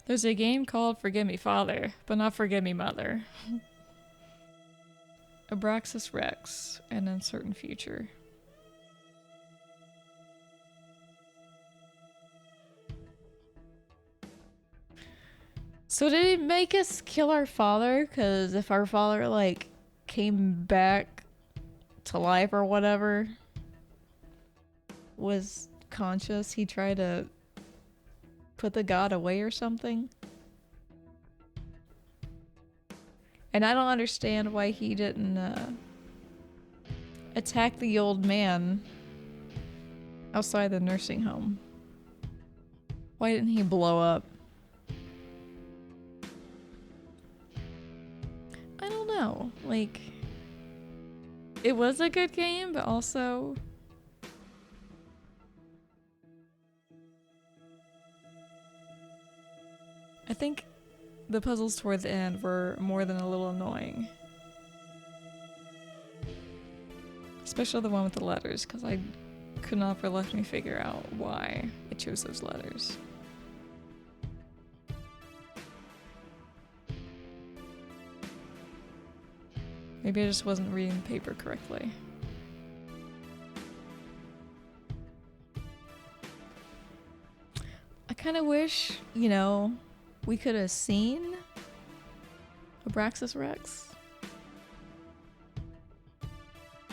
Speaker 1: There's a game called Forgive Me Father, but not Forgive Me Mother. Abraxas Rex, an uncertain future. So did it make us kill our father? Because if our father, like, came back to life or whatever, was conscious, he tried to put the god away or something? And I don't understand why he didn't attack the old man outside the nursing home. Why didn't he blow up? I don't know. Like, it was a good game, but also I think the puzzles toward the end were more than a little annoying. Especially the one with the letters, because I could not for let me figure out why it chose those letters. Maybe I just wasn't reading the paper correctly. I kind of wish, you know, we could have seen Abraxas Rex.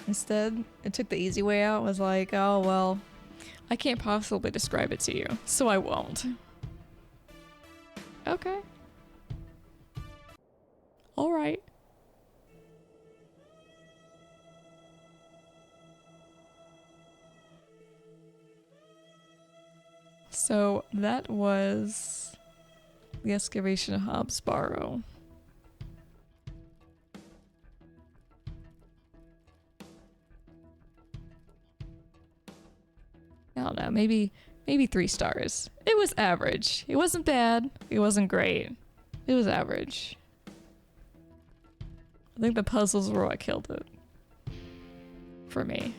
Speaker 1: Instead, it took the easy way out, was like, oh, well, I can't possibly describe it to you, so I won't. Okay. Alright. So that was the Excavation of Hob, Barrow. I don't know, maybe 3 stars. It was average. It wasn't bad. It wasn't great. It was average. I think the puzzles were what killed it. For me.